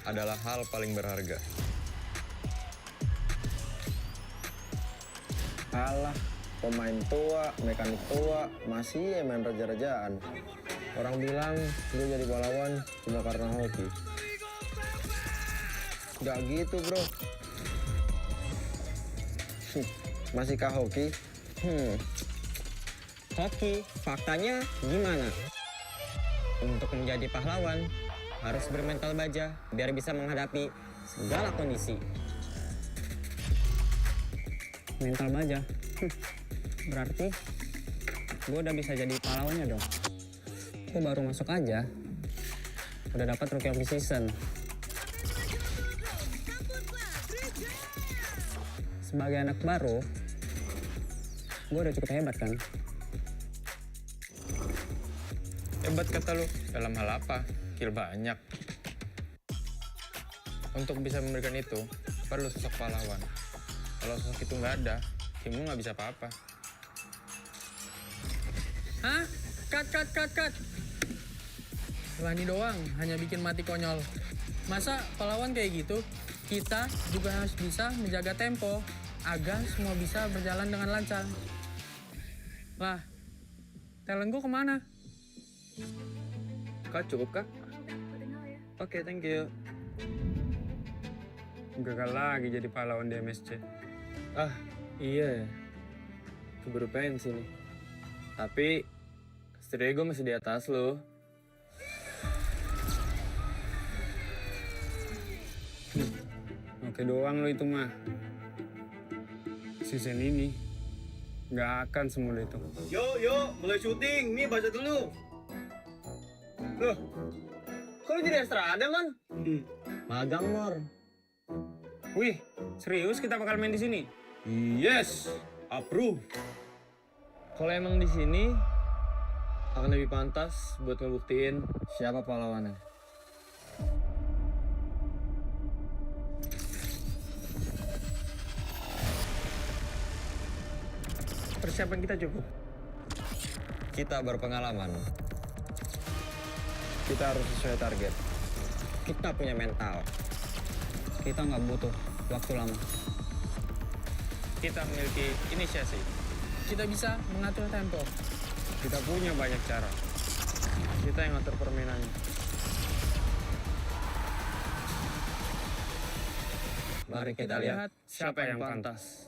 adalah hal paling berharga. Alah, pemain tua, mekanik tua, masih main raja-rajaan. Orang bilang gue jadi pahlawan cuma karena hoki. Gak gitu bro. Masihkah hoki? Hoki, faktanya gimana? Untuk menjadi pahlawan, harus bermental baja biar bisa menghadapi segala kondisi. Mental baja? Berarti gue udah bisa jadi pahlawannya dong. Gue baru masuk aja, udah dapat Rookie of the Season. Sebagai anak baru, gue udah cukup hebat kan? Hebat kata lu, dalam hal apa? Kill banyak. Untuk bisa memberikan itu, perlu sosok pahlawan. Kalau sosok itu nggak ada, timmu nggak bisa apa-apa. Hah? Cut. Lani doang, hanya bikin mati konyol. Masa pahlawan kayak gitu? Kita juga harus bisa menjaga tempo agar semua bisa berjalan dengan lancar. Lah, talent gue kemana? Kak, cukup kak? Oke, thank you. Gagal lagi jadi pahlawan di MSC. Ah, iya ya. Keburu pensi nih. Tapi, setidaknya gue masih di atas lo. Oke doang lo itu mah. Season ini nggak akan semudah itu. Yo, mulai syuting. Nih, baca dulu. Loh, kok lo jadi Estrada, Man? Magang, Mor. Wih, serius kita bakal main di sini? Yes, approve. Kalau emang di sini akan lebih pantas buat ngebuktiin siapa pahlawannya. Persiapan kita cukup. Kita berpengalaman. Kita harus sesuai target. Kita punya mental. Kita nggak butuh waktu lama. Kita memiliki inisiasi. Kita bisa mengatur tempo. Kita punya banyak cara. Kita yang ngatur permainannya. Mari kita lihat siapa yang pantas.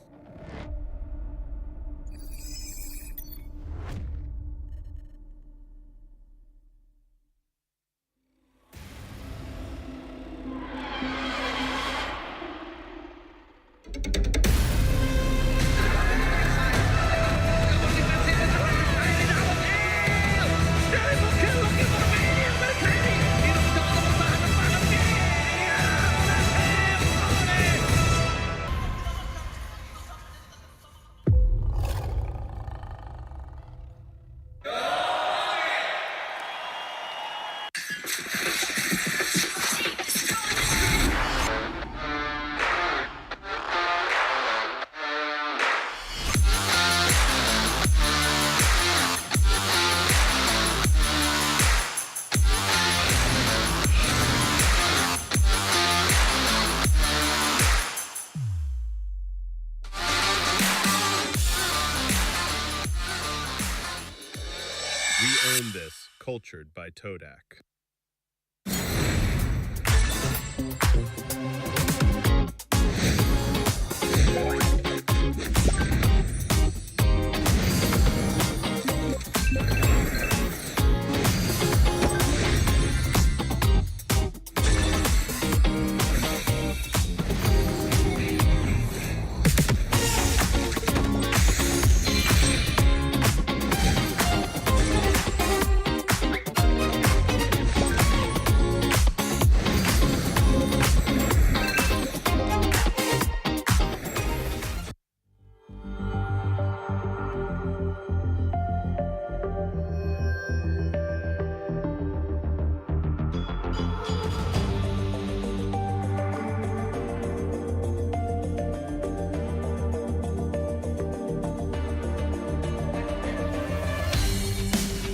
We own this, cultured by Todak.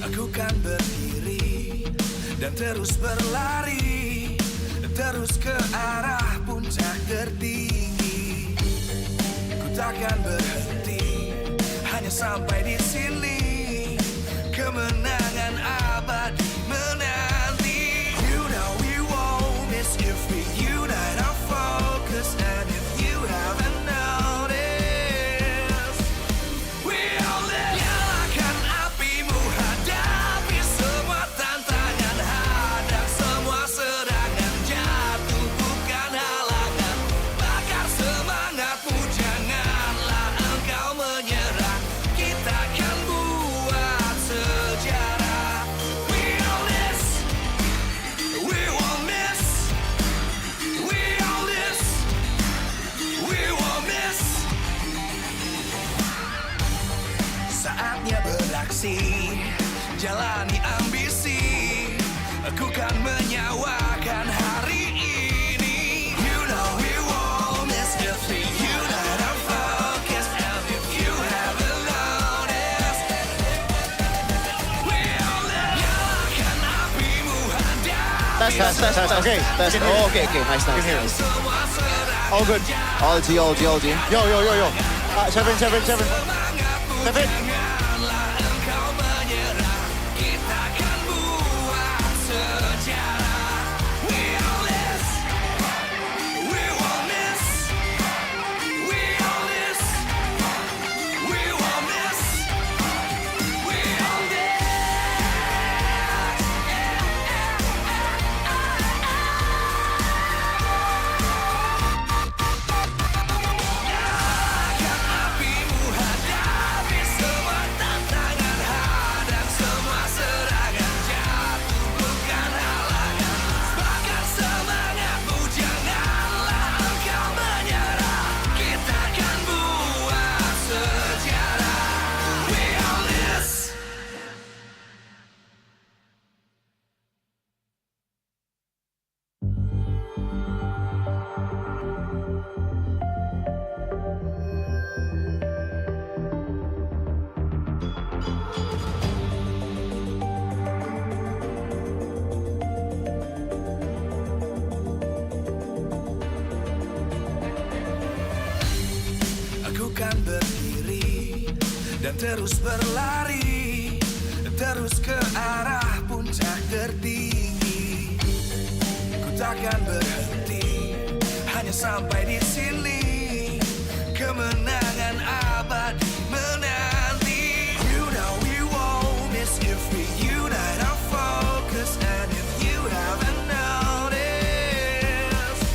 Aku kan berdiri dan terus berlari terus ke arah puncak tertinggi. Ku takkan berhenti, hanya sampai di sini. Kemenangan abadi menanti. You know we won't miss if we unite our focus. And if you haven't noticed, we all live. Nyalakan apimu, hadapi semua tantangan, hadang semua serangan, jatuh bukan halangan. Bakar semangatmu, janganlah engkau menyerah. Kita akan buat sejarah. We all this, we won't miss. We all this, we won't miss. Saatnya beraksi, jalani ambisi. Aku kan menyawakan hari ini. You know we won't miss if we unite our focus. And if you haven't noticed, we all live. Nyalakan apimu, hadapi Test. Okay, test. Oh, okay. Nice. semua serangan. All good. All G. Yo. 7. Semangatmu, janganlah engkau menyerah. Kita akan buat sejarah. We all this, we won't miss. We all this, we won't miss. We all this. Nyalakan apimu, hadapi semua tantangan, hadang semua serangan, jatuh bukan halangan. Bakar semangatmu, janganlah engkau menyerah. Kita akan buat sejarah. We all this. Aku kan berdiri dan terus berlari, terus ke arah puncak tertinggi. Ku takkan berhenti, hanya sampai di sini. Kemenangan abadi menanti. You know we won't miss if we unite our focus. And if you haven't noticed,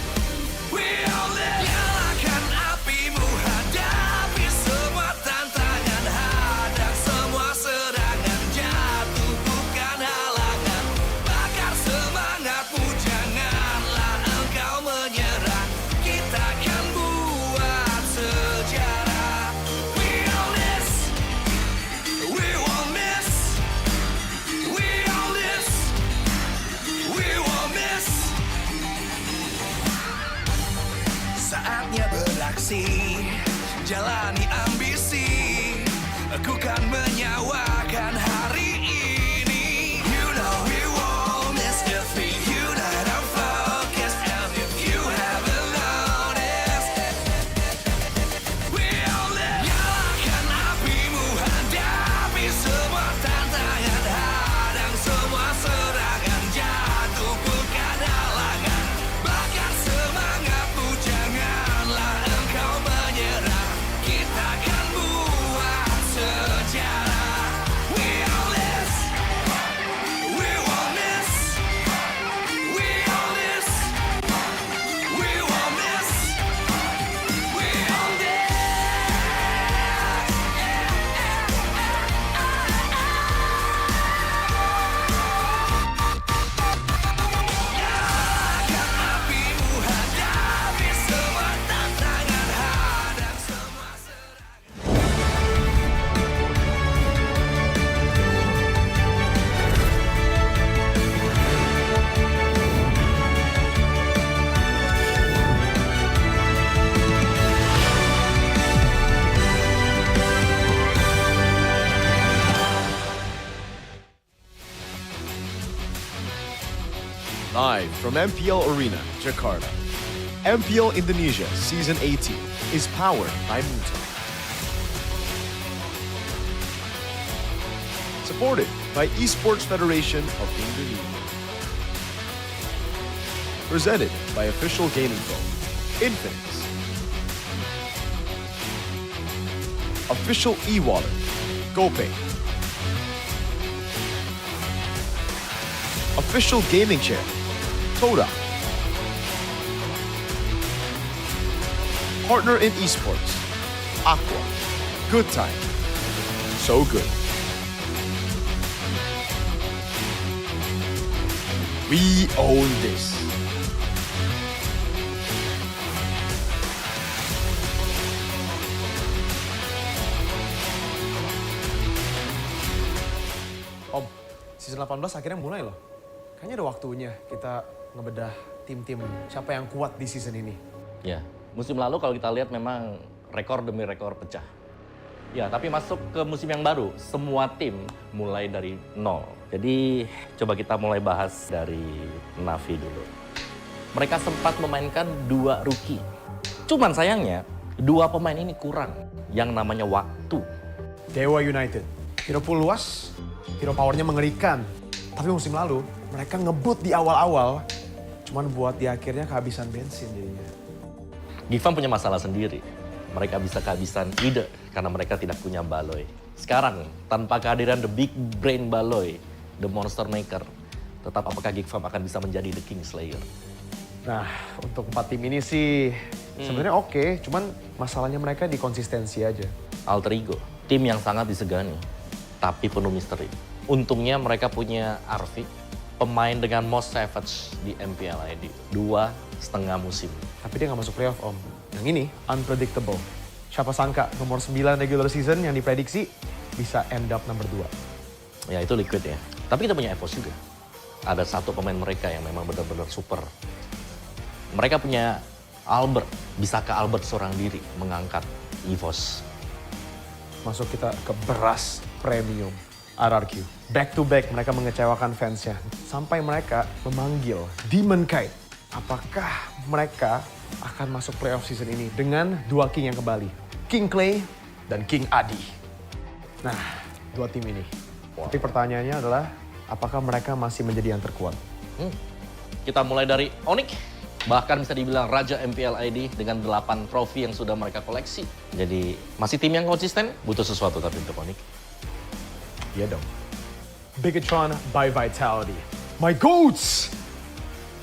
we all live. Nyalakan apimu, hadapi semua tantangan, hadang semua serangan, jatuh bukan halangan. Bakar semangatmu, janganlah engkau menyerah. Kita akan buat sejarah. We all this, we won't miss. We all this, we won't miss. Saatnya beraksi, jalani ambisi. Aku kan menyawakan hari ini. You know we won't miss if we unite our focus. And if you haven't noticed, we all live. Nyalakan apimu, hadapi semua tantangan, hadang semua serangan, jatuh bukan halangan. Bakar semangatmu, janganlah engkau menyerah. Kita akan buat sejarah. Live from MPL Arena, Jakarta. MPL Indonesia Season 18 is powered by Muto. Supported by Esports Federation of Indonesia. Presented by official gaming phone, Infinix. Official e-wallet, GoPay. Official gaming chair, Toda. Partner in esports, Aqua. Good time. So good. We own this. Om, season 18 akhirnya mulai loh. Kayaknya udah waktunya kita ngebedah tim-tim siapa yang kuat di season ini. Ya, musim lalu kalau kita lihat memang rekor demi rekor pecah. Ya, tapi masuk ke musim yang baru, semua tim mulai dari nol. Jadi coba kita mulai bahas dari Navi dulu. Mereka sempat memainkan 2 rookie. Cuman sayangnya, 2 pemain ini kurang yang namanya waktu. Dewa United, hero pool luas, hero powernya mengerikan. Tapi musim lalu, mereka ngebut di awal-awal, cuman buat di akhirnya kehabisan bensin jadinya. Gifam punya masalah sendiri. Mereka bisa kehabisan ide karena mereka tidak punya Baloy. Sekarang, tanpa kehadiran the big brain Baloy, the monster maker, tetap apakah Gifam akan bisa menjadi the King Slayer? Nah, untuk 4 tim ini sih sebenarnya oke, cuman masalahnya mereka di konsistensi aja. Alter Ego, tim yang sangat disegani, tapi penuh misteri. Untungnya mereka punya Arvi, pemain dengan most savage di MPL ID. 2,5 musim. Tapi dia nggak masuk playoff, Om. Yang ini unpredictable. Siapa sangka nomor 9 regular season yang diprediksi bisa end up nomor 2. Ya itu liquid ya. Tapi kita punya EVOS juga. Ada 1 pemain mereka yang memang benar-benar super. Mereka punya Albert. Bisakah Albert seorang diri mengangkat EVOS? Masuk kita ke beras premium. RRQ. Back to back mereka mengecewakan fansnya. Sampai mereka memanggil Demon Kite. Apakah mereka akan masuk playoff season ini dengan 2 king yang kembali? King Clay dan King Adi. Nah, 2 tim ini. Tapi pertanyaannya adalah, apakah mereka masih menjadi yang terkuat? Kita mulai dari Onyx. Bahkan bisa dibilang Raja MPL ID dengan 8 trofi yang sudah mereka koleksi. Jadi masih tim yang konsisten, butuh sesuatu tapi untuk Onyx. Iya dong. Bigatron by Vitality. My goats!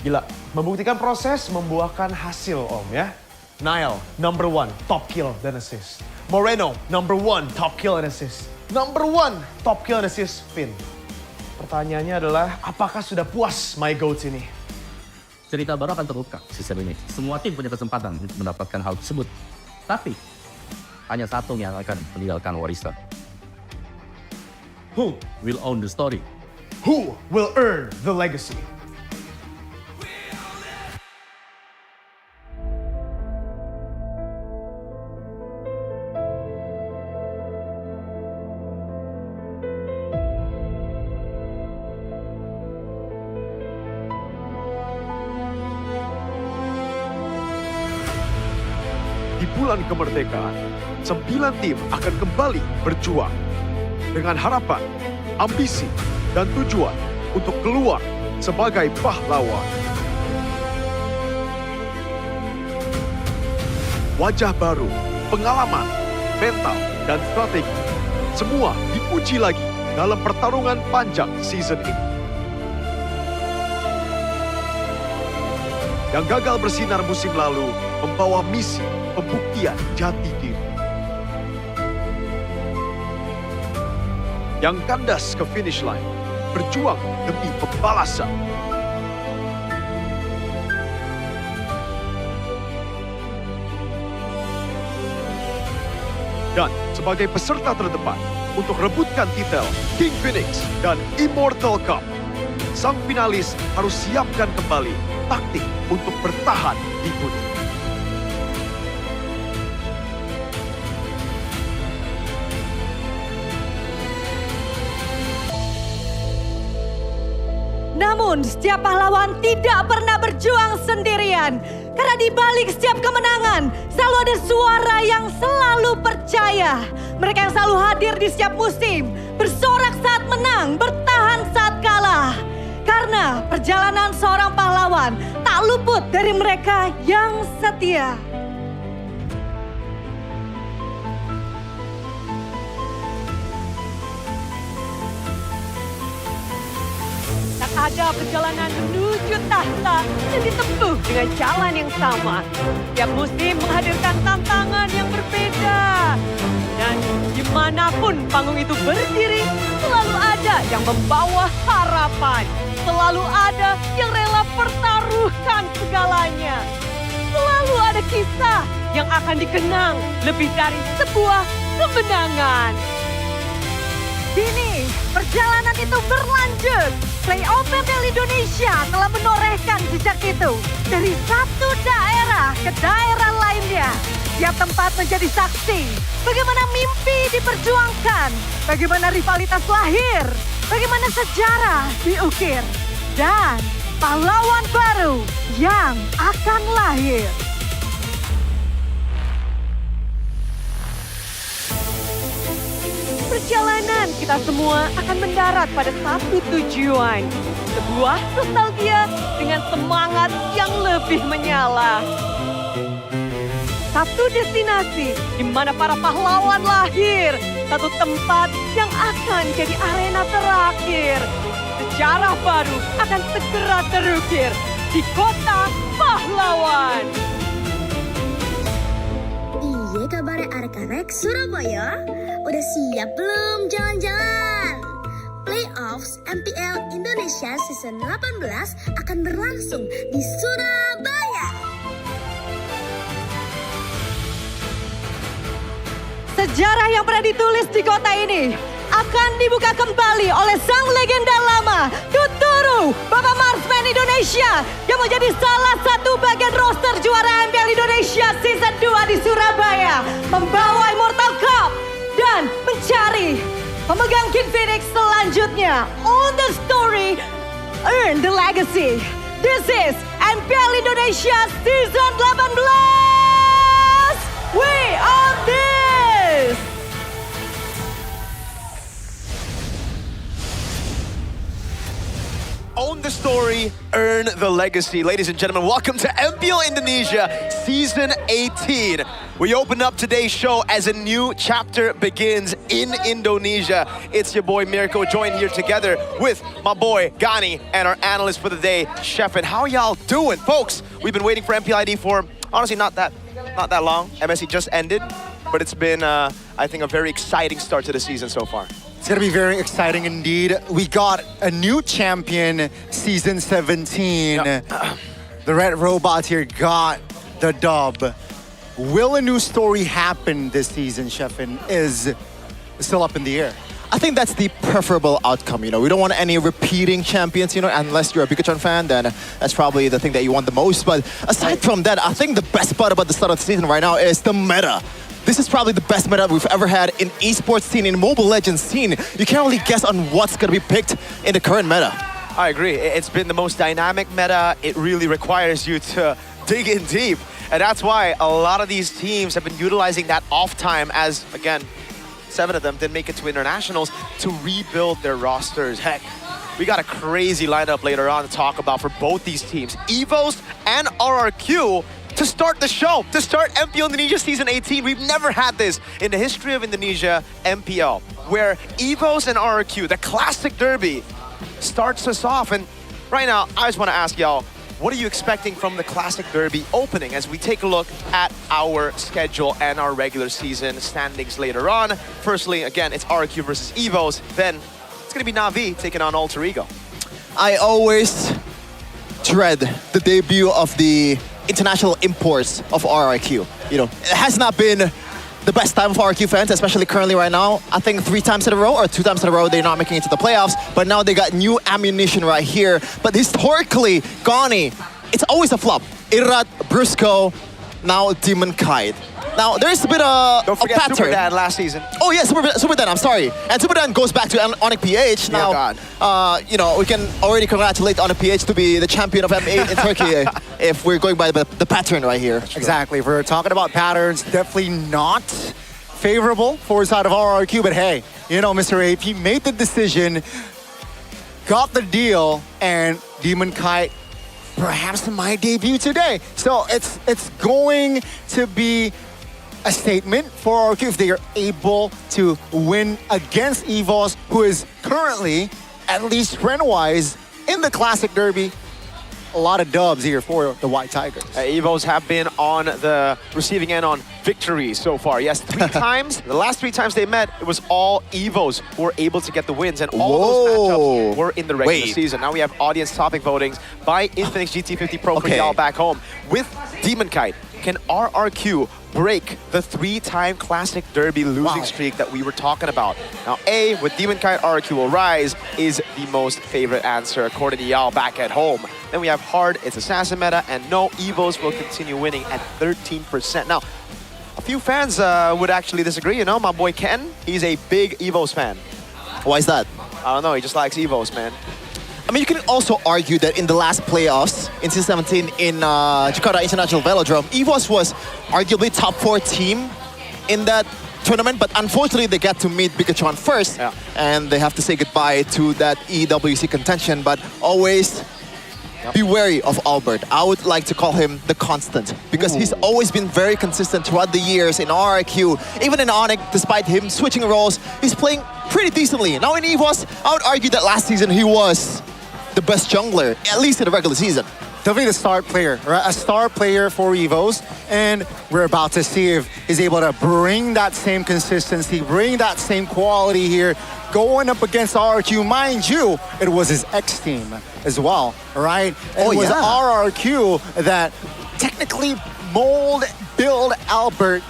Gila, membuktikan proses membuahkan hasil, Om ya. Nile, number 1, top kill dan assist. Moreno, number 1, top kill and assist. Number 1, top kill and assist, Finn. Pertanyaannya adalah, apakah sudah puas my goats ini? Cerita baru akan terungkap season ini. Semua tim punya kesempatan untuk mendapatkan hal tersebut. Tapi, hanya satu yang akan meninggalkan warisan. Who will own the story? Who will earn the legacy? Di bulan kemerdekaan, 9 tim akan kembali berjuang dengan harapan, ambisi, dan tujuan untuk keluar sebagai pahlawan. Wajah baru, pengalaman, mental, dan strategi, semua diuji lagi dalam pertarungan panjang season ini. Yang gagal bersinar musim lalu membawa misi pembuktian jati diri. Yang kandas ke finish line, berjuang demi pembalasan. Dan sebagai peserta terdepan untuk rebutkan titel King Phoenix dan Immortal Cup, sang finalis harus siapkan kembali taktik untuk bertahan di bumi. Namun Namun setiap pahlawan tidak pernah berjuang sendirian. Karena di balik setiap kemenangan selalu ada suara yang selalu percaya. Mereka yang selalu hadir di setiap musim, bersorak saat menang, bertahan saat kalah. Karena perjalanan seorang pahlawan tak luput dari mereka yang setia. Tak ada perjalanan menuju tahta yang ditempuh dengan jalan yang sama. Setiap musim menghadirkan tantangan yang berbeda. Dan dimanapun panggung itu berdiri, selalu ada yang membawa harapan. Selalu ada yang rela pertaruhkan segalanya. Selalu ada kisah yang akan dikenang lebih dari sebuah kemenangan. Kini perjalanan itu berlanjut. Playoff MPL Indonesia telah menorehkan jejak itu. Dari satu daerah ke daerah lainnya. Tiap tempat menjadi saksi. Bagaimana mimpi diperjuangkan. Bagaimana rivalitas lahir. Bagaimana sejarah diukir. Dan pahlawan baru yang akan lahir. Perjalanan kita semua akan mendarat pada satu tujuan. Sebuah nostalgia dengan semangat yang lebih menyala. Satu destinasi di mana para pahlawan lahir. Satu tempat yang akan jadi arena terakhir. Sejarah baru akan segera terukir di kota pahlawan. Iya kabarnya arek-arek Surabaya. Udah siap belum jalan-jalan? Playoffs MPL Indonesia Season 18 akan berlangsung di Surabaya. Sejarah yang pernah ditulis di kota ini akan dibuka kembali oleh sang legenda lama, Tuturu, Bapak Marsman Indonesia yang menjadi salah satu bagian roster juara MPL Indonesia Season 2 di Surabaya, membawa Immortal Cup dan mencari pemegang King Phoenix selanjutnya. On the story, earn the legacy. This is MPL Indonesia Season 18. We are this. Own the story, earn the legacy. Ladies and gentlemen, welcome to MPL Indonesia Season 18. We open up today's show as a new chapter begins in Indonesia. It's your boy Mirko, joined here together with my boy Gani and our analyst for the day, Sheffin. How y'all doing? Folks, we've been waiting for MPLID for, honestly, not that long. MSC just ended, but it's been, I think, a very exciting start to the season so far. It's going to be very exciting indeed. We got a new champion, Season 17. The Red Robot here got the dub. Will a new story happen this season, Sheffin, is still up in the air. I think that's the preferable outcome, you know. We don't want any repeating champions, you know, unless you're a Pikachu fan, then that's probably the thing that you want the most. But aside from that, I think the best part about the start of the season right now is the meta. This is probably the best meta we've ever had in esports scene, in Mobile Legends scene. You can't really guess on what's going to be picked in the current meta. I agree. It's been the most dynamic meta. It really requires you to dig in deep. And that's why a lot of these teams have been utilizing that off time as, again, 7 of them didn't make it to internationals to rebuild their rosters. Heck, we got a crazy lineup later on to talk about for both these teams. EVOS and RRQ to start the show, to start MPL Indonesia Season 18. We've never had this in the history of Indonesia MPL, where EVOS and RRQ, the classic derby, starts us off. And right now, I just want to ask y'all, what are you expecting from the classic derby opening as we take a look at our schedule and our regular season standings later on? Firstly, again, it's RRQ versus EVOS. Then it's going to be Na'Vi taking on Alter Ego. I always dread the debut of the international imports of RRQ. You know, it has not been the best time for RRQ fans, especially currently right now. I think 3 times in a row or 2 times in a row they're not making it to the playoffs, but now they got new ammunition right here. But historically, Gani, it's always a flop. Irat, Brusco, now Demon Kite. Now, there's a bit of Don't forget a pattern. Super Dan last season. Oh yeah, Super Dan, I'm sorry. And Super Dan goes back to Onyx PH. Now, you know, we can already congratulate Onyx PH to be the champion of M8 in Turkey if we're going by the pattern right here. Exactly. If we're talking about patterns, definitely not favorable for the side of RRQ. But hey, you know, Mr. AP made the decision, got the deal, and Demon Kite perhaps might debut today. So it's going to be a statement for RRQ if they are able to win against EVOS, who is currently, at least trend-wise, in the Classic Derby. A lot of dubs here for the White Tigers. Evos have been on the receiving end on victories so far. Yes, 3 times. The last 3 times they met, it was all Evos who were able to get the wins, and all those matchups were in the regular season. Now we have audience topic votings by Infinix GT50 Pro for y'all back home. With Demon Kite, can RRQ break the 3-time Classic Derby losing streak that we were talking about? Now, A, with Demon Kite, RRQ will rise is the most favorite answer according to y'all back at home. Then we have Hard, it's Assassin meta, and no, Evos will continue winning at 13%. Now, a few fans would actually disagree, you know, my boy Ken, he's a big Evos fan. Why is that? I don't know, he just likes Evos, man. I mean, you can also argue that in the last playoffs in season 17 in Jakarta International Velodrome, EVOS was arguably top 4 team in that tournament, but unfortunately they get to meet Bigachon first, and they have to say goodbye to that EWC contention. But always be wary of Albert. I would like to call him the constant, because he's always been very consistent throughout the years in RRQ. Even in Onyx, despite him switching roles, he's playing pretty decently. Now in EVOS, I would argue that last season he was the best jungler, at least in the regular season. Definitely the star player, right? A star player for EVOS, and we're about to see if he's able to bring that same consistency, bring that same quality here, going up against RRQ. Mind you, it was his X team as well, right? And it was RRQ that technically build Albert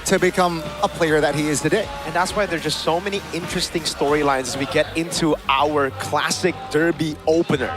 to become a player that he is today. And that's why there's just so many interesting storylines as we get into our Classic Derby opener.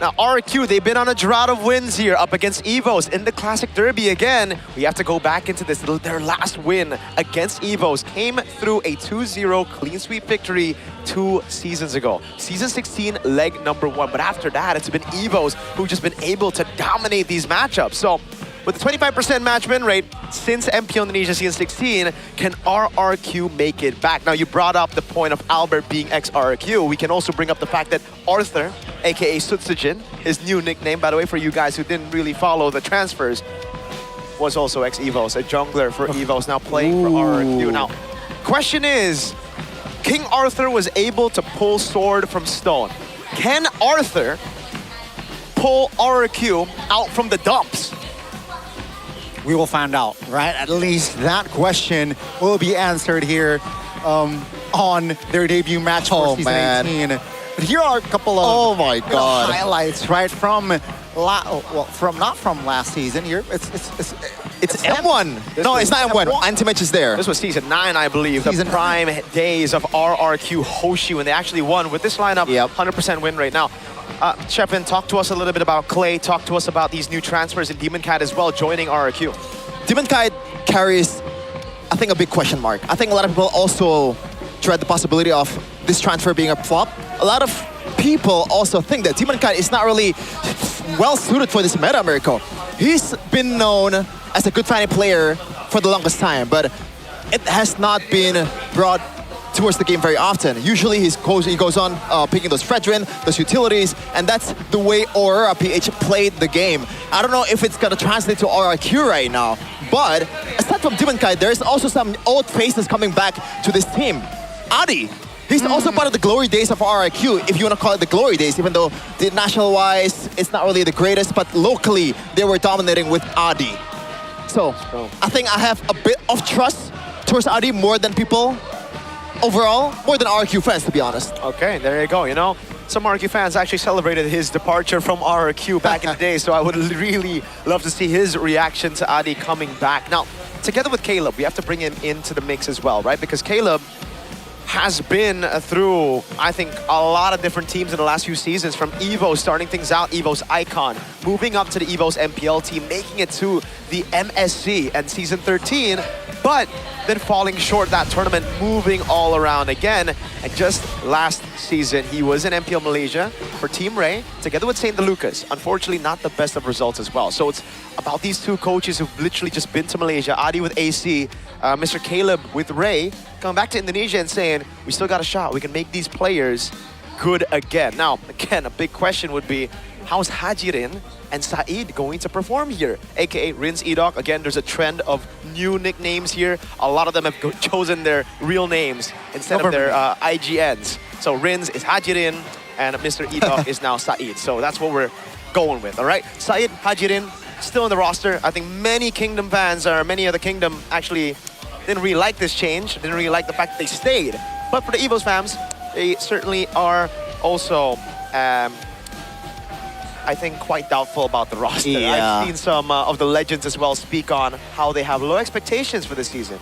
Now, RRQ, they've been on a drought of wins here up against EVOS in the Classic Derby again. We have to go back into this. Their last win against EVOS came through a 2-0 clean sweep victory 2 seasons ago. Season 16, leg number 1. But after that, it's been EVOS who've just been able to dominate these matchups. So, with a 25% match win rate since MPL Indonesia Season 16, can RRQ make it back? Now, you brought up the point of Albert being ex-RRQ. We can also bring up the fact that Arthur, aka Sutsujin, his new nickname, by the way, for you guys who didn't really follow the transfers, was also ex-EVOS, a jungler for EVOS, now playing for RRQ. Now, question is, King Arthur was able to pull Sword from Stone. Can Arthur pull RRQ out from the dumps? We will find out, right? At least that question will be answered here on their debut match for season 18. But here are a couple of highlights, right? From not from last season. Here, it's M1. No, it's not M1. Anti-match is there. This was season 9, I believe. The prime days of RRQ Hoshi when they actually won with this lineup. 100% win rate. Now, Shepin, talk to us a little bit about Clay. Talk to us about these new transfers and Demon Kite as well joining RRQ. Demon Kite carries, I think, a big question mark. I think a lot of people also dread the possibility of this transfer being a flop. A lot of people also think that Demon Kite is not really well suited for this meta, Mirko. He's been known as a good fighting player for the longest time, but it has not been brought towards the game very often. Usually he goes on picking those Fredrin, those utilities, and that's the way Aurora PH played the game. I don't know if it's gonna translate to RRQ right now, but aside from Demon Kite, there's also some old faces coming back to this team. Adi, he's also part of the glory days of RRQ, if you want to call it the glory days, even though the national-wise, it's not really the greatest, but locally, they were dominating with Adi. So, I think I have a bit of trust towards Adi more than people overall, more than RRQ fans, to be honest. Okay, there you go. You know, some RRQ fans actually celebrated his departure from RRQ back in the day, so I would really love to see his reaction to Adi coming back. Now, together with Caleb, we have to bring him into the mix as well, right? Because Caleb, has been through, I think, a lot of different teams in the last few seasons, from EVO starting things out, EVO's Icon, moving up to the EVO's MPL team, making it to the MSC and Season 13, but then falling short that tournament, moving all around again. And just last season, he was in MPL Malaysia for Team Ray, together with St. Lucas. Unfortunately, not the best of results as well. So it's about these two coaches who've literally just been to Malaysia, Adi with AC, Mr. Caleb with Ray, coming back to Indonesia and saying, we still got a shot, we can make these players good again. Now, again, a big question would be, how's Hajirin and Said going to perform here? AKA Rins Edok. Again, there's a trend of new nicknames here. A lot of them have chosen their real names instead of their IGNs. So Rins is Hajirin and Mr. Edok is now Said. So that's what we're going with, all right? Said, Hajirin, still in the roster. I think many Kingdom fans, or many of the Kingdom actually didn't really like this change, didn't really like the fact that they stayed. But for the EVO's fans, they certainly are also I think quite doubtful about the roster. Yeah. I've seen some of the legends as well speak on how they have low expectations for this season.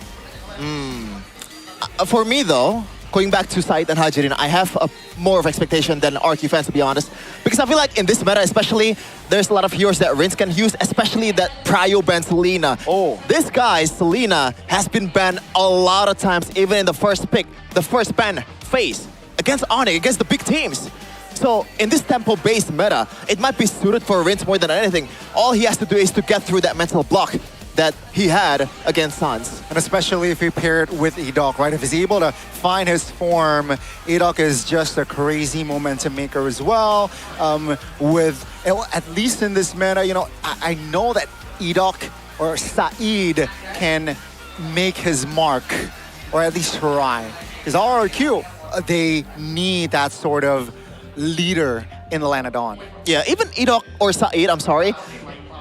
For me though, going back to Said and Hajirin, I have more of expectation than RQ fans, to be honest. Because I feel like in this meta especially, there's a lot of heroes that Rins can use, especially that Prio ban Selena. Oh. This guy, Selena, has been banned a lot of times, even in the first pick, the first ban phase, against Onyx, against the big teams. So in this tempo-based meta, it might be suited for Rins more than anything. All he has to do is to get through that mental block that he had against Suns. And especially if he paired with Edok, right? If he's able to find his form, Edok is just a crazy momentum maker as well. At least in this meta, you know, I know that Edok or Said can make his mark, or at least try. Because RRQ, they need that sort of leader in the land of Dawn. Yeah, even Edok or Said, I'm sorry,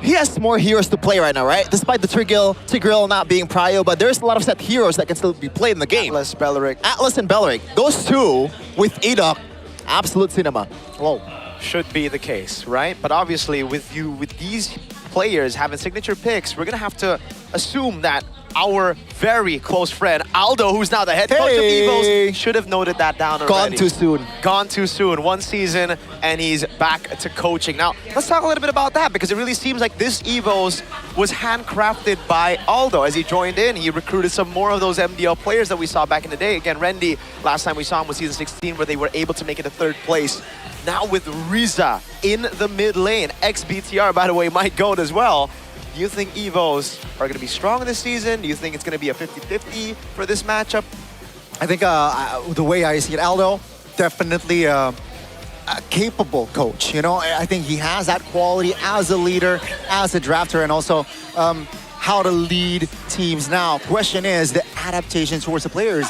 he has more heroes to play right now, right? Despite the Tigreal not being prio, but there's a lot of set heroes that can still be played in the game. Atlas, Beleric. Atlas and Beleric. Those two, with Edok, absolute cinema. Whoa. Should be the case, right? But obviously, with these players having signature picks, we're gonna have to assume that our very close friend Aldo, who's now the head coach of EVOs, should have noted that down already. Gone too soon. Gone too soon. One season, and he's back to coaching. Now, let's talk a little bit about that, because it really seems like this EVOs was handcrafted by Aldo. As he joined in, he recruited some more of those MDL players that we saw back in the day. Again, Rendy, last time we saw him was Season 16, where they were able to make it to 3rd place. Now with Riza in the mid lane, ex-BTR, by the way, might go as well. Do you think EVOs are going to be strong this season? Do you think it's going to be a 50-50 for this matchup? I think the way I see it, Aldo, definitely a capable coach. You know, I think he has that quality as a leader, as a drafter, and also how to lead teams. Now, question is the adaptation towards the players.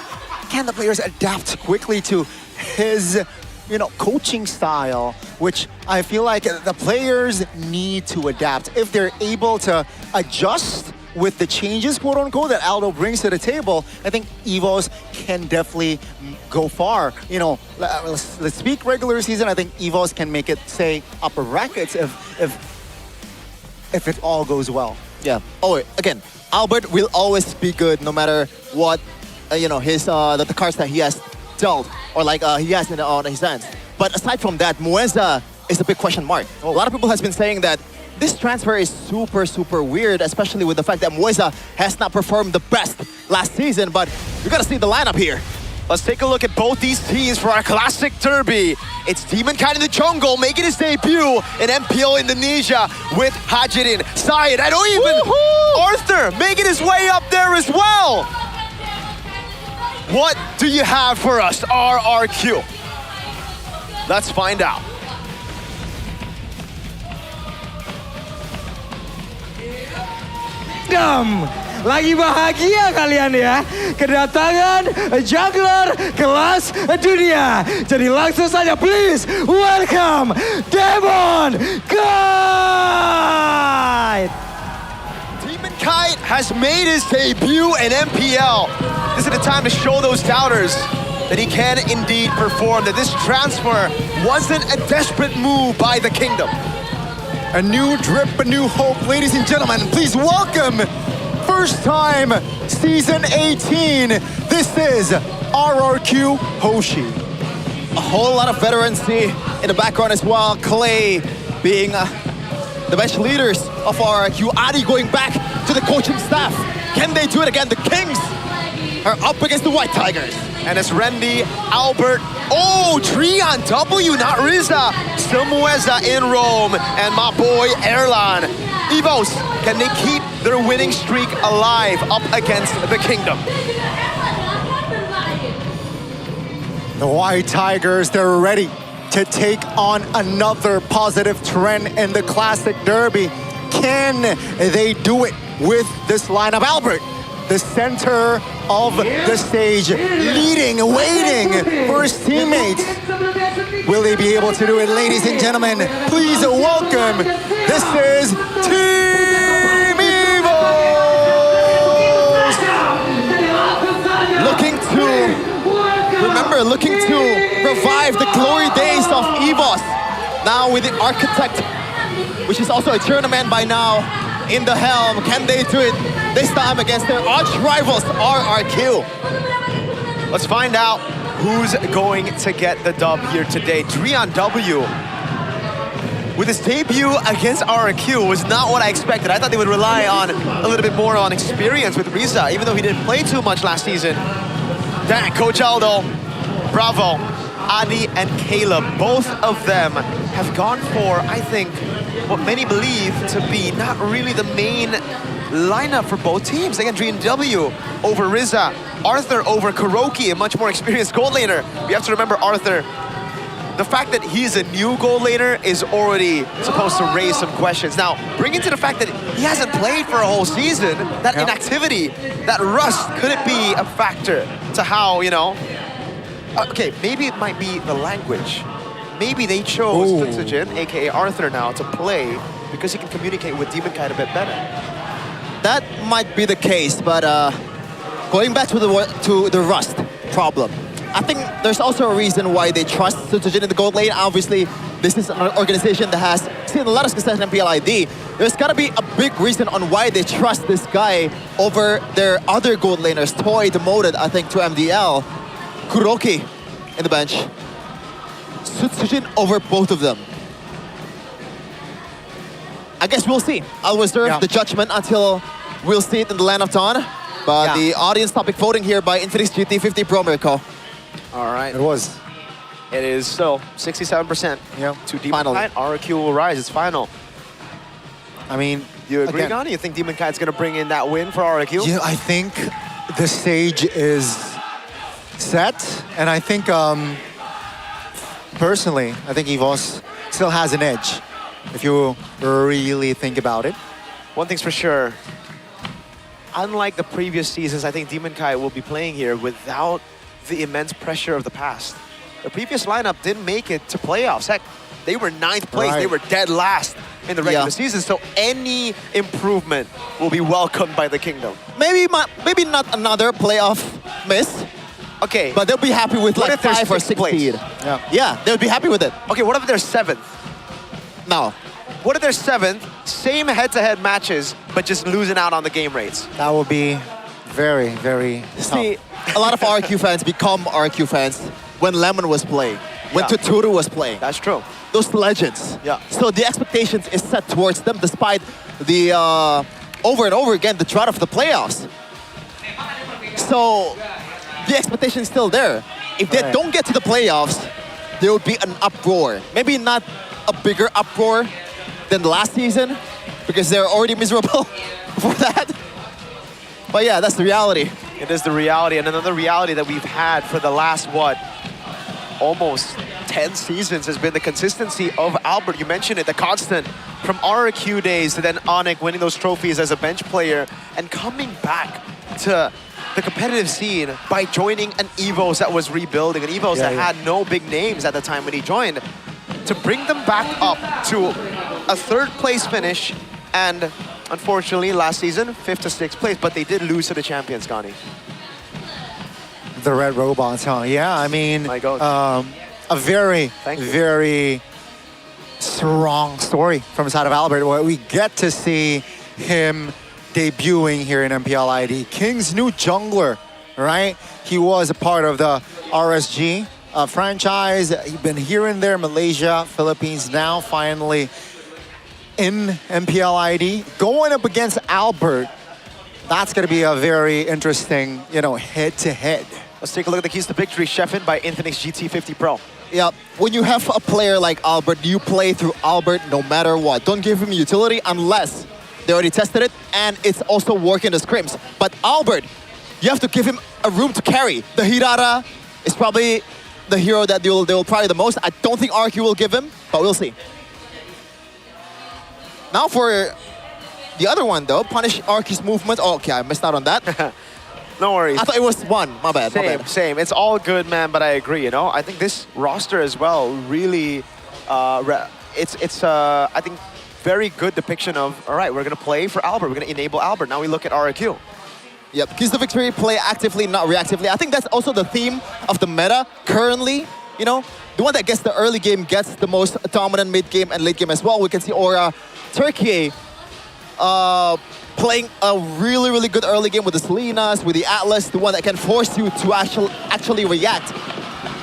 Can the players adapt quickly to his, you know, coaching style, which I feel like the players need to adapt. If they're able to adjust with the changes, quote unquote, that Aldo brings to the table, I think EVOs can definitely go far. You know, let's speak regular season. I think EVOs can make it, say, upper brackets if it all goes well. Yeah. Oh, again, Albert will always be good no matter what, you know, his the cards that he has dealt, or like he has on his hands. But aside from that, Mueza is a big question mark. A lot of people has been saying that this transfer is super weird, especially with the fact that Mueza has not performed the best last season, but you gotta see the lineup here. Let's take a look at both these teams for our classic derby. It's Demonkind in the jungle making his debut in MPL Indonesia with Hajirin, Syed, and even Arthur making his way up there as well. What do you have for us, RRQ? Let's find out. Lagi bahagia kalian ya, kedatangan jungler kelas dunia. Jadi langsung saja please welcome Demonkind. Demonkind has made his debut in MPL. This is the time to show those doubters that he can indeed perform, that this transfer wasn't a desperate move by the Kingdom. A new drip, a new hope. Ladies and gentlemen, please welcome, first time, Season 18. This is RRQ, Hoshi. A whole lot of veterancy in the background as well. Clay being the bench leaders of RRQ. Adi going back to the coaching staff. Can they do it again? The Kings are up against the White Tigers. And it's Randy, Albert, oh, Trian W, not Riza. Samueza in Rome, and my boy Erlan. Evos, can they keep their winning streak alive up against the Kingdom? The White Tigers, they're ready to take on another positive trend in the Classic Derby. Can they do it with this lineup? Albert, the center of the stage, leading, waiting for his teammates. Will they be able to do it, ladies and gentlemen? Please welcome, this is Team Evos! Looking to revive the glory days of EVOS. Now with the Architect, which is also a journeyman by now, in the helm. Can they do it this time against their arch rivals, RRQ? Let's find out who's going to get the dub here today. Drian W, with his debut against RRQ, was not what I expected. I thought they would rely on a little bit more on experience with Riza, even though he didn't play too much last season. Dan, Coach Aldo, Bravo, Adi and Caleb, both of them have gone for, I think, what many believe to be not really the main lineup for both teams. Again, Drian W over Riza, Arthur over Kuroki, a much more experienced gold laner. We have to remember Arthur, the fact that he's a new gold laner is already supposed to raise some questions. Now, bring into the fact that he hasn't played for a whole season, that inactivity, that rust, could it be a factor to how, you know, okay, maybe it might be the language. Maybe they chose Tutsujin, aka Arthur now, to play because he can communicate with Demon Kite a bit better. That might be the case, but going back to the rust problem, I think there's also a reason why they trust Tutsujin in the gold lane. Obviously, this is an organization that has seen a lot of success in MPL ID. There's got to be a big reason on why they trust this guy over their other gold laners. Toy demoted, I think, to MDL. Kuroki in the bench. Tutsujin over both of them. I guess we'll see. I'll reserve the judgment until we'll see it in the Land of Dawn. But the audience topic voting here by Infinix GT50 Pro Mirko. All right. It was. It is so 67%. Yeah. To Demon Kite, RRQ will rise. It's final. I mean, you agree, again, Gani? You think Demon Kite's going to bring in that win for RRQ? Yeah, I think the stage is set, and I think personally, I think EVOS still has an edge if you really think about it. One thing's for sure, unlike the previous seasons, I think Demon Kite will be playing here without the immense pressure of the past. The previous lineup didn't make it to playoffs. Heck, they were 9th place. They were dead last in the regular season, so any improvement will be welcomed by the Kingdom. Maybe not another playoff miss. Okay. But they'll be happy with like 5 or 6 seed. Yeah, they'll be happy with it. Okay, what if they're 7th? No. What if they're 7th, same head-to-head matches, but just losing out on the game rates? That would be very, very See, a lot of RQ fans become RQ fans when Lemon was playing, when Tuturu was playing. That's true. Those legends. Yeah. So the expectations is set towards them despite the over and over again the drought of the playoffs. So the expectation is still there. If they don't get to the playoffs, there will be an uproar. Maybe not a bigger uproar than the last season because they're already miserable for that. But yeah, that's the reality. It is the reality, and another reality that we've had for the last, what, almost 10 seasons has been the consistency of Albert. You mentioned it, the constant from RRQ days to then Onyx winning those trophies as a bench player and coming back to the competitive scene by joining an EVOS that was rebuilding, an EVOS that had no big names at the time when he joined, to bring them back up to a 3rd place finish, and unfortunately last season 5th to 6th place, but they did lose to the champions, Gani. The Red Robots, huh? Yeah, I mean, a very, very strong story from the side of Albert, where we get to see him debuting here in MPL ID. King's new jungler right? He was a part of the RSG franchise. He's been here and there, Malaysia, Philippines, now finally in MPL ID. Going up against Albert, that's going to be a very interesting, head-to-head. Let's take a look at the keys to victory. Sheffin by Infinix GT50 Pro. Yeah, when you have a player like Albert, you play through Albert no matter what. Don't give him utility unless they already tested it and it's also working the scrims. But Albert, you have to give him a room to carry. The Hirara is probably the hero that they will probably the most. I don't think RQ will give him, but we'll see. Now for the other one though, punish RQ's movement. Oh, okay, I missed out on that. No worries. I thought it was one. My bad. Same. It's all good, man. But I agree. I think this roster as well really, it's I think very good depiction of all right. We're gonna play for Albert. We're gonna enable Albert. Now we look at RQ. Yep. Keys to victory. Play actively, not reactively. I think that's also the theme of the meta currently. The one that gets the early game gets the most dominant mid game and late game as well. We can see Aura, Turkey. Playing a really, really good early game with the Selenas, with the Atlas, the one that can force you to actually react.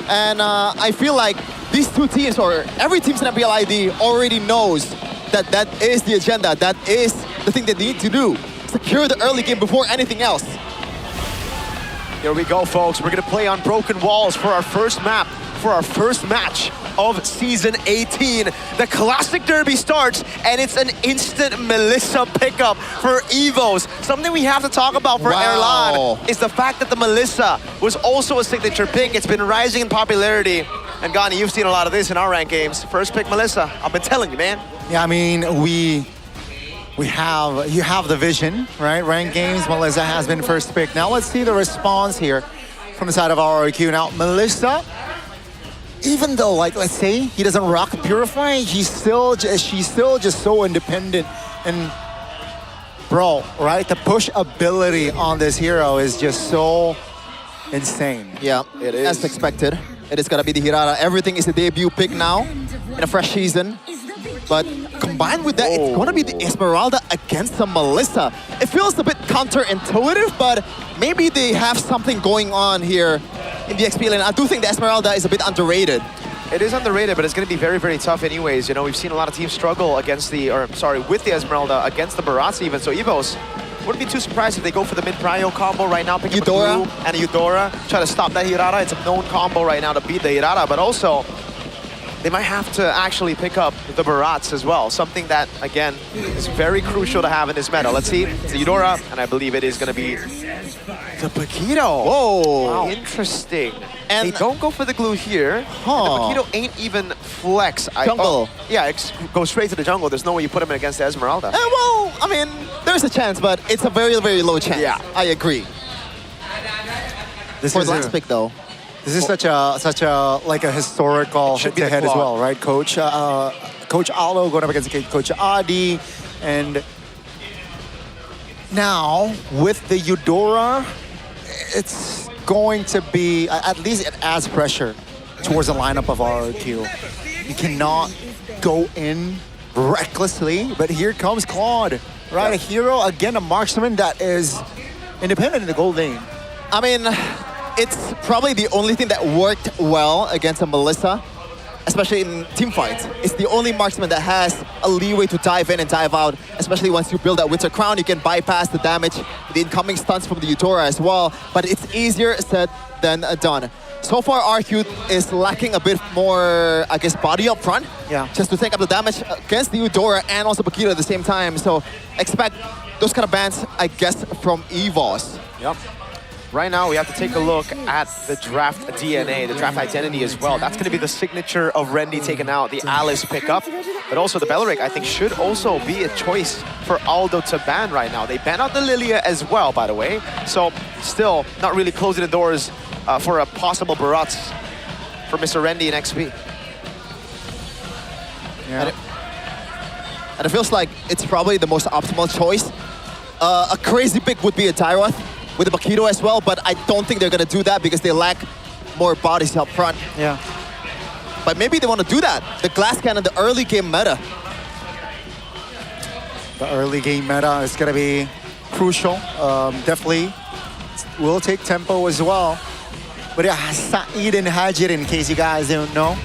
And I feel like these two teams, or every team in MPL ID, already knows that that is the agenda, that is the thing that they need to do. Secure the early game before anything else. Here we go, folks. We're gonna play on broken walls for our first map, for our first match of Season 18. The Classic Derby starts, and it's an instant Melissa pickup for Evos. Something we have to talk about for Erlan is the fact that the Melissa was also a signature pick. It's been rising in popularity. And Gani, you've seen a lot of this in our ranked games. First pick Melissa. I've been telling you, man. Yeah, I mean, you have the vision, right? Ranked games, Melissa has been first pick. Now let's see the response here from the side of RRQ. Now, Melissa, even though, let's say he doesn't rock Purify, she's still just so independent. And bro, right? The push ability on this hero is just so insane. Yeah, it is. As expected, it is gonna be the Hirara. Everything is a debut pick now in a fresh season. But combined with that, it's gonna be the Esmeralda against the Melissa. It feels a bit counterintuitive, but maybe they have something going on here in the XP lane. I do think the Esmeralda is a bit underrated. It is underrated, but it's going to be very, very tough anyways. We've seen a lot of teams struggle with the Esmeralda against the Barats even. So Evos wouldn't be too surprised if they go for the mid-prio combo right now, pick up a Glue and a Eudora, try to stop that Hirara. It's a known combo right now to beat the Hirara, but also they might have to actually pick up the Barats as well. Something that, again, is very crucial to have in this meta. Let's see. It's the Eudora, and I believe it is going to be the Paquito. Whoa. Wow. Interesting. And they don't go for the glue here. Huh. The Paquito ain't even flex. Jungle. Go straight to the jungle. There's no way you put him in against the Esmeralda. Well, I mean, there's a chance, but it's a very, very low chance. Yeah. I agree. This for is the last pick, though. This is such a historical head-to-head as well, right? Coach Aldo going up against Coach Adi, and now with the Eudora, it's going to be, at least it adds pressure towards the lineup of RRQ. You cannot go in recklessly, but here comes Claude, right? A hero, again, a marksman that is independent in the gold lane. I mean, it's probably the only thing that worked well against a Melissa, especially in team fights. It's the only marksman that has a leeway to dive in and dive out, especially once you build that Winter Crown. You can bypass the damage, the incoming stunts from the Eudora as well, but it's easier said than done. So far, RQ is lacking a bit more, I guess, body up front. Yeah. Just to take up the damage against the Eudora and also Paquito at the same time. So expect those kind of bans, I guess, from EVOS. Yep. Right now, we have to take a look at the draft DNA, the draft identity as well. That's going to be the signature of Rendy taking out the Alice pickup. But also the Belleric, I think, should also be a choice for Aldo to ban right now. They ban out the Lilia as well, by the way. So still not really closing the doors for a possible Barats for Mr. Rendy in XP. Yeah. And it feels like it's probably the most optimal choice. A crazy pick would be a Tyroth with the Paquito as well, but I don't think they're going to do that because they lack more bodies up front. Yeah. But maybe they want to do that. The glass cannon, the early game meta. The early game meta is going to be crucial. Definitely will take tempo as well. But yeah, Saeed and Hajir, in case you guys don't know,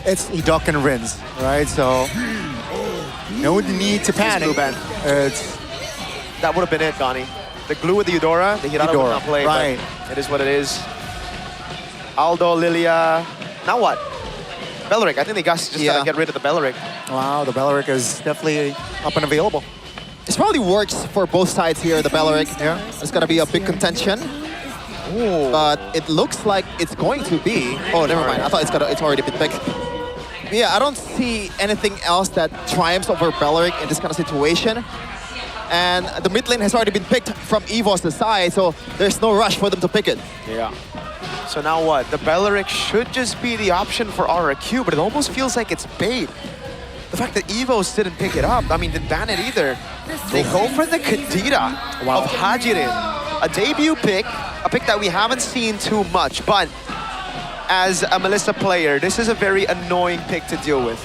it's Edok and Rins, right? So no need to panic. That would have been it, Gani. The glue with the Eudora, the Hirata would not play, right. But it is what it is. Aldo, Lilia, now what? Belleric, I think they just gotta get rid of the Belleric. Wow, the Belleric is definitely up and available. It probably works for both sides here, the Belleric. Yeah. It's gonna be a big contention. Ooh. But it looks like it's going to be... Oh, never mind. I thought it's already been picked. Yeah, I don't see anything else that triumphs over Belleric in this kind of situation. And the mid lane has already been picked from EVO's side, so there's no rush for them to pick it. Yeah. So now what? The Belleric should just be the option for RRQ, but it almost feels like it's bait. The fact that EVOs didn't pick it up, I mean, didn't ban it either. They go for the Kadira of Hajirin. A debut pick, a pick that we haven't seen too much, but as a Melissa player, this is a very annoying pick to deal with.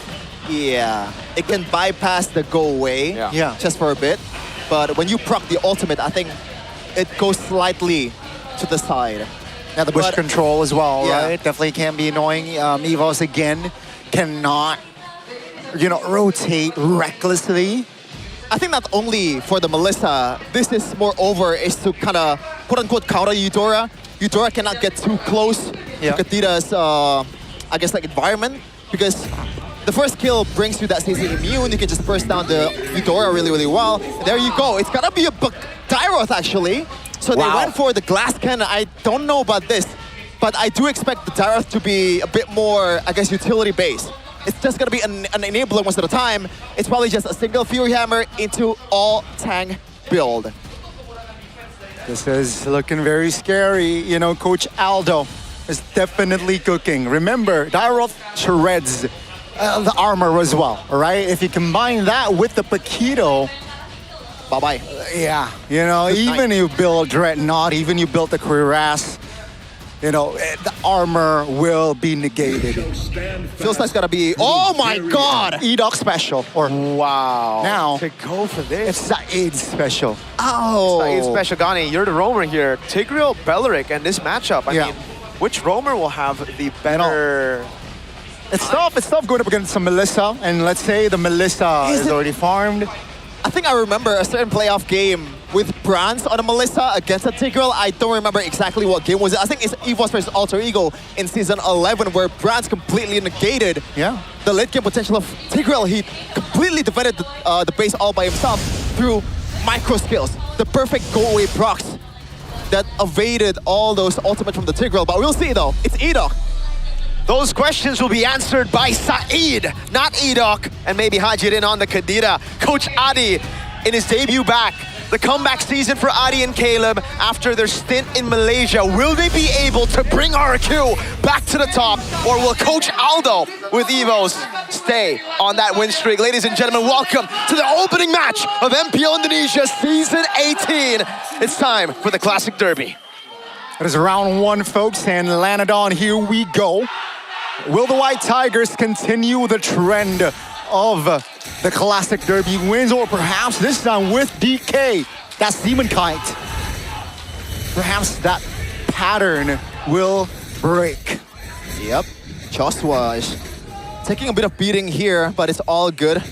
Yeah, it can bypass the go away just for a bit. But when you proc the ultimate, I think it goes slightly to the side. Now the bush control as well, right? Definitely can be annoying. EVOs again cannot, rotate recklessly. I think not only for the Melissa, this is moreover is to kind of quote-unquote counter Eudora. Eudora cannot get too close to Kadira's, I guess, like environment, because the first kill brings you that CC immune. You can just burst down the Eudora really, really well. There you go. It's gonna be a Dyroth actually. So they went for the glass cannon. I don't know about this, but I do expect the Dyroth to be a bit more, I guess, utility-based. It's just gonna be an enabler most of the time. It's probably just a single Fury Hammer into all tank build. This is looking very scary. Coach Aldo is definitely cooking. Remember, Dyroth shreds the armor as well, right? If you combine that with the Paquito, bye-bye. Yeah, even you build Dreadnought, even you build the Cuirass, the armor will be negated. Feels like it's gonna be, oh my god! Edok special, or wow. Now, to go for this. It's Saeed special. Oh! Saeed special, Gani, you're the roamer here. Tigreal, Belleric, and this matchup, I mean, which roamer will have the better... It's tough going up against some Melissa, and let's say the Melissa is already farmed. I think I remember a certain playoff game with Brands on a Melissa against a Tigreal. I don't remember exactly what game was it. I think it's EVOS versus Alter Ego in Season 11, where Brands completely negated the late game potential of Tigreal. He completely defended the base all by himself through micro skills. The perfect go-away procs that evaded all those ultimates from the Tigreal. But we'll see though, it's Edok. Those questions will be answered by Saeed, not Edok, and maybe Hajirin on the Kadira. Coach Adi in his debut back. The comeback season for Adi and Caleb after their stint in Malaysia. Will they be able to bring RQ back to the top, or will Coach Aldo with EVOs stay on that win streak? Ladies and gentlemen, welcome to the opening match of MPL Indonesia Season 18. It's time for the Classic Derby. It is round one, folks, and Lanadon, here we go. Will the White Tigers continue the trend of the Classic Derby wins, or perhaps this time with DK, that's Demon Kite? Perhaps that pattern will break. Yep, Joshua is taking a bit of beating here, but it's all good.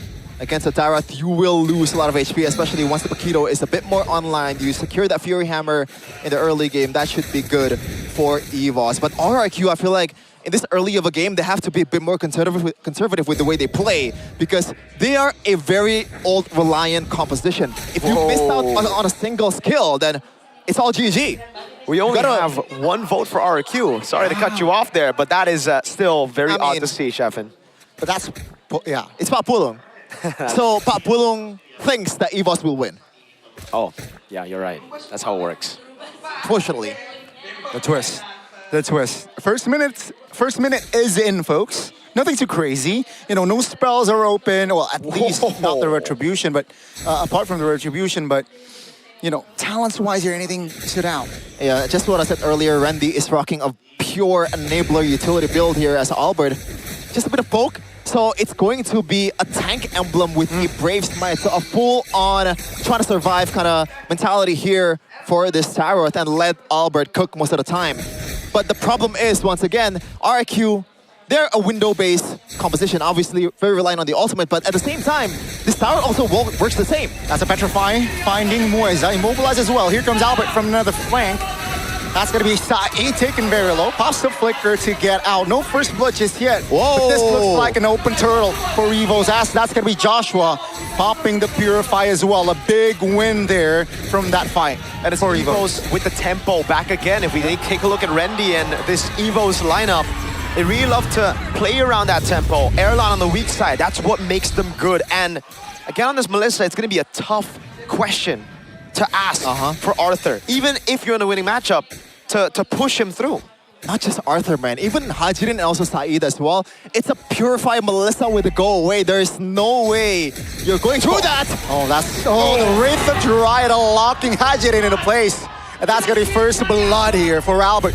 Against a Dyroth, you will lose a lot of HP, especially once the Paquito is a bit more online. You secure that Fury Hammer in the early game. That should be good for EVOS. But RRQ, I feel like in this early of a game, they have to be a bit more conservative with the way they play, because they are a very old reliant composition. If you missed out on a single skill, then it's all GG. We only have one vote for RRQ. Sorry to cut you off there, but that is still very odd to see, Sheffin. But that's, it's Pak Pulung. So Pak Pulung thinks that EVOS will win. Oh, yeah, you're right. That's how it works. Fortunately. The twist. First minute is in, folks. Nothing too crazy. No spells are open. Well, at least not the Retribution, but apart from the Retribution, but talents-wise, or anything stood out? Yeah, just what I said earlier, Randy is rocking a pure enabler utility build here as Albert. Just a bit of poke, So it's going to be a tank emblem with the Brave Smite. So a full-on trying to survive kind of mentality here for this Tyroth and let Albert cook most of the time. But the problem is, once again, RIQ, they're a window-based composition, obviously very reliant on the ultimate, but at the same time, this tower also works the same. That's a Petrify, finding Mueza, immobilized as well. Here comes Albert from another flank. That's gonna be Saeed taken very low. Pops the flicker to get out. No first blood just yet. Whoa! But this looks like an open turtle for Evo's ass. That's gonna be Joshua popping the Purify as well. A big win there from that fight. And it's Evo's with the tempo back again. If we take a look at Rendy and this Evo's lineup, they really love to play around that tempo. Erlan on the weak side, that's what makes them good. And again on this Melissa, it's gonna be a tough question to ask for Arthur, even if you're in a winning matchup, to push him through. Not just Arthur, man. Even Hajirin and also Saeed as well. It's a Purified Melissa with a go away. There's no way you're going through that. Oh, that's... Oh, the Wraith of Jiraiya locking Hajirin into place. And that's going to be first blood here for Albert.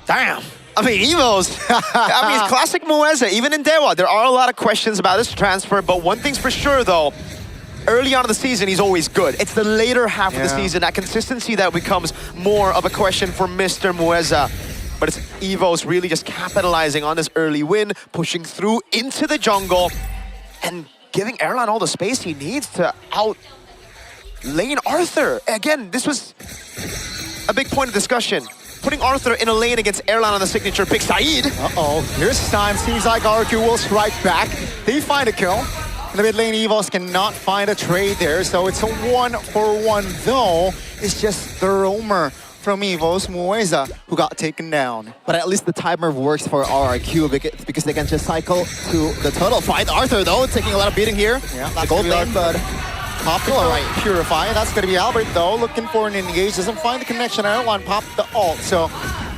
Damn. I mean, Evo's, I mean, it's classic Mueza. Even in Dewa, there are a lot of questions about this transfer, but one thing's for sure, though, early on in the season, he's always good. It's the later half of the season, that consistency that becomes more of a question for Mr. Mueza. But it's Evo's really just capitalizing on this early win, pushing through into the jungle, and giving Erlan all the space he needs to out-lane Arthur. Again, this was a big point of discussion. Putting Arthur in a lane against Erlan on the signature pick. Saeed! Uh-oh, here's time. Seems like RQ will strike back. They find a kill. In the mid lane, Evos cannot find a trade there, so it's a 1-for-1 though. It's just the roamer from Evos, Mueza, who got taken down. But at least the timer works for RRQ because they can just cycle to the turtle. Find Arthur though, taking a lot of beating here. Yeah, the gold lane, but all right, Purify. That's going to be Albert though, looking for an engage. Doesn't find the connection. Erlan popped the ult. So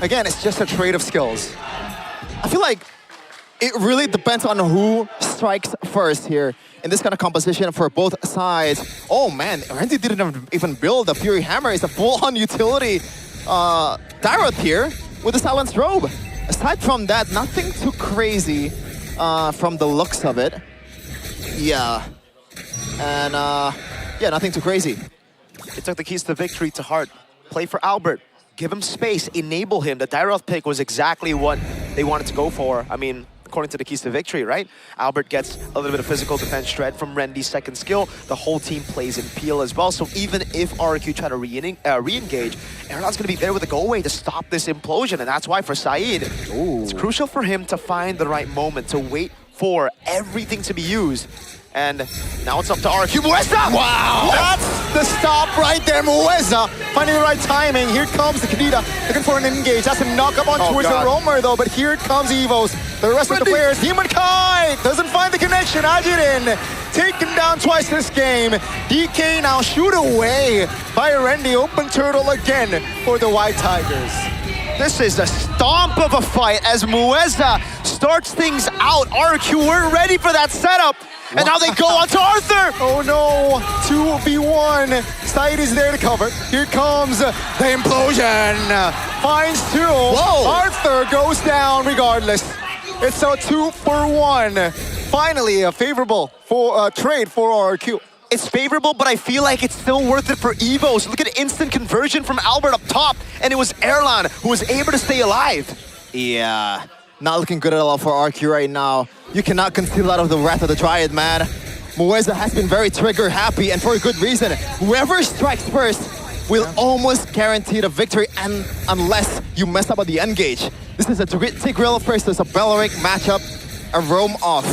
again, it's just a trade of skills. I feel like it really depends on who strikes first here in this kind of composition for both sides. Oh man, Randy didn't even build a Fury Hammer. It's a full-on utility Tyroth here with a Silenced Robe. Aside from that, nothing too crazy from the looks of it. Yeah. And yeah, nothing too crazy. It took the keys to victory to heart. Play for Albert. Give him space. Enable him. The Tyroth pick was exactly what they wanted to go for. I mean, according to the keys to victory, right? Albert gets a little bit of physical defense shred from Rendy's second skill. The whole team plays MPL as well. So even if RQ try to re-engage, Erlan's going to be there with a go-away to stop this implosion. And that's why for Saeed, it's crucial for him to find the right moment, to wait for everything to be used. And now it's up to RQ. Mueza! Wow! That's the stop right there, Mueza. Finding the right timing. Here comes the Kadita, looking for an engage. That's a knock-up on towards the roamer, though. But here comes Evos. The rest of the players, Demon Kite doesn't find the connection. Ajirin taken down twice this game. DK now shoot away by Rendy. Open turtle again for the White Tigers. This is a stomp of a fight as Mueza starts things out. RQ weren't ready for that setup. And now they go on to Arthur! Oh no, 2v1. Saeed is there to cover. Here comes the implosion. Finds two. Whoa. Arthur goes down regardless. It's a 2-for-1. Finally, a favorable trade for RQ. It's favorable, but I feel like it's still worth it for Evos. Look at instant conversion from Albert up top, and it was Erlan who was able to stay alive. Yeah, not looking good at all for RQ right now. You cannot conceal out of the Wrath of the Dryad, man. Mueza has been very trigger happy, and for a good reason. Whoever strikes first will almost guarantee the victory, and unless you mess up on the engage. This is a Tigreal versus a Belleric matchup, a roam off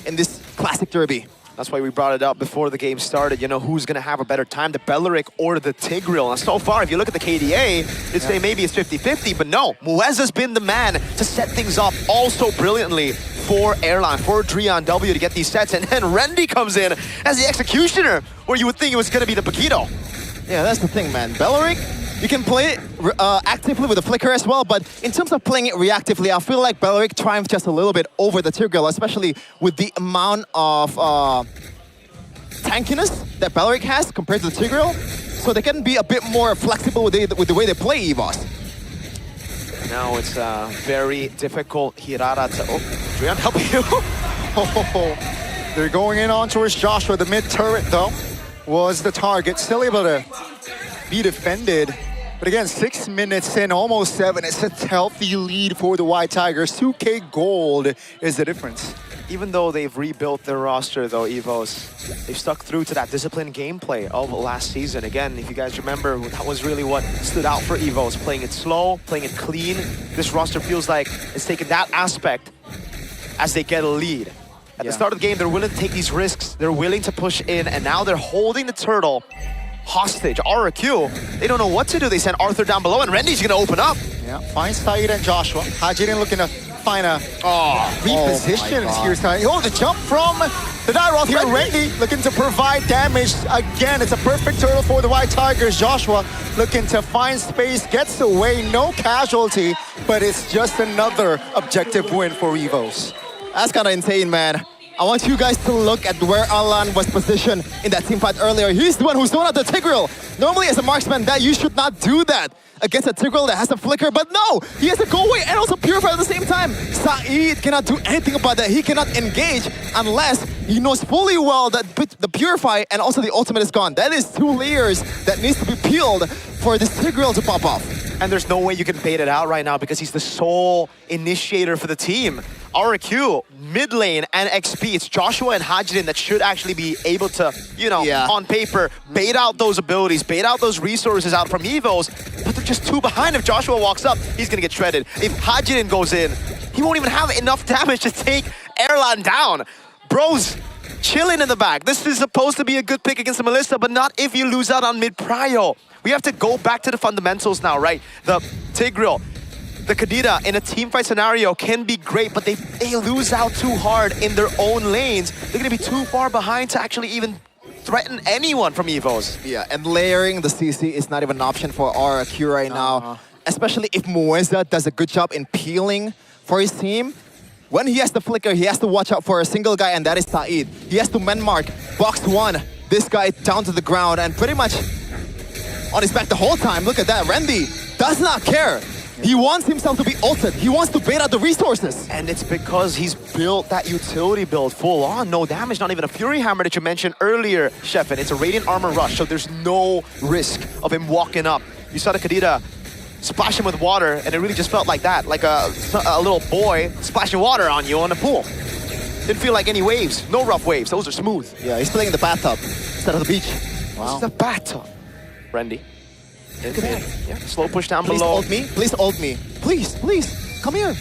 in this classic derby. That's why we brought it up before the game started. You know, who's going to have a better time, the Belleric or the Tigreal? And so far, if you look at the KDA, you'd say maybe it's 50-50, but no. Mueza's been the man to set things up also brilliantly for Erlan, for Drian W to get these sets. And then Rendy comes in as the executioner, where you would think it was going to be the Paquito. Yeah, that's the thing, man. Belleric, you can play it actively with the Flicker as well, but in terms of playing it reactively, I feel like Belleric triumphed just a little bit over the Tigreal, especially with the amount of tankiness that Belleric has compared to the Tigreal, so they can be a bit more flexible with the way they play EVOS. Now it's very difficult Hirara to... Oh. Drian, help you. They're going in on towards Joshua. The mid turret, though, was the target. Still able to be defended. But again, 6 minutes in, almost 7. It's a healthy lead for the White Tigers. 2K gold is the difference. Even though they've rebuilt their roster, though, Evos, they've stuck through to that disciplined gameplay of last season. Again, if you guys remember, that was really what stood out for Evos, playing it slow, playing it clean. This roster feels like it's taken that aspect as they get a lead. At the start of the game, they're willing to take these risks, they're willing to push in, and now they're holding the turtle hostage. RQ, they don't know what to do. They send Arthur down below, and Randy's gonna open up. Yeah, finds Saeed and Joshua. Hajidin looking to find a reposition here. Oh, the jump from the Dyrolf here. Randy looking to provide damage. Again, it's a perfect turtle for the White Tigers. Joshua looking to find space, gets away, no casualty, but it's just another objective win for Evos. That's kind of insane, man. I want you guys to look at where Alan was positioned in that team fight earlier. He's the one who's thrown out the Tigreal. Normally, as a marksman, that you should not do that against a Tigreal that has a flicker, but no! He has to go away and also purify at the same time. Saeed cannot do anything about that. He cannot engage unless he knows fully well that the purify and also the ultimate is gone. That is 2 layers that needs to be peeled for this Tigreal to pop off. And there's no way you can bait it out right now because he's the sole initiator for the team. RQ, mid lane, and XP. It's Joshua and Hajidin that should actually be able to, you know, on paper, bait out those abilities, bait out those resources out from Evos, but they're just 2 behind. If Joshua walks up, he's gonna get shredded. If Hajidin goes in, he won't even have enough damage to take Erlan down. Bro's chilling in the back. This is supposed to be a good pick against the Melissa, but not if you lose out on mid-prio. We have to go back to the fundamentals now, right? The Tigreal, the Kadita in a teamfight scenario can be great, but they lose out too hard in their own lanes. They're gonna be too far behind to actually even threaten anyone from Evos. Yeah, and layering the CC is not even an option for RQ right now. Especially if Mueza does a good job in peeling for his team. When he has the flicker, he has to watch out for a single guy, and that is Saeed. He has to man mark, box 1, this guy down to the ground, and pretty much on his back the whole time. Look at that, Randy does not care. He wants himself to be ulted. He wants to bait out the resources. And it's because he's built that utility build full on. No damage, not even a Fury Hammer that you mentioned earlier, Sheffin. It's a Radiant Armor Rush, so there's no risk of him walking up. You saw the Kadita splash him with water, and it really just felt like that, like a little boy splashing water on you on a pool. Didn't feel like any waves, no rough waves, those are smooth. Yeah, he's playing in the bathtub instead of the beach. Wow. This is a bathtub. Randy. Yeah, slow push down Please below. ult me, please ult me. Please, come here.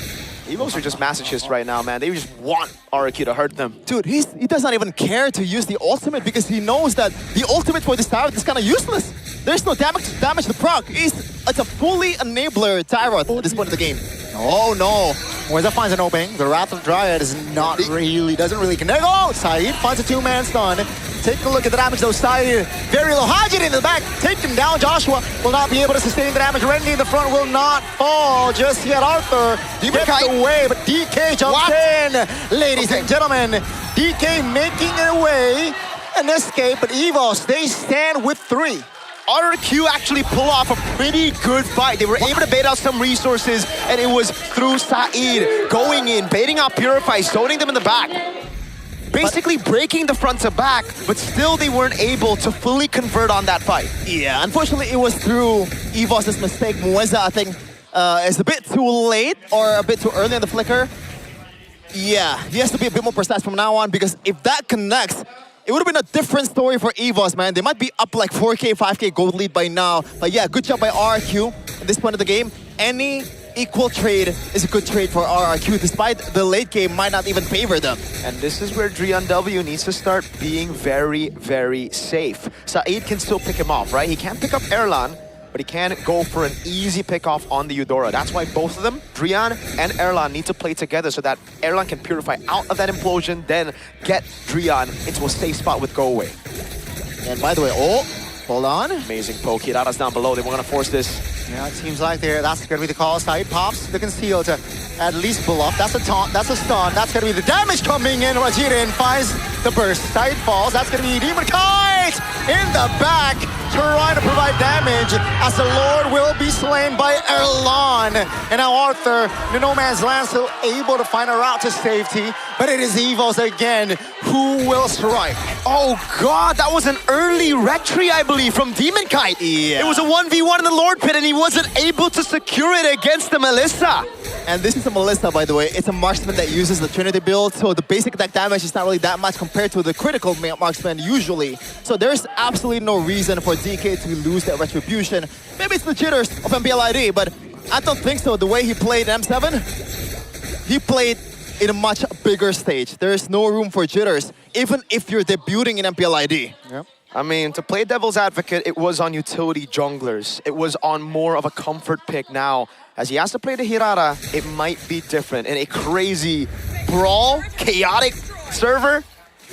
Evos are just masochists right now, man. They just want RQ to hurt them. Dude, he does not even care to use the ultimate because he knows that the ultimate for this Tyrant is kind of useless. There's no damage to proc. It's a fully enabler Tyrant at this point of the game. Oh no. Mueza finds an opening. The Wrath of Dryad is not really, doesn't really connect. Oh, Saeed finds a 2-man stun. Take a look at the damage though. Saeed very low. Hajid in the back. Take him down. Joshua will not be able to sustain the damage. Randy in the front will not fall just yet. Arthur gets away, but DK jumps in. Ladies and gentlemen, DK making it away. An escape, but Evos, they stand with 3. RQ actually pull off a pretty good fight. They were able to bait out some resources, and it was through Saeed going in, baiting out Purify, zoning them in the back. Basically breaking the front to back, but still they weren't able to fully convert on that fight. Yeah, unfortunately it was through Evos' mistake. Mueza, I think, is a bit too late or a bit too early in the flicker. Yeah, he has to be a bit more precise from now on because if that connects, it would have been a different story for Evos, man. They might be up like 4K, 5K gold lead by now. But yeah, good job by RRQ at this point of the game. Any equal trade is a good trade for RRQ, despite the late game might not even favor them. And this is where Drian W needs to start being very, very safe. Saeed can still pick him off, right? He can't pick up Erlan, but he can go for an easy pick-off on the Eudora. That's why both of them, Drian and Erlan, need to play together so that Erlan can purify out of that implosion, then get Drian into a safe spot with Go Away. And by the way, hold on. Amazing poke. Hirata's down below. They were going to force this. Yeah, it seems like that's going to be the call. Saeed pops the conceal to at least bluff. That's a taunt, that's a stun. That's going to be the damage coming in. Rajirin finds the burst. Saeed falls. That's going to be Demon Kite in the back. trying to provide damage as the Lord will be slain by Erlan. And now Arthur, the No Man's Land, still able to find a route to safety. But it is Evos again who will strike. Oh God, that was an early retry, I believe, from Demon Kite. Yeah. It was a 1v1 in the Lord Pit and he wasn't able to secure it against the Melissa. And this is a Melissa, by the way. It's a marksman that uses the Trinity build, so the basic attack damage is not really that much compared to the critical marksman usually. So there's absolutely no reason for DK to lose that retribution. Maybe it's the jitters of MPL ID, but I don't think so. The way he played M7, he played in a much bigger stage. There's no room for jitters, even if you're debuting in MPL ID. Yep. I mean, to play devil's advocate, it was on utility junglers. It was on more of a comfort pick now. As he has to play the Hirara, it might be different. In a crazy brawl, chaotic server,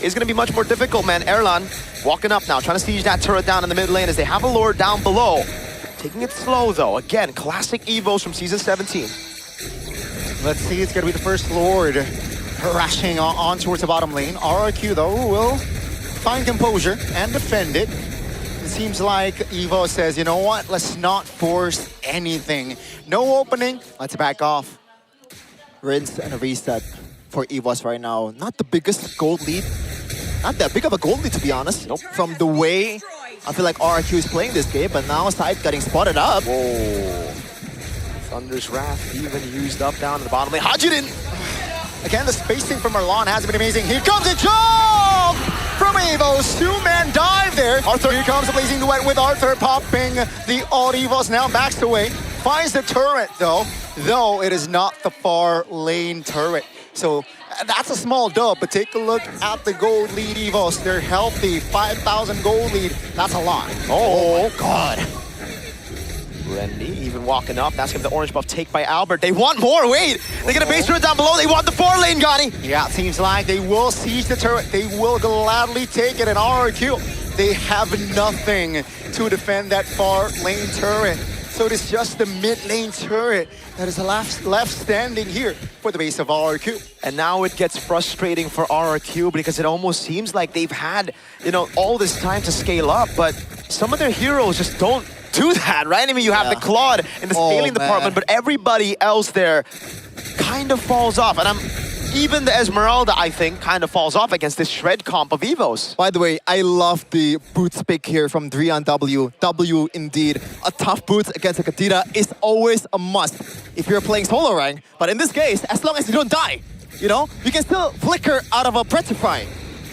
is going to be much more difficult, man. Erlan walking up now, trying to siege that turret down in the mid lane as they have a Lord down below. Taking it slow, though. Again, classic Evos from Season 17. Let's see, it's going to be the first Lord rushing on towards the bottom lane. RRQ, though, will find composure and defend it. It seems like Evo says, you know what, let's not force anything. No opening, let's back off. Rinse and a reset for Evos right now. Not the biggest gold lead. Not that big of a gold lead, to be honest. Nope. From the way I feel like RRQ is playing this game, but now Side getting spotted up. Whoa. Thunder's Wrath even used up down in the bottom lane. Hajidin! Again, the spacing from Erlan has been amazing. Here comes a jump from Evos. Two-man dive there. Arthur, here comes the Blazing Duet with Arthur popping the odd Evos. Now backs away. Finds the turret, though it is not the far lane turret. So that's a small dub, but take a look at the gold lead Evos. They're healthy. 5,000 gold lead. That's a lot. Oh, God. Randy even walking up. That's going to be the orange buff take by Albert. They want more. Wait, they get a base turret down below. They want the 4 lane, Gani. Yeah, it seems like they will siege the turret. They will gladly take it. And RRQ, they have nothing to defend that far lane turret. So it is just the mid lane turret that is left standing here for the base of RRQ. And now it gets frustrating for RRQ because it almost seems like they've had, all this time to scale up, but some of their heroes just don't do that, right? I mean, you have the Claude in the scaling department, but everybody else there kind of falls off. And even the Esmeralda, I think, kind of falls off against this shred comp of Evos. By the way, I love the boots pick here from Drian W. W, indeed. A tough boots against a Kadira is always a must if you're playing solo rank. But in this case, as long as you don't die, you can still flicker out of a Petrify.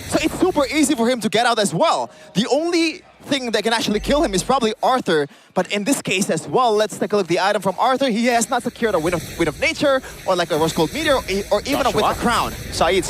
So it's super easy for him to get out as well. The only thing that can actually kill him is probably Arthur, but in this case as well, let's take a look at the item from Arthur. He has not secured a Wind of Nature, or like a Rose Gold Meteor, or even a Winter Crown. Saeed.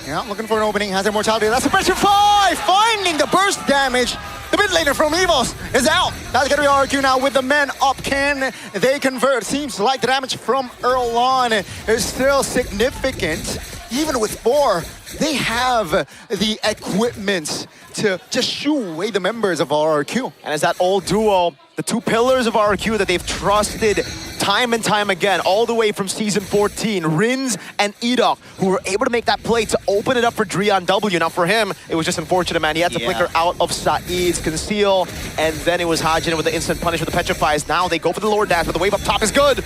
Yeah, looking for an opening, has immortality. That's a pressure 5! Finding the burst damage. The mid laner from Evos is out. That's gonna be RQ now with the men up. Can they convert? Seems like the damage from Erlan is still significant. Even with 4, they have the equipment to just shoo away the members of RRQ. And as that old duo, the 2 pillars of RRQ that they've trusted time and time again, all the way from Season 14, Rins and Edok, who were able to make that play to open it up for Drian W. Now for him, it was just unfortunate, man. He had to flicker out of Saeed's conceal, and then it was Hajin with the instant punish with the Petrifies. Now they go for the Lord Dash, but the wave up top is good.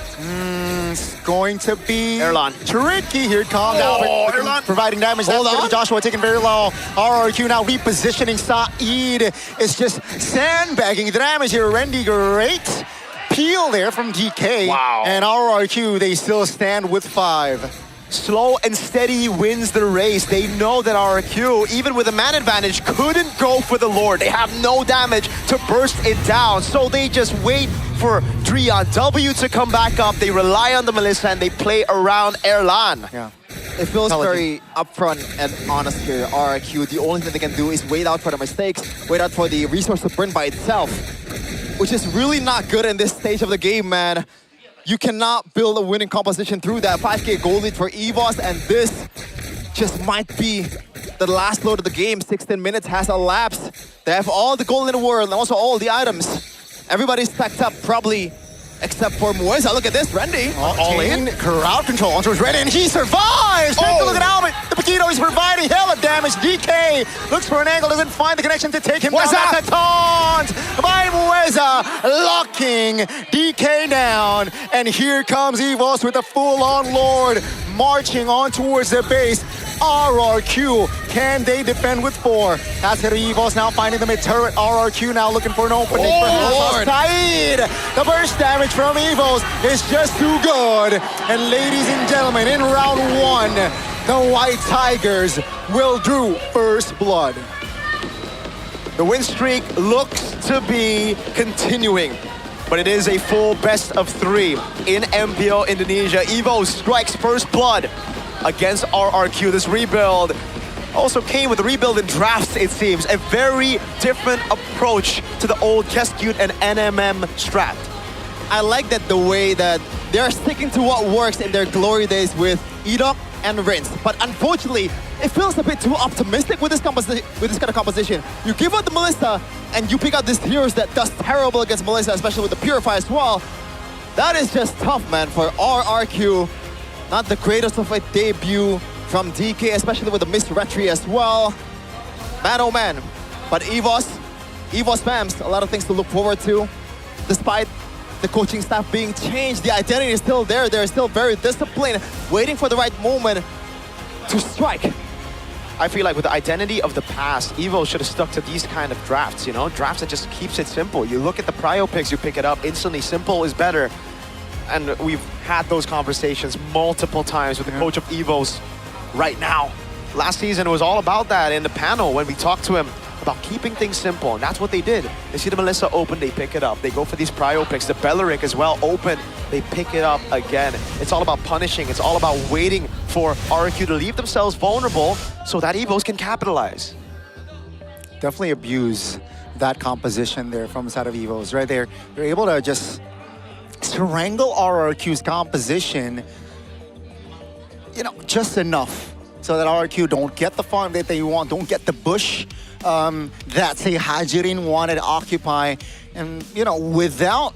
It's going to be Erlan. Tricky here. Calm down. Erlan. Providing damage. That's going to be Joshua taking very low. RRQ now repositioning. Saeed is just sandbagging the damage here. Randy, great peel there from DK. Wow. And RRQ, they still stand with 5. Slow and steady wins the race. They know that RRQ, even with a man advantage, couldn't go for the Lord. They have no damage to burst it down. So they just wait for Drian W to come back up. They rely on the Melissa and they play around Erlan. Yeah. It feels very upfront and honest here. RRQ, the only thing they can do is wait out for the mistakes, wait out for the resource to burn by itself, which is really not good in this stage of the game, man. You cannot build a winning composition through that 5k gold lead for Evos, and this just might be the last load of the game. 16 minutes has elapsed. They have all the gold in the world and also all the items. Everybody's stacked up probably except for Mueza. Look at this, Randy. All in, crowd control on towards Randy, and he survives! Take a look at Albert. The Paquito is providing hella damage. DK looks for an angle, doesn't find the connection to take him down. That's a taunt by Mueza, locking DK down. And here comes Evos with a full-on Lord, marching on towards the base. RRQ, can they defend with 4? That's it, Evos now finding the mid-turret. RRQ now looking for an opening for Lord. Saeed. The burst damage from Evos is just too good. And ladies and gentlemen, in round 1, the White Tigers will drew first blood. The win streak looks to be continuing, but it is a full best of 3 in MPL Indonesia. Evo strikes first blood against RRQ. This rebuild also came with a rebuild in drafts, it seems. A very different approach to the old Keskute and NMM strat. I like that the way that they're sticking to what works in their glory days with Edok and Rinse. But unfortunately, it feels a bit too optimistic with this kind of composition. You give out the Melissa and you pick out this heroes that does terrible against Melissa, especially with the Purify as well. That is just tough, man, for RRQ. Not the greatest of a debut from DK, especially with the Miss Retry as well. Man, oh man. But Evos spams, a lot of things to look forward to. Despite the coaching staff being changed, the identity is still there. They're still very disciplined, waiting for the right moment to strike. I feel like with the identity of the past, Evo should have stuck to these kind of drafts, you know? Drafts that just keeps it simple. You look at the prio picks, you pick it up instantly. Simple is better. And we've had those conversations multiple times with the coach of Evos right now. Last season, it was all about that in the panel when we talked to him about keeping things simple, and that's what they did. They see the Melissa open, they pick it up. They go for these prio picks. The Belleric as well open, they pick it up again. It's all about punishing. It's all about waiting for RRQ to leave themselves vulnerable so that Evos can capitalize. Definitely abuse that composition there from the side of Evos, right there. They're able to just strangle RRQ's composition, you know, just enough so that RRQ don't get the farm that they want, don't get the bush that, say, Hajirin wanted to occupy. And, you know, without,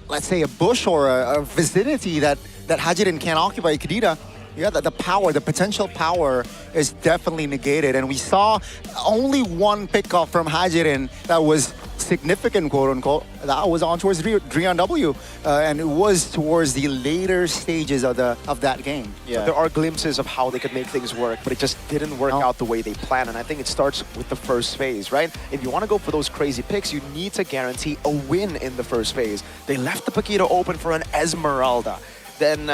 let's say, a bush or a vicinity that Hajirin can't occupy, Kadita, yeah, the power, the potential power is definitely negated. And we saw only one pickoff from Hajirin that was significant, quote unquote. That was on towards Drian W, and it was towards the later stages of that game. Yeah, there are glimpses of how they could make things work, but it just didn't work out the way they planned. And I think it starts with the first phase, right? If you want to go for those crazy picks, you need to guarantee a win in the first phase. They left the Paquito open for an Esmeralda. Then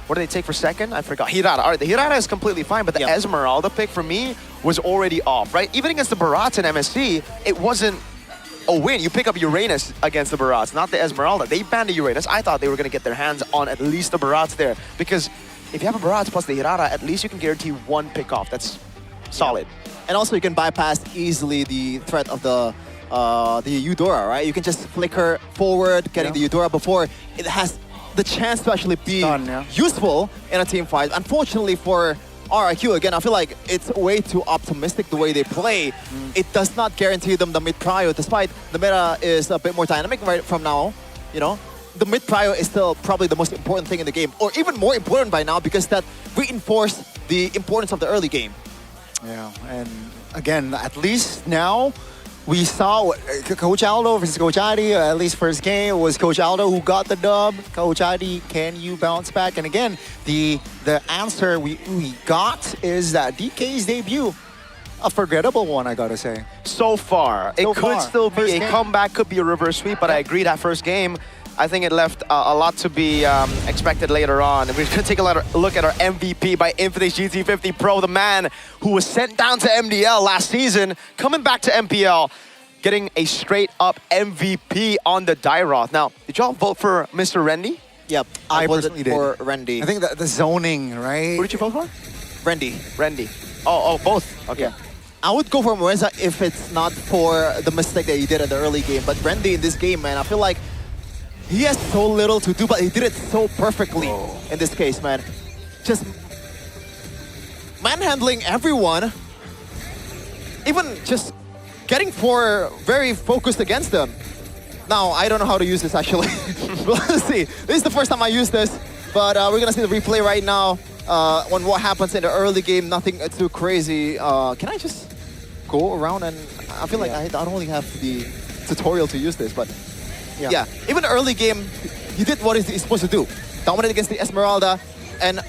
what did they take for second? I forgot. Hirata. All right, the Hirata is completely fine, but the Esmeralda pick for me was already off, right? Even against the Barats in MSC, it wasn't a win. You pick up Uranus against the Barats, not the Esmeralda. They banned the Uranus. I thought they were going to get their hands on at least the Barats there, because if you have a Barats plus the Hirata, at least you can guarantee one pick off. That's solid. And also you can bypass easily the threat of the Eudora, right? You can just flicker forward, getting the Eudora before it has the chance to actually be useful in a team fight. Unfortunately for RRQ, again, I feel like it's way too optimistic the way they play. It does not guarantee them the mid-prio, despite the meta is a bit more dynamic right from now, you know? The mid-prio is still probably the most important thing in the game, or even more important by now, because that reinforced the importance of the early game. Yeah, and again, at least now, we saw Coach Aldo versus Coach Adi, at least first game, it was Coach Aldo who got the dub. Coach Adi, can you bounce back? And again, the answer we got is that DK's debut, a forgettable one, I gotta say. So far, it could still be a comeback, could be a reverse sweep, but I agree that first game, I think it left a lot to be expected later on. We're gonna take a look at our MVP by Infinix GT50 Pro, the man who was sent down to MDL last season, coming back to MPL, getting a straight up MVP on the Dairoth. Now, did y'all vote for Mr. Rendy? Yep, I personally did. For Rendy. I think the zoning, right? Who did you vote for? Rendy. Rendy. Oh, both. Okay. Yeah. I would go for Mueza if it's not for the mistake that he did at the early game. But Rendy in this game, man, I feel like he has so little to do, but he did it so perfectly in this case, man. Just manhandling everyone. Even just getting very focused against them. Now, I don't know how to use this actually. But let's see. This is the first time I use this, but we're gonna see the replay right now on what happens in the early game. Nothing too crazy. Can I just go around and I feel like I don't really have the tutorial to use this, but yeah. Even the early game, he did what he's supposed to do. Dominate against the Esmeralda and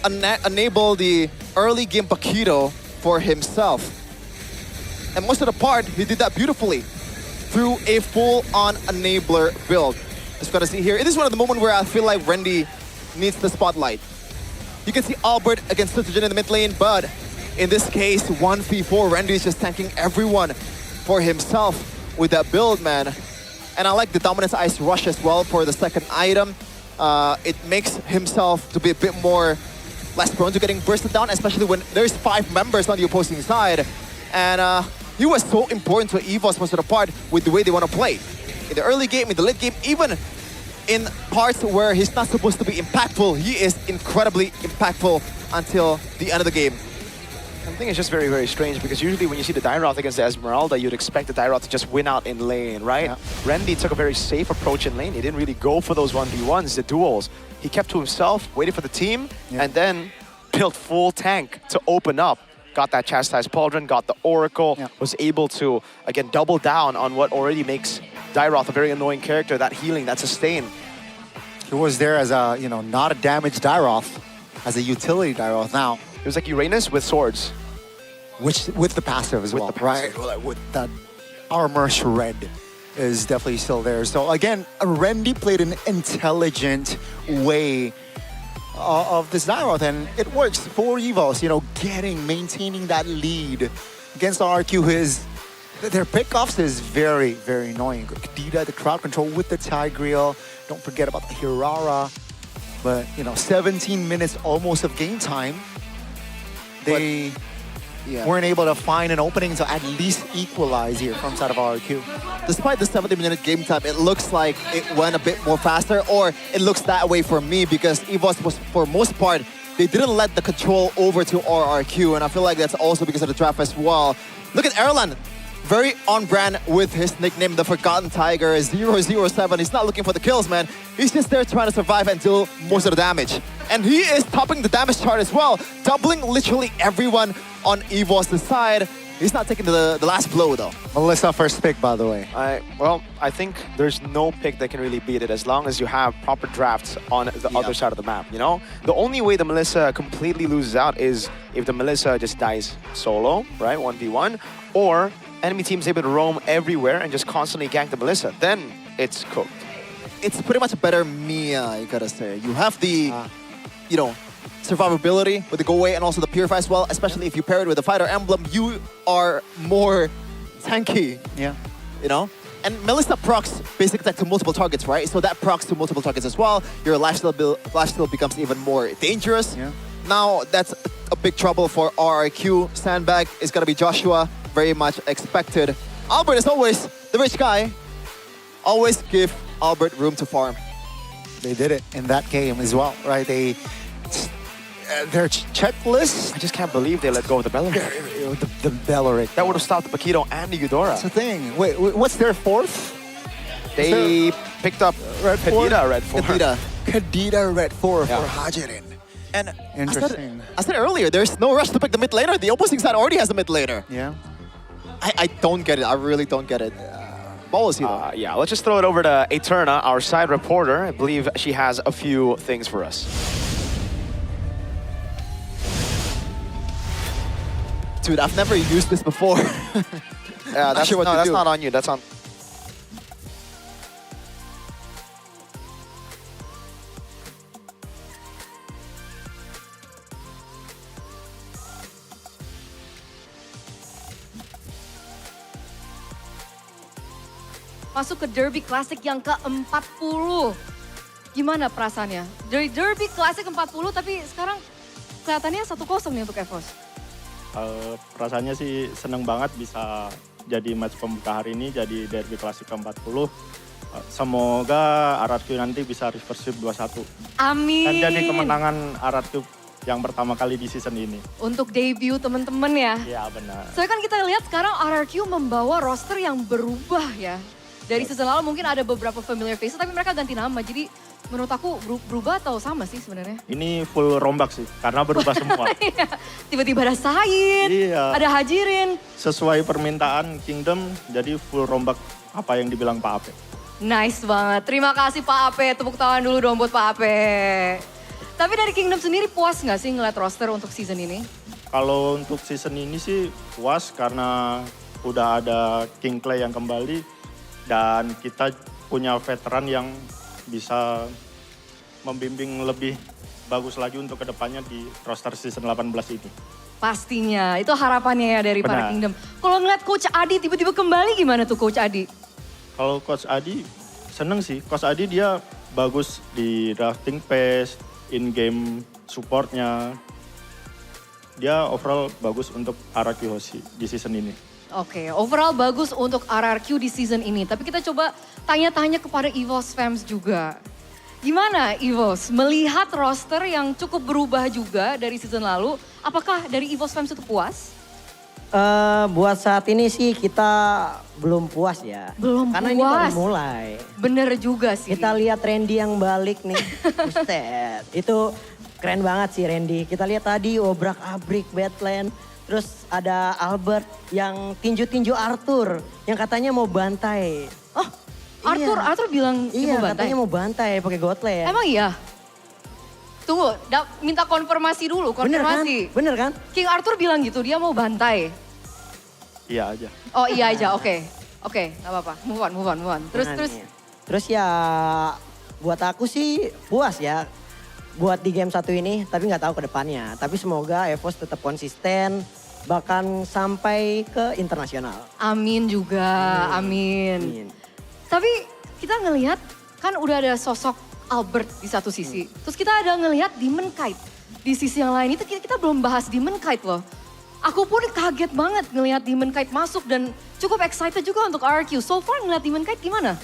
enable the early game Paquito for himself. And most of the part, he did that beautifully through a full-on enabler build. As you gotta see here, it is one of the moments where I feel like Randy needs the spotlight. You can see Albert against Citogen in the mid lane, but in this case, 1v4, Randy is just tanking everyone for himself with that build, man. And I like the Dominance Ice Rush as well for the second item. It makes himself to be a bit more less prone to getting bursted down, especially when there's 5 members on the opposing side. And he was so important to EVOS most of the part with the way they want to play. In the early game, in the late game, even in parts where he's not supposed to be impactful, he is incredibly impactful until the end of the game. I think it's just very, very strange because usually when you see the Dairoth against the Esmeralda, you'd expect the Dairoth to just win out in lane, right? Yeah. Randy took a very safe approach in lane. He didn't really go for those 1v1s, the duels. He kept to himself, waited for the team, and then built full tank to open up. Got that Chastised Pauldron, got the Oracle, was able to, again, double down on what already makes Dairoth a very annoying character, that healing, that sustain. He was there as a, not a damaged Dairoth, as a utility Dairoth now. It was like Uranus with swords. Which, with the passive as well, right? With that armor shred is definitely still there. So again, Randy played an intelligent way of this Dairoth, and it works for EVOS, maintaining that lead against RRQ. Their pickoffs is very, very annoying. Kadita, the crowd control with the Tigreal. Don't forget about the Hirara. But, 17 minutes almost of game time. They weren't able to find an opening to at least equalize here from side of RRQ. Despite the 70-minute game time, it looks like it went a bit more faster, or it looks that way for me because EVOS was, for most part, they didn't let the control over to RRQ, and I feel like that's also because of the draft as well. Look at Erlan, very on brand with his nickname, the Forgotten Tiger, 007. He's not looking for the kills, man. He's just there trying to survive and deal most of the damage. And he is topping the damage chart as well, doubling literally everyone on EVOS' side. He's not taking the last blow, though. Melissa first pick, by the way. I think there's no pick that can really beat it as long as you have proper drafts on the other side of the map, The only way the Melissa completely loses out is if the Melissa just dies solo, right, 1v1, or enemy team's able to roam everywhere and just constantly gank the Melissa. Then it's cooked. It's pretty much a better Mia, I gotta say. You have the, survivability with the go away and also the purify as well, especially if you pair it with the fighter emblem, you are more tanky. Yeah. And Melissa procs basic attack to multiple targets, right? So that procs to multiple targets as well. Your lifesteal becomes even more dangerous. Yeah. Now that's a big trouble for RRQ. Sandbag is gonna be Joshua, very much expected. Albert is always the rich guy. Always give Albert room to farm. They did it in that game as well, right? Their checklist. I just can't believe they let go of the Belleric. The Belleric. That would have stopped the Paquito and the Eudora. That's the thing. Wait, what's their fourth? They picked up Kadita Red 4. Kadita Red 4 for Hajirin. And interesting. I said earlier, there's no rush to pick the mid laner. The opposing side already has a mid laner. Yeah. I don't get it. I really don't get it. Ballsy though. Yeah, let's just throw it over to Eterna, our side reporter. I believe she has a few things for us. Dude, I've never used this before. That's not on you. That's on. Masuk ke Derby Classic yang ke-40. Gimana perasaannya? Dari Derby Classic 40 tapi sekarang kelihatannya 1-0 nih untuk EVOS. Perasaannya sih seneng banget bisa jadi match pembuka hari ini, jadi Derby Classic ke-40. Semoga RRQ nanti bisa reverse sweep 2-1. Amin. Dan jadi kemenangan RRQ yang pertama kali di season ini. Untuk debut teman-teman ya. Iya benar. Soalnya kan kita lihat sekarang RRQ membawa roster yang berubah ya. Dari season lalu mungkin ada beberapa familiar faces tapi mereka ganti nama. Jadi menurut aku berubah atau sama sih sebenarnya? Ini full rombak sih, karena berubah semua. Tiba-tiba ada Said, Iya. ada Hajirin. Sesuai permintaan Kingdom, jadi full rombak apa yang dibilang Pak Ape. Nice banget. Terima kasih Pak Ape. Tepuk tangan dulu dong buat Pak Ape. Tapi dari Kingdom sendiri puas nggak sih ngeliat roster untuk season ini? Kalau untuk season ini sih puas karena udah ada King Clay yang kembali dan kita punya veteran yang bisa membimbing lebih bagus lagi untuk kedepannya di roster season 18 ini. Pastinya, itu harapannya ya dari para Benar. Kingdom. Kalau ngeliat Coach Adi tiba-tiba kembali gimana tuh Coach Adi? Kalau Coach Adi seneng sih, Coach Adi dia bagus di drafting pace, in-game supportnya. Dia overall bagus untuk RRQ Hoshi di season ini. Oke, overall bagus untuk RRQ di season ini. Tapi kita coba tanya-tanya kepada EVOS fans juga. Gimana EVOS melihat roster yang cukup berubah juga dari season lalu? Apakah dari EVOS fans itu puas? Buat saat ini sih kita belum puas ya. Belum Karena puas. ini baru mulai. Bener juga sih. Kita lihat Randy yang balik nih. Buset. Itu keren banget sih Randy. Kita lihat tadi obrak-abrik Badland. Terus ada Albert yang tinju-tinju Arthur. Yang katanya mau bantai. Oh, Arthur bilang dia Iya, mau bantai? katanya mau bantai pakai Gotland. Emang iya? Tunggu, minta konfirmasi dulu, konfirmasi. Bener kan? King Arthur bilang gitu, dia mau bantai. Iya aja. Oh iya aja, oke. Oke, gak apa-apa. Move on. Terus ya buat aku sih puas ya. Buat di game satu ini, tapi nggak tahu ke depannya. Tapi semoga EVOS tetap konsisten, bahkan sampai ke internasional. Amin juga, amin. Tapi kita ngelihat kan udah ada sosok Albert di satu sisi. Terus kita ada ngelihat Demon Kite di sisi yang lain. Itu kita belum bahas Demon Kite loh. Aku pun kaget banget ngelihat Demon Kite masuk dan cukup excited juga untuk RRQ. So far ngelihat Demon Kite gimana?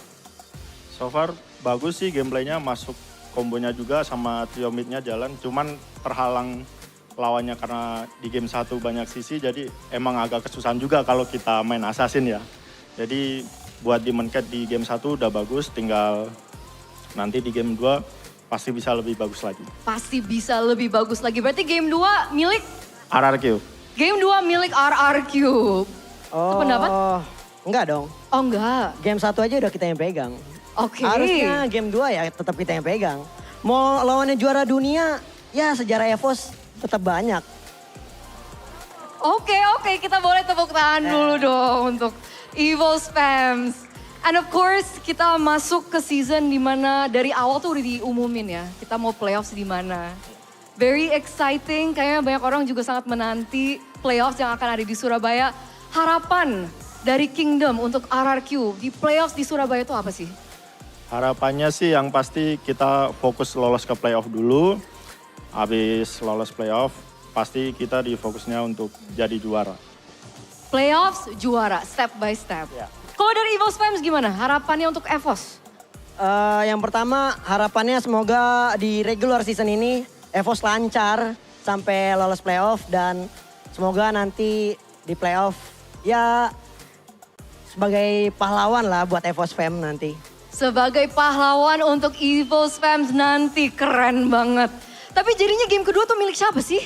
So far bagus sih gameplaynya, masuk kombonya juga sama trio midnya jalan. Cuman terhalang lawannya karena di game 1 banyak sisi, jadi emang agak kesusahan juga kalau kita main assassin ya. Jadi buat Demon Cat di game 1 udah bagus, tinggal nanti di game 2 pasti bisa lebih bagus lagi. Pasti bisa lebih bagus lagi. Berarti game 2 milik? RRQ. Game 2 milik RRQ. Itu pendapat? Enggak dong. Oh enggak. Game 1 aja udah kita yang pegang. Oke. Harusnya game 2 ya tetap kita yang pegang. Mau lawannya juara dunia, ya sejarah EVOS tetap banyak. Oke, kita boleh tepuk tangan dulu dong untuk EVOS fans. And of course kita masuk ke season dimana dari awal tuh udah diumumin ya. Kita mau playoffs di mana. Very exciting, kayaknya banyak orang juga sangat menanti playoffs yang akan ada di Surabaya. Harapan dari Kingdom untuk RRQ di playoffs di Surabaya itu apa sih? Harapannya sih yang pasti kita fokus lolos ke playoff dulu. Habis lolos playoff, pasti kita difokusnya untuk jadi juara. Playoffs juara, step by step. Kalau dari EVOS fans gimana? Harapannya untuk EVOS? Yang pertama harapannya semoga di regular season ini EVOS lancar sampai lolos playoff dan semoga nanti di playoff ya sebagai pahlawan lah buat EVOS fam nanti. Sebagai pahlawan untuk EVOS fans nanti, keren banget. Tapi jadinya game kedua tuh milik siapa sih?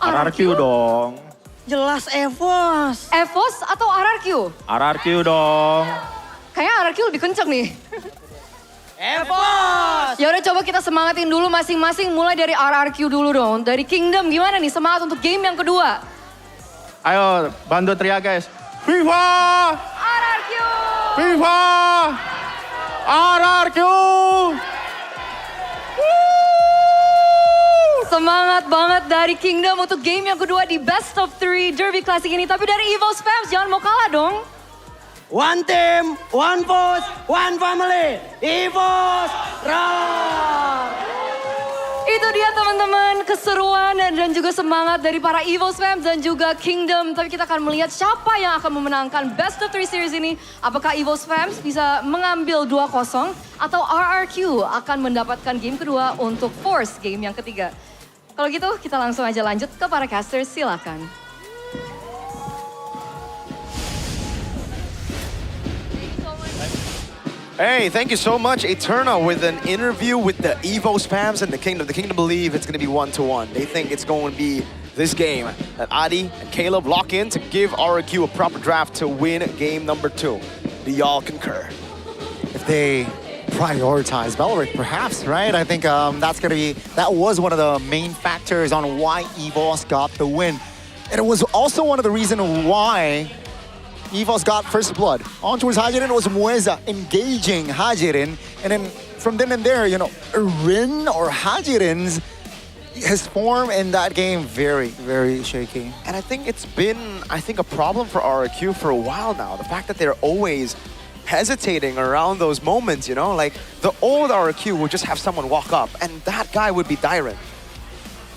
RRQ dong. Jelas EVOS. EVOS atau RRQ? RRQ dong. Kayaknya RRQ lebih kenceng nih. EVOS! Ya udah coba kita semangatin dulu masing-masing, mulai dari RRQ dulu dong. Dari Kingdom gimana nih semangat untuk game yang kedua? Ayo bantu teriak guys. FIFA! RRQ! FIFA! RRQ! Semangat banget dari Kingdom untuk game yang kedua di Best of 3 Derby Classic ini. Tapi dari EVOS fans jangan mau kalah dong. One team, one voice, one family. EVOS rock! Itu dia teman-teman keseruan dan juga semangat dari para EVOS fans dan juga Kingdom. Tapi kita akan melihat siapa yang akan memenangkan Best of 3 series ini. Apakah EVOS fans bisa mengambil 2-0 atau RRQ akan mendapatkan game kedua untuk force game yang ketiga. Kalau gitu kita langsung aja lanjut ke para casters, silakan. Hey, thank you so much, Eterna, with an interview with the EVOS fans and the Kingdom. The Kingdom believe it's going to be 1-1. They think it's going to be this game that Adi and Caleb lock in to give RRQ a proper draft to win game number 2. Do y'all concur? If they prioritize Belric, perhaps, right? I think that was one of the main factors on why EVOS got the win. And it was also one of the reasons why EVOS got first blood. On towards Hajirin was Mueza engaging Hajirin. And then from then and there, Rin or Hajirin's his form in that game very, very shaky. And I think it's been, a problem for RRQ for a while now. The fact that they're always hesitating around those moments, like the old RRQ would just have someone walk up and that guy would be Dyron.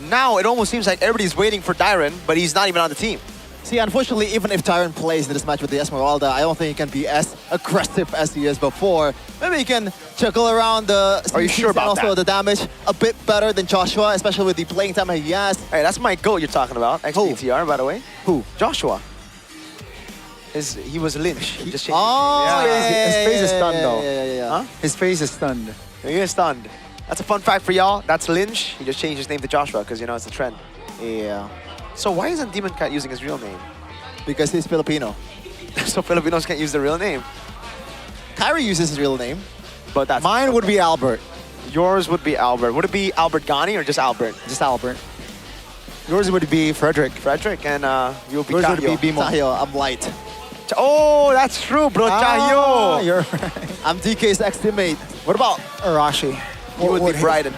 Now it almost seems like everybody's waiting for Dyron, but he's not even on the team. See, unfortunately, even if Tyron plays in this match with the Esmeralda, I don't think he can be as aggressive as he is before. Maybe he can juggle around the Are you sure about and also that? the damage a bit better than Joshua, especially with the playing time he has. Hey, that's my GOAT you're talking about. XBTR, by the way. Who? Joshua. He was Lynch. He just changed His face is stunned, though. Yeah. Huh? His face is stunned. He is stunned. That's a fun fact for y'all. That's Lynch. He just changed his name to Joshua because, it's a trend. Yeah. So why isn't Demon Cat using his real name? Because he's Filipino. So Filipinos can't use their real name. Kyrie uses his real name. But that's Mine would be Albert. Yours would be Albert. Would it be Albert Ghani or just Albert? Just Albert. Yours would be Frederick. Frederick, and you'll be Yours Chahyo. would be Bimo. Chahyo, I'm light. Oh, that's true, bro. Chahyo. You're right. I'm DK's ex-teammate. What about Arashi? You would be Bryden.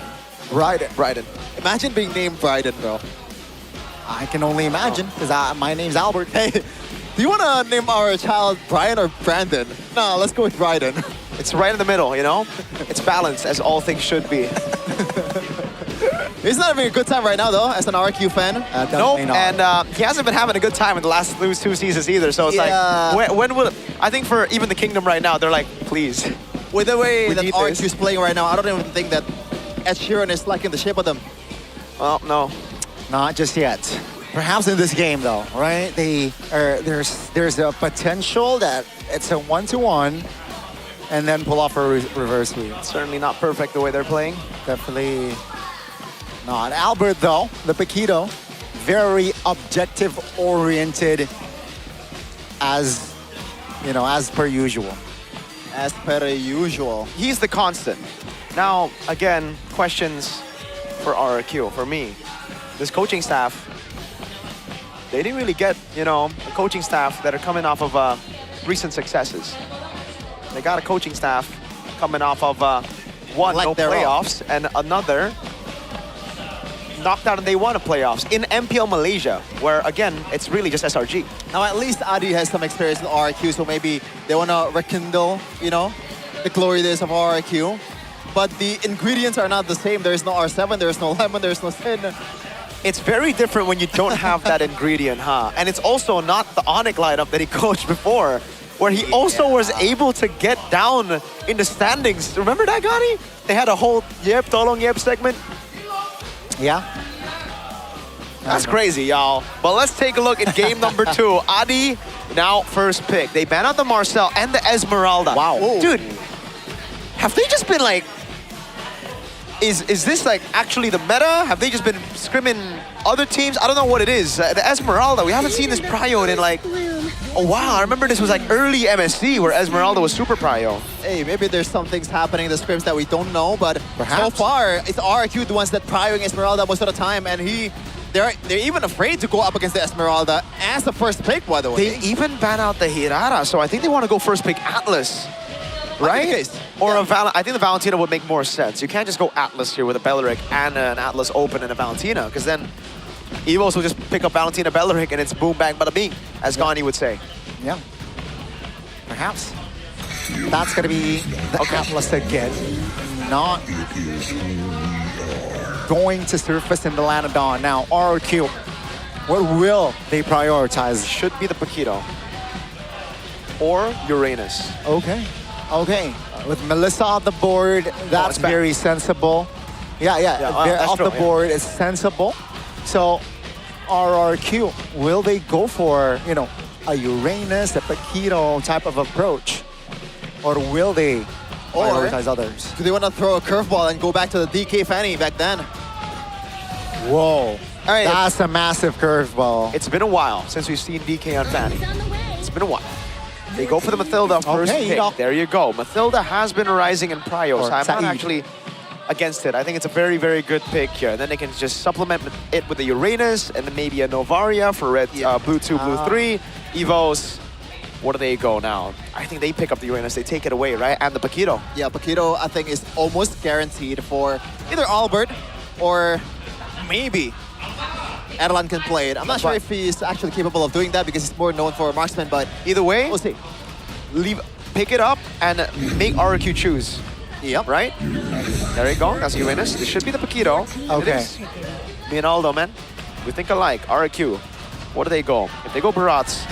Bryden. Imagine being named Bryden, bro. I can only imagine, because my name's Albert. Hey, do you want to name our child Brian or Brandon? No, let's go with Bryden. It's right in the middle, It's balanced, as all things should be. He's not having a good time right now, though, as an RQ fan. Nope, and he hasn't been having a good time in the last 2 seasons either. So it's like, when will... I think for even the Kingdom right now, they're like, please. With the way that need RQ this. is playing right now, I don't even think that Ed Sheeran is liking the shape of them. Well, no. Not just yet. Perhaps in this game, though, right? There's a potential that it's a 1-1, and then pull off a reverse sweep. Certainly not perfect the way they're playing. Definitely not. Albert, though, the Paquito, very objective-oriented, as per usual. As per usual. He's the constant. Now, again, questions for RRQ, for me. This coaching staff, they didn't really get, a coaching staff that are coming off of recent successes. They got a coaching staff coming off of one, no playoffs, and another knocked out and they won a playoffs in MPL Malaysia, where, again, it's really just SRG. Now, at least Adi has some experience in RRQ, so maybe they want to rekindle, the glory days of RRQ. But the ingredients are not the same. There's no R7, there's no Lemon, there's no Sin. It's very different when you don't have that ingredient, huh? And it's also not the Onyx lineup that he coached before, where he also was able to get down in the standings. Remember that, Gotti? They had a whole Tolong Yep segment. Yeah. That's crazy, y'all. But let's take a look at game number 2. Adi, now first pick. They ban out the Marcel and the Esmeralda. Wow. Dude, have they just been like... Is this like actually the meta? Have they just been scrimming other teams? I don't know what it is. The Esmeralda, we haven't seen this prio in like a while. I remember this was like early MSC where Esmeralda was super prio. Hey, maybe there's some things happening in the scrims that we don't know, but so far, it's RQ the ones that prioing Esmeralda most of the time, and they're even afraid to go up against the Esmeralda as the first pick, by the way. They even ban out the Hirara, so I think they want to go first pick Atlas. Right? Or I think the Valentina would make more sense. You can't just go Atlas here with a Belleric and an Atlas Open and a Valentina, because then Evos will just pick up Valentina Belleric and it's boom, bang, bada bing, as Ghani would say. Yeah. Perhaps. That's going to be the Atlas again. Not going to surface in the Lanadon. Now, RQ, what will they prioritize? Should be the Paquito. Or Uranus. Okay, with Melissa on the board, that's very sensible. Yeah, off the board is sensible. So, RRQ, will they go for, a Uranus, a Paquito type of approach? Or will they prioritize others. Do they want to throw a curveball and go back to the DK Fanny back then? Whoa. All right, That's a massive curveball. it's been a while since we've seen DK on Fanny. It's been a while. They go for the Mathilda first Okay, pick. There you go. Mathilda has been rising in prio, Or so I'm not Saeed. actually against it. I think it's a very, very good pick here. And then they can just supplement it with the Uranus and then maybe a Novaria for red, blue 2, blue 3. Evos, where do they go now? I think they pick up the Uranus. They take it away, right? And the Paquito. Yeah, Paquito, I think, is almost guaranteed for either Albert or maybe Erlan can play it. I'm not sure if he's actually capable of doing that because he's more known for marksman, but either way, we'll see. Pick it up and make RQ choose. Yep. Right? There you go. That's Uranus. This should be the Paquito. Okay. It is. Me and Aldo, man. We think alike. RQ. Where do they go? If they go Barats,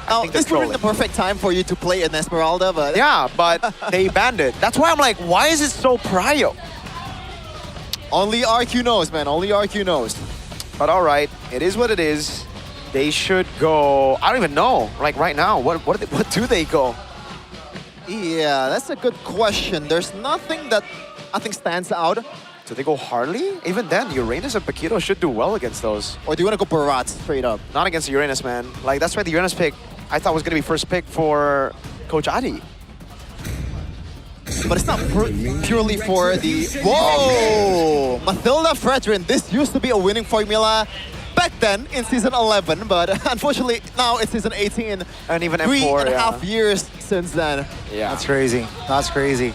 Now, this would be the perfect time for you to play an Esmeralda, but... Yeah, but they banned it. That's why I'm like, why is it so prio? Only RQ knows, man. Only RQ knows. But all right, it is what it is. They should go... I don't even know. Like right now, what do they go? Yeah, that's a good question. There's nothing that I think stands out. Do they go Harley? Even then, Uranus and Paquito should do well against those. Or do you want to go Barat straight up? Not against Uranus, man. Like, that's why the Uranus pick, I thought was going to be first pick for Coach Adi. But it's not purely for the... Whoa! Mathilda Fredrin. This used to be a winning formula back then in Season 11, but unfortunately now it's Season 18. And even Three M4, and a half years since then. Yeah. That's crazy. That's crazy.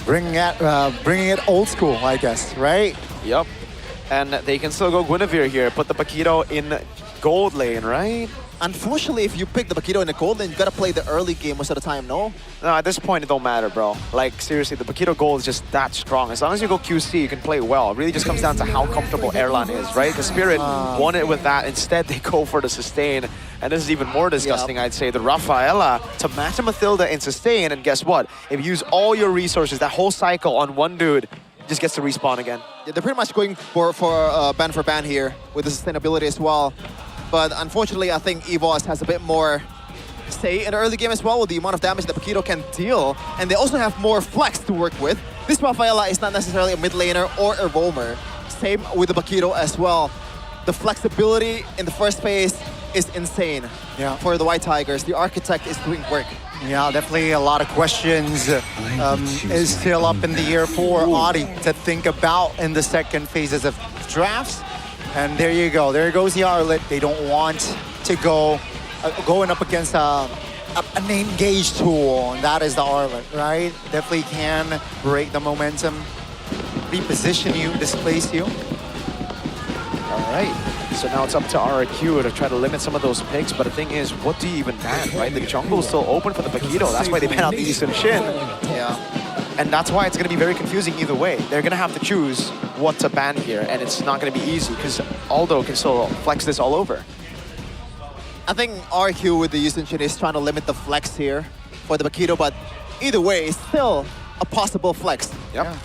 Bringing it old school, I guess, right? Yep. And they can still go Guinevere here. Put the Paquito in gold lane, right? Unfortunately, if you pick the Paquito in the gold lane, you gotta play the early game most of the time, no? No, at this point, it don't matter, bro. Like, seriously, the Paquito gold is just that strong. As long as you go QC, you can play well. It really just comes down to how comfortable Erlan is, right? The Spirit won it with that. Instead, they go for the sustain. And this is even more disgusting, I'd say. The Rafaela to match a Mathilda in sustain. And guess what? If you use all your resources, that whole cycle on one dude, just gets to respawn again. Yeah, they're pretty much going for ban for ban here with the sustainability as well. But unfortunately, I think EVOS has a bit more say in the early game as well with the amount of damage that Paquito can deal. And they also have more flex to work with. This Rafaela is not necessarily a mid laner or a roamer. Same with the Paquito as well. The flexibility in the first phase is insane for the White Tigers. The Architect is doing work. Yeah, definitely a lot of questions is still up in the air for Adi to think about in the second phases of drafts. And there you go. There goes the Arlet. They don't want to go going up against an engaged tool, and that is the Arlet, right? Definitely can break the momentum, reposition you, displace you. All right. So now it's up to RQ to try to limit some of those picks. But the thing is, what do you even ban, right? The jungle is still open for the Paquito. That's why they ban out the Eastern Shin. Yeah. And that's why it's going to be very confusing either way. They're going to have to choose what to ban here. And it's not going to be easy because Aldo can still flex this all over. I think RQ with the Eastern Shin is trying to limit the flex here for the Paquito. But either way, it's still a possible flex. Yep. Yeah.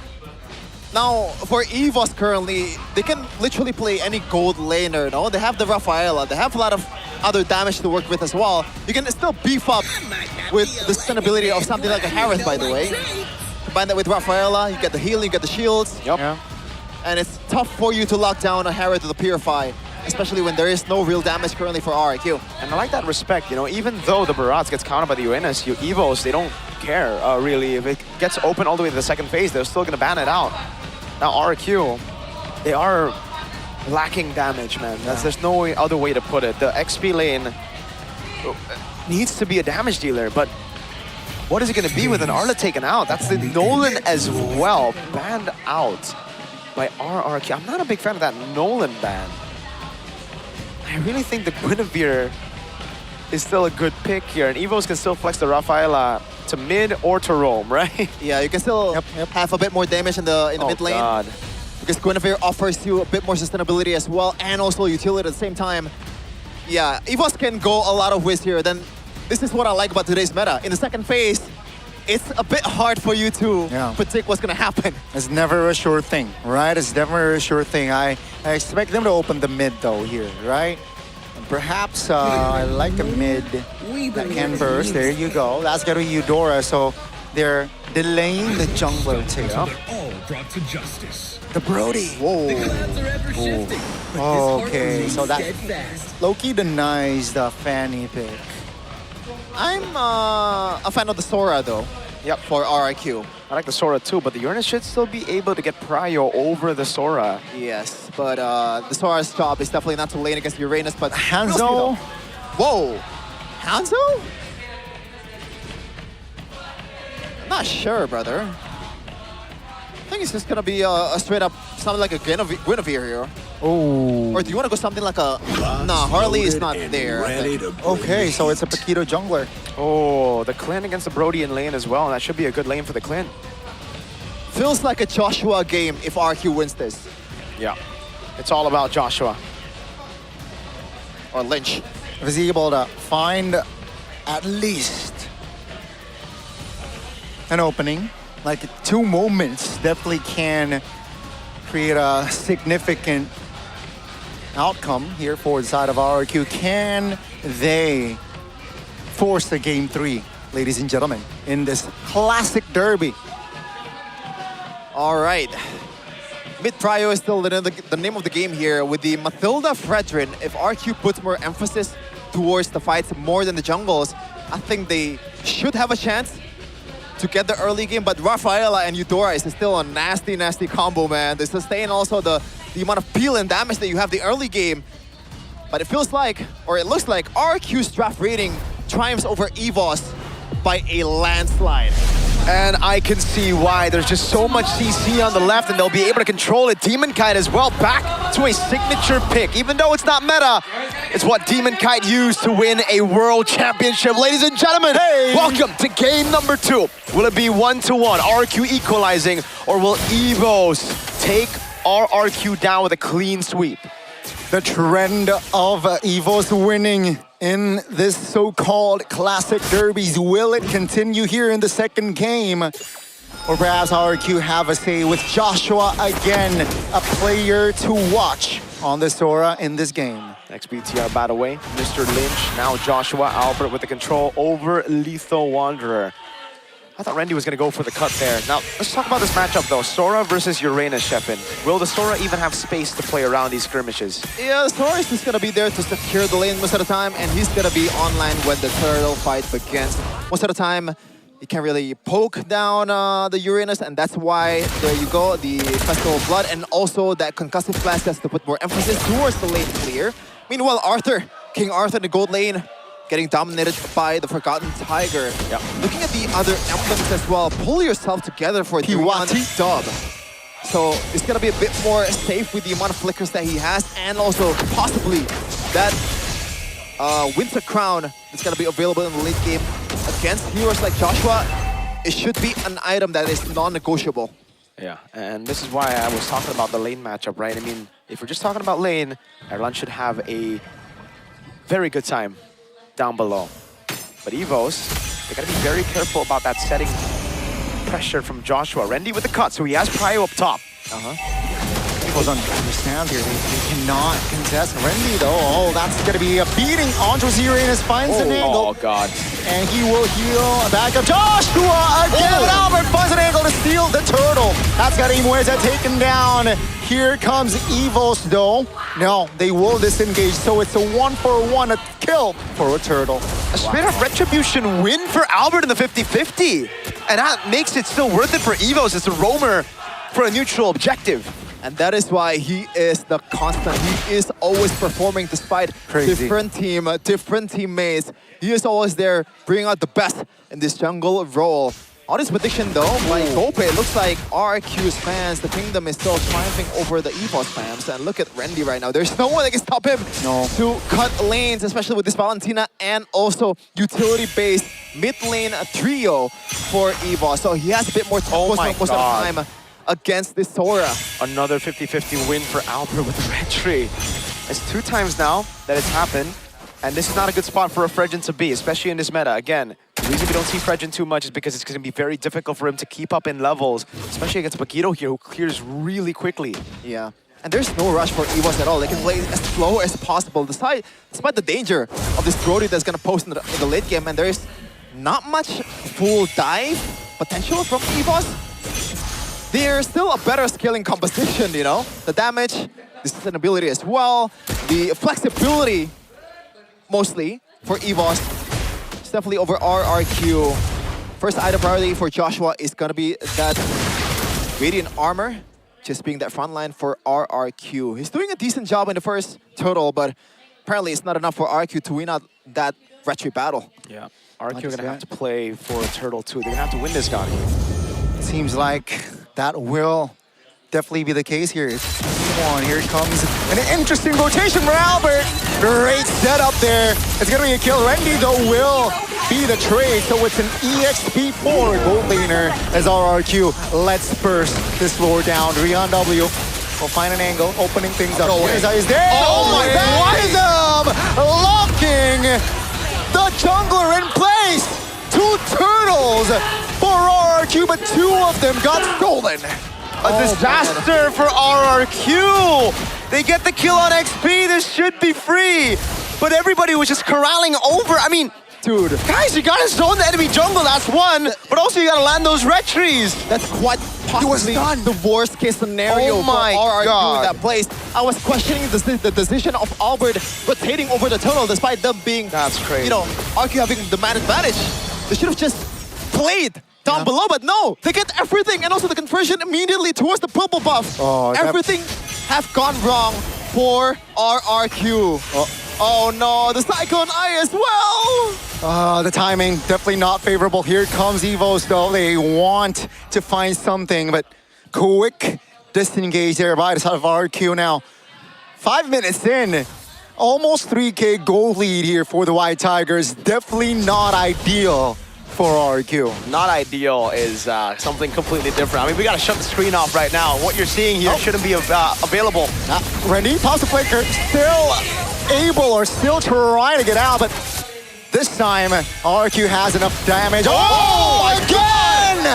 Now, for EVOS currently, they can literally play any gold laner, no? They have the Rafaela, they have a lot of other damage to work with as well. You can still beef up with the sustainability of something like a Harith, by the way. Combine that with Rafaela, you get the healing, you get the shields. Yep. Yeah. And it's tough for you to lock down a Harith with a Purify, especially when there is no real damage currently for RQ. And I like that respect, you know, even though the Barats gets countered by the Uranus, you EVOs, they don't care, really. If it gets open all the way to the second phase, they're still going to ban it out. Now RQ, they are lacking damage, man. There's no other way to put it. The XP lane needs to be a damage dealer, but what is it going to be with an Arla taken out? That's the Nolan as well, banned out by RRQ. I'm not a big fan of that Nolan ban. I really think the Guinevere is still a good pick here, and EVOs can still flex the Rafaela to mid or to roam, right? Yeah, you can still have a bit more damage in the mid lane. God. Because Guinevere offers you a bit more sustainability as well, and also utility at the same time. Yeah, EVOS can go a lot of ways here. Then this is what I like about today's meta. In the second phase, it's a bit hard for you to predict what's gonna happen. It's never a sure thing, right? It's never a sure thing. I expect them to open the mid though here, right? And perhaps I like a mid that can burst. There you go. That's gonna be Eudora. So They're delaying the jungler too. They're all brought to justice. The Brody. Whoa. Okay, so that Loki denies the Fanny pick. I'm a fan of the Sora though. Yep. For RIQ. I like the Sora too, but the Uranus should still be able to get prio over the Sora. Yes, but the Sora's job is definitely not to lane against Uranus, but Hanzo. Whoa, Hanzo? I'm not sure, brother. I think it's just gonna be a straight up something like a Guinevere here. Oh. Or do you want to go something like a? Nah, Harley is not there. Okay, so it's a Paquito jungler. Oh, the Clint against the Brody in lane as well. That should be a good lane for the Clint. Feels like a Joshua game if RQ wins this. Yeah, it's all about Joshua. Or Lynch. If he's able to find at least an opening, like 2 moments, definitely can create a significant outcome here for the side of RQ. Can they force the game 3, ladies and gentlemen, in this classic derby? All right. Mid prio is still the name of the game here with the Mathilda Fredrin. If RQ puts more emphasis towards the fights more than the jungles, I think they should have a chance to get the early game. But Rafaela and Eudora is still a nasty, nasty combo, man. They sustain also the amount of peel and damage that you have the early game. But it feels like, or it looks like, RQ's draft rating triumphs over EVOS by a landslide. And I can see why. There's just so much CC on the left, and they'll be able to control it. Demon Kite as well, back to a signature pick. Even though it's not meta, it's what Demon Kite used to win a world championship. Ladies and gentlemen, welcome to game number 2. Will it be 1-1, RQ equalizing, or will EVOS take RRQ down with a clean sweep? The trend of EVOS winning in this so-called classic derbies, will it continue here in the second game? Or perhaps RQ have a say with Joshua again, a player to watch on the Sora in this game. XBTR battle away, Mr. Lynch, now Joshua Albert with the control over Lethal Wanderer. I thought Randy was going to go for the cut there. Now, let's talk about this matchup though. Sora versus Uranus, Shepin. Will the Sora even have space to play around these skirmishes? Yeah, Sora is just going to be there to secure the lane most of the time, and he's going to be online when the turtle fight begins. Most of the time, he can really poke down the Uranus, and that's why, there you go, the Festival of Blood, and also that Concussive Blast has to put more emphasis towards the lane clear. Meanwhile, Arthur, King Arthur in the gold lane, getting dominated by the Forgotten Tiger. Yep. Looking at the other emblems as well, pull yourself together for a 3-1 dub. So it's going to be a bit more safe with the amount of flickers that he has, and also possibly that Winter Crown that's going to be available in the late game against heroes like Joshua. It should be an item that is non-negotiable. Yeah, and this is why I was talking about the lane matchup, right? I mean, if we're just talking about lane, Erlan should have a very good time down below. But EVOS, they gotta be very careful about that setting pressure from Joshua. Randy with the cut, so he has prio up top. EVOS understand here, they cannot contest Randy though. Oh, that's gonna be a beating. Andros Uranus finds an angle. Oh god. And he will heal back up. Joshua again! But Albert finds an angle to steal the turtle. That's got Imueza taken down. Here comes EVOS though. No, they will disengage, so it's a 1-for-1, a kill for a turtle. A straight up retribution win for Albert in the 50-50. And that makes it still worth it for EVOS as a roamer for a neutral objective. And that is why he is the constant. He is always performing despite different teammates. He is always there, bringing out the best in this jungle role. On this prediction though, by Gope, it looks like RQ's fans, the Kingdom is still triumphing over the EVOS fans. And look at Randy right now. There's no one that can stop him to cut lanes, especially with this Valentina and also utility-based mid-lane trio for EVOS. So he has a bit more most of the time against this Sora. Another 50-50 win for Albert with the red tree. It's 2 times now that it's happened. And this is not a good spot for a Fredrin to be, especially in this meta. Again, the reason we don't see Fredrin too much is because it's going to be very difficult for him to keep up in levels, especially against Paquito here, who clears really quickly. Yeah. And there's no rush for EVOS at all. They can play as slow as possible, despite the danger of this Brody that's going to post in the late game. And there is not much full dive potential from EVOS. They're still a better scaling composition, you know? The damage, the sustainability as well, the flexibility, mostly, for EVOS. It's definitely over RRQ. First item priority for Joshua is gonna be that Radiant Armor, just being that front line for RRQ. He's doing a decent job in the first turtle, but apparently it's not enough for RRQ to win out that retry battle. Yeah, RRQ are gonna have to play for a turtle too. They're gonna have to win this guy. Seems like that will definitely be the case here. Come on, here comes an interesting rotation for Albert. Great setup there. It's gonna be a kill. Randy though will be the trade, so it's an EXP4 gold laner as RRQ. Let's burst this floor down. Rion W will find an angle, opening things up. Is there? Oh my God! Locking the jungler in place. 2 turtles for RRQ, but 2 of them got stolen. A disaster for RRQ! They get the kill on XP, this should be free! But everybody was just corralling over. I mean, dude, guys, you gotta zone the enemy jungle, that's one! But also you gotta land those retries! That's quite possibly the worst case scenario for RRQ in that place. I was questioning the decision of Albert rotating over the tunnel despite them being, that's crazy. You know, RQ having the man advantage. They should have just played down below, but no, they get everything, and also the conversion immediately towards the purple buff. Everything have gone wrong for RRQ. Oh no, the Cyclone Eye as well! The timing definitely not favorable. Here comes EVOS though. They want to find something, but quick disengage there by the side of RRQ now. 5 minutes in, almost 3K gold lead here for the White Tigers. Definitely not ideal for RRQ. Not ideal is something completely different. I mean, we gotta shut the screen off right now. What you're seeing here shouldn't be available. Randy, pops the flicker, still able or still trying to get out, but this time RRQ has enough damage. Oh, again!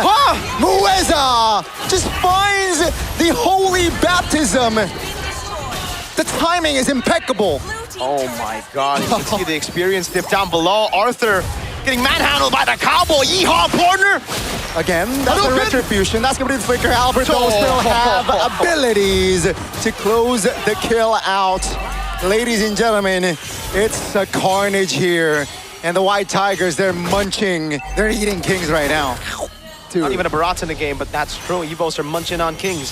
Mueza just finds the holy baptism. The timing is impeccable. Oh my God, you can see the experience dip down below. Arthur getting manhandled by the cowboy. Yeehaw, partner! Again, that's the retribution. That's gonna be the flicker. Albert though still have abilities to close the kill out. Ladies and gentlemen, it's a carnage here. And the White Tigers, they're munching. They're eating kings right now. Not even a Barat's in the game, but that's true. EVOS are munching on kings.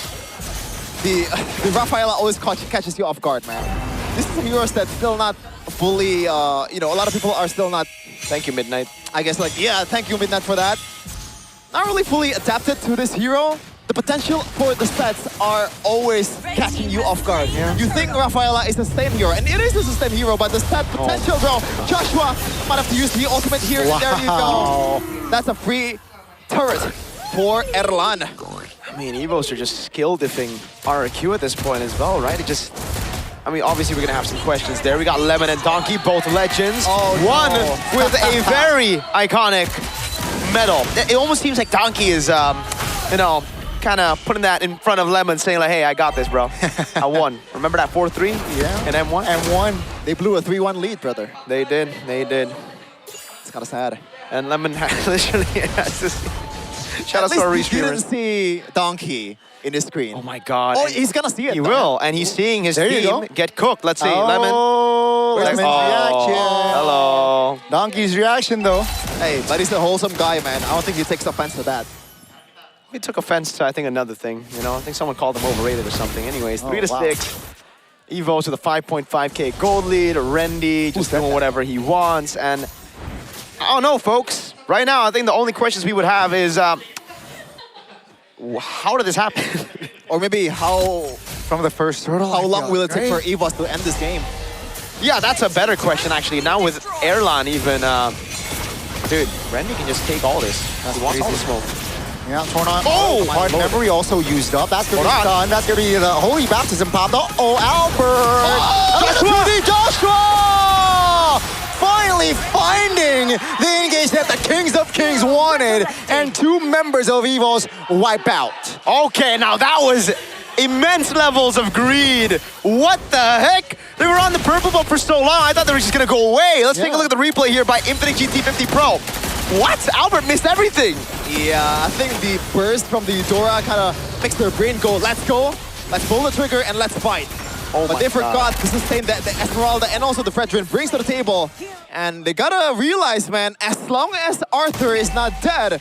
The Rafaela always catches you off guard, man. This is a hero that's still not fully, you know, a lot of people are still not... Thank you, Midnight. I guess, like, yeah, thank you, Midnight, for that. Not really fully adapted to this hero. The potential for the stats are always catching you off guard. You think Rafaela is a sustain hero, and it is a sustain hero, but the stat potential, bro. Joshua might have to use the ultimate here, and there you go. That's a free turret for Erlan. I mean, EVOS are just skill diffing RRQ at this point as well, right? It just... I mean, obviously we're gonna have some questions there. We got Lemon and Donkey, both legends. One with a very iconic medal. It almost seems like Donkey is, you know, kind of putting that in front of Lemon, saying like, hey, I got this, bro. I won. Remember that 4-3? Yeah. In M1? M1. They blew a 3-1 lead, brother. They did. They did. It's kind of sad. And Lemon literally has this... Shout out to our He didn't see Donkey in his screen. Oh my God. Oh, he's gonna see it. He will, and he's seeing his team get cooked. Let's see, Lemon. Lemon's reaction. Hello. Donkey's reaction though. Hey, but he's a wholesome guy, man. I don't think he takes offense to that. He took offense to, I think, another thing. You know, I think someone called him overrated or something. Anyways, 3-6. EVOS with a 5.5K gold lead. Randy just doing whatever he wants. And I don't know, folks. Right now, I think the only questions we would have is, how did this happen? Or maybe how... From the first turtle. How long will it take for EVOS to end this game? Yeah, that's a better question, actually. Now with Erlan even, dude, Randy can just take all this. He wants all the smoke. Yeah, Tornado. Oh! Hard memory also used up. That's gonna be done. That's gonna be the holy baptism pop. Oh, Albert! Joshua! Finally finding the engage that the Kings of Kings wanted, and 2 members of EVOS wipe out. Okay, now that was immense levels of greed. What the heck? They were on the purple buff for so long, I thought they were just gonna go away. Let's take a look at the replay here by Infinite GT50 Pro. What? Albert missed everything. Yeah, I think the burst from the Eudora kind of makes their brain go, let's go, let's pull the trigger, and let's fight. Oh but my they forgot God. to sustain the Esmeralda and also the Fredrin brings to the table. And they gotta realize, man, as long as Arthur is not dead,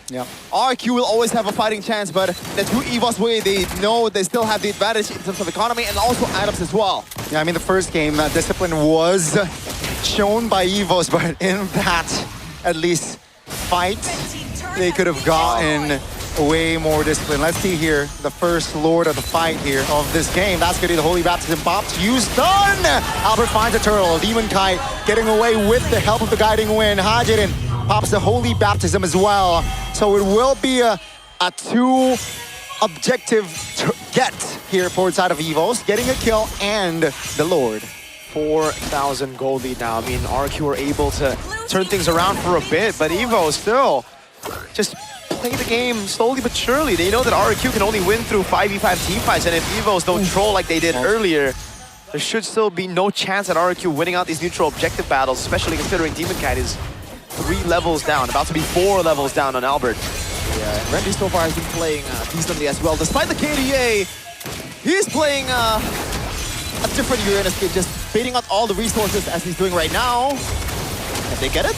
RQ will always have a fighting chance. But the two EVOS way, they know they still have the advantage in terms of economy and also items as well. Yeah, I mean, the first game, discipline was shown by EVOS, but in that, at least, fight, they could have gotten way more discipline. Let's see here, the first lord of the fight here of this game. That's gonna be the Holy Baptism popped. Use done! Albert finds a turtle. Demon Kite getting away with the help of the Guiding Wind. Hajirin pops the Holy Baptism as well. So it will be a two objective get here for side of EVOS, getting a kill and the Lord. 4,000 gold lead now. I mean, RQ are able to turn things around for a bit, but Evo still just play the game slowly but surely. They know that RQ can only win through 5v5 team fights, and if Evos don't troll like they did earlier, there should still be no chance at RQ winning out these neutral objective battles, especially considering Demon Kite is 3 levels down, about to be 4 levels down on Albert. Yeah, and Randy so far has been playing decently as well. Despite the KDA, he's playing a different Uranus game, just baiting out all the resources as he's doing right now. Can they get it?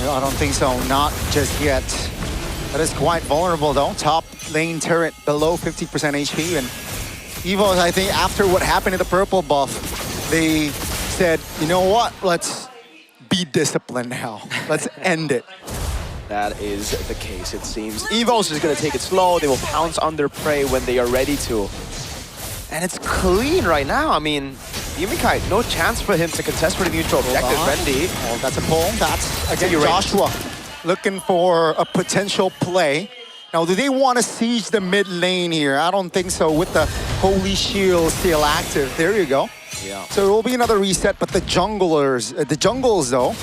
No, I don't think so. Not just yet. That is quite vulnerable though. Top lane turret below 50% HP. And EVOS, I think, after what happened in the purple buff, they said, you know what? Let's be disciplined now. Let's end it. That is the case, it seems. EVOS is going to take it slow. They will pounce on their prey when they are ready to. And it's clean right now. I mean, Demon Kite, no chance for him to contest for the neutral objective. Randy. Oh, that's a pull. That's, again, Joshua looking for a potential play. Now, do they want to siege the mid lane here? I don't think so with the Holy Shield still active. There you go. Yeah. So it will be another reset, but the jungles though,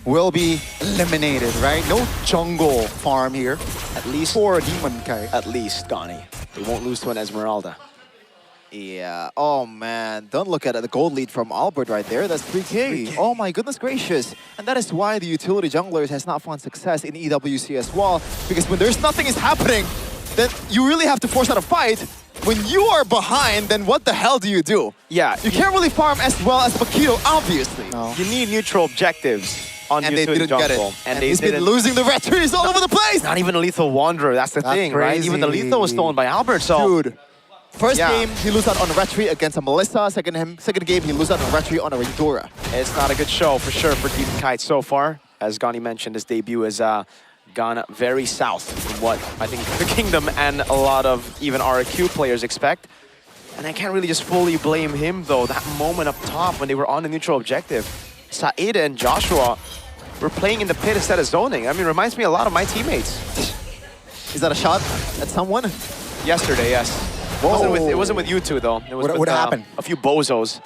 will be eliminated, right? No jungle farm here. At least for a Demon Kite. At least, Donnie. They won't lose to an Esmeralda. Yeah, oh man, don't look at it. The gold lead from Albert right there, that's 3K. Oh my goodness gracious. And that is why the utility junglers has not found success in EWC as well. Because when there's nothing is happening, then you really have to force out a fight. When you are behind, then what the hell do you do? Yeah. You can't really farm as well as Bakito, obviously. No. You need neutral objectives on and they didn't jungle. get it. And he's been losing the red trees all over the place. Not even a lethal wanderer, that's the thing, right? Even the lethal was stolen by Albert, so... Dude. First game, he lose out on a retreat against a Melissa. Second game, he lose out on a retreat on a Eudora. It's not a good show for sure for Demon Kite so far. As Gani mentioned, his debut has gone very south from what I think the Kingdom and a lot of even RQ players expect. And I can't really just fully blame him though. That moment up top when they were on the neutral objective, Saida and Joshua were playing in the pit instead of zoning. I mean, it reminds me a lot of my teammates. Is that a shot at someone? Yesterday, yes. It wasn't with you two, though. It was what with happened? A few bozos.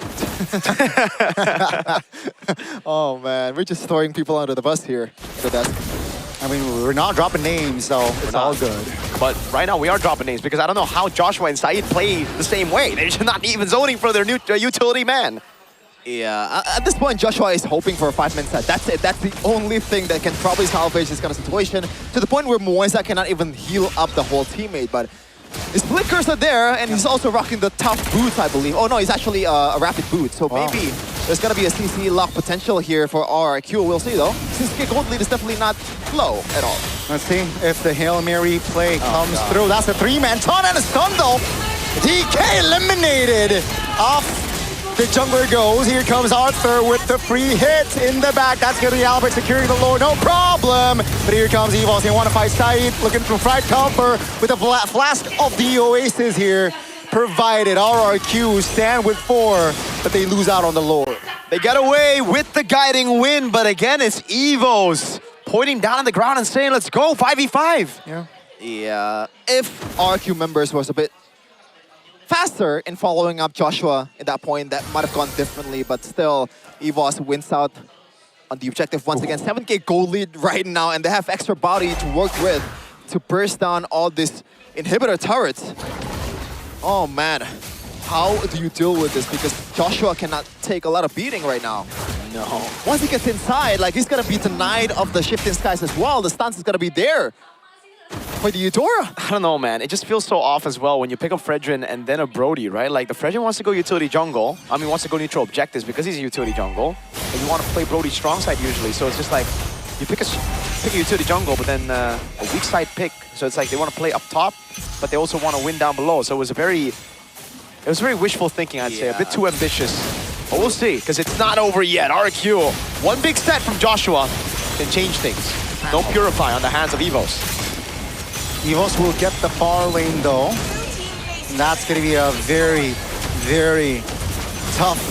Oh, man. We're just throwing people under the bus here. The desk. I mean, we're not dropping names, so it's all good. But right now, we are dropping names because I don't know how Joshua and Said play the same way. They're just not even zoning for their new utility man. Yeah, at this point, Joshua is hoping for a 5-man set. That's it. That's the only thing that can probably salvage this kind of situation. To the point where Moisa cannot even heal up the whole teammate. But his flickers are there, and he's also rocking the tough boots, I believe. Oh no, he's actually a rapid boot. So maybe there's gonna be a CC lock potential here for RQ. We'll see though. Since gold lead is definitely not low at all. Let's see if the Hail Mary play comes through. That's a 3-man ton and a stun though. DK eliminated off. The jungler goes. Here comes Arthur with the free hit in the back. That's going to be Albert securing the Lord. No problem. But here comes EVOS. They want to fight Said. Looking for fried cover with a flask of the Oasis here. Provided RRQ stand with 4, but they lose out on the Lord. They get away with the guiding win, but again, it's EVOS pointing down on the ground and saying, let's go, 5v5. Yeah. If RQ members was a bit faster in following up Joshua at that point, that might have gone differently, but still, EVOS wins out on the objective once again. 7K gold lead right now, and they have extra body to work with to burst down all these inhibitor turrets. Oh man, how do you deal with this? Because Joshua cannot take a lot of beating right now. no. Once he gets inside, like he's gonna be denied of the shifting skies as well. The stance is gonna be there for the Eudora. I don't know, man. It just feels so off as well when you pick up Fredrin and then a Brody, right? Like, the Fredrin wants to go utility jungle. I mean, wants to go neutral objectives because he's a utility jungle. And you want to play Brody strong side usually. So it's just like, you pick a utility jungle, but then a weak side pick. So it's like they want to play up top, but they also want to win down below. So it was very wishful thinking, I'd say. A bit too ambitious. But we'll see, because it's not over yet. RQ, one big set from Joshua can change things. No Purify on the hands of Evos. Evos will get the far lane though. And that's going to be a very, very tough,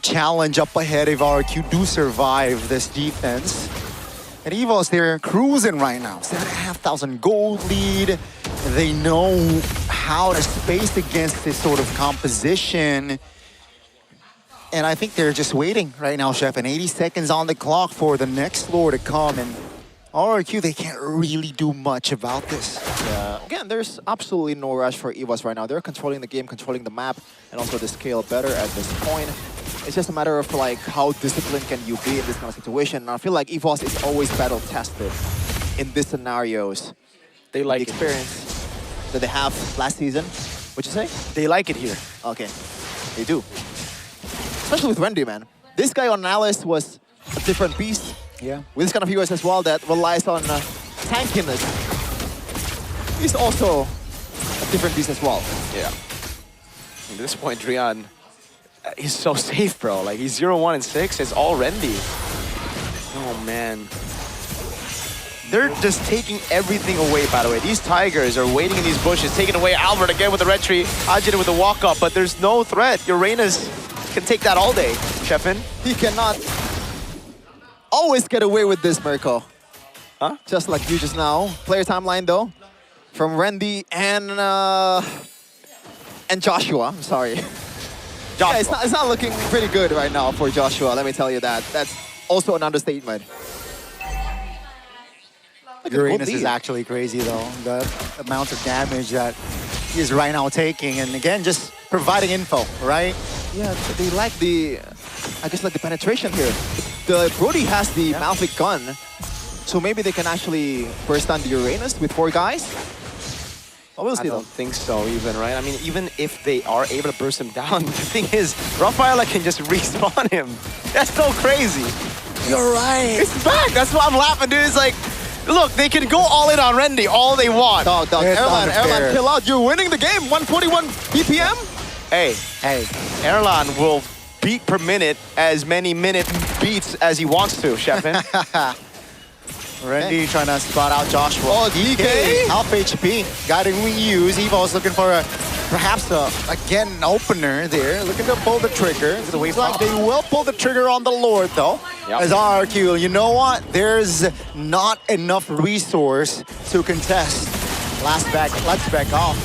challenge up ahead if RQ do survive this defense. And Evos, they're cruising right now. 7,500 gold lead. They know how to space against this sort of composition. And I think they're just waiting right now, Chef. And 80 seconds on the clock for the next floor to come. And RQ, they can't really do much about this. Yeah. Again, there's absolutely no rush for EVOS right now. They're controlling the game, controlling the map, and also the scale better at this point. It's just a matter of like how disciplined can you be in this kind of situation. And I feel like EVOS is always battle tested in these scenarios. They like the experience that they have last season. What'd you say? They like it here. Okay, they do. Especially with Wendy, man. This guy on Alice was a different beast. Yeah. With this kind of heroes as well that relies on tankiness. He's also a different beast as well. Yeah. At this point, Drian, he's so safe, bro. Like, he's 0-1 and 6. It's all Rendy. Oh, man. They're just taking everything away, by the way. These Tigers are waiting in these bushes, taking away Albert again with the red tree, Ajit with the walk-up, but there's no threat. Uranus can take that all day, Sheffin. He cannot always get away with this, Mirko. Huh? Just like you just now. Player timeline, though, from Randy and Joshua. I'm sorry. Joshua. Yeah, it's not looking pretty good right now for Joshua, let me tell you that. That's also an understatement. Uranus is actually crazy though. The amount of damage that he is right now taking, and again, just providing info, right? Yeah, they like the, I guess, like the penetration here. The Brody has the Malfic gun, so maybe they can actually burst down the Uranus with 4 guys. Well, we'll see. I don't think so even, right? I mean, even if they are able to burst him down, the thing is, Rafaela can just respawn him. That's so crazy. You're right. It's back. That's why I'm laughing, dude. It's like, look, they can go all in on Rendy all they want. Dog, Erlan, kill out. You're winning the game. 141 BPM. Hey, Erlan will beat per minute as many minute beats as he wants to, Sheffin. Randy trying to spot out Joshua. Oh, DK. Half HP. Got it we use. Evo's looking for perhaps again, an opener there. Looking to pull the trigger. Seems like they will pull the trigger on the Lord, though. Yep. As RQ, you know what? There's not enough resource to contest. Let's back off.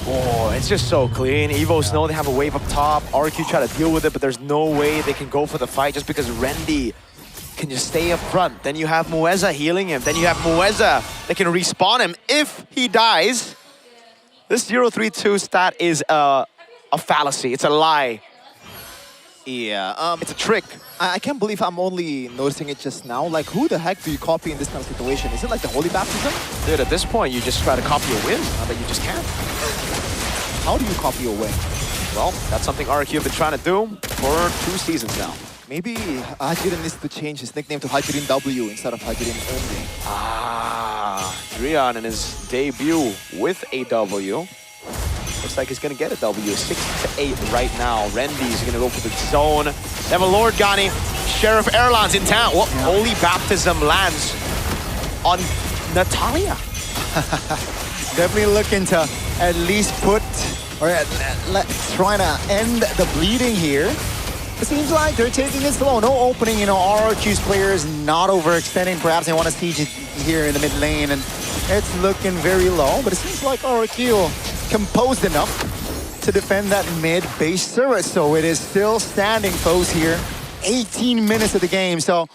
Oh, it's just so clean. Evos know they have a wave up top. RQ try to deal with it, but there's no way they can go for the fight just because Rendy can just stay up front. Then you have Mueza healing him. Then you have Mueza that can respawn him if he dies. This 0-3-2 stat is a fallacy. It's a lie. Yeah, it's a trick. I can't believe I'm only noticing it just now. Like, who the heck do you copy in this kind of situation? Is it like the Holy Baptism? Dude, at this point, you just try to copy a win, but you just can't. How do you copy a win? Well, that's something RQ have been trying to do for 2 seasons now. Maybe Hajirin needs to change his nickname to Hajirin W instead of Hajirin only. Ah, Drian in his debut with a W. Looks like he's gonna get a W. 6-8 right now. Rendy's gonna go for the zone. They have a Lord Ghani. Sheriff Erlan's in town. Well, Holy Baptism lands on Natalia. Definitely looking to at least put, or trying to end the bleeding here. It seems like they're taking it slow. No opening, RRQ's players not overextending. Perhaps they want to siege it here in the mid lane, and it's looking very low. But it seems like RRQ composed enough to defend that mid base turret. So it is still standing, folks, here. 18 minutes of the game. So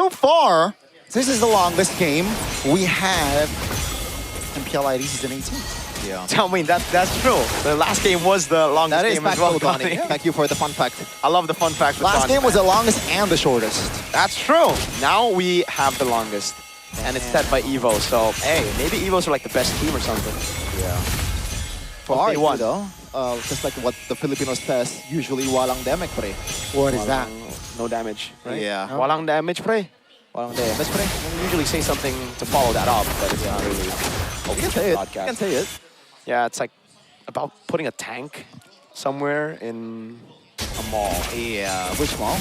far, this is the longest game we have MPL ID Season 18. Yeah. Tell me that's true. The last game was the longest That is game as well, factual, Donnie. Donnie. Thank you for the fun fact. I love the fun fact. with Last Donnie, game was man. the longest and the shortest. That's true. Now we have the longest. And it's set by Evo, so hey, maybe Evos are like the best team or something. Yeah. For Hope they RQ won. though, just like what the Filipinos says, usually walang damage, pre. What is that? No damage, right? Yeah. Walang damage, pre. Walang damage, pre. We usually say something to follow that up, but it's not really. Oh, we can say it. We can say it. Yeah, it's like about putting a tank somewhere in a mall. Yeah, which mall?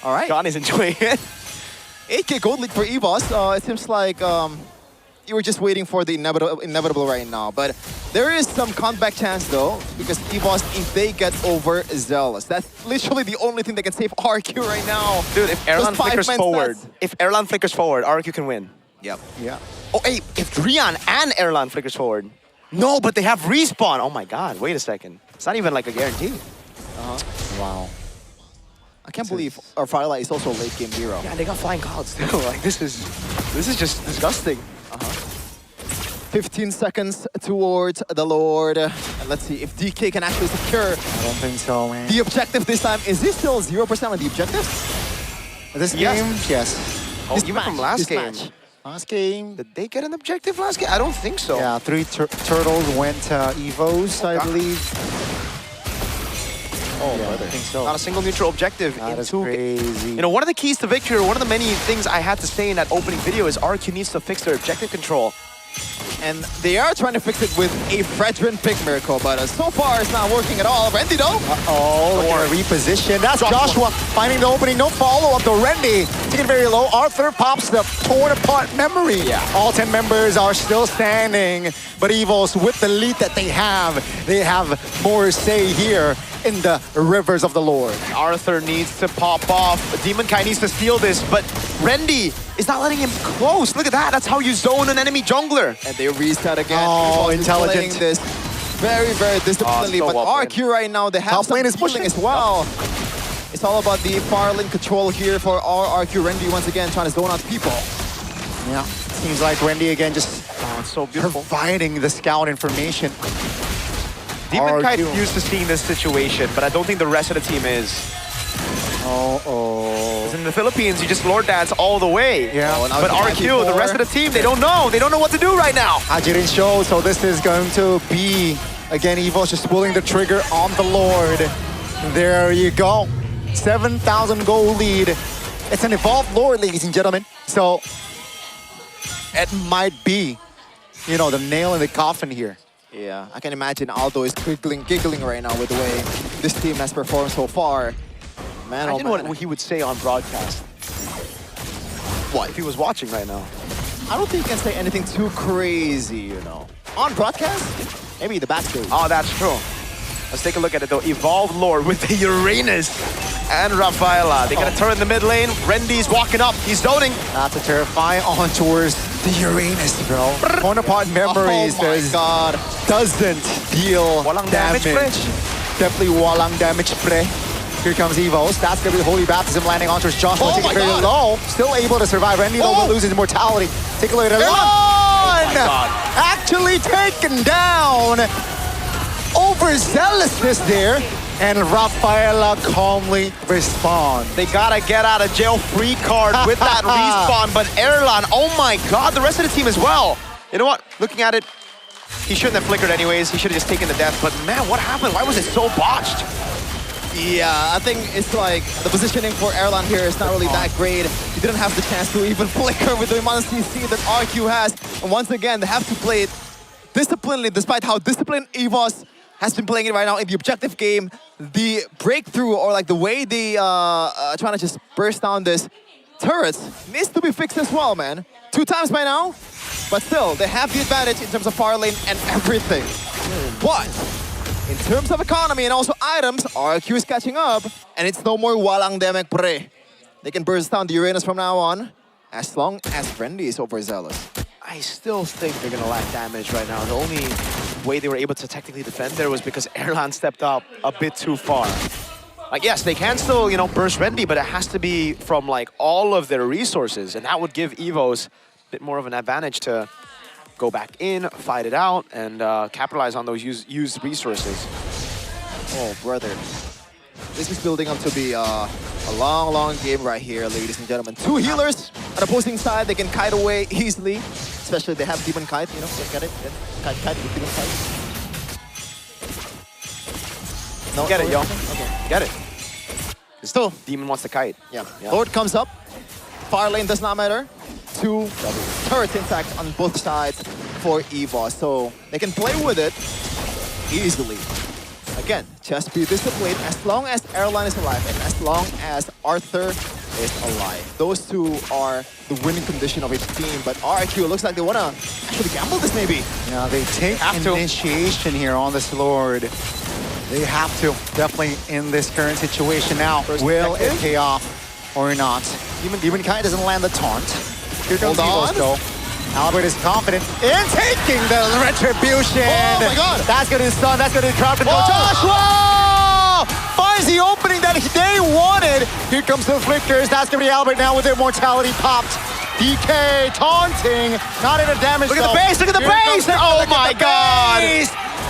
All right. Donnie's enjoying it. 8K gold lead for EVOS. It seems like you were just waiting for the inevitable right now. But there is some comeback chance though, because EVOS, if they get over Zealous, that's literally the only thing that can save RQ right now. Dude, if Erlan Those 5 flickers man forward, stats. if Erlan flickers forward, RQ can win. Yep. Yeah. Oh, hey, if Rian and Erlan flickers forward. No, but they have respawn. Oh my god, wait a second. It's not even like a guarantee. Wow. I can't believe our Firelight is also a late game hero. Yeah, they got flying clouds too. Like this is just disgusting. 15 seconds towards the Lord. And let's see if DK can actually secure I don't think so, man. the objective this time. Is this still 0% on the objective? This Yes. game, yes. Oh, This even match, from last this game. match. Last game. Did they get an objective last game? I don't think so. Yeah, 3 turtles went to Evos, I believe. Oh, Yeah, brother. I think so. Not a single neutral objective That in is 2 crazy. You know, one of the keys to victory, or one of the many things I had to say in that opening video is RQ needs to fix their objective control. And they are trying to fix it with a Fredrin pick miracle, but so far it's not working at all. Rendy though. Oh, look at a reposition. That's Joshua finding the opening. No follow-up to Rendy. Taking it very low. Arthur pops the torn apart memory. Yeah. All 10 members are still standing. But Evos, with the lead that they have more say here in the rivers of the Lord. Arthur needs to pop off. Demon Kai needs to steal this, but Rendy is not letting him close. Look at that. That's how you zone an enemy jungler. And they reset again. Oh, Evos is intelligent. playing this very, very disciplinedly. so But well played. RQ right now, they have Top some lane is healing pushing. as well. It's all about the far lane control here for our RQ. Rendy once again trying to zone out people. Yeah. Seems like Rendy again just it's so beautiful. providing the scout information. Demon Kai RQ. is used to seeing this situation, but I don't think the rest of the team is. Oh. Because in the Philippines, you just Lord Dance all the way. Yeah. Oh, now But it's RQ, the 94. rest of the team, they don't know. They don't know what to do right now. Hajirin show, so this is going to be, again, Evo's just pulling the trigger on the Lord. There you go. 7,000 gold lead. It's an evolved Lord, ladies and gentlemen. So it might be, you know, the nail in the coffin here. Yeah, I can imagine Aldo is giggling right now with the way this team has performed so far. Man, Imagine oh man. what he would say on broadcast. What? If he was watching right now. I don't think you can say anything too crazy, you know. On broadcast? Maybe the backstage. Oh, that's true. Let's take a look at it though. Evolved Lord with the Uranus and Rafaela. They got a turn in the mid lane. Rendy's walking up. He's zoning. That's a terrifying on towards the Uranus, bro. Bonaparte memories Oh my God. doesn't deal Walang damage, pre. Definitely walang damage, pre. Here comes Evos. That's going to be the Holy Baptism landing on towards Joshua. Oh Taking my it very God. low. Still able to survive. Rendy though will lose his immortality. Take a look at it. my God. Actually taken down. Overzealousness there. And Rafaela calmly responds. They gotta get out of jail free card with that respawn. But Erlan, oh my God, the rest of the team as well. You know what? Looking at it, he shouldn't have flickered anyways. He should have just taken the death. But man, what happened? Why was it so botched? Yeah, I think it's like the positioning for Erlan here is not really that great. He didn't have the chance to even flicker with the amount of CC that RQ has. And once again, they have to play it disciplinedly, despite how disciplined Evos has been playing it right now in the objective game. The breakthrough, or like the way they trying to just burst down this turrets, needs to be fixed as well, man. 2 times by now, but still, they have the advantage in terms of far lane and everything. But in terms of economy and also items, RQ is catching up, and it's no more walang demek pre. They can burst down the Uranus from now on, as long as Rendy is overzealous. I still think they're gonna lack damage right now. The only way they were able to technically defend there was because Erlan stepped up a bit too far. Like, yes, they can still, you know, burst Rendy, but it has to be from, like, all of their resources, and that would give Evos bit more of an advantage to go back in, fight it out, and capitalize on those used resources. Oh, brother. This is building up to be a long game right here, ladies and gentlemen. Two healers on the opposing side. They can kite away easily, especially if they have Demon Kite, you know, get it? Kite with Demon Kite. No, Get it, yo. Okay. Get it. Still. Demon wants the kite. Yeah. Lord comes up. Far lane does not matter. Two turrets intact on both sides for EVOS. So they can play with it easily. Again, just be disciplined as long as Airline is alive and as long as Arthur is alive. Those two are the winning condition of each team, but RIQ looks like they want to actually gamble this maybe. Yeah, they take initiation here on this Lord. They have to, definitely in this current situation now. Will it pay off or not? Demon Kite doesn't land the taunt. Here comes EVOS though. Albert is confident in taking the retribution. Oh my god! That's gonna stun, that's gonna crowd control. Joshua finds the opening that they wanted. Here comes the flickers. That's gonna be Albert now with immortality popped. DK taunting, not in a damage. Look at the base, look at the base! Oh my god!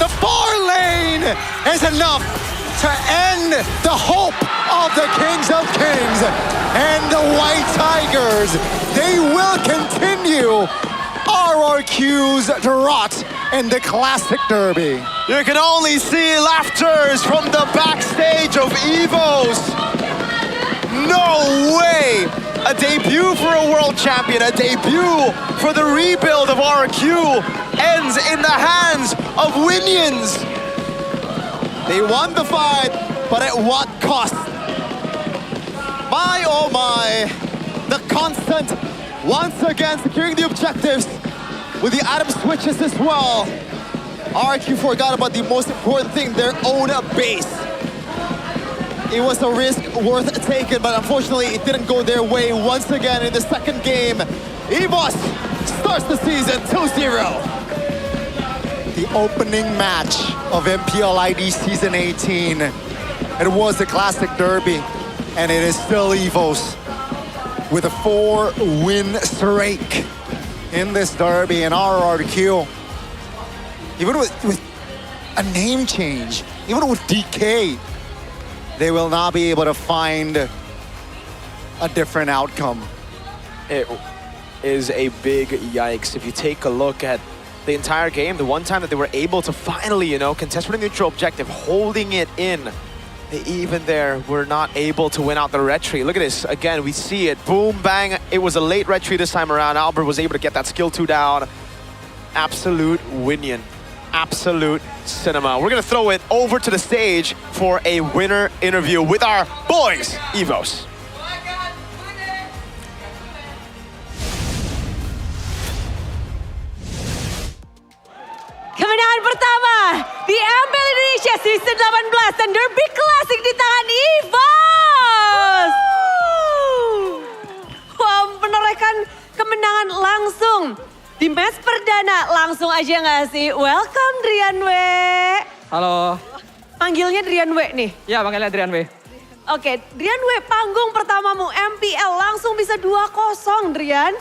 The far lane is enough to end the hope of the Kings of Kings and the White Tigers. They will continue RRQ's drought in the Classic Derby. You can only see laughters from the backstage of EVOS. No way! A debut for a world champion, a debut for the rebuild of RRQ ends in the hands of Winions. They won the fight, but at what cost? My oh my, the constant once again securing the objectives with the item switches as well. RQ forgot about the most important thing, their own base. It was a risk worth taking, but unfortunately it didn't go their way once again in the second game. EVOS starts the season 2-0. The opening match of MPL ID Season 18. It was the Classic Derby, and it is still EVOS with a 4-win streak in this derby. And RRQ, even with a name change, even with DK, they will not be able to find a different outcome. It is a big yikes. If you take a look at the entire game, the one time that they were able to finally, you know, contest for the neutral objective, holding it in, they even there were not able to win out the retreat. Look at this, again, we see it, boom, bang. It was a late retreat this time around. Albert was able to get that skill 2 down. Absolute Winion, absolute cinema. We're gonna throw it over to the stage for a winner interview with our boys, EVOS. Kemenangan pertama di MPL Indonesia Season 18 dan Derby Classic di tangan EVOS. Wow, menorehkan kemenangan langsung di match perdana. Langsung aja nggak sih? Welcome Drianwe. Halo. Panggilnya Drianwe nih? Ya, panggilnya Drianwe. Oke, Drianwe, panggung pertamamu MPL langsung bisa 2-0, Drian.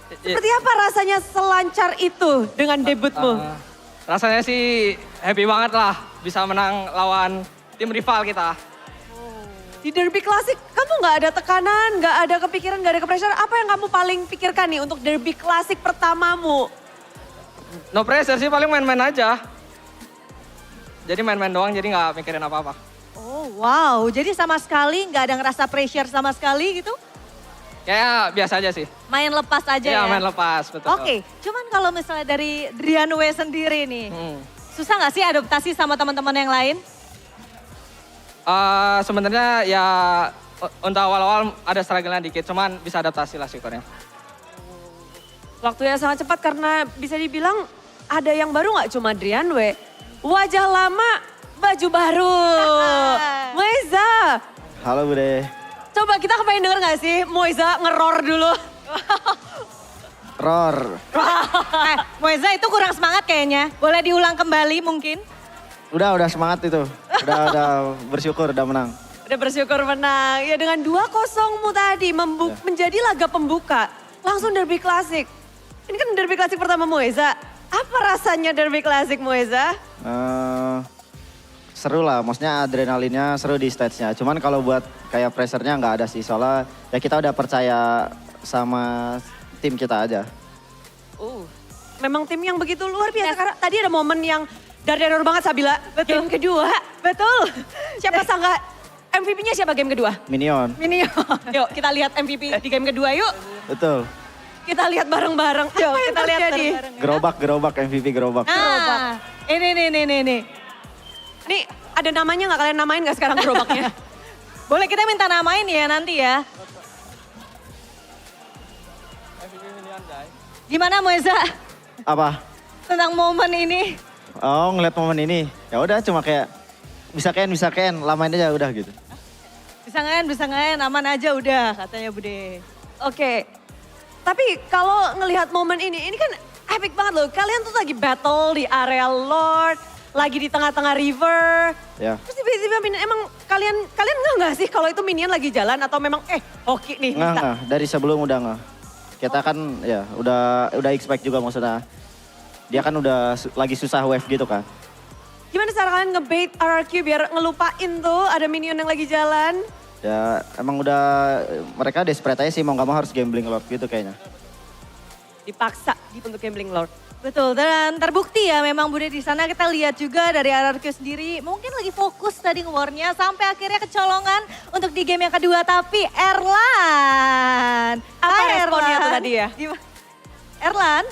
Seperti apa rasanya selancar itu dengan debutmu? Rasanya sih happy banget lah bisa menang lawan tim rival kita. Di Derby Classic kamu nggak ada tekanan, nggak ada kepikiran, nggak ada kepressure. Apa yang kamu paling pikirkan nih untuk Derby Classic pertamamu? No pressure sih, paling main-main aja. Jadi main-main doang, jadi nggak mikirin apa-apa. Oh wow, jadi sama sekali nggak ada ngerasa pressure sama sekali gitu? Kayak biasa aja sih. Main lepas aja ya? Iya, main lepas, betul. Oke, cuman kalau misalnya dari Drianwe sendiri nih, susah nggak sih adaptasi sama teman-teman yang lain? Sebenarnya ya untuk awal-awal ada struggle-nya dikit, cuman bisa adaptasi lah syukurnya. Waktunya sangat cepat karena bisa dibilang ada yang baru nggak cuma Drianwe. Wajah lama, baju baru. Moiza. Halo Bude. Coba kita kepengen denger gak sih Moiza ngeror dulu? Roar. Moiza itu kurang semangat kayaknya. Boleh diulang kembali mungkin? Udah semangat itu. Udah bersyukur, udah menang. Udah bersyukur menang. Ya dengan 2-0mu tadi menjadi laga pembuka. Langsung Derby Classic. Ini kan derby klasik pertama Moeza. Apa rasanya derby klasik Moeza? Seru lah, maksudnya adrenalinnya seru di stage-nya. Cuman kalau buat kayak pressure-nya nggak ada sih, soalnya ya kita udah percaya sama tim kita aja. Memang tim yang begitu luar biasa. Karena tadi ada momen yang dar-dar banget Sabila. Game kedua. Betul. Siapa sangka MVP-nya siapa game kedua? Minion. Yuk kita lihat MVP di game kedua yuk. Betul. Kita lihat bareng-bareng. Yuk kita lihat terjadi. Gerobak, MVP gerobak. Nah, ini. Nih ada namanya nggak, kalian namain nggak sekarang gerobaknya? Boleh kita minta namain ya nanti ya. Gimana Moeza Apa? tentang momen ini? Oh, ngeliat momen ini. Ya udah cuma kayak bisa Ken, lamain aja udah gitu. Bisa ngen, aman aja udah katanya Bude. Oke. Tapi kalau ngelihat momen ini kan epic banget loh. Kalian tuh lagi battle di area Lord, lagi di tengah-tengah river. Ya. Terus tiba-tiba minion, emang kalian nggak sih kalau itu minion lagi jalan atau memang hoki nih? Nggak, dari sebelum udah nggak. Kita kan ya udah expect juga maksudnya. Dia kan udah lagi susah wave gitu kan. Gimana cara kalian ngebait RRQ biar ngelupain tuh ada minion yang lagi jalan? Ya emang udah mereka desperate aja sih, mau nggak mau harus gambling Lord gitu kayaknya. Dipaksa untuk gambling Lord. Betul, dan terbukti ya memang Bude di sana kita lihat juga dari RRQ sendiri mungkin lagi fokus tadi nge-warnya sampai akhirnya kecolongan untuk di game yang kedua. Tapi Erlan. Apa responnya tuh tadi ya? Erlan?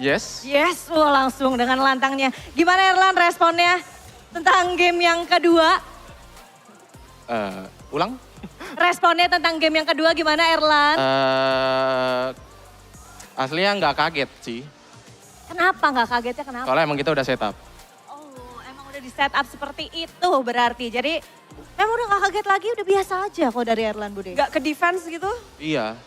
Yes. Yes, langsung dengan lantangnya. Gimana Erlan responnya tentang game yang kedua? Ulang? Responnya tentang game yang kedua gimana Erlan? Aslinya nggak kaget sih. Kenapa nggak kagetnya kenapa? Soalnya emang kita udah setup. Emang udah di setup seperti itu berarti. Jadi emang udah gak kaget lagi, udah biasa aja kok dari Erlan Bude. Gak ke defense gitu? Iya.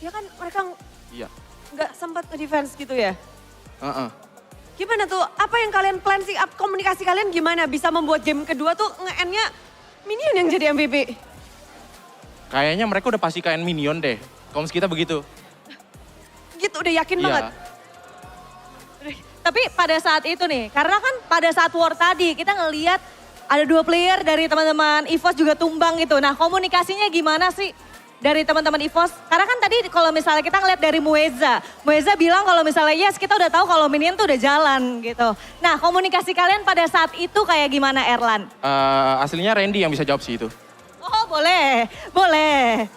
Ya kan mereka Iya. gak sempat ke defense gitu ya? Gimana tuh, apa yang kalian plan sih, komunikasi kalian gimana bisa membuat game kedua tuh nge-endnya Minion yang jadi MVP? Kayaknya mereka udah pasti kain Minion deh. Koms kita begitu. Gitu, udah yakin Iya. banget. Tapi pada saat itu nih, karena kan pada saat war tadi kita ngelihat ada 2 player dari teman-teman EVOS juga tumbang gitu. Nah komunikasinya gimana sih dari teman-teman EVOS? Karena kan tadi kalau misalnya kita ngeliat dari Moeza bilang kalau misalnya yes kita udah tahu kalau Minion tuh udah jalan gitu. Nah komunikasi kalian pada saat itu kayak gimana Erlan? Aslinya Randy yang bisa jawab sih itu. Oh boleh, boleh.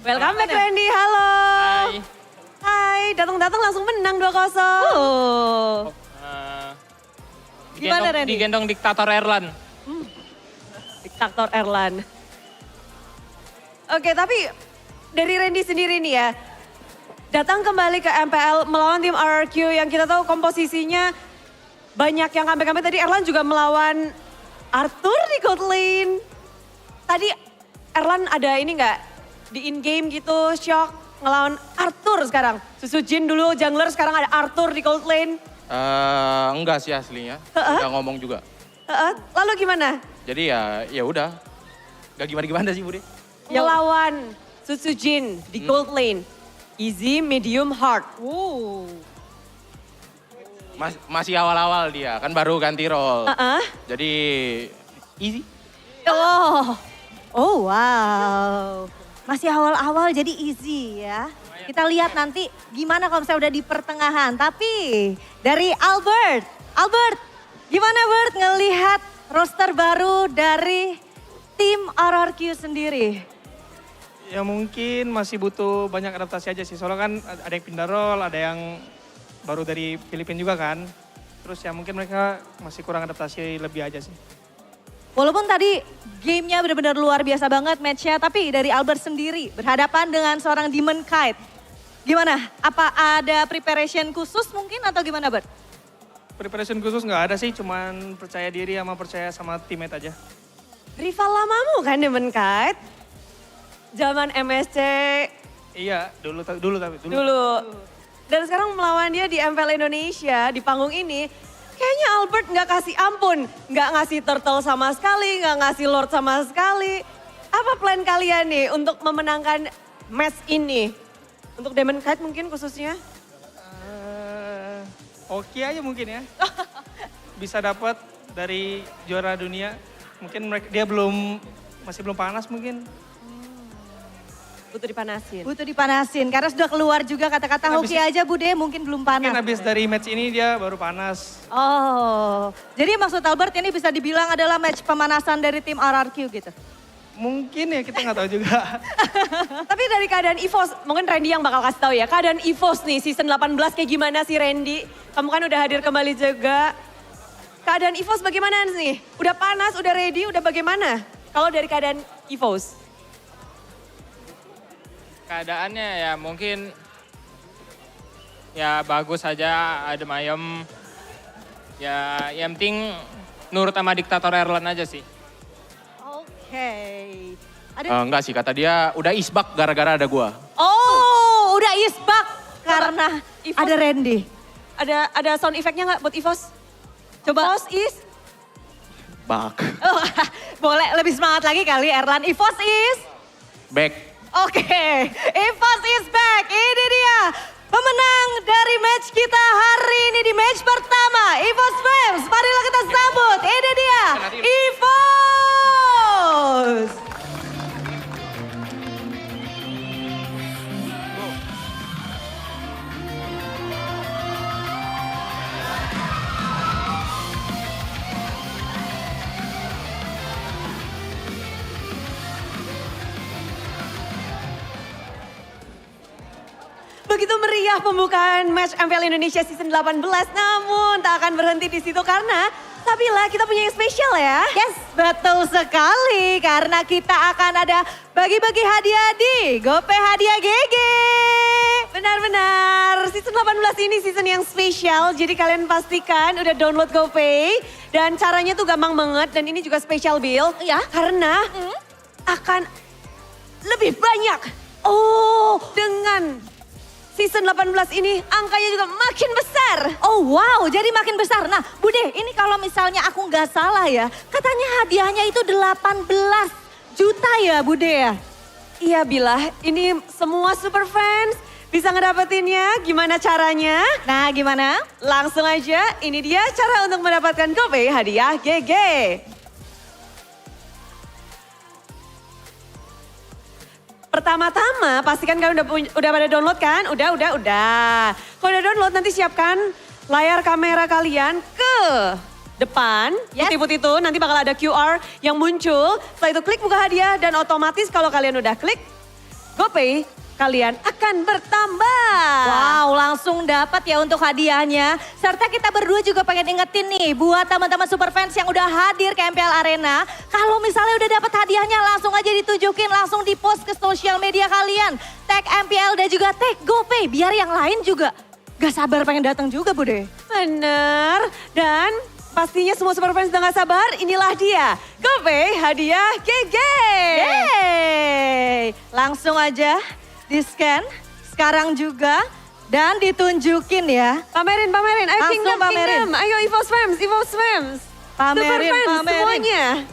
Welcome back Randy, halo. Hai, datang-datang langsung menang 2-0. Gimana Randy? Digendong diktator Erlan. Diktator Erlan. Oke, tapi dari Randy sendiri nih ya, datang kembali ke MPL melawan tim RRQ yang kita tahu komposisinya banyak yang comeback tadi. Erlan juga melawan Arthur di gold lane. Tadi Erlan ada ini nggak di in-game gitu, shock ngelawan Arthur sekarang. Susu Jin dulu jungler, sekarang ada Arthur di gold lane. Enggak sih aslinya. Udah ngomong juga. Lalu gimana? Jadi ya udah. Gak gimana-gimana sih Bude. Melawan Susu Jin di gold lane. Easy, medium, hard. Masih awal-awal dia, kan baru ganti role. Jadi easy. Oh wow. Masih awal-awal jadi easy ya. Kita lihat nanti gimana kalau misalnya udah di pertengahan. Tapi dari Albert. Albert, gimana Bert ngelihat roster baru dari tim RRQ sendiri? Ya mungkin masih butuh banyak adaptasi aja sih. Soalnya kan ada yang pindah role, ada yang baru dari Filipina juga kan. Terus ya mungkin mereka masih kurang adaptasi lebih aja sih. Walaupun tadi gamenya benar-benar luar biasa banget matchnya, tapi dari Albert sendiri berhadapan dengan seorang Demon Kite. Gimana? Apa ada preparation khusus mungkin atau gimana Bert? Preparation khusus nggak ada sih, cuman percaya diri sama percaya sama teammate aja. Rival lamamu kan Demon Kite? Zaman MSC. Iya, dulu. Dan sekarang melawan dia di MPL Indonesia, di panggung ini. Kayaknya Albert nggak kasih ampun, nggak ngasih turtle sama sekali, nggak ngasih lord sama sekali. Apa plan kalian nih untuk memenangkan match ini? Untuk Diamond Kite mungkin khususnya? Oke aja mungkin ya. Bisa dapat dari juara dunia. Mungkin dia masih belum panas mungkin. Butuh dipanasin. Butuh dipanasin karena sudah keluar juga kata-kata hoki aja Bude mungkin belum panas. Mungkin habis dari match ini dia baru panas. Oh, jadi maksud Albert ini bisa dibilang adalah match pemanasan dari tim RRQ gitu? Mungkin ya kita nggak tahu juga. Tapi dari keadaan EVOS, mungkin Randy yang bakal kasih tahu ya. Keadaan EVOS nih season 18 kayak gimana sih Randy? Kamu kan udah hadir kembali juga. Keadaan EVOS bagaimana nih? Udah panas, udah ready, udah bagaimana? Kalau dari keadaan EVOS? Keadaannya ya mungkin ya bagus aja, adem ayem. Ya yang penting nurut sama diktator Erlan aja sih. Oke. Enggak sih, kata dia udah isbak gara-gara ada gua. Oh, udah isbak karena ada Randy. Ada sound effect-nya nggak buat EVOS? Coba. EVOS is? Bak. Oh, boleh lebih semangat lagi kali Erlan. EVOS is? Back. Oke, EVOS is back. Ini dia pemenang dari match kita hari ini di match pertama. EVOS Flames, marilah kita sambut. Ini dia, EVOS. Begitu meriah pembukaan match MPL Indonesia season 18, namun tak akan berhenti di situ karena Sabila kita punya yang spesial ya. Yes, betul sekali karena kita akan ada bagi-bagi hadiah di GoPay Hadiah GG. Benar-benar, season 18 ini season yang spesial, jadi kalian pastikan udah download GoPay dan caranya tuh gampang banget dan ini juga special bill ya karena akan lebih banyak. Oh, dengan season 18 ini angkanya juga makin besar. Oh wow, jadi makin besar. Nah Bude, ini kalau misalnya aku nggak salah ya, katanya hadiahnya itu 18 juta ya Bude ya? Iya Bila, ini semua super fans bisa ngedapetinnya. Gimana caranya? Nah gimana? Langsung aja, ini dia cara untuk mendapatkan GoPay hadiah GG. Pertama-tama pastikan kalian udah pada download kan? Udah. Kalau udah download nanti siapkan layar kamera kalian ke depan. Putih-putih itu nanti bakal ada QR yang muncul. Setelah itu klik buka hadiah dan otomatis kalau kalian udah klik GoPay kalian akan bertambah. Wow, langsung dapat ya untuk hadiahnya. Serta kita berdua juga pengen ingetin nih buat teman-teman superfans yang udah hadir ke MPL Arena. Kalau misalnya udah dapat hadiahnya langsung aja ditunjukin, langsung di-post ke sosial media kalian. Tag MPL dan juga tag GoPay biar yang lain juga gak sabar pengen datang juga Bude. Bener, dan pastinya semua superfans udah gak sabar, inilah dia. GoPay hadiah GG. Yeay, langsung aja di-scan sekarang juga dan ditunjukin ya. Pamerin. Ayo langsung Kingdom. Ayo EVOS Fans. Pamerin. Semuanya.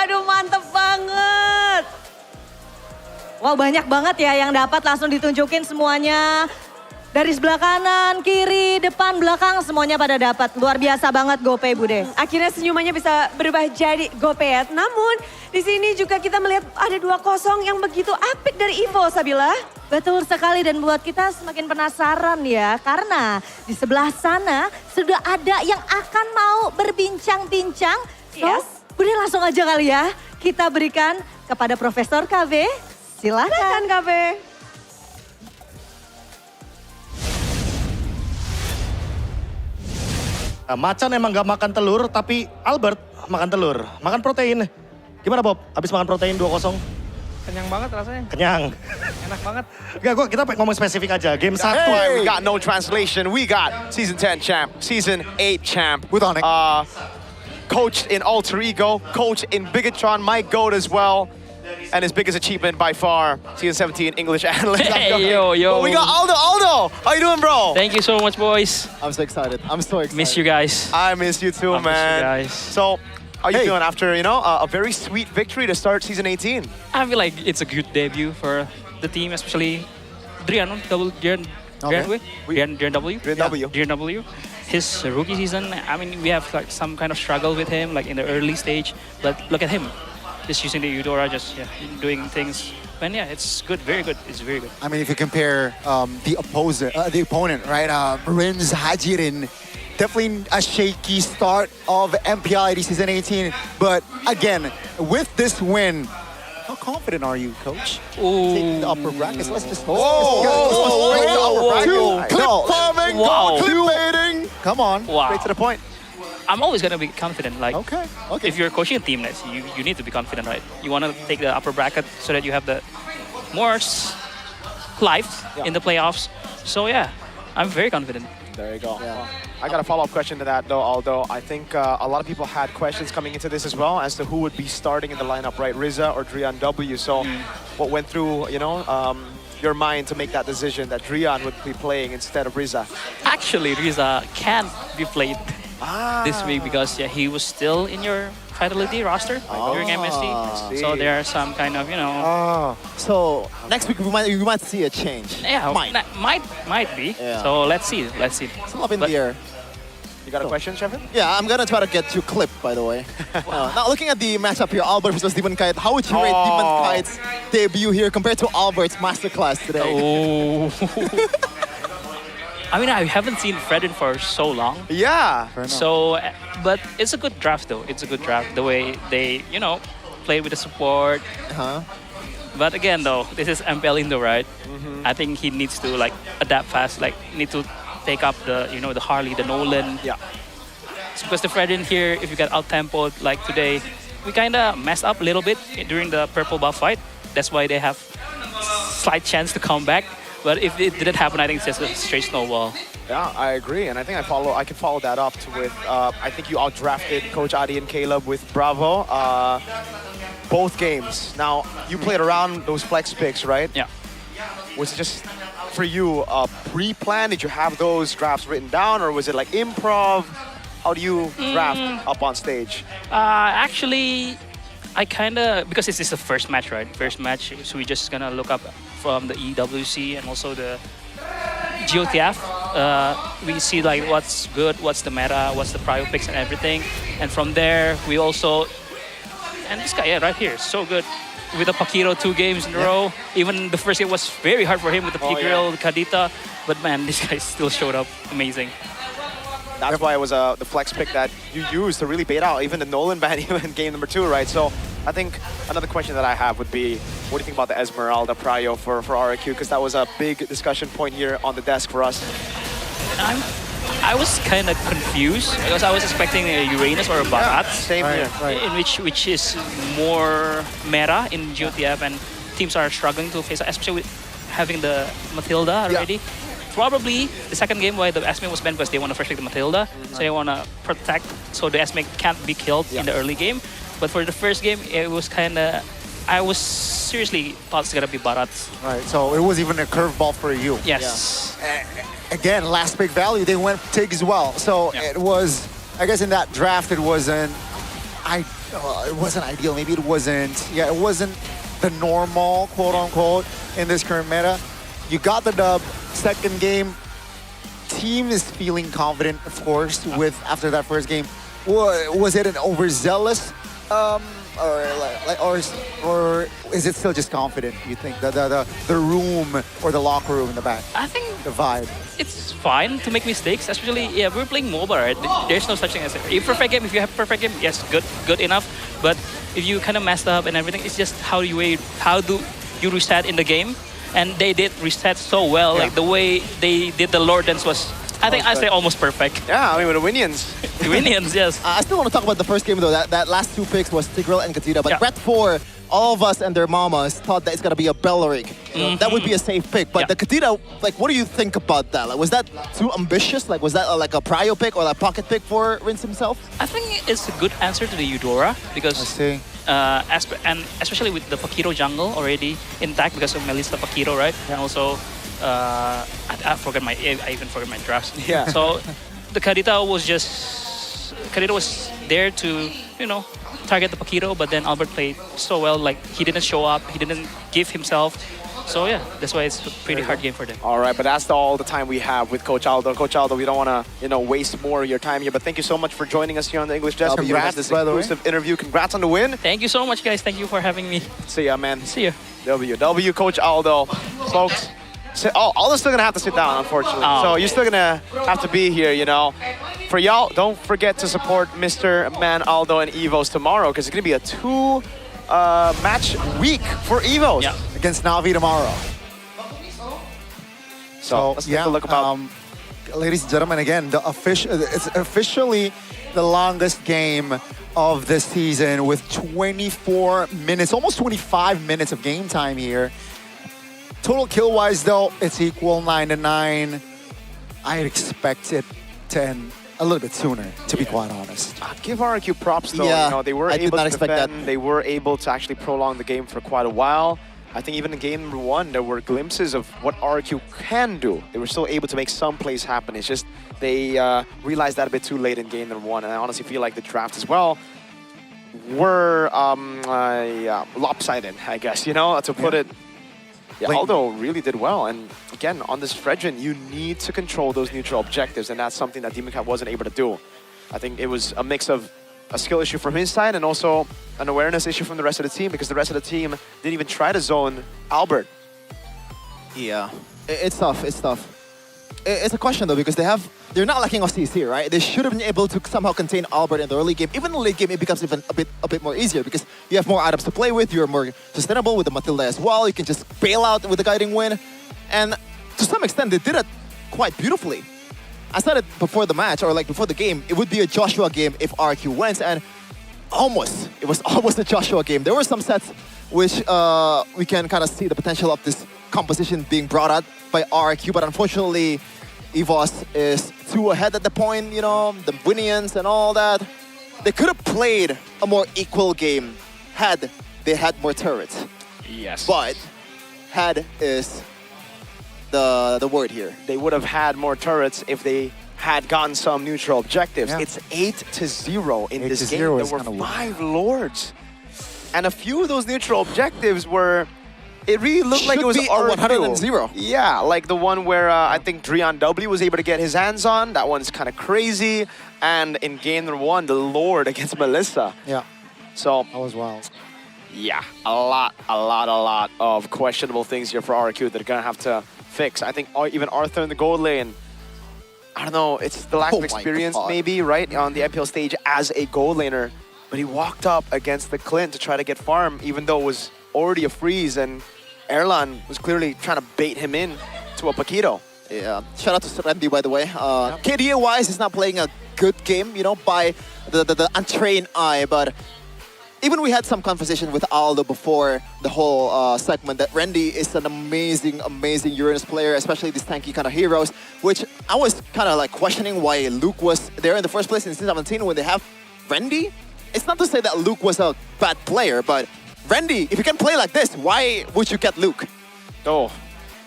Aduh mantep banget. Wow banyak banget ya yang dapat langsung ditunjukin semuanya. Dari sebelah kanan, kiri, depan, belakang semuanya pada dapat. Luar biasa banget GoPay Bude. Akhirnya senyumannya bisa berubah jadi GoPay. Namun di sini juga kita melihat ada 2-0 yang begitu apik dari Evo Sabila. Betul sekali dan buat kita semakin penasaran ya. Karena di sebelah sana sudah ada yang akan mau berbincang-bincang. Yes. Bude langsung aja kali ya. Kita berikan kepada Profesor KB. Silakan KB. Macan emang gak makan telur, tapi Albert makan telur. Makan protein. Gimana Bob? Habis makan protein 2-0? Kenyang banget rasanya. Kenyang. Enak banget. Enggak, kita ngomong spesifik aja. Game 1. Hey, we got no translation. We got Season 10 champ, Season 8 champ. With Onyx. Coached in Alter Ego, coached in Bigatron, my GOAT as well. And his biggest achievement by far, Season 17 English analyst. Hey, yo. But we got Aldo. Aldo, how you doing, bro? Thank you so much, boys. I'm so excited. I'm so excited. Miss you guys. I miss you too, man. Miss you guys. So, How you feeling after, a very sweet victory to start season 18? I feel like it's a good debut for the team, especially Drian W. His rookie season, I mean, we have like some kind of struggle with him, like in the early stage. But look at him, just using the Eudora, just doing things. And yeah, it's good, very good. It's very good. I mean, if you compare the opponent, right? Rins Hajirin, definitely a shaky start of MPL ID season 18. But again, with this win, how confident are you, coach? Taking the upper brackets. Let's just. Clip farming, clip baiting. Come on. Wow. Straight to the point. I'm always gonna be confident. Like, okay. If you're coaching a team, you need to be confident, right? You want to take the upper bracket so that you have the more life in the playoffs. So yeah, I'm very confident. There you go. Yeah. I got a follow-up question to that, though, although I think a lot of people had questions coming into this as well as to who would be starting in the lineup, right? Riza or Drian W. So what went through, your mind to make that decision that Drian would be playing instead of Riza? Actually, Riza can't be played this week because he was still in your Vitality roster during MSC. So there are some kind of, So next week we might see a change. Yeah, might be. Yeah. So let's see. It's up in the air. You got a question, Shevin? Yeah, I'm gonna try to get you clipped, by the way. Now, looking at the matchup here, Albert versus Demon Kite, how would you rate Demon Kite's debut here compared to Albert's masterclass today? Oh. I mean, I haven't seen Fredin for so long. Yeah. So, but it's a good draft, though. It's a good draft. The way they, play with the support. But again, though, this is MPL Indo, right? I think he needs to adapt fast. Need to take up the, the Harley, the Nolan. Yeah. It's because the Fredin here, if you get out tempoed like today, we kind of messed up a little bit during the purple buff fight. That's why they have slight chance to come back. But if it didn't happen, I think it's just a straight snowball. Yeah, I agree, and I think I can follow that up with. I think you outdrafted Coach Adi and Caleb with Bravo, both games. Now you played around those flex picks, right? Yeah. Was it just for you pre-planned? Did you have those drafts written down, or was it like improv? How do you draft up on stage? Actually, I kind of, because this is the first match, right? First match, so we're just gonna look up from the EWC and also the GOTF. We see what's good, what's the meta, what's the prio picks and everything. And from there, we also, and this guy, right here, so good. With the Pakiro 2 games in a row. Even the first game was very hard for him with the P-Grill, the Kadita. But man, this guy still showed up. Amazing. That's why it was the flex pick that you used to really bait out even the Nolan ban in game number 2, right? So I think another question that I have would be, what do you think about the Esmeralda prio for RRQ? Because that was a big discussion point here on the desk for us. I was kind of confused because I was expecting a Uranus or a Barat. Same here. In which is more meta in GOTF, and teams are struggling to face, especially with having the Matilda already. Probably the second game why the Esme was banned because they want to first pick the Matilda, so they want to protect so the Esme can't be killed in the early game. But for the first game, it was kind of, I was seriously thought it's gonna be Barat. Right, so it was even a curveball for you. Yes. Again, last pick value, they went Tig as well. So it was, I guess in that draft, it wasn't ideal. Maybe it wasn't the normal, quote unquote, in this current meta. You got the dub. Second game, team is feeling confident, of course, with after that first game. Was it an overzealous, or is it still just confident? You think the room or the locker room in the back? I think the vibe. It's fine to make mistakes, especially we're playing MOBA, right? There's no such thing as a perfect game. If you have perfect game, yes, good enough. But if you kind of messed up and everything, it's just how do you reset in the game? And they did reset so well, like the way they did the Lord Dance was, I think I say almost perfect. Yeah, I mean with the Winions. The Winions, yes. I still want to talk about the first game though. That last 2 picks was Tigreal and Katita, but Red 4, all of us and their mamas thought that it's gonna be a Belleric. That would be a safe pick, but the Katita, what do you think about that? Like, was that too ambitious? Like, was that like a prio pick or a pocket pick for Rince himself? I think it's a good answer to the Eudora because I see. And especially with the Pakiro jungle already intact because of Melissa Pakiro, right? And also, I even forgot my drafts. Yeah. So the Kadita was there to target the Paquito, but then Albert played so well. Like, he didn't show up, he didn't give himself. So yeah, that's why it's a pretty hard game for them. All right, but that's all the time we have with Coach Aldo. Coach Aldo, we don't want to, waste more of your time here, but thank you so much for joining us here on the English Desk. Congrats, this by the way. exclusive interview. Congrats on the win. Thank you so much, guys. Thank you for having me. See ya, man. See ya. W, Coach Aldo. Folks, Aldo's still going to have to sit down, unfortunately. So you're still going to have to be here, For y'all, don't forget to support Mr. Man Aldo and Evos tomorrow, because it's going to be a two-match week for Evos. Yeah. Against Navi tomorrow. So let's take a look about... ladies and gentlemen, again, it's officially the longest game of this season with 24 minutes, almost 25 minutes of game time here. Total kill-wise, though, it's equal 9-9. I expect it to end a little bit sooner, to be quite honest. Give RRQ props, though. Yeah, they were I able did not to expect defend. that. They were able to actually prolong the game for quite a while. I think even in game number 1, there were glimpses of what RRQ can do. They were still able to make some plays happen. It's just they realized that a bit too late in game number 1. And I honestly feel like the draft as well were lopsided, I guess, to put it. Yeah, Aldo really did well. And again, on this Fredrin, you need to control those neutral objectives. And that's something that Demoncat wasn't able to do. I think it was a mix of a skill issue from his side and also an awareness issue from the rest of the team, because the rest of the team didn't even try to zone Albert. Yeah, it's tough. It's a question though, because they're not lacking of CC, right? They should have been able to somehow contain Albert in the early game. Even in the late game, it becomes even a bit more easier because you have more items to play with. You're more sustainable with the Matilda as well. You can just bail out with the guiding wind, and to some extent, they did it quite beautifully. I said it before the match, or like before the game, it would be a Joshua game if RQ wins, and it was almost a Joshua game. There were some sets which we can kind of see the potential of this composition being brought out by RQ, but unfortunately, EVOS is too ahead at the point, the Winians and all that. They could have played a more equal game had they had more turrets. Yes. But had is the word here. They would have had more turrets if they had gotten some neutral objectives. Yeah. It's 8-0 in this game. 8-0 There is were kinda 5 Lords. And a few of those neutral objectives were... It really looked like it was Should be a 100-0. Yeah, like the one where I think Drian W was able to get his hands on. That one's kind of crazy. And in game number 1, the Lord against Melissa. Yeah. So... That was wild. Yeah, a lot of questionable things here for RQ that they're going to have to fix. I think even Arthur in the gold lane, I don't know, it's the lack of experience maybe, right, on the MPL stage as a gold laner. But he walked up against the Clint to try to get farm, even though it was already a freeze, and Erlan was clearly trying to bait him in to a Paquito. Yeah, shout out to Randy, by the way. KDA-wise, he's not playing a good game, by the untrained eye, but even we had some conversation with Aldo before the whole segment that Randy is an amazing Uranus player, especially these tanky kind of heroes, which I was kind of like questioning why Luke was there in the first place in season 17 when they have Randy. It's not to say that Luke was a bad player, but Randy, if you can play like this, why would you get Luke? Oh,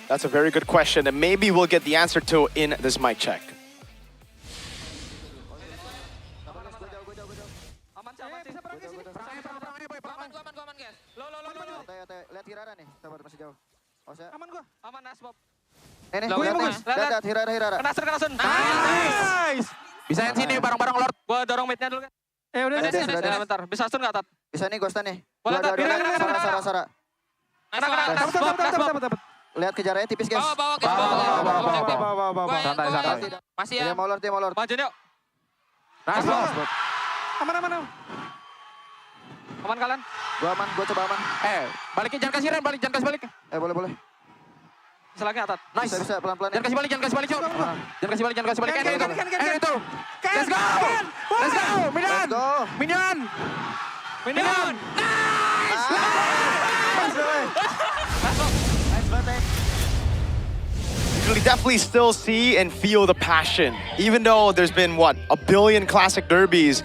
that's a very good question, and maybe we'll get the answer to in this mic check. Lihat Hirara nih, sabar masih jauh. Aman gua. Aman Asbob. Lihat Hirara. Kena sun. Nice. Bisa yang sini bareng-bareng Lord. Gua dorong midnya dulu kan. Udah. Bentar. Bisa stun nggak Tat? Bisa nih gua stun nih. Boleh Tat. Sara. Kena. Lihat kejarannya tipis guys. Bawa. Santai. Masih ya. Dia mau Lord. Maju yuk. Aman. Aman kalian? Gua coba aman. Balikin, jangan kasih balik. Boleh. Bisa lagi Atat. Nice. Bisa pelan-pelan. Jangan kasih balik, Jangan kasih balik. Itu. Let's go. Minion. Nice. definitely still see and feel the passion. Even though there's been, what, a billion classic derbies,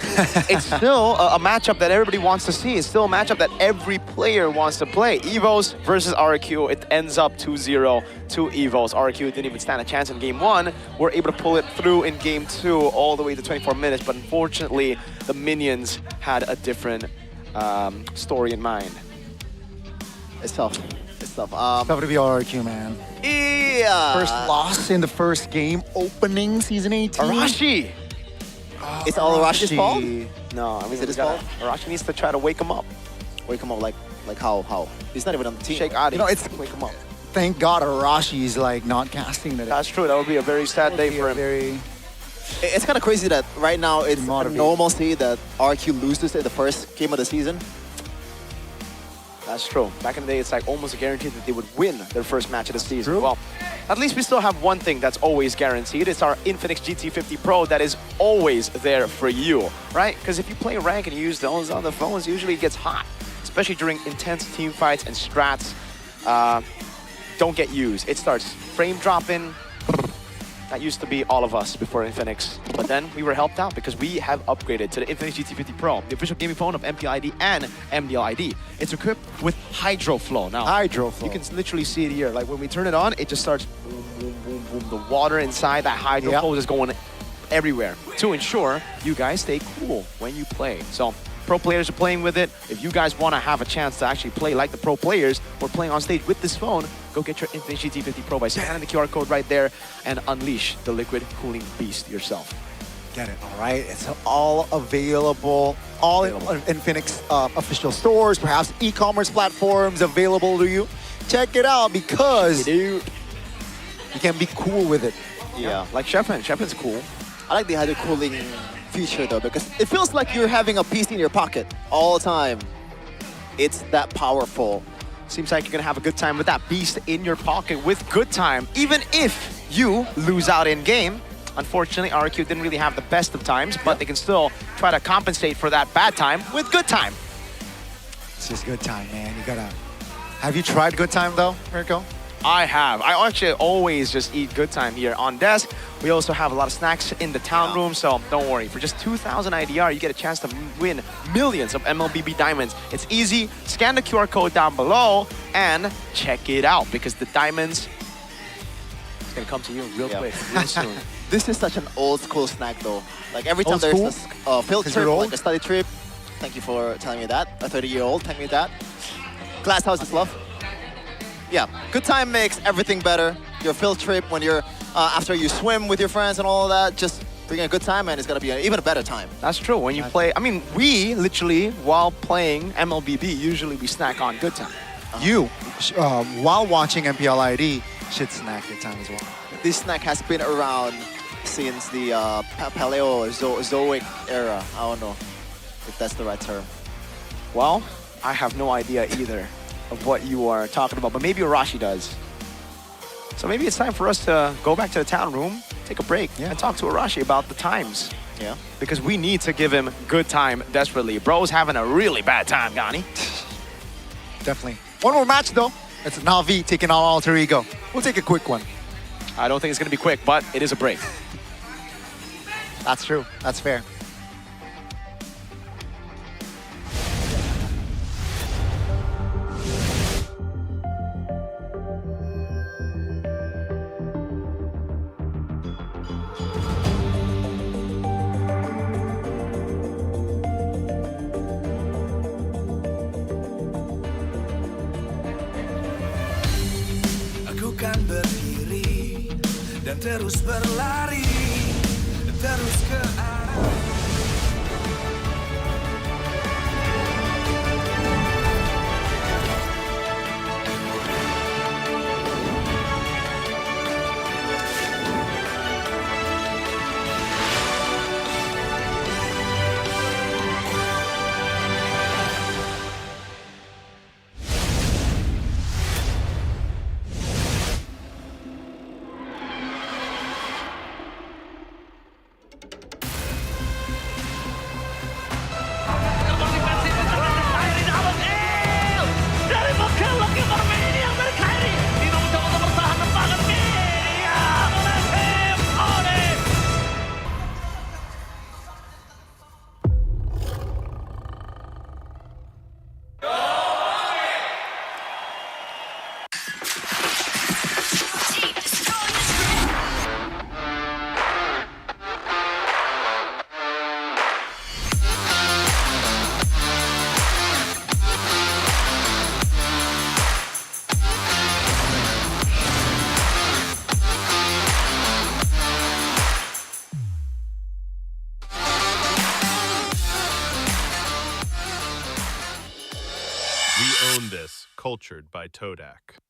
it's still a matchup that everybody wants to see. It's still a matchup that every player wants to play. EVOS versus RRQ, it ends up 2-0 to EVOS. RRQ didn't even stand a chance in game 1. We're able to pull it through in game 2 all the way to 24 minutes, but unfortunately, the Minions had a different story in mind. It's tough. It's tough. Tough to be RRQ, man. Yeah. First loss in the first game, opening season 18. Arashi! It's all Arashi's fault? No, I mean, Is it his fault? Arashi needs to try to wake him up. Wake him up like how? How? He's not even on the team. Shake Adi. You know, it's wake him up. Thank God Arashi is like not casting today. That's true. That would be a very sad day for him. It's kind of crazy that right now it's a normalcy that RQ loses in the first game of the season. That's true. Back in the day, it's like almost a guarantee that they would win their first match of the season. Well, at least we still have one thing that's always guaranteed. It's our Infinix GT50 Pro that is always there for you, right? Because if you play rank and you use those on the phones, usually it gets hot, especially during intense team fights and strats. Don't get used. It starts frame dropping. That used to be all of us before Infinix. But then we were helped out because we have upgraded to the Infinix GT50 Pro, the official gaming phone of MPL ID and MDL ID. It's equipped with Hydro Flow. Now, Hydro Flow. You can literally see it here. Like when we turn it on, it just starts boom, boom, boom, boom. The water inside that Hydro Flow is going everywhere to ensure you guys stay cool when you play. So pro players are playing with it. If you guys want to have a chance to actually play like the pro players or playing on stage with this phone, go get your Infinix GT50 Pro by scanning the QR code right there and unleash the liquid cooling beast yourself. Get it, all right? It's all available, all in Infinix official stores, perhaps e-commerce platforms available to you. Check it out because you can be cool with it. Yeah, like Shepin. Shepin's cool. I like the hydro cooling feature though because it feels like you're having a PC in your pocket all the time. It's that powerful. Seems like you're gonna have a good time with that beast in your pocket with good time, even if you lose out in game. Unfortunately, RQ didn't really have the best of times, but they can still try to compensate for that bad time with good time. It's just good time, man. You gotta. Have you tried good time though, Mirko? I have. I actually always just eat good time here on desk. We also have a lot of snacks in the town room, so don't worry. For just 2,000 IDR, you get a chance to win millions of MLBB diamonds. It's easy. Scan the QR code down below and check it out because the diamonds is gonna come to you real quick, real soon. This is such an old school snack though. Like every time Old there's school? a field Is trip, it old? like a study trip, thank you for telling me that. A 30-year-old, thank me that. Glass house is love. Yeah, good time makes everything better. Your field trip when you're, after you swim with your friends and all of that, just bring a good time and it's gonna be even a better time. That's true. When you play, I mean, we literally, while playing MLBB, usually we snack on good time. You, while watching MPL ID, should snack good time as well. This snack has been around since the Paleozoic era. I don't know if that's the right term. Well, I have no idea either of what you are talking about, but maybe Arashi does. So maybe it's time for us to go back to the town room, take a break, and talk to Arashi about the times. Yeah. Because we need to give him good time desperately. Bro's having a really bad time, Gani. Definitely. One more match though. It's Na'Vi taking on Alter Ego. We'll take a quick one. I don't think it's gonna be quick, but it is a break. That's true. That's fair. Aku kan berdiri dan terus berlari, terus ke arah. We own this, cultured by Todak.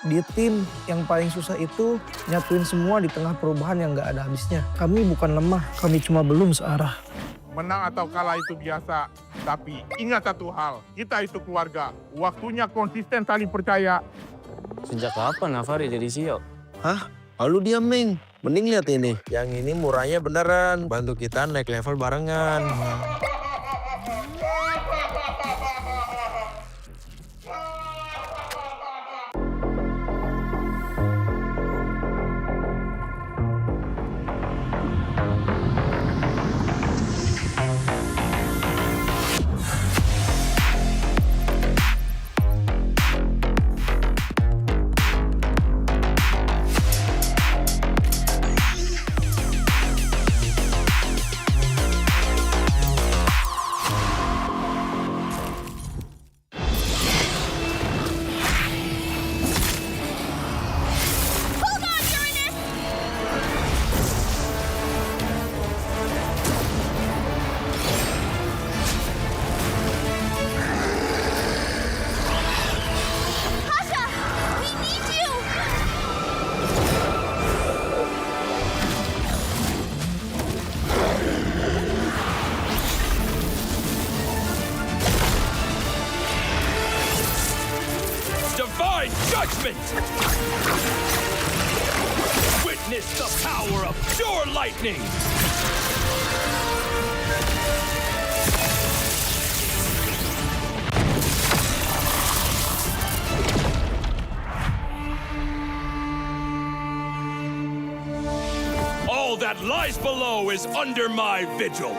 Di tim yang paling susah itu nyatuin semua di tengah perubahan yang nggak ada habisnya. Kami bukan lemah, kami cuma belum searah. Menang atau kalah itu biasa, tapi ingat satu hal, kita itu keluarga. Waktunya konsisten saling percaya. Sejak kapan Navari jadi CEO? Hah? Lalu diam, Ming. Mending lihat ini. Yang ini murahnya beneran, bantu kita naik level barengan. Divine judgment! Witness the power of pure lightning! All that lies below is under my vigil.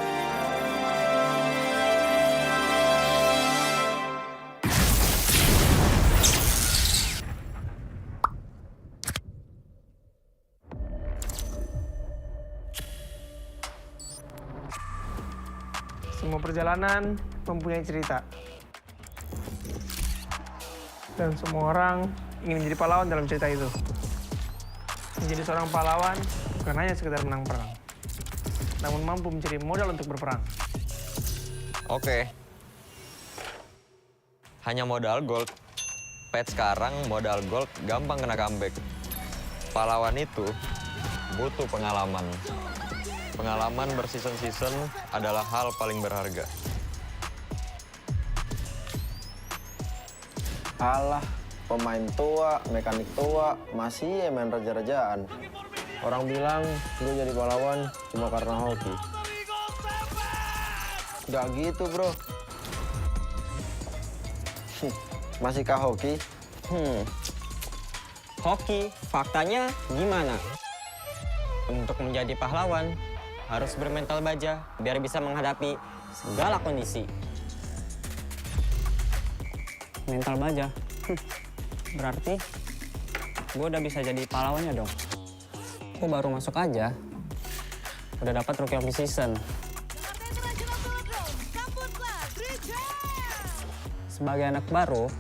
Semua perjalanan mempunyai cerita. Dan semua orang ingin menjadi pahlawan dalam cerita itu. Menjadi seorang pahlawan bukan hanya sekedar menang perang, namun mampu mencari modal untuk berperang. Oke. Hanya modal gold. Pet sekarang modal gold gampang kena comeback. Pahlawan itu butuh pengalaman. Pengalaman berseason-season adalah hal paling berharga. Alah, pemain tua, mekanik tua, masih main raja-rajaan. Orang bilang gue jadi pahlawan cuma karena hoki. Gak gitu, bro. Masihkah hoki? Hoki, faktanya gimana? Untuk menjadi pahlawan, harus bermental baja biar bisa menghadapi segala kondisi. Mental baja. Berarti gue udah bisa jadi pahlawannya dong. Gue baru masuk aja, udah dapat Rookie of the Season. Sebagai anak baru,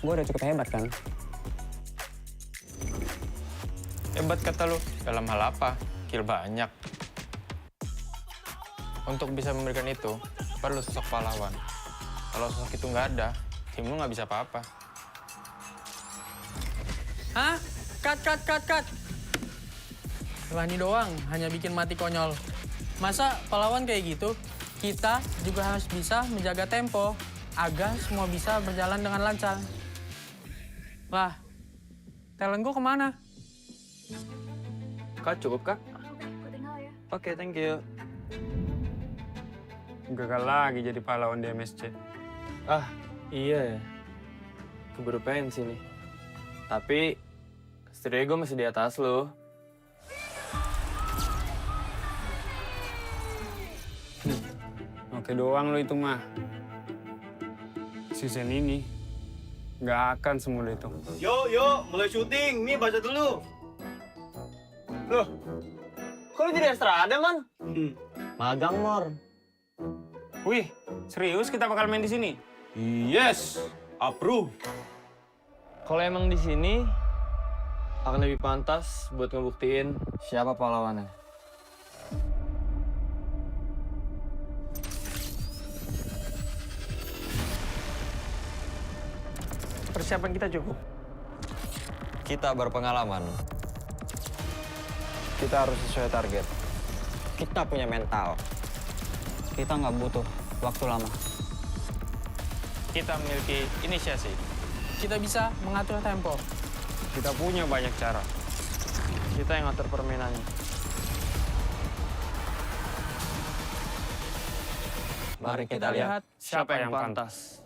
gue udah cukup hebat kan? Hebat kata lu, dalam hal apa? Kill banyak. Untuk bisa memberikan itu, perlu sosok pahlawan. Kalau sosok itu nggak ada, tim lu nggak bisa apa-apa. Hah? Cut. Wani doang, hanya bikin mati konyol. Masa pahlawan kayak gitu? Kita juga harus bisa menjaga tempo agar semua bisa berjalan dengan lancar. Lah, talent gue kemana? Kak, cukup, Kak? Oke, thank you. Gagal lagi jadi pahlawan di MSC. Ah, iya ya. Keburu pensi nih. Tapi, setidaknya gue masih di atas lo. Oke doang lo itu mah. Season ini nggak akan semudah itu. Yuk, mulai syuting. Nih, baca dulu. Loh, kok lu jadi Estrada, Man? Magang, Mor. Wih, serius kita bakal main di sini? Yes, approve. Kalau emang di sini akan lebih pantas buat ngebuktiin siapa pahlawannya. Persiapan kita cukup. Kita berpengalaman. Kita harus sesuai target. Kita punya mental. Kita nggak butuh waktu lama. Kita memiliki inisiasi. Kita bisa mengatur tempo. Kita punya banyak cara. Kita yang ngatur permainannya. Mari kita lihat siapa yang pantas.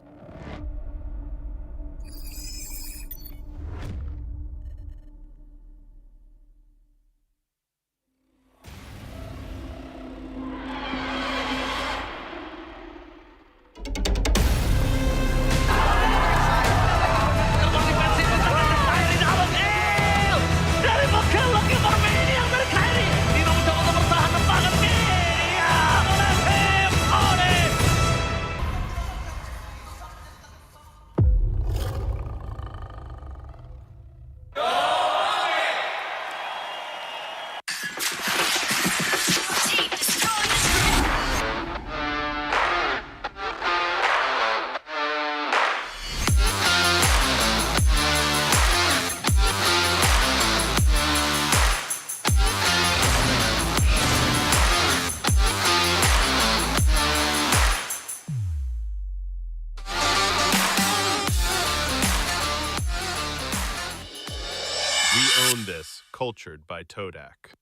This, cultured by Todak.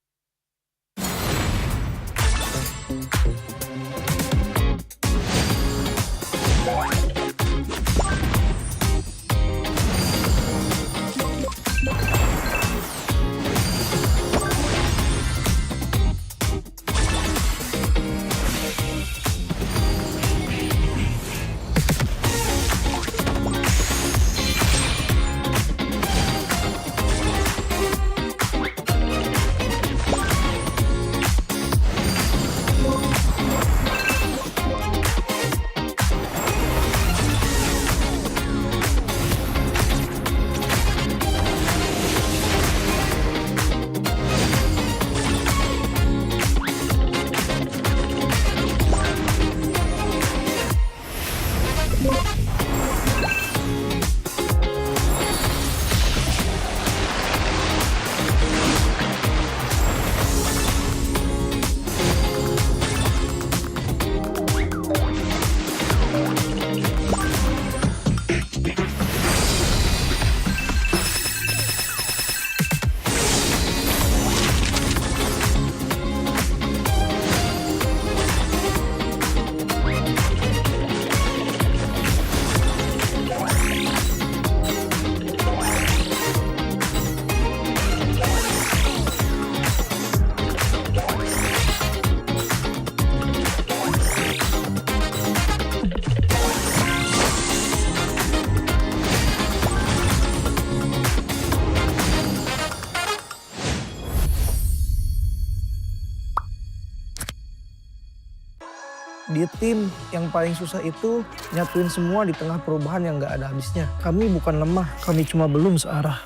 Di tim yang paling susah itu nyatuin semua di tengah perubahan yang nggak ada habisnya. Kami bukan lemah, kami cuma belum searah.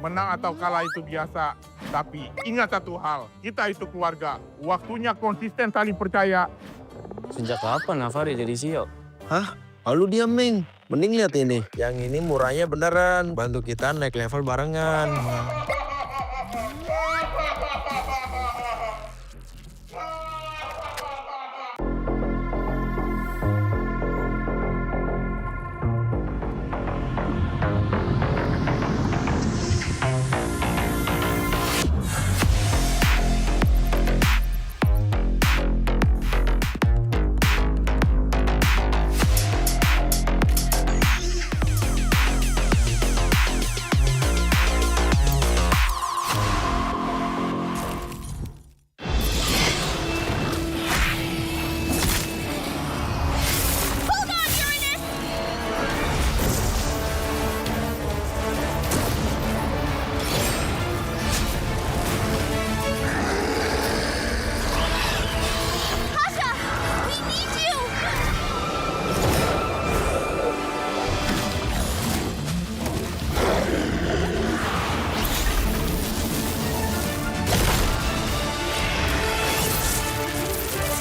Menang atau kalah itu biasa, tapi ingat satu hal, kita itu keluarga. Waktunya konsisten saling percaya. Sejak kapan Navari jadi CEO? Hah? Lalu diam, Ming. Mending lihat ini. Yang ini murahnya beneran. Bantu kita naik level barengan.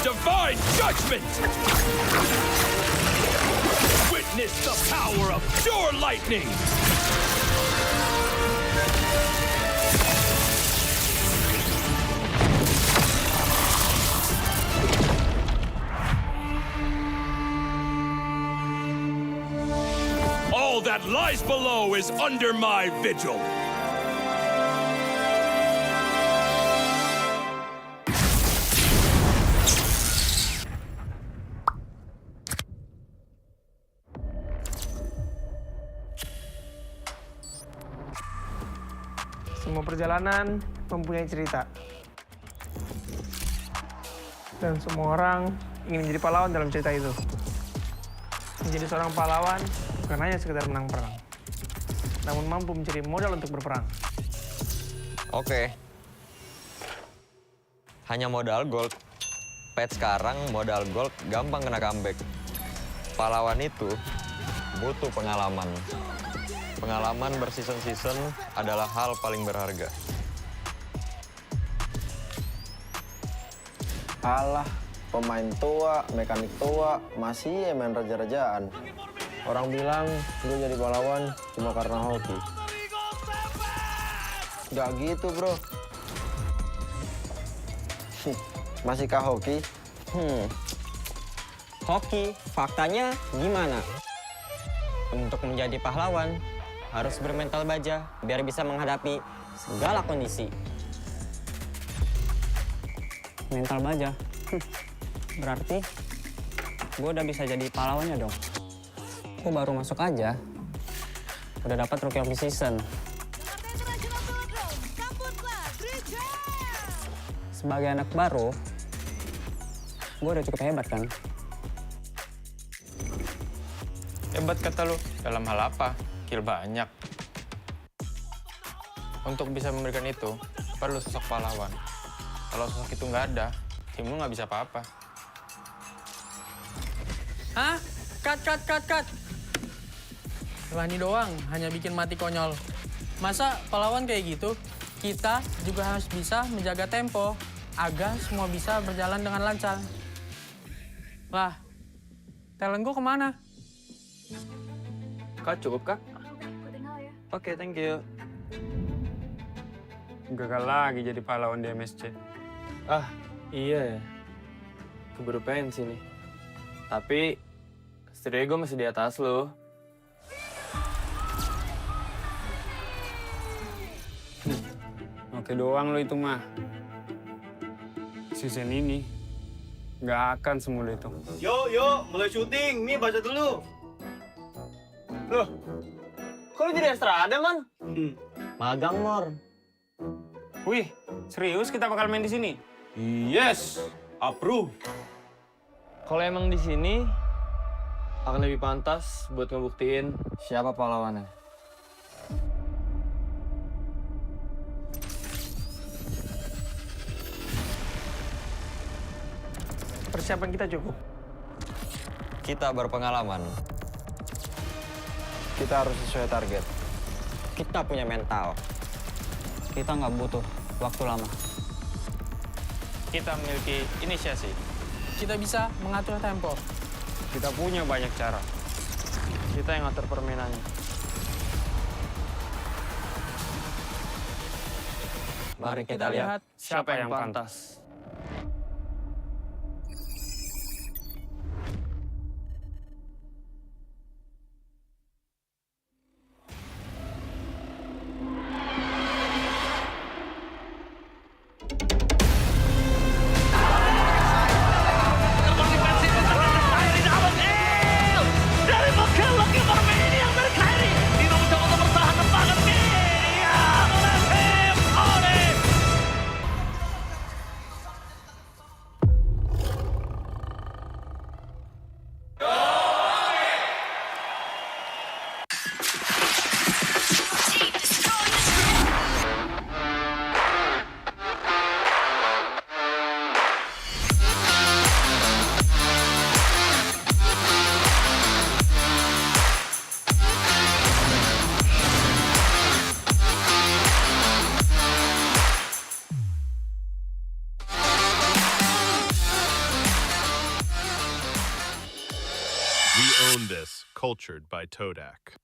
Divine judgment! Witness the power of pure lightning! All that lies below is under my vigil. Semua perjalanan mempunyai cerita. Dan semua orang ingin menjadi pahlawan dalam cerita itu. Menjadi seorang pahlawan bukan hanya sekedar menang perang, namun mampu mencari modal untuk berperang. Oke. Hanya modal gold. Pet sekarang modal gold gampang kena comeback. Pahlawan itu butuh pengalaman. Pengalaman berseason-season adalah hal paling berharga. Alah, pemain tua, mekanik tua, masih main raja-rajaan. Orang bilang gue jadi pahlawan cuma karena hoki. Gak gitu, bro. Masihkah hoki? Hoki, faktanya gimana? Untuk menjadi pahlawan, harus bermental baja biar bisa menghadapi segala kondisi. Mental baja? Berarti gue udah bisa jadi pahlawannya dong. Gue baru masuk aja, udah dapat Rookie of the Season. Sebagai anak baru, gue udah cukup hebat kan? Hebat kata lu, dalam hal apa? Kill banyak. Untuk bisa memberikan itu, perlu sosok pahlawan. Kalau sosok itu nggak ada, tim lu nggak bisa apa-apa. Hah? Cut. Lani doang, hanya bikin mati konyol. Masa pahlawan kayak gitu? Kita juga harus bisa menjaga tempo agar semua bisa berjalan dengan lancar. Lah, talent gue kemana? Kak, cukup kak? Oke, thank you. Gagal lagi jadi pahlawan di MSC. Ah, iya ya. Keburu pensi nih. Tapi, setidaknya gue masih di atas lo. Oke doang lo itu mah. Season ini, nggak akan semudah itu. Yuk, mulai syuting. Mi, baca dulu. Loh, kok lu jadi Estrada, Man? Magang, Mor. Wih, serius kita bakal main di sini? Yes, approve. Kalau emang di sini, akan lebih pantas buat ngebuktiin siapa pahlawannya. Persiapan kita cukup. Kita berpengalaman. Kita harus sesuai target. Kita punya mental. Kita nggak butuh waktu lama. Kita memiliki inisiasi. Kita bisa mengatur tempo. Kita punya banyak cara. Kita yang ngatur permainannya. Mari kita lihat siapa yang pantas. We own this, cultured by Todak.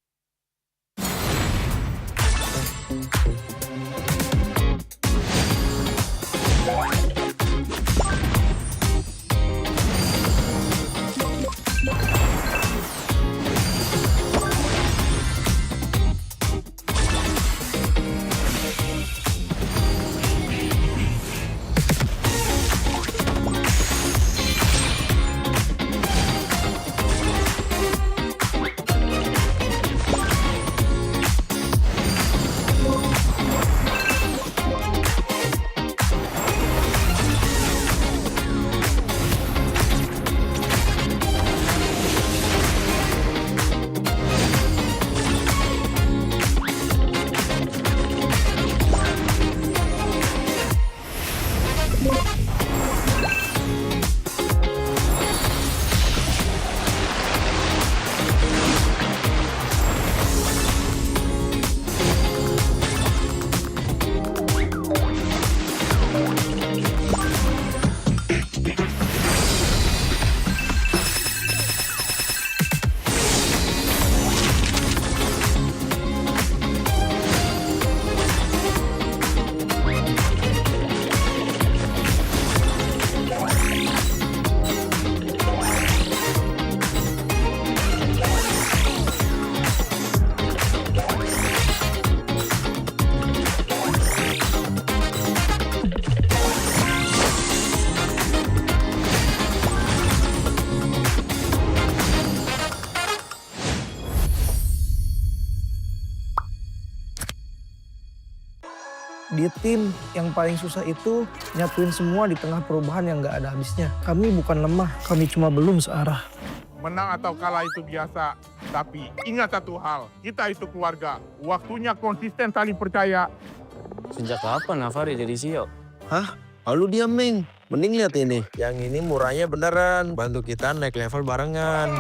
Di tim yang paling susah itu nyatuin semua di tengah perubahan yang nggak ada habisnya. Kami bukan lemah, kami cuma belum searah. Menang atau kalah itu biasa, tapi ingat satu hal, kita itu keluarga. Waktunya konsisten saling percaya. Sejak kapan Navari jadi CEO? Hah? Lalu diam, Ming. Mending lihat ini. Yang ini murahnya beneran. Bantu kita naik level barengan.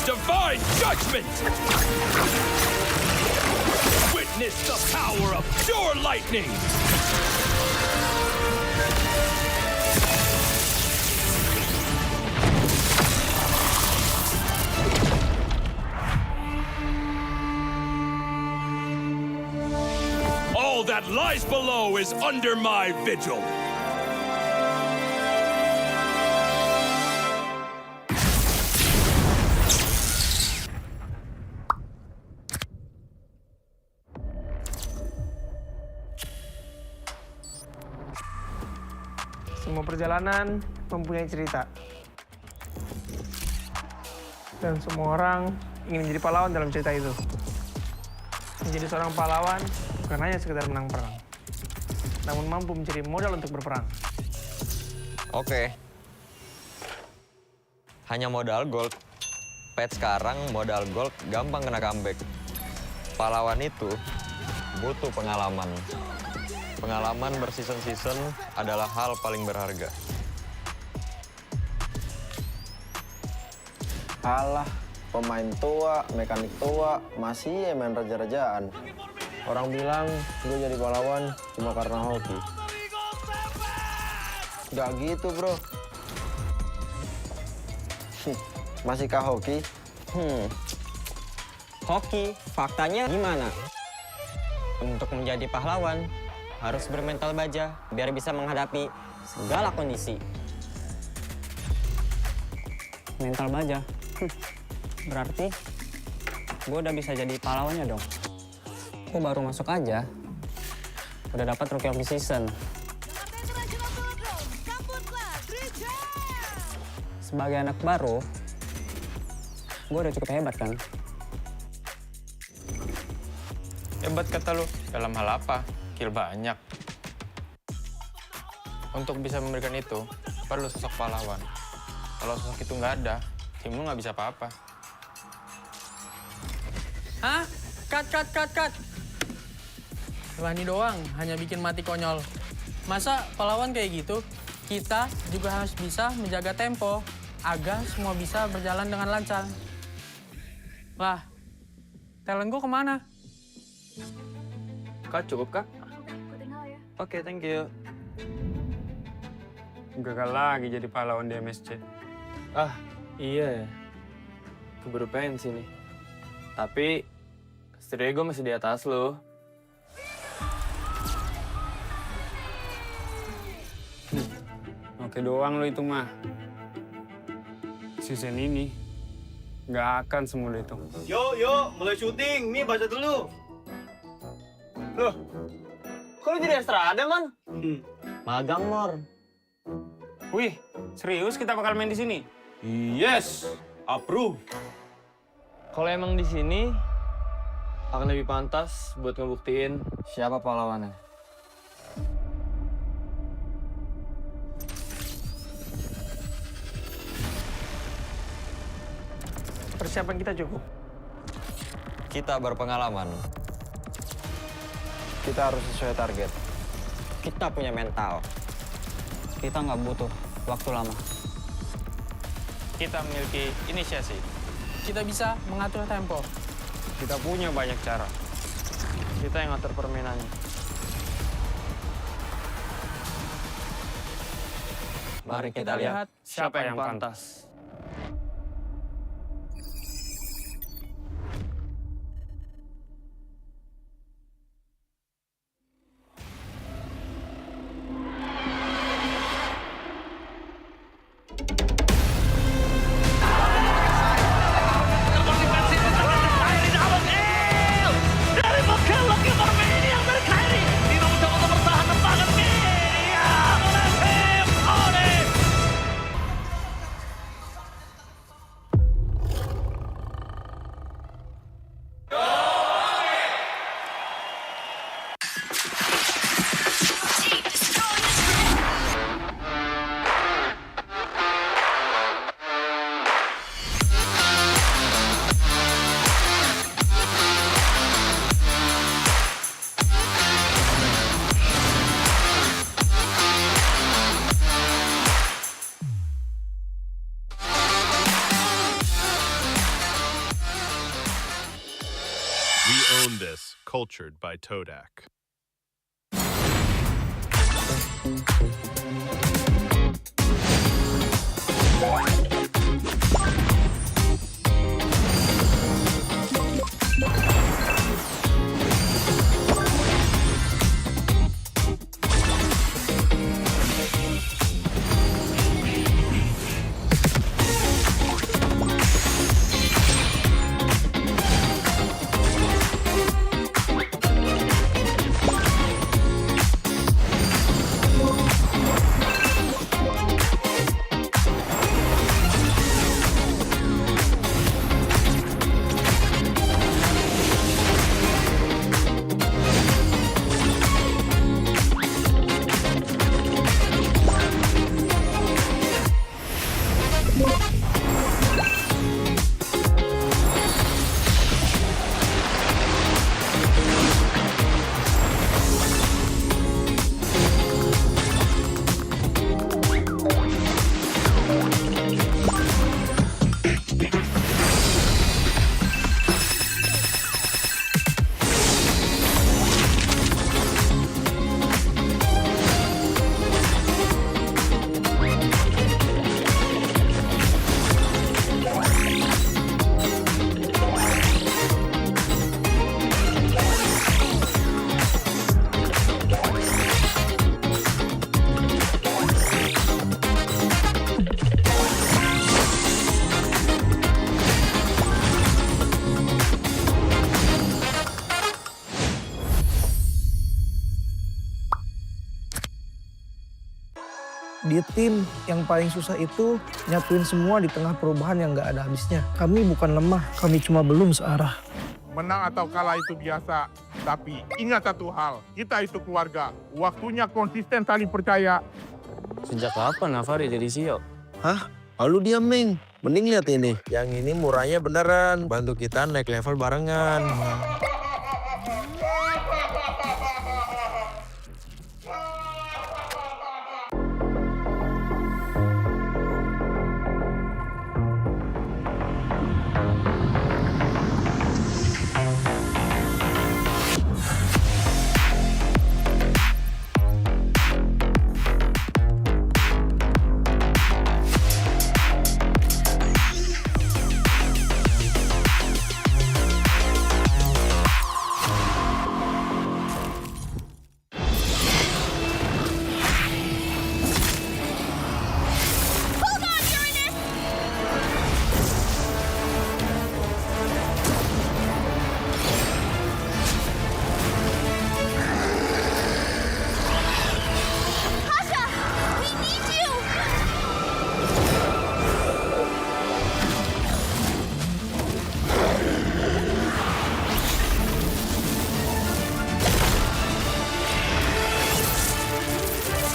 Divine judgment! Witness the power of pure lightning! rise below is under my vigil. Semua perjalanan mempunyai cerita. Dan semua orang ingin menjadi pahlawan dalam cerita itu. Menjadi seorang pahlawan bukan hanya sekedar menang perang, namun mampu mencari modal untuk berperang. Oke. Hanya modal gold. Pet sekarang modal gold gampang kena comeback. Pahlawan itu butuh pengalaman. Pengalaman berseason-season adalah hal paling berharga. Alah, pemain tua, mekanik tua, masih ya main raja-rajaan. Orang bilang gue jadi pahlawan cuma karena hoki. Gak gitu, bro. Masihkah hoki? Hoki, faktanya gimana? Untuk menjadi pahlawan, harus bermental baja biar bisa menghadapi segala kondisi. Mental baja? Berarti gue udah bisa jadi pahlawannya dong. Gue baru masuk aja, udah dapat Rookie of the Season. Sebagai anak baru, gue udah cukup hebat kan? Hebat kata lu, dalam hal apa? Kill banyak. Untuk bisa memberikan itu, perlu sosok pahlawan. Kalau sosok itu nggak ada, tim lu nggak bisa apa-apa. Hah? Cut. Lani doang, hanya bikin mati konyol. Masa pahlawan kayak gitu? Kita juga harus bisa menjaga tempo agar semua bisa berjalan dengan lancar. Lah, talent gue kemana? Kak, cukup kak? Oke, thank you. Gagal lagi jadi pahlawan di MSC. Ah, iya ya. Keburu pensi nih. Tapi, setidaknya gue masih di atas lo. Oke doang lo itu mah. Season ini, nggak akan semudah itu. Yo, mulai syuting. Mi, baca dulu. Loh, kok lu jadi Estrada, Man? Magang, Mor. Wih, serius kita bakal main di sini? Yes, approve. Kalau emang di sini, akan lebih pantas buat ngebuktiin siapa pahlawannya. Persiapan kita cukup. Kita berpengalaman. Kita harus sesuai target. Kita punya mental. Kita nggak butuh waktu lama. Kita memiliki inisiasi. Kita bisa mengatur tempo. Kita punya banyak cara. Kita yang ngatur permainannya. Mari kita lihat siapa yang pantas. This, cultured by Todak. Di tim yang paling susah itu nyatuin semua di tengah perubahan yang nggak ada habisnya. Kami bukan lemah, kami cuma belum searah. Menang atau kalah itu biasa, tapi ingat satu hal, kita itu keluarga. Waktunya konsisten saling percaya. Sejak kapan Navari jadi CEO? Hah? Lalu diam, Ming. Mending lihat ini. Yang ini murahnya beneran. Bantu kita naik level barengan.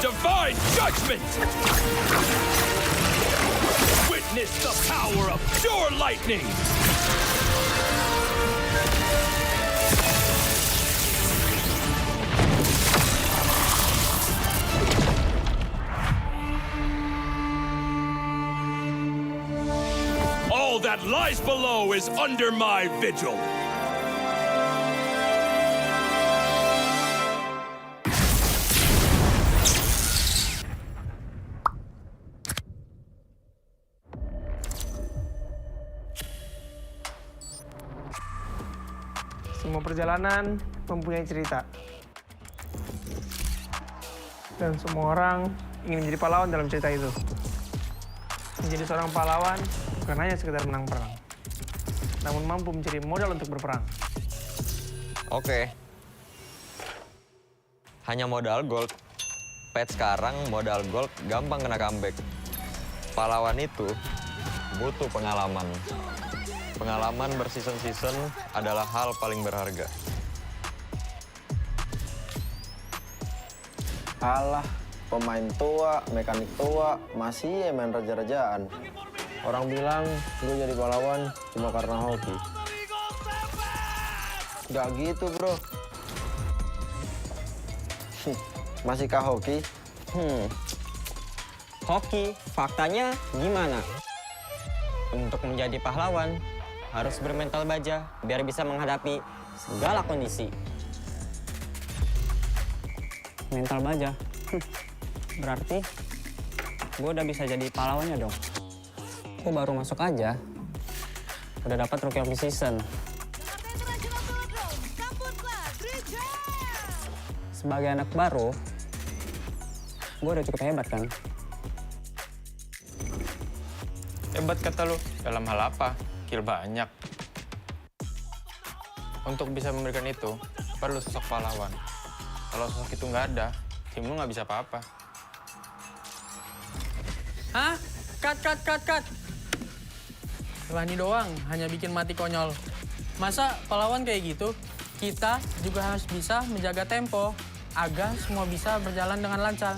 Divine judgment! Witness the power of pure lightning! All that lies below is under my vigil. Semua perjalanan mempunyai cerita. Dan semua orang ingin menjadi pahlawan dalam cerita itu. Menjadi seorang pahlawan bukan hanya sekedar menang perang, namun mampu mencari modal untuk berperang. Oke. Hanya modal gold. Pet sekarang modal gold gampang kena comeback. Pahlawan itu butuh pengalaman. Pengalaman berseason-season adalah hal paling berharga. Alah, pemain tua, mekanik tua, masih main raja-rajaan. Orang bilang gue jadi pahlawan cuma karena hoki. Gak gitu, bro. Masihkah hoki? Hoki, faktanya gimana? Untuk menjadi pahlawan, harus bermental baja biar bisa menghadapi segala kondisi. Mental baja? Berarti gue udah bisa jadi pahlawannya dong. Gue baru masuk aja, udah dapat Rookie of the Season. Sebagai anak baru, gue udah cukup hebat kan? Hebat kata lu, dalam hal apa? Kill banyak. Untuk bisa memberikan itu, perlu sosok pahlawan. Kalau sosok itu nggak ada, tim lu nggak bisa apa-apa. Hah? Cut! Rani doang, hanya bikin mati konyol. Masa pahlawan kayak gitu? Kita juga harus bisa menjaga tempo, agar semua bisa berjalan dengan lancar.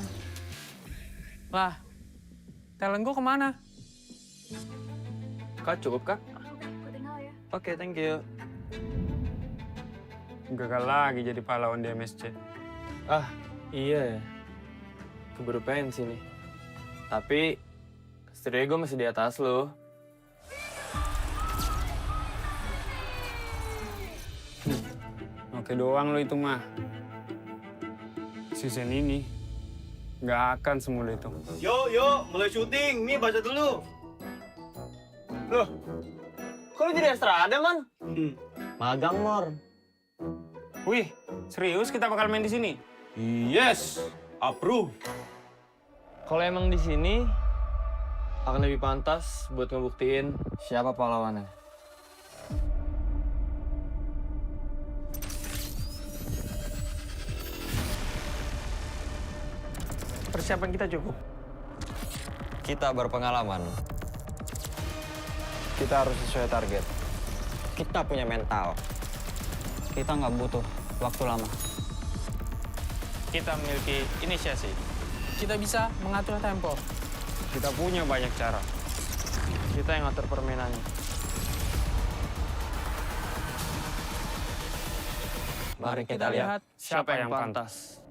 Lah, talent gue kemana? Kak, cukup, Kak? Oke, thank you. Gagal lagi jadi pahlawan di MSC. Ah, iya ya. Keburu pensi nih. Tapi, setidaknya gue masih di atas lo. Oke doang lo itu mah. Season ini nggak akan semudah itu. Yuk, mulai syuting. Mi, baca dulu. Loh, kok lu jadi Estrada, Man? Magang, Mor. Wih, serius kita bakal main di sini? Yes, approve. Kalau emang di sini, akan lebih pantas buat ngebuktiin siapa pahlawannya. Persiapan kita cukup. Kita berpengalaman. Kita harus sesuai target. Kita punya mental. Kita nggak butuh waktu lama. Kita memiliki inisiasi. Kita bisa mengatur tempo. Kita punya banyak cara. Kita yang ngatur permainannya. Mari kita lihat siapa yang pantas.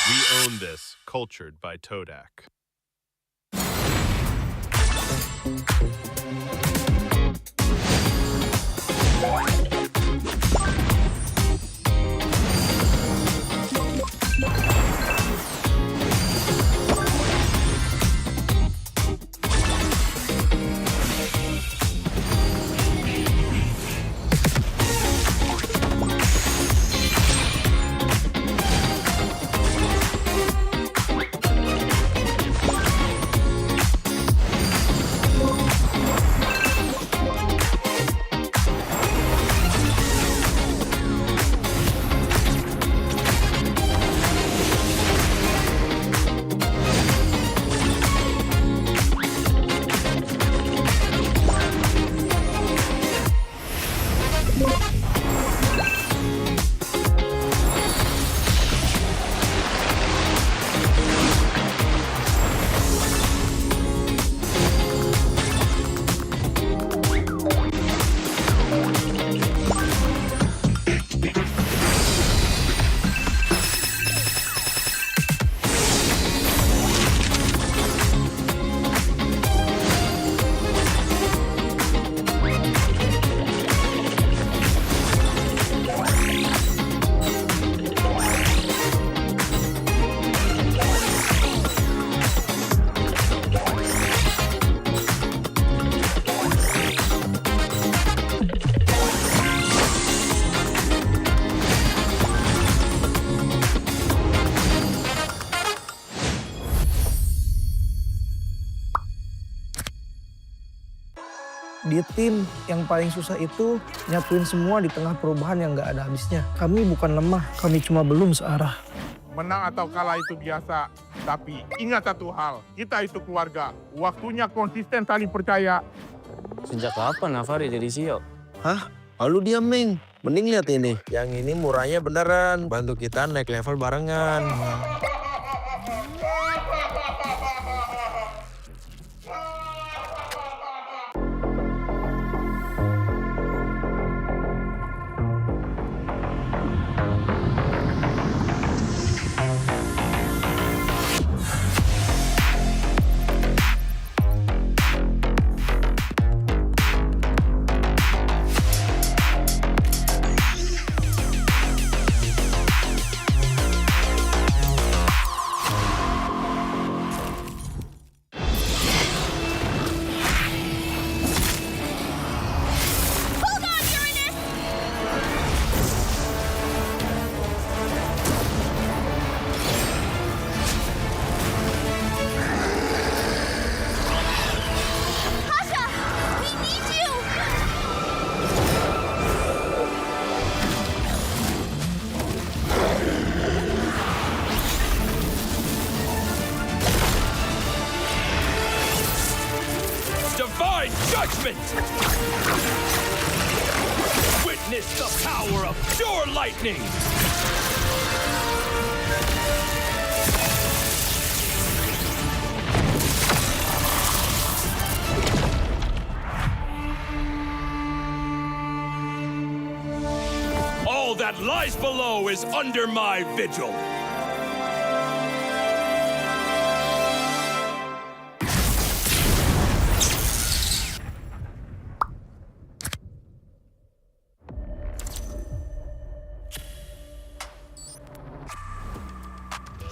We own this, cultured by Todak. Di tim yang paling susah itu nyatuin semua di tengah perubahan yang nggak ada habisnya. Kami bukan lemah, kami cuma belum searah. Menang atau kalah itu biasa, tapi ingat satu hal, kita itu keluarga. Waktunya konsisten saling percaya. Sejak kapan Navari jadi CEO? Hah? Lalu diam, Ming. Mending lihat ini. Yang ini murahnya beneran. Bantu kita naik level barengan. Divine judgment! Witness the power of pure lightning! lies below is under my vigil.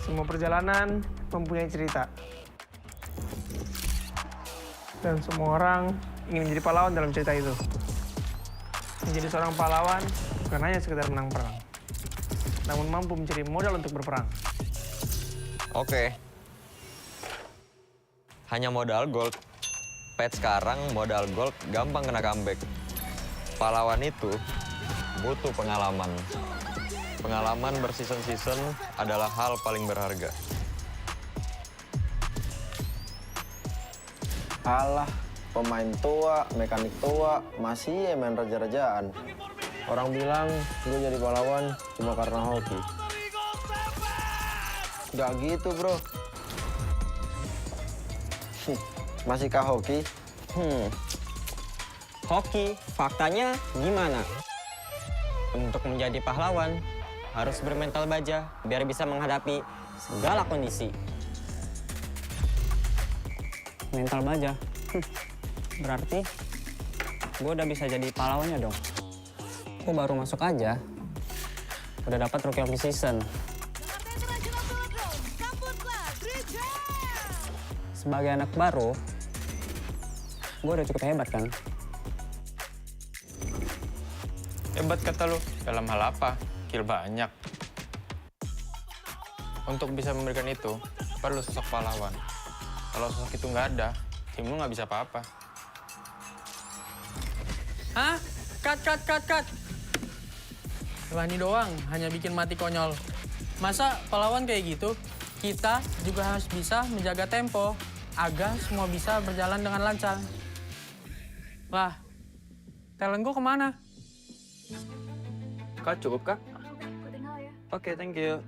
Semua perjalanan mempunyai cerita. Dan semua orang ingin menjadi pahlawan dalam cerita itu. Menjadi seorang pahlawan bukan hanya sekedar menang perang, namun mampu mencari modal untuk berperang. Oke. Hanya modal gold. Pet sekarang modal gold gampang kena comeback. Pahlawan itu butuh pengalaman. Pengalaman berseason-season adalah hal paling berharga. Alah, pemain tua, mekanik tua, masih main raja-rajaan. Orang bilang gue jadi pahlawan cuma karena hoki. Gak gitu, bro. Masihkah hoki? Hoki, faktanya gimana? Untuk menjadi pahlawan, harus bermental baja biar bisa menghadapi segala kondisi. Mental baja? Berarti gue udah bisa jadi pahlawannya dong. Gue baru masuk aja, udah dapat Rookie of the Season. Sebagai anak baru, gue udah cukup hebat kan? Hebat kata lu, dalam hal apa? Kill banyak. Untuk bisa memberikan itu, perlu sosok pahlawan. Kalau sosok itu nggak ada, tim lu nggak bisa apa-apa. Hah? Cut. Rani doang, hanya bikin mati konyol. Masa pahlawan kayak gitu? Kita juga harus bisa menjaga tempo agar semua bisa berjalan dengan lancar. Lah, talent gue kemana? Kak, cukup kak? Oke, thank you.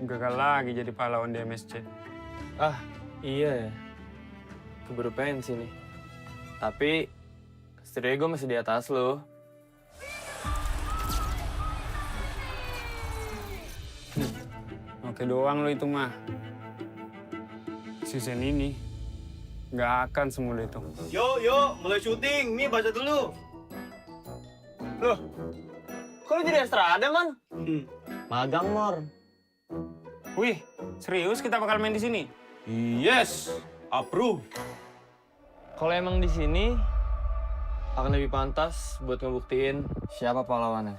Gagal lagi jadi pahlawan di MSC. Ah, iya ya. Keburu pensi nih. Tapi, setidaknya gue masih di atas lo. Oke doang lo itu mah. Season ini nggak akan semudah itu. Yo, mulai syuting. Nih, baca dulu. Loh, kok lu jadi Estrada, Man? Magang, Mor. Wih, serius kita bakal main di sini? Yes, approve. Kalau emang di sini akan lebih pantas buat ngebuktiin siapa pahlawannya.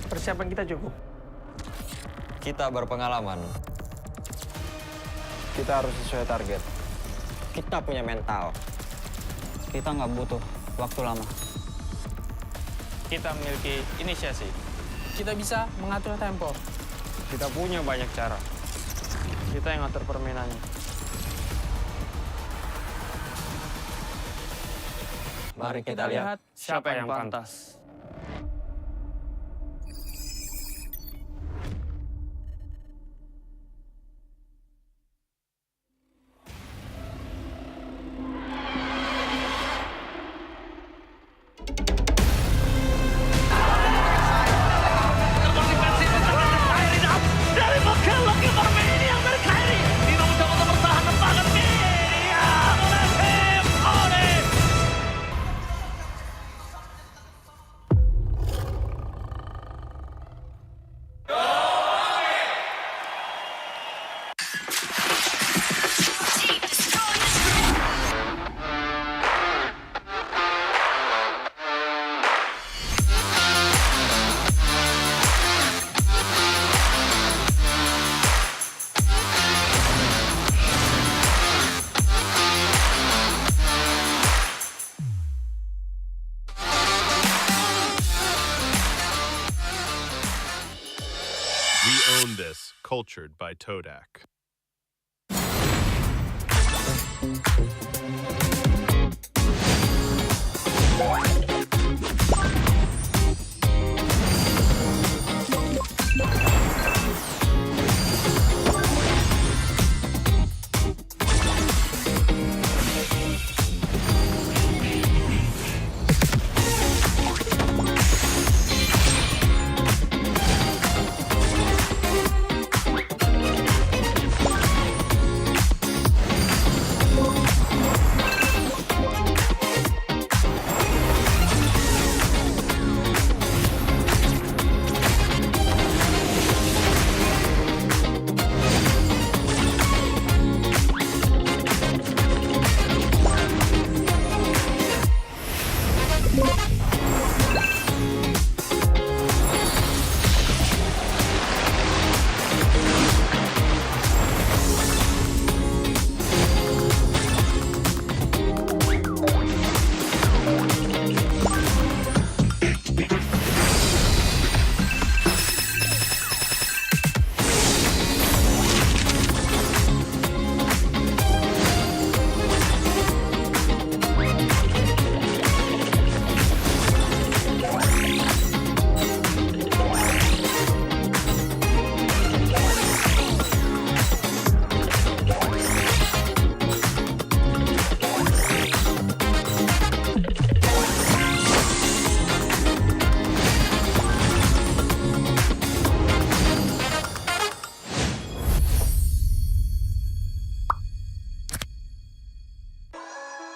Persiapan kita cukup. Kita berpengalaman. Kita harus sesuai target. Kita punya mental. Kita nggak butuh waktu lama. Kita memiliki inisiasi. Kita bisa mengatur tempo. Kita punya banyak cara. Kita yang ngatur permainannya. Mari kita lihat siapa yang pantas. Cultured by Todak.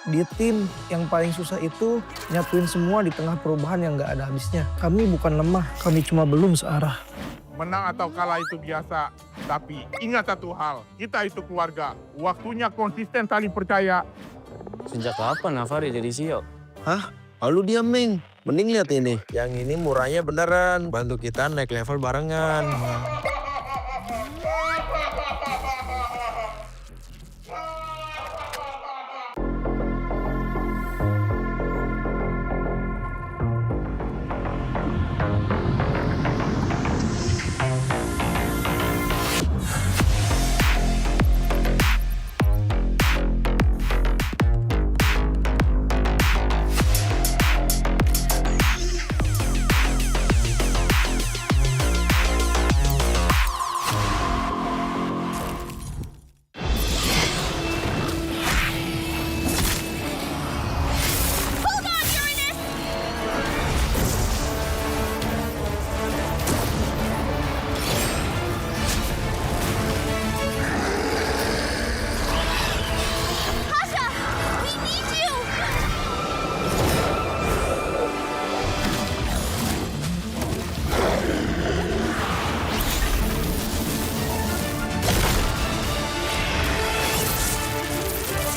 Di tim yang paling susah itu nyatuin semua di tengah perubahan yang nggak ada habisnya. Kami bukan lemah, kami cuma belum searah. Menang atau kalah itu biasa, tapi ingat satu hal, kita itu keluarga. Waktunya konsisten saling percaya. Sejak kapan Navari jadi CEO? Hah? Lalu diam, Ming. Mending lihat ini. Yang ini murahnya beneran. Bantu kita naik level barengan.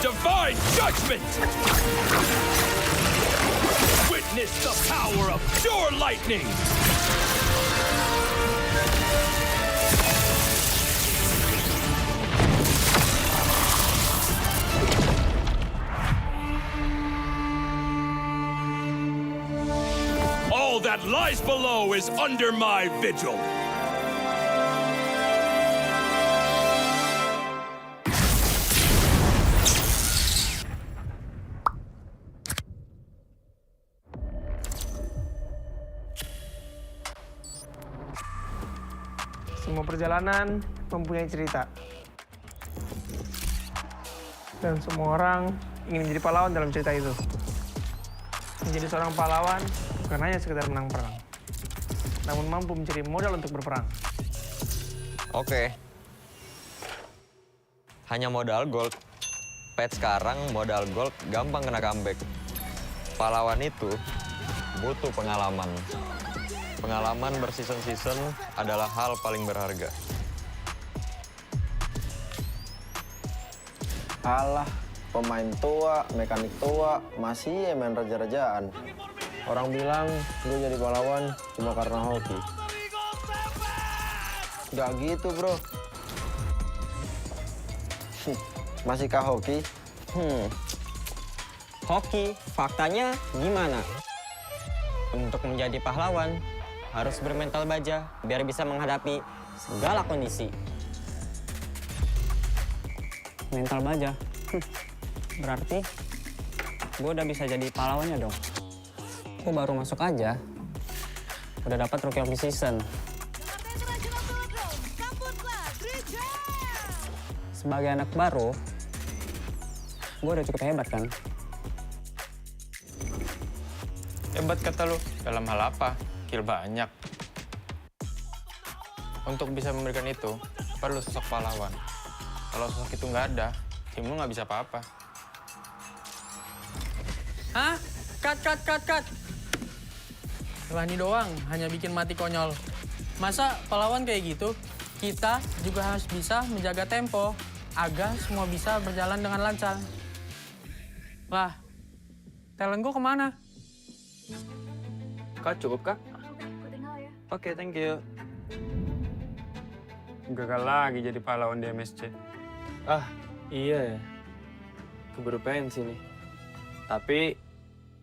Divine judgment! Witness the power of pure lightning! All that lies below is under my vigil. Semua perjalanan mempunyai cerita. Dan semua orang ingin menjadi pahlawan dalam cerita itu. Menjadi seorang pahlawan bukan hanya sekedar menang perang, namun mampu mencari modal untuk berperang. Oke. Hanya modal gold. Patch sekarang modal gold gampang kena comeback. Pahlawan itu butuh pengalaman. Pengalaman berseason-season adalah hal paling berharga. Alah, pemain tua, mekanik tua, masih ya main raja-rajaan. Orang bilang gue jadi pahlawan cuma karena hoki. Gak gitu, bro. Masihkah hoki? Hoki, faktanya gimana? Untuk menjadi pahlawan, harus bermental baja biar bisa menghadapi segala kondisi. Mental baja? Berarti gue udah bisa jadi pahlawannya dong. Gue baru masuk aja, udah dapat Rookie of the Season. Sebagai anak baru, gue udah cukup hebat kan? Hebat kata lu, dalam hal apa? Kill banyak. Untuk bisa memberikan itu, perlu sosok pahlawan. Kalau sosok itu nggak ada, tim lu nggak bisa apa-apa. Hah? Cut! Lani doang, hanya bikin mati konyol. Masa pahlawan kayak gitu? Kita juga harus bisa menjaga tempo agar semua bisa berjalan dengan lancar. Lah, talent gue kemana? Kak, cukup, Kak? Oke, thank you. Gagal lagi jadi pahlawan di MSC. Ah, iya ya. Keburu pensi nih. Tapi,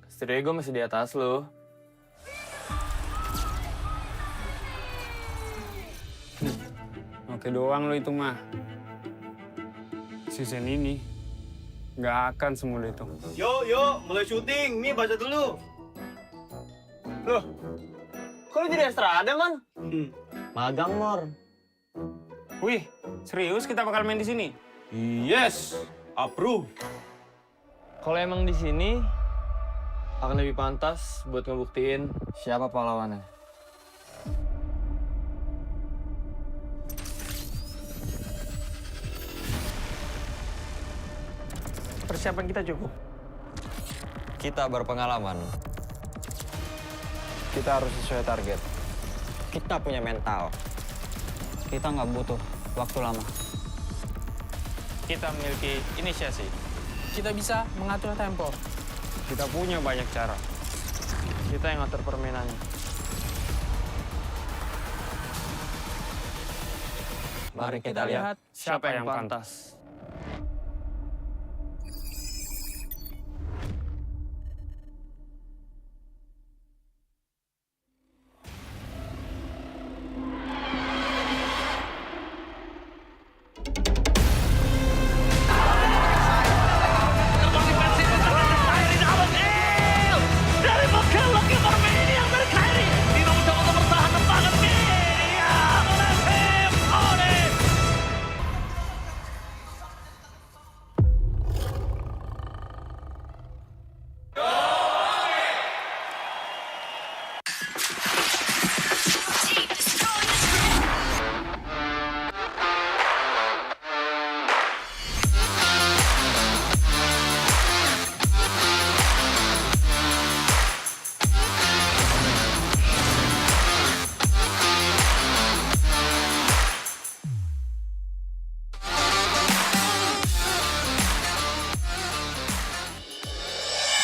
setidaknya gue masih di atas lo. Oke doang lo itu mah. Season ini nggak akan semudah itu. Yuk, mulai syuting. Mi, baca dulu. Loh, kok lu jadi Estrada, Man? Magang, Mor. Wih, serius kita bakal main di sini? Yes, approve. Kalau emang di sini akan lebih pantas buat ngebuktiin siapa pahlawannya. Persiapan kita cukup. Kita berpengalaman. Kita harus sesuai target. Kita punya mental. Kita nggak butuh waktu lama. Kita memiliki inisiasi. Kita bisa mengatur tempo. Kita punya banyak cara. Kita yang ngatur permainannya. Mari kita lihat siapa yang pantas.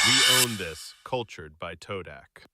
We own this, cultured by Todak.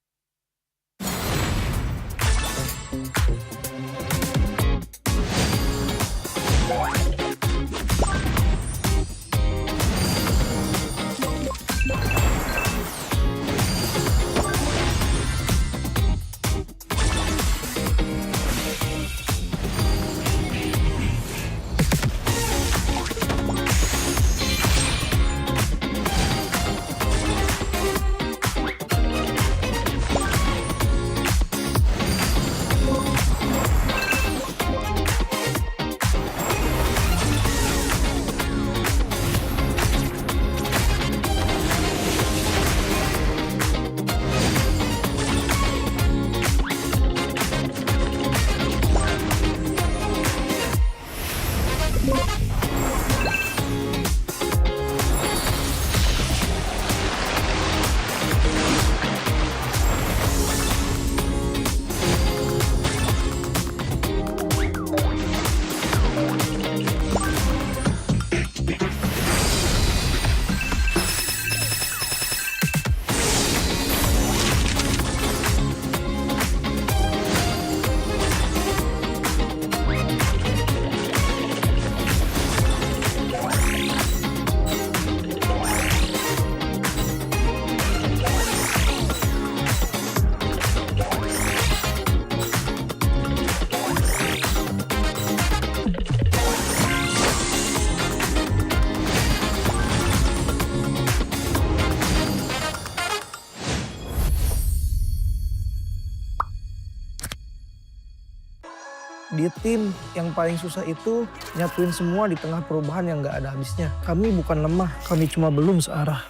Di tim yang paling susah itu nyatuin semua di tengah perubahan yang nggak ada habisnya. Kami bukan lemah, kami cuma belum searah.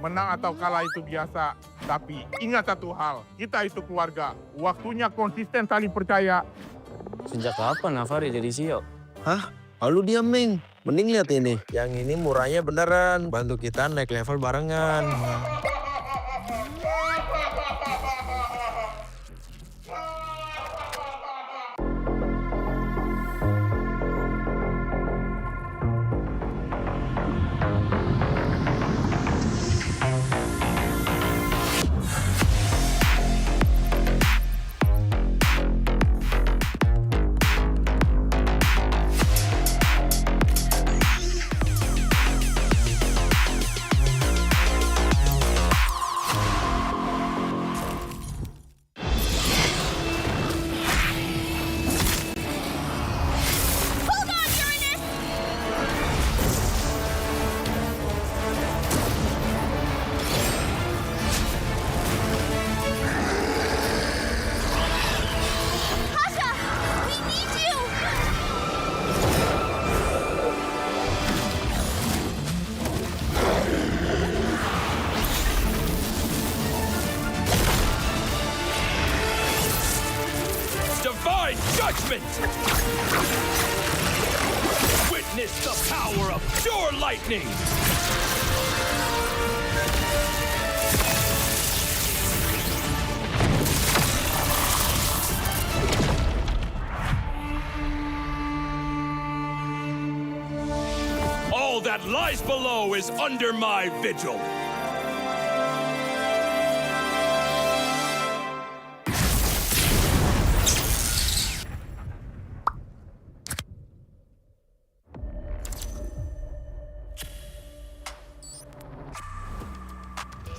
Menang atau kalah itu biasa, tapi ingat satu hal, kita itu keluarga. Waktunya konsisten saling percaya. Sejak kapan Navari jadi CEO? Hah? Lalu diam, Ming. Mending lihat ini. Yang ini murahnya beneran. Bantu kita naik level barengan. Divine judgment! Witness the power of pure lightning! that lies below is under my vigil.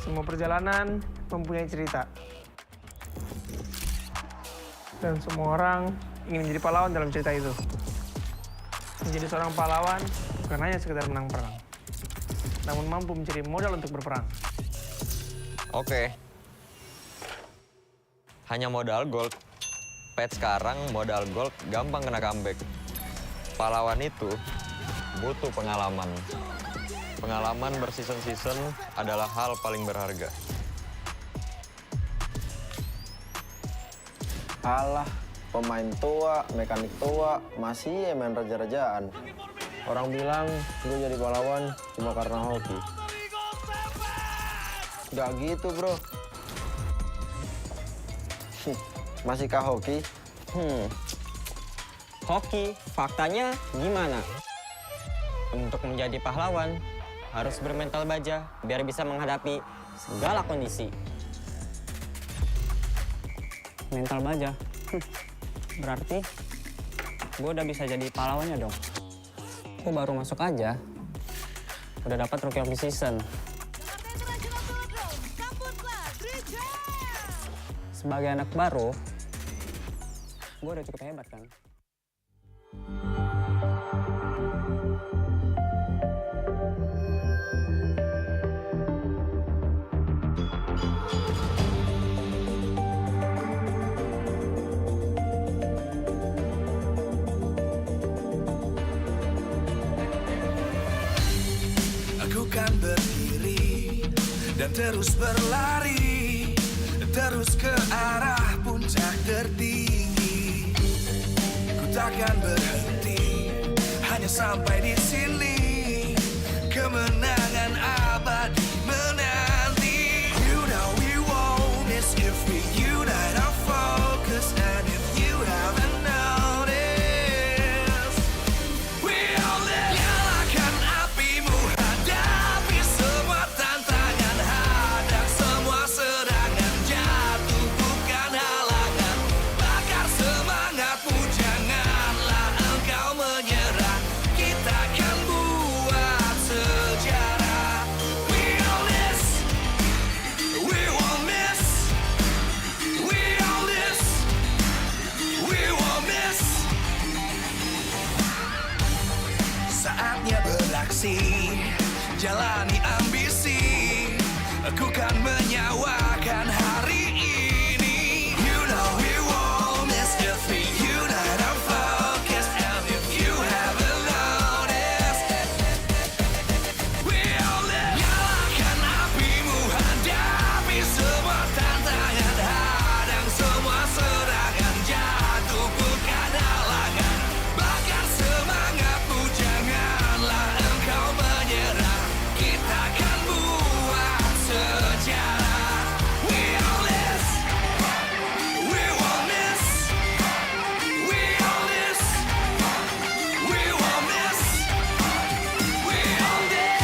Semua perjalanan mempunyai cerita. Dan semua orang ingin menjadi pahlawan dalam cerita itu. Menjadi seorang pahlawan bukan hanya sekedar menang perang, namun mampu mencari modal untuk berperang. Oke. Hanya modal gold. Patch sekarang modal gold gampang kena comeback. Pahlawan itu butuh pengalaman. Pengalaman berseason-season adalah hal paling berharga. Alah, pemain tua, mekanik tua, masih main raja-rajaan. Orang bilang gue jadi pahlawan cuma karena hoki. Gak gitu, bro. Masihkah hoki? Hoki, faktanya gimana? Untuk menjadi pahlawan, harus bermental baja biar bisa menghadapi segala kondisi. Mental baja? Berarti gue udah bisa jadi pahlawannya dong. Gue baru masuk aja, udah dapat Rookie of the Season. Sebagai anak baru, gue udah cukup hebat kan? Aku kan berdiri dan terus berlari, terus ke arah puncak tertinggi. Ku takkan berhenti, hanya sampai di sini. Kemenangan abadi menanti. You know we won't miss if we unite our focus. And if you haven't noticed, we all live. Nyalakan apimu, hadapi semua tantangan, hadang semua serangan, jatuh bukan halangan. Bakar semangatmu, janganlah engkau menyerah. Kita akan buat sejarah. We all this, we won't miss. We all this, we won't miss. Saatnya beraksi, jalani ambisi. Aku kan menyawakan hari ini. You know we won't miss if we unite our focus. And if you haven't noticed, we all live. Nyalakan apimu, hadapi semua tantangan, hadang semua serangan, jatuh bukan halangan. Bakar semangatmu, janganlah engkau menyerah. Kita akan buat sejarah. We all this, we won't miss. We all this, we won't miss. We all this.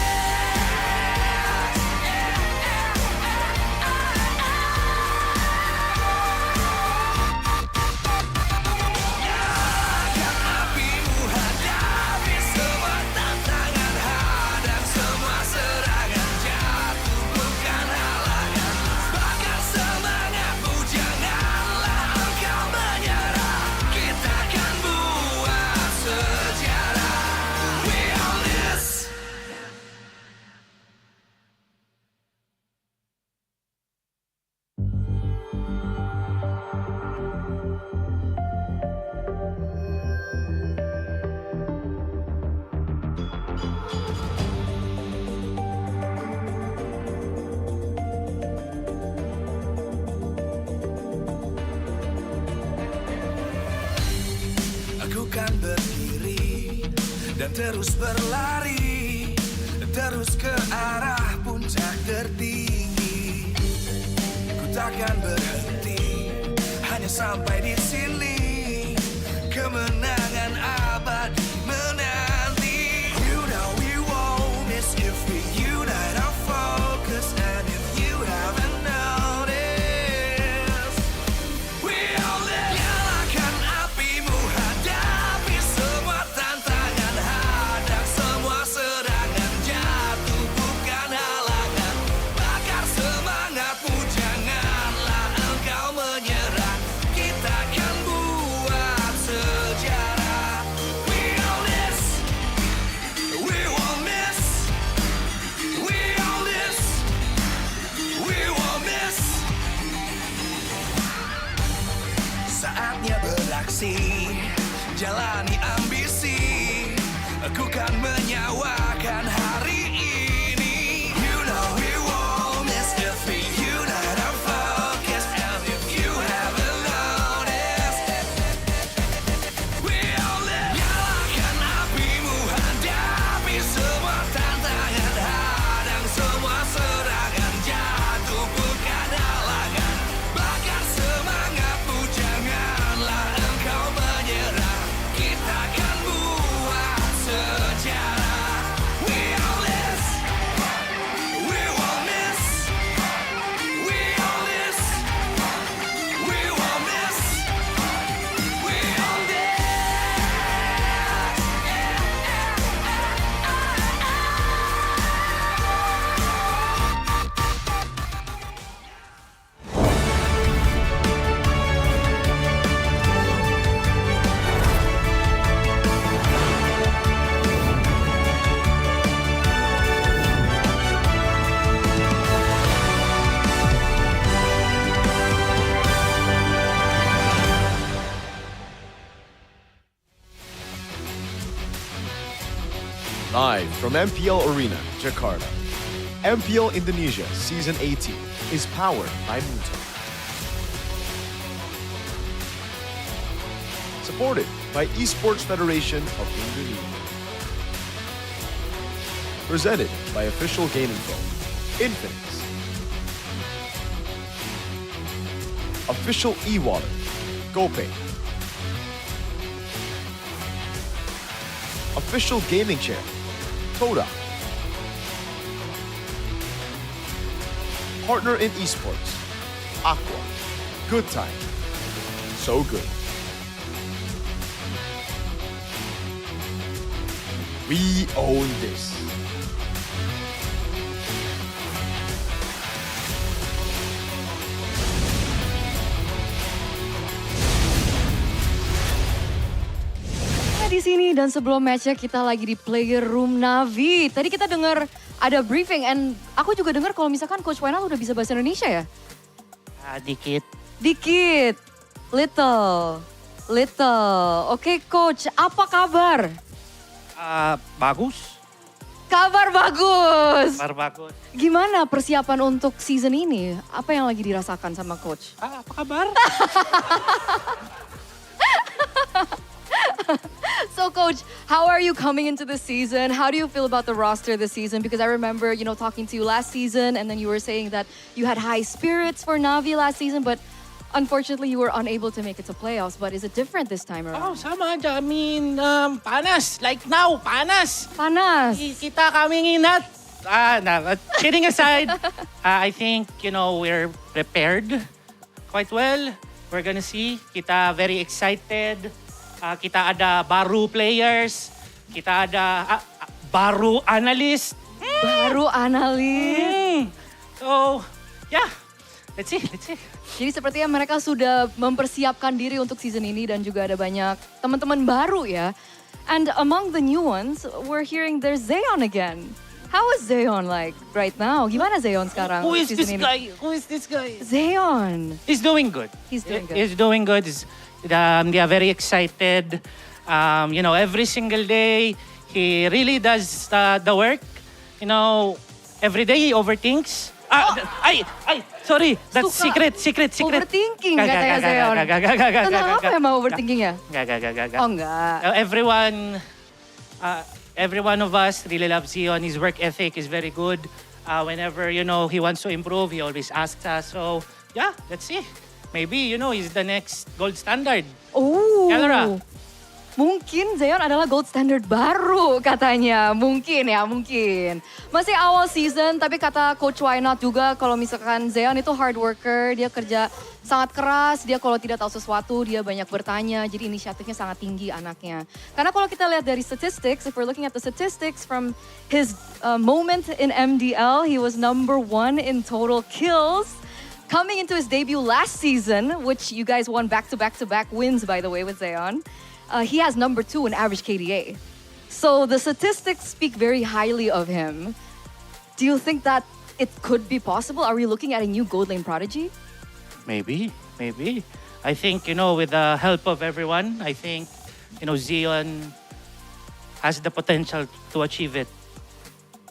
Nyalakan apimu, hadapi semua tantangan, hadang semua serangan, jatuh bukan halangan. Bakar semangatmu, janganlah engkau menyerah. Kita akan buat sejarah. We all this. Aku kan berdiri dan terus berlari, terus ke arah puncak tertinggi. Ku takkan berhenti, hanya sampai di sini. Kemenangan abadi menanti. You know we won't Live from MPL Arena, Jakarta. MPL Indonesia Season 18 is powered by Muto. Supported by Esports Federation of Indonesia. Presented by official gaming phone, Infinix. Official e-wallet, GoPay. Official gaming chair, Toda. Partner in esports, Aqua. Good time. So good. We own this. Di sini dan sebelum matchnya kita lagi di player room Navi. Tadi kita dengar ada briefing and aku juga dengar kalau misalkan Coach Wainal udah bisa bahasa Indonesia ya? Dikit. Dikit. Little. Oke Coach, apa kabar? Bagus. Kabar bagus. Kabar bagus. Gimana persiapan untuk season ini? Apa yang lagi dirasakan sama Coach? Apa kabar? So Coach, how are you coming into the season? How do you feel about the roster this season? Because I remember, talking to you last season and then you were saying that you had high spirits for Navi last season, but unfortunately you were unable to make it to playoffs. But is it different this time around? Oh, sama aja. I mean, panas. Like now, panas. Panas. Kita coming in at... kidding aside, I think, we're prepared quite well. We're gonna see. Kita very excited. Kita ada baru players, kita ada baru analis. Baru analis. So, yeah, let's see. Jadi sepertinya mereka sudah mempersiapkan diri untuk season ini dan juga ada banyak teman-teman baru ya. And among the new ones, we're hearing there's Zeon again. How is Zeon like right now? Gimana Zeon sekarang? Who is this guy? Zeon. He's doing good. He's doing good. They are very excited. Every single day, he really does the work. Every day he overthinks. Sorry, that's secret. Overthinking katanya Zeon. Kenapa emang overthinking ya? Gak. Oh enggak. Every one of us really loves Zeon. His work ethic is very good. Whenever, he wants to improve, he always asks us. So, yeah, let's see. Maybe, he's the next gold standard. Oh. Kelra. Mungkin Zeon adalah gold standard baru katanya. Mungkin. Masih awal season, tapi kata Coach Wainal juga kalau misalkan Zeon itu hard worker, dia kerja sangat keras, dia kalau tidak tahu sesuatu, dia banyak bertanya, jadi inisiatifnya sangat tinggi anaknya. Karena kalau kita lihat dari statistics, if we're looking at the statistics from his moment in MDL, he was number 1 in total kills. Coming into his debut last season, which you guys won back-to-back wins, by the way, with Zeon, he has number 2 in average KDA. So the statistics speak very highly of him. Do you think that it could be possible? Are we looking at a new gold lane prodigy? Maybe. I think, with the help of everyone, I think, Zeon has the potential to achieve it.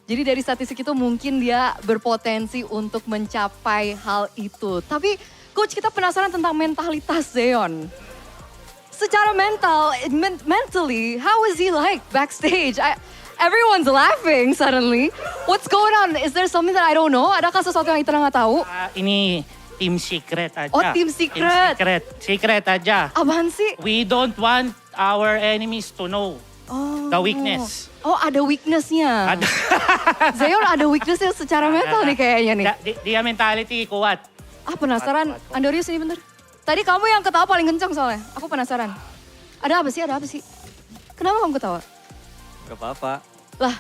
Jadi dari statistik itu mungkin dia berpotensi untuk mencapai hal itu. Tapi Coach, kita penasaran tentang mentalitas Zeon. Secara mentally, how is he like backstage? Everyone's laughing suddenly. What's going on? Is there something that I don't know? Adakah sesuatu yang kita nggak tahu? Ini team secret aja. Oh, team secret. Secret aja. Apaan sih? We don't want our enemies to know the weakness. Oh, ada weakness-nya. Zeon ada weakness-nya secara mental nih kayaknya nih. Dia mentality kuat. Penasaran. Andorius ini bentar. Tadi kamu yang ketawa paling kencang soalnya. Aku penasaran. Ada apa sih? Kenapa kamu ketawa? Gak apa-apa. Lah.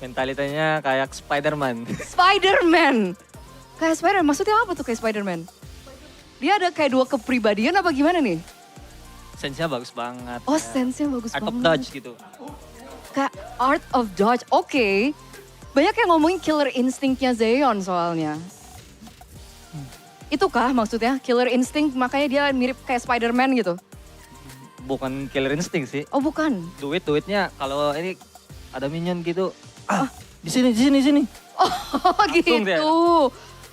Mentalitasnya kayak Spider-Man. Kayak Spider-Man? Maksudnya apa tuh kayak Spider-Man? Dia ada kayak 2 kepribadian apa gimana nih? Sense-nya bagus banget. Oh, sense-nya bagus banget. Art of dodge gitu. Kayak art of dodge, oke. Banyak yang ngomongin killer instinct-nya Zeon soalnya. Itukah maksudnya? Killer instinct makanya dia mirip kayak Spider-Man gitu? Bukan killer instinct sih. Oh bukan? Duitnya kalau ini ada minion gitu. Di sini. Oh gitu. dia. Oh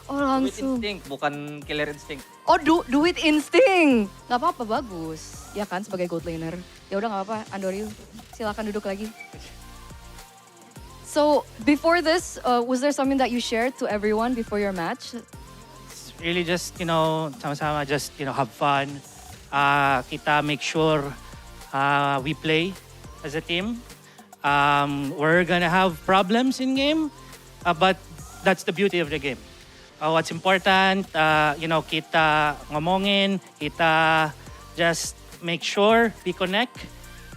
With langsung. instinct, bukan killer instinct. Oh do it instinct. Gak apa-apa, bagus. Ya kan sebagai gold laner. Ya udah gak apa-apa, Andoryu. Silakan duduk lagi. So before this, was there something that you shared to everyone before your match? Really just, sama-sama just, have fun. Kita make sure we play as a team. We're gonna have problems in game, but that's the beauty of the game. What's important, kita ngomongin, kita just make sure we connect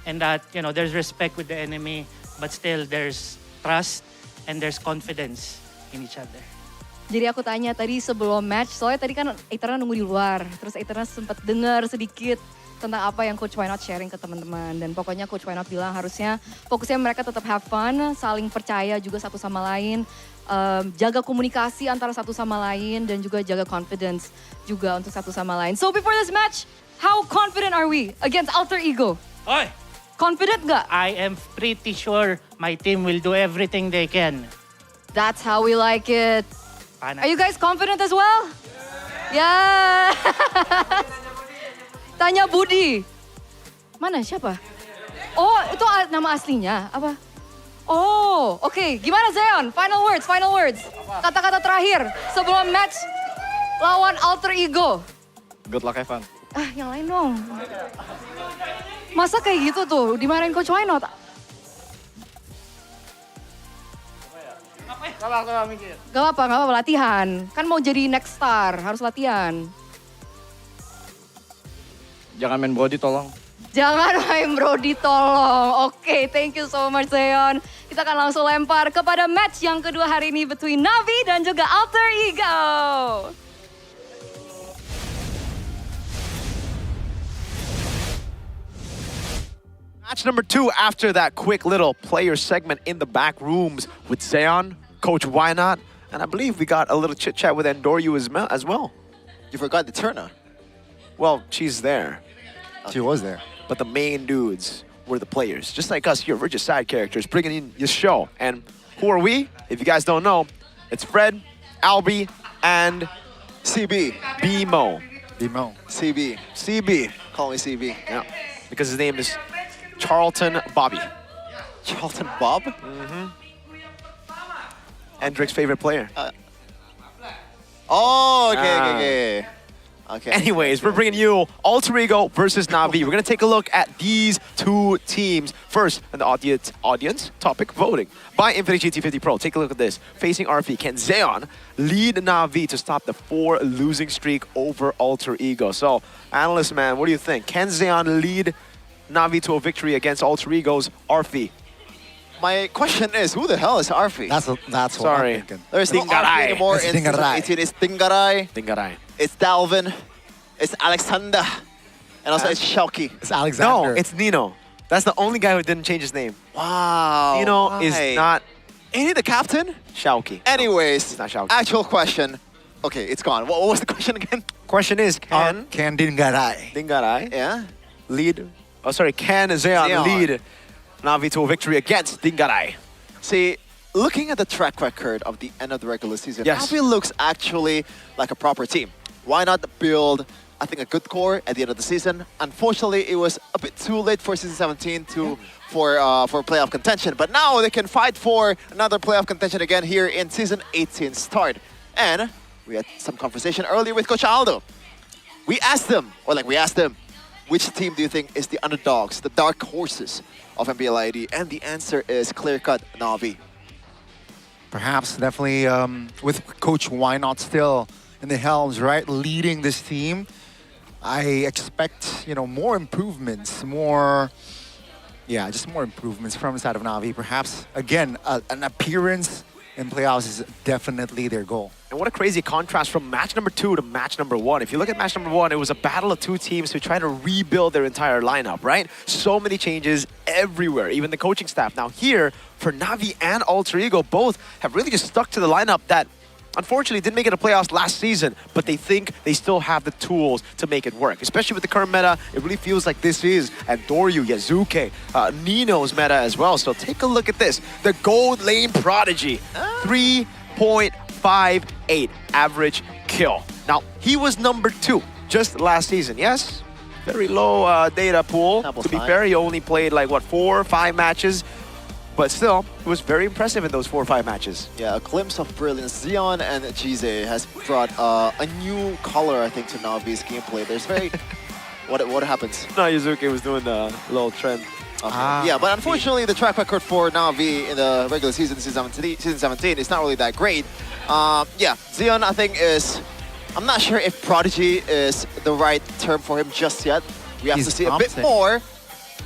and that, there's respect with the enemy, but still there's trust and there's confidence in each other. Jadi aku tanya tadi sebelum match, soalnya tadi kan Aetherna nunggu di luar. Terus Aetherna sempat dengar sedikit tentang apa yang Coach Why Not sharing ke teman-teman. Dan pokoknya Coach Why Not bilang harusnya fokusnya mereka tetap have fun, saling percaya juga satu sama lain. Jaga komunikasi antara satu sama lain dan juga jaga confidence juga untuk satu sama lain. So before this match, how confident are we against Alter Ego? Oi! Confident gak? I am pretty sure my team will do everything they can. That's how we like it. Are you guys confident as well? Yeah. Tanya Budi. Mana siapa? Oh, itu nama aslinya apa? Oh, oke. Gimana Zeon? Final words. Kata-kata terakhir sebelum match lawan Alter Ego. Good luck, Evan. Yang lain dong. Masa kayak gitu tuh, dimarahin Coach Why Not? Gak apa-apa, latihan. Kan mau jadi next star, harus latihan. Jangan main Brody, tolong. Jangan main Brody, tolong. Oke, thank you so much Zeon. Kita akan langsung lempar kepada match yang kedua hari ini between Navi dan juga Alter Ego. Match number 2 after that quick little player segment in the back rooms with Zeon, Coach Why Not, and I believe we got a little chit chat with Andoryu as well. You forgot the Turner. Well, she's there. She was there. But the main dudes were the players. Just like us here, we're just side characters bringing in your show. And who are we? If you guys don't know, it's Fred, Albie, and CB. BMO. CB. CB. Call me CB. Yeah. Because his name is Charlton Bobby. Charlton Bob? Mm-hmm. Hendrick's favorite player. Okay. Anyways, we're bringing you Alter Ego versus Navi. We're going to take a look at these two teams. First, in the audience topic voting by Infinity GT50 Pro. Take a look at this. Facing RP, can Zeon lead Navi to stop the 4 losing streak over Alter Ego? So, analyst man, what do you think? Can Zeon lead Navi to a victory against Alter Ego's Arfi? My question is, who the hell is Arfi? That's what I'm thinking. There's no Arfi anymore It's in season Dingarai. 18. It's Dingarai. Dingarai. It's Dalvin. It's Alexander. And also it's Shelky. It's Alexander. No, it's Nino. That's the only guy who didn't change his name. Wow. Nino is not... Ain't he the captain? Shauki. Anyways, It's not Shauki. actual question. Okay, it's gone. What was the question again? Question is, can Dingarai. Dingarai Yeah? lead... Oh, sorry, can Zeon lead Navi to a victory against Dingarai? See, looking at the track record of the end of the regular season, Yes. Navi looks actually like a proper team. Why not build, I think, a good core at the end of the season? Unfortunately, it was a bit too late for season 17 for playoff contention. But now they can fight for another playoff contention again here in season 18 start. And we had some conversation earlier with Coach Aldo. We asked him, which team do you think is the underdogs, the dark horses of MPL ID? And the answer is clear-cut, Navi. Perhaps, definitely, with Coach Why Not still in the helms, right, leading this team, I expect, more improvements, just more improvements from the side of Navi. Perhaps, again, an appearance in playoffs is definitely their goal. And what a crazy contrast from match number 2 to match number 1. If you look at match number 1, it was a battle of two teams who tried to rebuild their entire lineup, right? So many changes everywhere, even the coaching staff. Now here, for Navi and Alter Ego, both have really just stuck to the lineup that unfortunately didn't make it to playoffs last season, but they think they still have the tools to make it work. Especially with the current meta, it really feels like this is Andoryu, Yazuke, Nino's meta as well. So take a look at this. The gold lane prodigy, 3.58 average kill. Now, he was number 2 just last season, yes? Very low data pool. To be fair, he only played like, what, 4 or 5 matches? But still, it was very impressive in those 4 or 5 matches. Yeah, a glimpse of brilliance. Xeon and Jize has brought a new color, I think, to Navi's gameplay. There's very... what happens? No, Yuzuki was doing the little trend. Okay. Yeah, but unfortunately, the track record for Navi in the regular season, season 17, is not really that great. Yeah, Xeon, I think, is... I'm not sure if prodigy is the right term for him just yet. We have to see a bit more.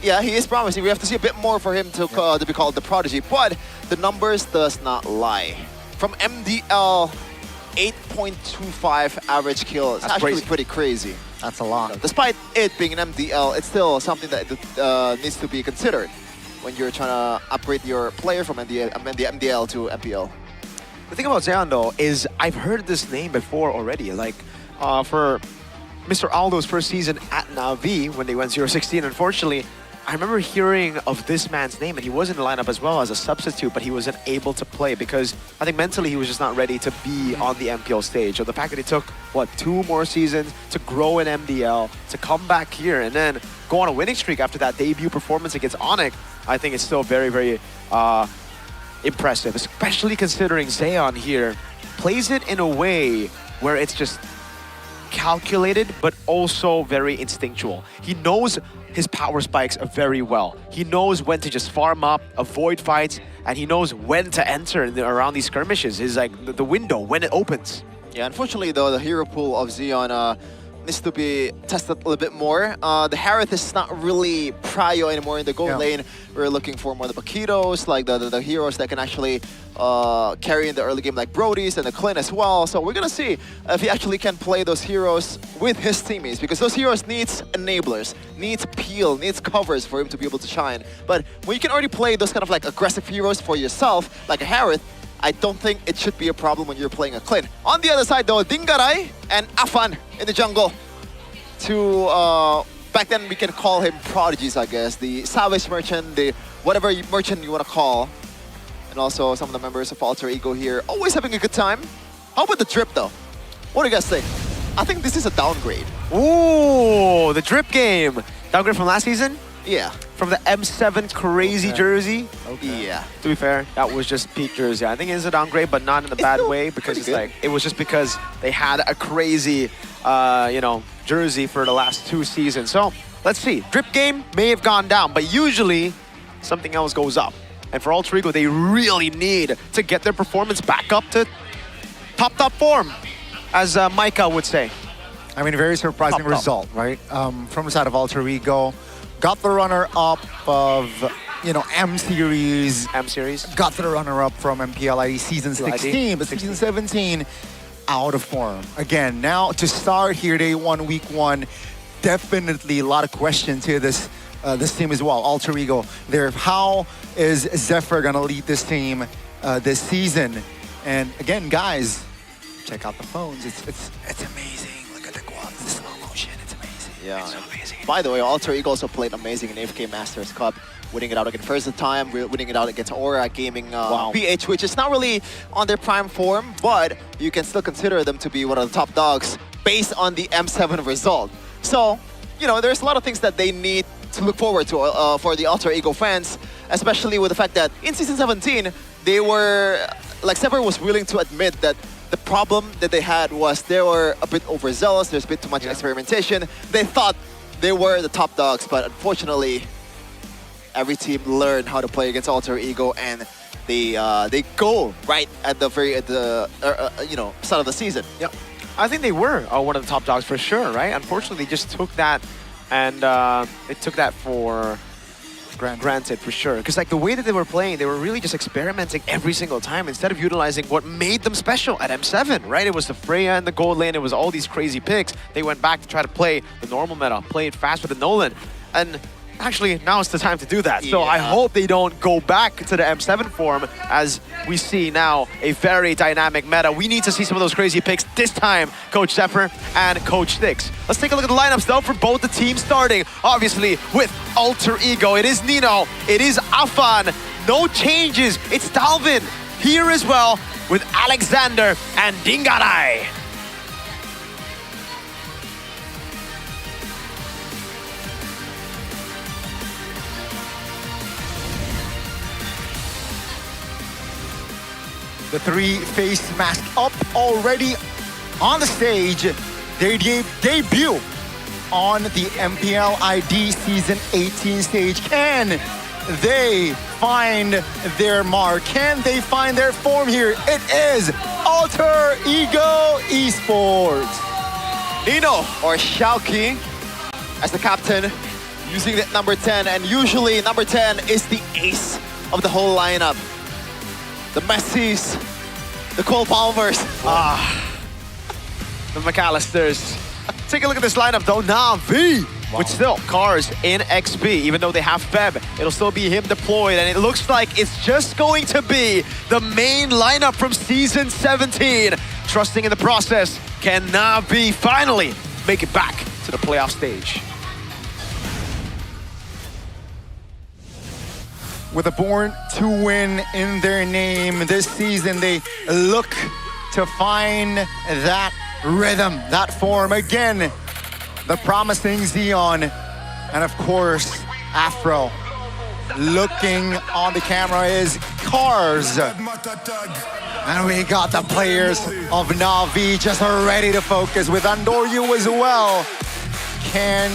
Yeah, he is promising. We have to see a bit more for him to be called the prodigy. But the numbers does not lie. From MDL, 8.25 average kill. It's actually pretty crazy. That's a lot. Despite it being an MDL, it's still something that needs to be considered when you're trying to upgrade your player from MDL to MPL. The thing about Xeon, though, is I've heard this name before already. Like, for Mr. Aldo's first season at Navi, when they went 0-16, unfortunately, I remember hearing of this man's name, and he was in the lineup as well as a substitute, but he wasn't able to play because I think mentally he was just not ready to be on the MPL stage. So the fact that it took, what, 2 more seasons to grow in MDL, to come back here, and then go on a winning streak after that debut performance against Onyx, I think it's still very, very... impressive, especially considering Xeon here plays it in a way where it's just calculated but also very instinctual. He knows his power spikes very well. He knows when to just farm up, avoid fights, and he knows when to enter around these skirmishes. Is like the window when it opens. Yeah, unfortunately though, the hero pool of Xeon needs to be tested a little bit more. The Harith is not really prio anymore in the gold lane. We're looking for more of the Paquitos, like the heroes that can actually carry in the early game, like Brody's and the Clint as well. So we're gonna see if he actually can play those heroes with his teammates, because those heroes needs enablers, needs peel, needs covers for him to be able to shine. But when you can already play those kind of like aggressive heroes for yourself, like a Harith, I don't think it should be a problem when you're playing a Clint. On the other side though, Dingarai and Afan in the jungle. Back then we can call him prodigies, I guess. The Savage Merchant, the whatever merchant you want to call. And also some of the members of Alter Ego here, always having a good time. How about the drip though? What do you guys think? I think this is a downgrade. Ooh, the drip game. Downgrade from last season? Yeah. From the M7 crazy jersey? Okay. Yeah. To be fair, that was just peak jersey. I think it is a downgrade, but not in a bad way, because it's like, it was just because they had a crazy, you know, jersey for the last 2 seasons. So let's see. Drip game may have gone down, but usually something else goes up. And for Alter Ego, they really need to get their performance back up to top form, as Micah would say. I mean, a very surprising result, right? From the side of Alter Ego. Got the runner-up of, you know, M-Series. Got the runner-up from MPL ID Season 16, but Season 17, out of form. Again, now to start here, day 1, week 1, definitely a lot of questions here, this team as well, Alter Ego. How is Zephyr gonna lead this team this season? And again, guys, check out the phones. It's amazing. Look at the quads, the slow motion. It's amazing. Yeah. It's so amazing. By the way, Alter Ego also played amazing in AFK Masters Cup, winning it out against first time, winning it out against Aura Gaming PH, which is not really on their prime form, but you can still consider them to be one of the top dogs based on the M7 result. So, you know, there's a lot of things that they need to look forward to for the Alter Ego fans, especially with the fact that in Season 17, they were, like Zephyr was willing to admit that the problem that they had was they were a bit overzealous, there's a bit too much experimentation. They thought they were the top dogs, but unfortunately, every team learned how to play against Alter Ego, and they go right at the you know, start of the season. Yep. I think they were one of the top dogs for sure, right? Unfortunately, they just took that, and they took that for granted for sure. Because like the way that they were playing, they were really just experimenting every single time instead of utilizing what made them special at M7, right? It was the Freya and the gold lane, it was all these crazy picks. They went back to try to play the normal meta, play it fast with the Nolan. And actually, now is the time to do that. So I Yeah. hope they don't go back to the M7 form, as we see now a very dynamic meta. We need to see some of those crazy picks this time, Coach Zephyr and Coach Styx. Let's take a look at the lineups, though, for both the teams starting. Obviously, with Alter Ego, it is Nino, it is Afan. No changes, it's Dalvin here as well, with Alexander and Dingarai. The three face mask up already on the stage. Their debut on the MPL ID Season 18 stage. Can they find their mark? Can they find their form here? It is Alter Ego Esports. Nino, or Xiaoqi, as the captain, using that number 10. And usually number 10 is the ace of the whole lineup. The Messis, the Cole Palmers. The McAllisters. Take a look at this lineup though. Na'Vi with still Cars in XP. Even though they have Feb, it'll still be him deployed. And it looks like it's just going to be the main lineup from Season 17. Trusting in the process, can Na'Vi finally make it back to the playoff stage? With a Born to Win in their name this season, they look to find that rhythm, that form. Again, the promising Xeon, and of course, Afro. Looking on the camera is Cars. And we got the players of Na'Vi just ready to focus with Andoryu as well. Can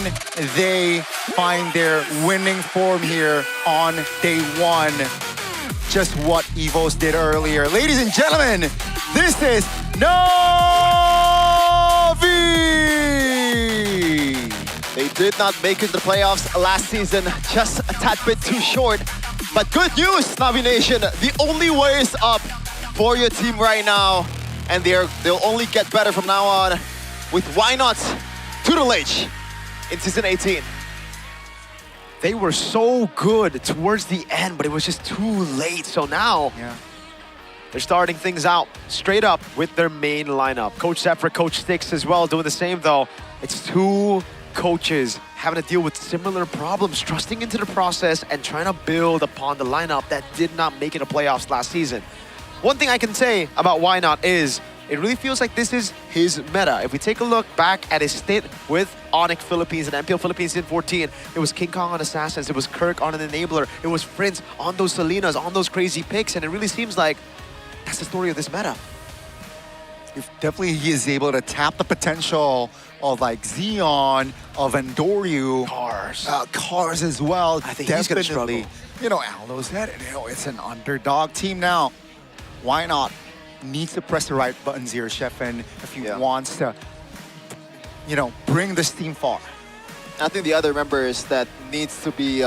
they find their winning form here on day one? Just what Evos did earlier. Ladies and gentlemen, this is Na'Vi! They did not make it to the playoffs last season, just a tad bit too short. But good news, Na'Vi Nation, the only way is up for your team right now. And they'll only get better from now on with Why Not Tutelage H in Season 18. They were so good towards the end, but it was just too late. So now they're starting things out straight up with their main lineup. Coach Zephyr, Coach Styx as well doing the same though. It's two coaches having to deal with similar problems, trusting into the process and trying to build upon the lineup that did not make it to playoffs last season. One thing I can say about Why Not is it really feels like this is his meta. If we take a look back at his stint with Onyx Philippines and MPL Philippines in 14, it was King Kong on Assassins, it was Kirk on an Enabler, it was Prince on those Salinas, on those crazy picks, and it really seems like that's the story of this meta. If definitely he is able to tap the potential of like Xeon, of Andoryu, Cars as well. I think he's gonna struggle. You know, Aldo said it, you know, it's an underdog team now. Why not? Needs to press the right buttons here, Sheffin, if he wants to, you know, bring this team far. I think the other members that needs to be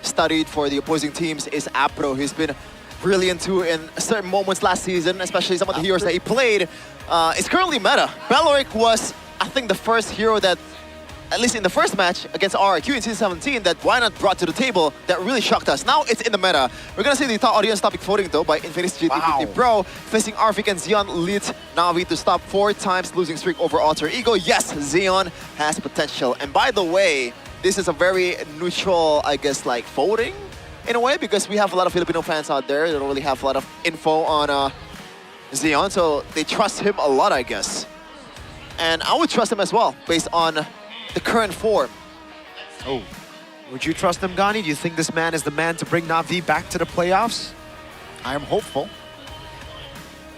studied for the opposing teams is Apro. He's been brilliant too in certain moments last season, especially some of the heroes that he played. It's currently meta. Beloric was, I think, the first hero that, at least in the first match against RRQ in Season 17, that Why Not brought to the table that really shocked us. Now it's in the meta. We're gonna see the top audience topic voting though by Infinity GT50 Pro. Facing Arvik and Xeon leads Na'Vi to stop 4 times losing streak over Alter Ego. Yes, Xeon has potential. And by the way, this is a very neutral, I guess, like voting in a way, because we have a lot of Filipino fans out there that don't really have a lot of info on Xeon, so they trust him a lot, I guess. And I would trust him as well, based on the current form. Oh, would you trust him, Gani? Do you think this man is the man to bring Na'Vi back to the playoffs? I'm hopeful.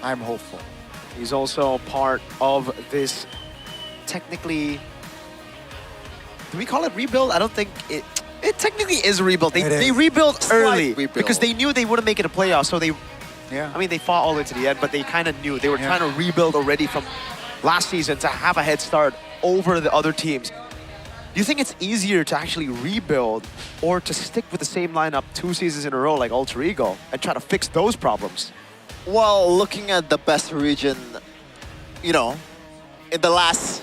I'm hopeful. He's also part of this technically, do we call it rebuild? I don't think it technically is a rebuild. They rebuilt early because they knew they wouldn't make it a playoff. So they, I mean, they fought all the way to the end, but they kind of knew they were trying to rebuild already from last season to have a head start over the other teams. Do you think it's easier to actually rebuild or to stick with the same lineup 2 seasons in a row like Alter Ego and try to fix those problems? Well, looking at the best region, you know, in the last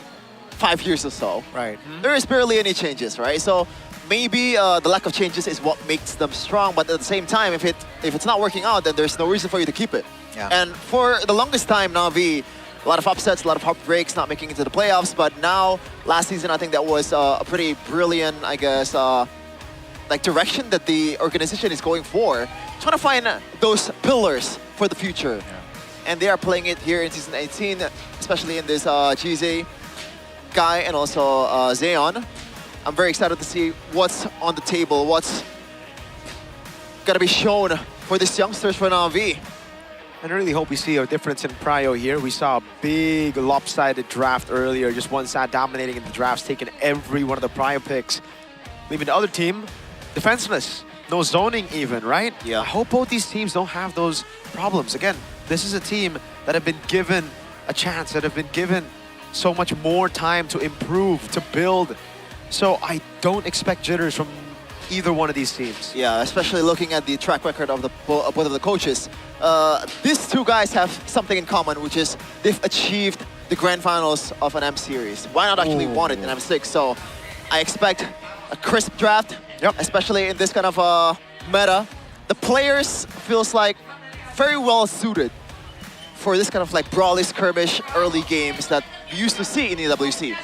5 years or so, right? There is barely any changes, right? So maybe the lack of changes is what makes them strong, but at the same time, if it's not working out, then there's no reason for you to keep it. Yeah. And for the longest time, Na'Vi, a lot of upsets, a lot of heartbreaks, not making it to the playoffs. But now, last season, I think that was a pretty brilliant, I guess, like direction that the organization is going for, trying to find those pillars for the future. And they are playing it here in season 18, especially in this GZ guy and also Zeon. I'm very excited to see what's on the table, what's gonna be shown for these youngsters for Na'Vi. And I really hope we see a difference in Prio here. We saw a big lopsided draft earlier, just one side dominating in the drafts, taking every one of the Prio picks, leaving the other team defenseless. No zoning even, right? Yeah. I hope both these teams don't have those problems. Again, this is a team that have been given a chance, that have been given so much more time to improve, to build. So I don't expect jitters from either one of these teams. Yeah, especially looking at the track record of both of the coaches. These two guys have something in common, which is they've achieved the grand finals of an M series. Why not actually won it in M6? So I expect a crisp draft, especially in this kind of meta. The players feels like very well suited for this kind of like brawly skirmish early games that we used to see in EWC.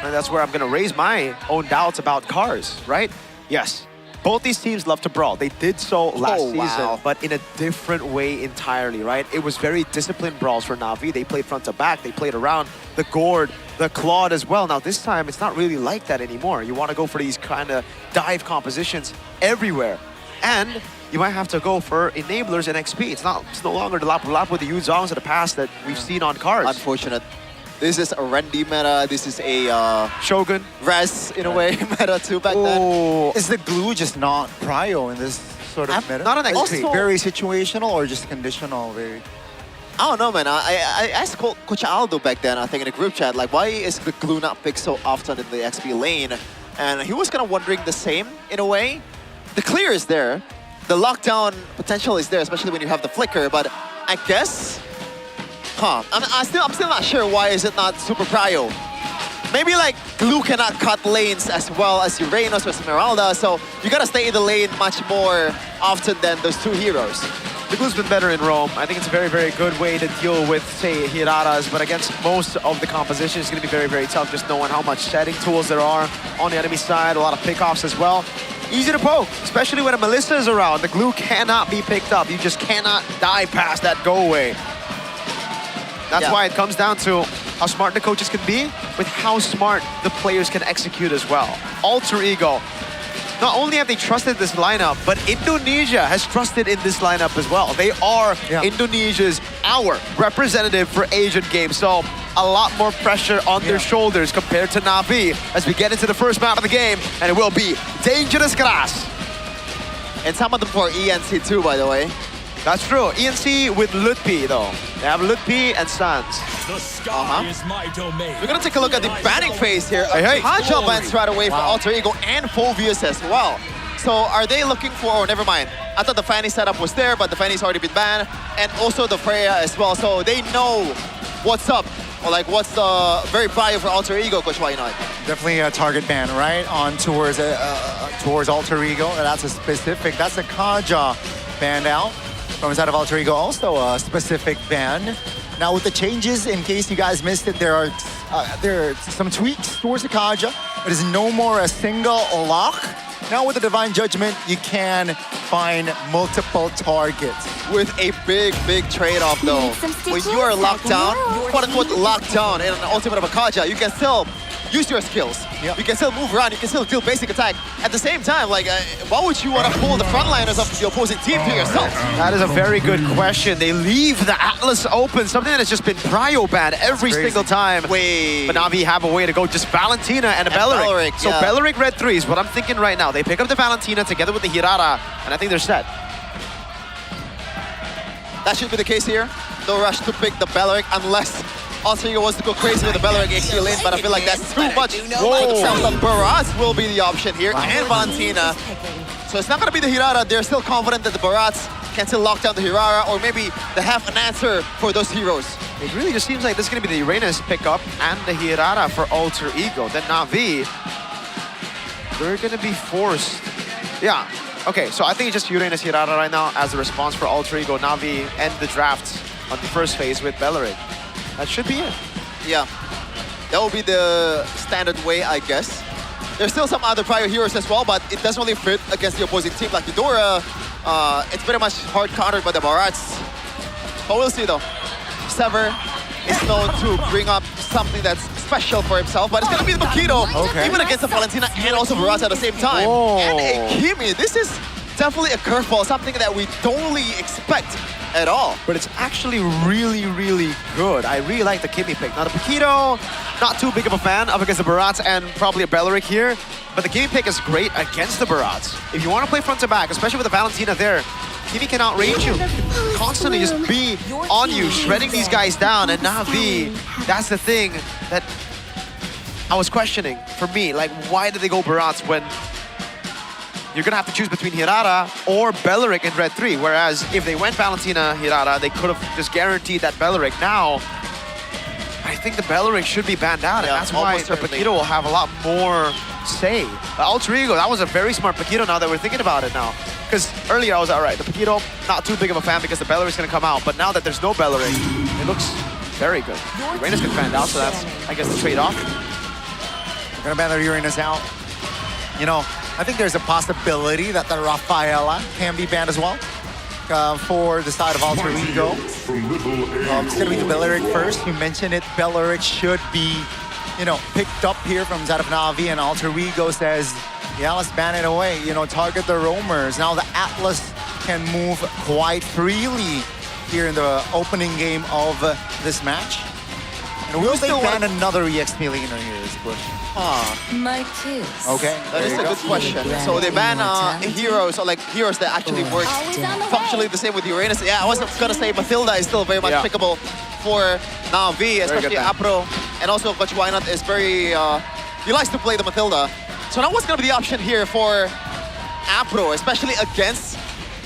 And that's where I'm going to raise my own doubts about cars, right? Yes, both these teams love to brawl. They did so last season, but in a different way entirely, right? It was very disciplined brawls for Na'Vi. They played front to back. They played around the gourd, the clawed as well. Now this time, it's not really like that anymore. You want to go for these kind of dive compositions everywhere. And you might have to go for enablers and XP. It's no longer the lap with the Yuzongs of the past that we've seen on cards. Unfortunate. This is a Rendi meta. This is a Shogun Res in a way meta too back then. Is the glue just not prio in this sort of meta? not an XP. Also, very situational or just conditional? Very. I don't know, man. I asked Coach Aldo back then, I think in the group chat, like, why is the glue not picked so often in the XP lane? And he was kind of wondering the same in a way. The clear is there. The lockdown potential is there, especially when you have the flicker. But I guess, I'm still not sure why is it not super prio. Maybe like glue cannot cut lanes as well as Uranus or Esmeralda, so you gotta stay in the lane much more often than those two heroes. The glue's been better in Rome. I think it's a very, very good way to deal with, say, Hiraras, but against most of the composition, it's going to be very, very tough just knowing how much setting tools there are on the enemy side, a lot of pickoffs as well. Easy to poke, especially when a Melissa is around. The glue cannot be picked up. You just cannot dive past that go away. That's why it comes down to how smart the coaches can be with how smart the players can execute as well. Alter Ego. Not only have they trusted this lineup, but Indonesia has trusted in this lineup as well. They are Indonesia's, our representative for Asian games. So a lot more pressure on their shoulders compared to Na'Vi as we get into the first map of the game, and it will be Dangerous Grass. And some of them for ENC too, by the way. That's true. ENC with Lutpi, though. They have Lutpi and Sans. The sky is my domain. We're gonna take a look at the banning phase here. Kaja bans right away for Alter Ego and Phobius as well. So are they looking for, oh, never mind. I thought the Fanny setup was there, but the Fanny's already been banned. And also the Freya as well. So they know what's up. Or like what's the very prio for Alter Ego, Coach Wainoi? Definitely a target ban, right? On towards Alter Ego. And that's a specific, that's a Kaja banned out. From inside of Alter Ego, also a specific ban. Now with the changes, in case you guys missed it, there are some tweaks towards the Kaja. It is no more a single lock. Now with the Divine Judgment, you can find multiple targets. With a big, big trade-off though. When you are locked down, quote-unquote locked down in an ultimate of a Kaja, you can still use your skills. You can still move around, you can still deal basic attack. At the same time, like, why would you want to pull the frontliners of the opposing team to yourself? That is a very good question. They leave the Atlas open, something that has just been prio banned every single time. But Na'Vi have a way to go, just Valentina and a Belleric. So Belleric red 3 is what I'm thinking right now. They pick up the Valentina together with the Hirara, and I think they're set. That should be the case here. No rush to pick the Belleric unless Alter Ego wants to go crazy with the Belleric XP lane, but I feel like that's too much. The Barats will be the option here, and Valentina. So it's not going to be the Hirara. They're still confident that the Barats can still lock down the Hirara, or maybe they have an answer for those heroes. It really just seems like this is going to be the Uranus pickup and the Hirara for Alter Ego. Then Na'Vi they're gonna be forced. Yeah. Okay, so I think it's just Uranus Hirara right now as the response for Alter Ego. Na'Vi end the draft on the first phase with Belleric. That should be it. Yeah, that will be the standard way, I guess. There's still some other prior heroes as well, but it doesn't really fit against the opposing team. Like Eudora, it's very much hard countered by the Barats. But we'll see though. Sever is known to bring up something that's special for himself, but it's gonna be the Makito, even against the Valentina and also Barats at the same time. And a Kimi, this is definitely a curveball, something that we don't really expect at all. But it's actually really, really good. I really like the Kimi pick. Now the Paquito, not too big of a fan up against the Barats and probably a Belleric here, but the Kimi pick is great against the Barats. If you want to play front to back, especially with the Valentina there, Kimi can outrange you, constantly just be on you, shredding these guys down, and Na'Vi, that's the thing that I was questioning for me. Like, why did they go Barats when you're gonna have to choose between Hirara or Belleric in Red 3, whereas if they went Valentina, Hirara, they could have just guaranteed that Belleric. Now, I think the Belleric should be banned out, and that's why the Paquito will have a lot more say. The Alter Ego, that was a very smart Paquito now that we're thinking about it now. Because earlier I was all right, the Paquito, not too big of a fan because the Belleric's gonna come out, but now that there's no Belleric, it looks very good. Uranus gets banned out, so that's, I guess, the trade-off. We're gonna ban the Uranus out. You know, I think there's a possibility that the Rafaela can be banned as well for the side of Alter Ego. It's gonna be the Belleric first. You mentioned it. Belleric should be, you know, picked up here from side of Na'Vi, and Alter Ego says, yeah, let's ban it away. You know, target the roamers. Now the Atlas can move quite freely here in the opening game of this match. And will they ban another EXP laner here is the question. My kiss. Okay, that is a good question. So they ban heroes, or like heroes that actually work functionally the same with Uranus. Yeah, I was gonna say Mathilda is still very much pickable for Na'Vi, especially Apro, and also Coach Wynot is very, he likes to play the Mathilda. So now what's gonna be the option here for Apro, especially against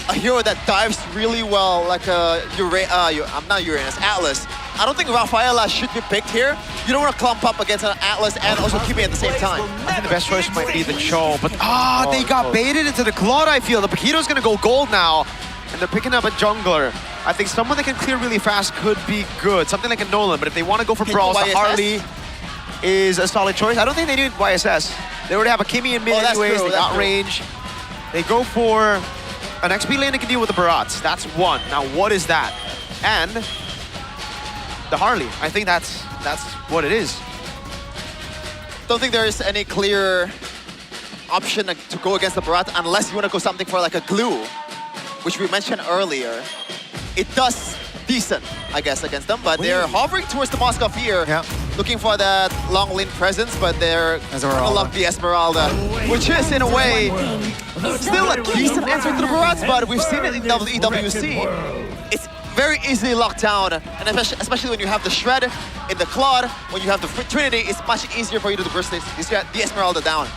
a hero that dives really well, like I'm not Uranus, Atlas. I don't think Rafaela should be picked here. You don't want to clump up against an Atlas and also Kimi at the same time. I think the best choice might be the Cho, but they got baited into the Claude, I feel. The Paquito's gonna go gold now, and they're picking up a jungler. I think someone that can clear really fast could be good. Something like a Nolan, but if they want to go for brawls, the Harley is a solid choice. I don't think they need YSS. They already have a Kimi in mid anyways, they got range. They go for an XP lane they can deal with the Barats. That's one. Now what is that? And the Harley. I think that's what it is. Don't think there is any clear option to go against the Barat unless you want to go something for like a glue, which we mentioned earlier. It does decent, I guess, against them, but they're hovering towards the Moskov here, looking for that long lane presence, but they're gonna love the Esmeralda, which is in a way still a decent answer to the Barats, but we've seen it in EWC. It's very easily locked down, and especially when you have the Shred in the Claude, when you have the Trinity, it's much easier for you to burst the Esmeralda down.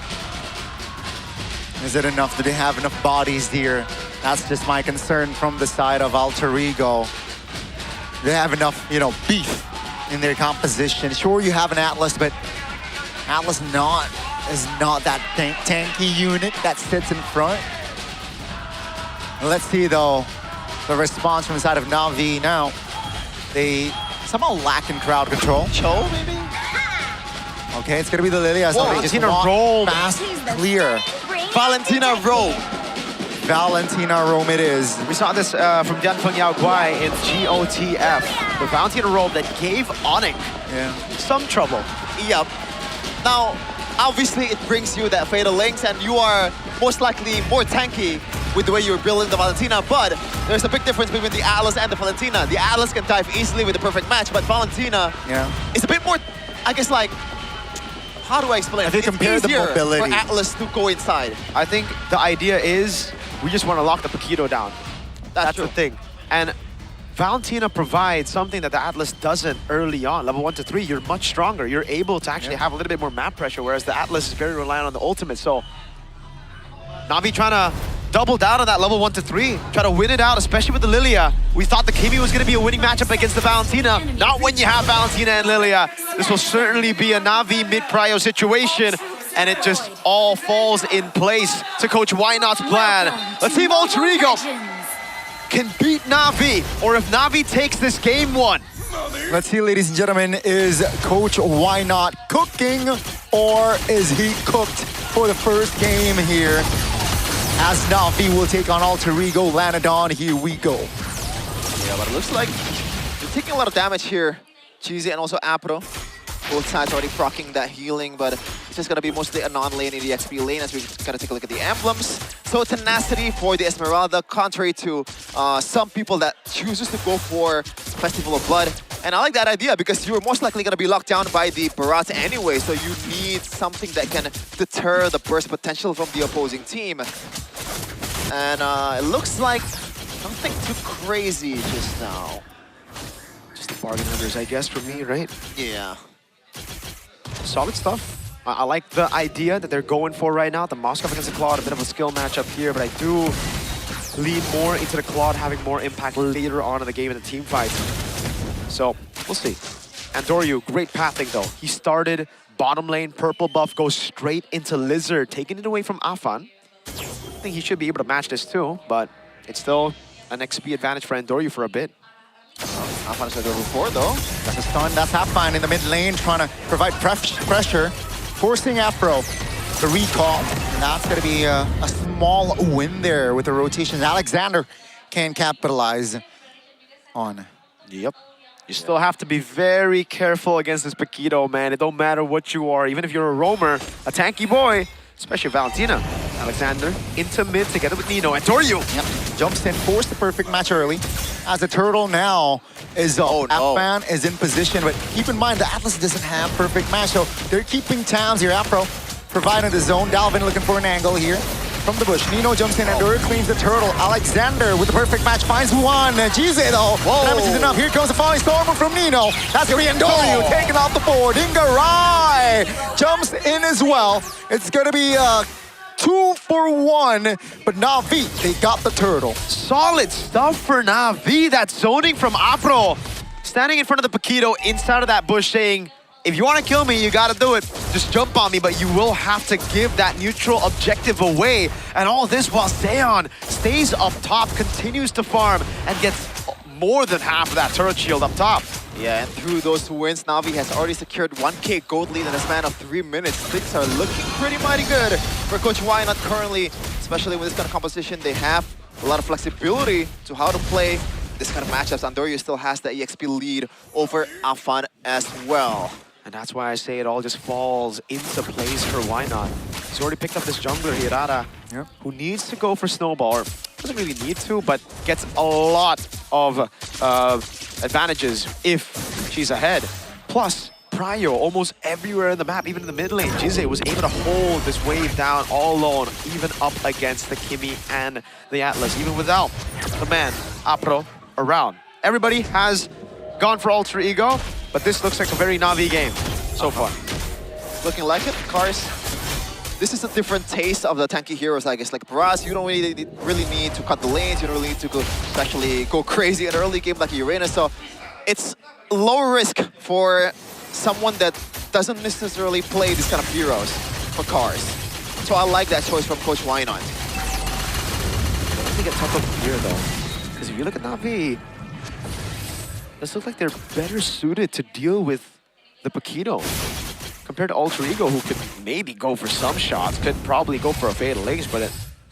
Is it enough? Do they have enough bodies here? That's just my concern from the side of Alter Ego. They have enough, you know, beef in their composition. Sure, you have an Atlas, but Atlas is not that tanky unit that sits in front. Let's see, though, the response from the side of Na'Vi now. They somehow lack in crowd control. Cho, maybe? Okay, it's gonna be the Lilia. So they just roll fast, clear. Valentina roll. Valentina roam it is. We saw this from Jianfeng Yao Guai in GOTF. The Valentina roam that gave Onyx some trouble. Yep. Now, obviously it brings you that Fatal Links and you are most likely more tanky with the way you're building the Valentina, but there's a big difference between the Atlas and the Valentina. The Atlas can dive easily with the perfect match, but Valentina is a bit more, I guess, like, how do I explain it? It's compare the mobility for Atlas to go inside. I think the idea is we just want to lock the Paquito down. That's the thing. And Valentina provides something that the Atlas doesn't early on. Level 1 to 3, you're much stronger. You're able to actually have a little bit more map pressure, whereas the Atlas is very reliant on the ultimate. So Na'Vi trying to double down on that level 1 to 3, try to win it out, especially with the Lilia. We thought the Kimi was going to be a winning matchup against the Valentina. Not when you have Valentina and Lilia. This will certainly be a Na'Vi mid-prio situation. and it just all falls in place to Coach Why Not's plan. Let's see if Alter Ego can beat Na'Vi, or if Na'Vi takes this game one. Let's see, ladies and gentlemen, is Coach Why Not cooking, or is he cooked for the first game here? As Na'Vi will take on Alter Ego, Lanadon, here we go. Yeah, but it looks like they're taking a lot of damage here. Cheesy and also Apro. Both sides already proccing that healing, but it's just gonna be mostly a non-lane in the XP lane as we're gonna take a look at the emblems. So tenacity for the Esmeralda, contrary to some people that chooses to go for Festival of Blood. And I like that idea because you're most likely gonna be locked down by the Barat anyway, so you need something that can deter the burst potential from the opposing team. And it looks like nothing too crazy just now. Just the bargain hunters, I guess, for me, right? Yeah. Solid stuff. I like the idea that they're going for right now. The Moskov against the Claude, a bit of a skill matchup here, but I do lean more into the Claude having more impact later on in the game in the team fight. So, we'll see. Andoryu, great pathing though. He started bottom lane, purple buff, goes straight into Lizard, taking it away from Afan. I think he should be able to match this too, but it's still an XP advantage for Andoryu for a bit. Afan is over 4 though. That's a stun, that's Halfine in the mid lane, trying to provide pressure, forcing Afro to recall. And that's gonna be a small win there with the rotation. Alexander can capitalize on. Yep. You still have to be very careful against this Paquito, man. It don't matter what you are, even if you're a roamer, a tanky boy, especially Valentina. Alexander into mid together with Nino. And Toryu. Yep. Jumps in, forced the perfect match early. As the turtle now is Afan is in position, but keep in mind the Atlas doesn't have perfect match, so they're keeping tabs here. Afro providing the zone. Dalvin looking for an angle here from the bush. Nino jumps in and Dura cleans the turtle. Alexander with the perfect match finds one. Jize though, damage is enough. Here comes the falling stormer from Nino. That's gonna be Andoryu taking off the board. Ingarai jumps in as well. It's gonna be 2 for 1, but Na'Vi, they got the turtle. Solid stuff for Na'Vi. That zoning from Afro. Standing in front of the Paquito inside of that bush saying, if you want to kill me, you got to do it. Just jump on me, but you will have to give that neutral objective away. And all this while Zeon stays up top, continues to farm, and gets more than half of that turret shield up top. Yeah, and through those 2 wins, Na'Vi has already secured 1K gold lead in a span of 3 minutes. Things are looking pretty mighty good for Coach Why Not currently, especially with this kind of composition. They have a lot of flexibility to how to play this kind of matchups. Andoryu still has the EXP lead over Afan as well. And that's why I say it all just falls into place for Why Not. He's already picked up this jungler, Hirata, who needs to go for Snowball, or doesn't really need to, but gets a lot of advantages if she's ahead. Plus, Pryo almost everywhere in the map, even in the mid lane. Jize was able to hold this wave down all alone, even up against the Kimi and the Atlas, even without the man, Apro, around. Everybody has gone for Alter Ego, but this looks like a very Na'Vi game so far. Looking like it, Cars. This is a different taste of the tanky heroes, I guess. Like Baraz, you don't really need to cut the lanes. You don't really need to especially go crazy in an early game like Uranus. So it's low risk for someone that doesn't necessarily play these kind of heroes for Cars. So I like that choice from Coach Why Not. I think it's tough up here though, because if you look at Na'Vi, this looks like they're better suited to deal with the Paquito compared to Alter Ego, who could maybe go for some shots, could probably go for a Fatal Links, but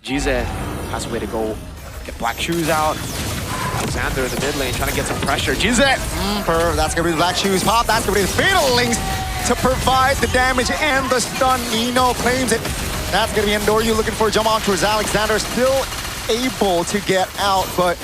Jize has a way to go get Black Shoes out. Alexander in the mid lane trying to get some pressure. Jize! That's gonna be the Black Shoes pop. That's gonna be the Fatal Links to provide the damage and the stun. Nino claims it. That's gonna be Andoryu looking for a jump on towards Alexander. Still able to get out, but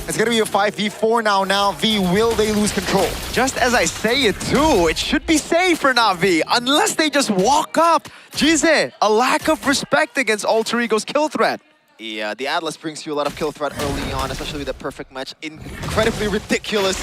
it's gonna be a 5v4 now. Na'Vi, will they lose control? Just as I say it too, it should be safe for Na'Vi, unless they just walk up. Jize, a lack of respect against Alter Ego's kill threat. Yeah, the Atlas brings you a lot of kill threat early on, especially with the perfect match. Incredibly ridiculous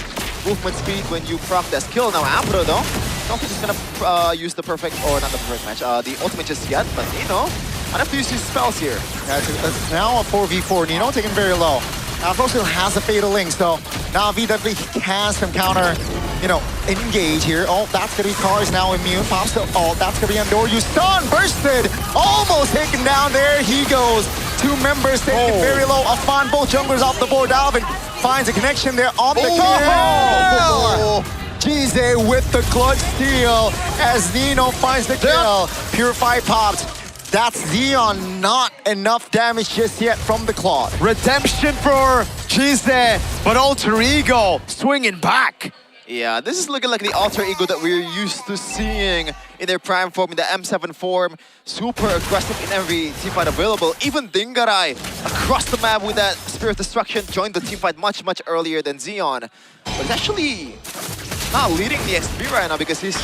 movement speed when you proc that skill. Now Apro though, not just gonna use the perfect, or not the perfect match, the ultimate just yet, but Nino, I have to use his spells here. Yeah, it's now a 4v4. Nino taking very low. Afro still has a Fatal Link, so Na'Vi definitely has some counter engage here. Oh, that's gonna be Cars now immune. Pops the ult. That's gonna be Andoryu. Stun, bursted, almost taken down. There he goes. 2 members taken very low. Afan, both junglers off the board. Dalvin finds a connection there on the kill. Gize with the clutch steal as Nino finds the kill. Purify popped. That's Xeon, not enough damage just yet from the Claude. Redemption for Gize, but Alter Ego swinging back. Yeah, this is looking like the alter ego that we're used to seeing in their prime form, in the M7 form. Super aggressive in every teamfight available. Even Dingarai across the map with that Spirit Destruction joined the teamfight much, much earlier than Xeon. But he's actually not leading the XP right now because he's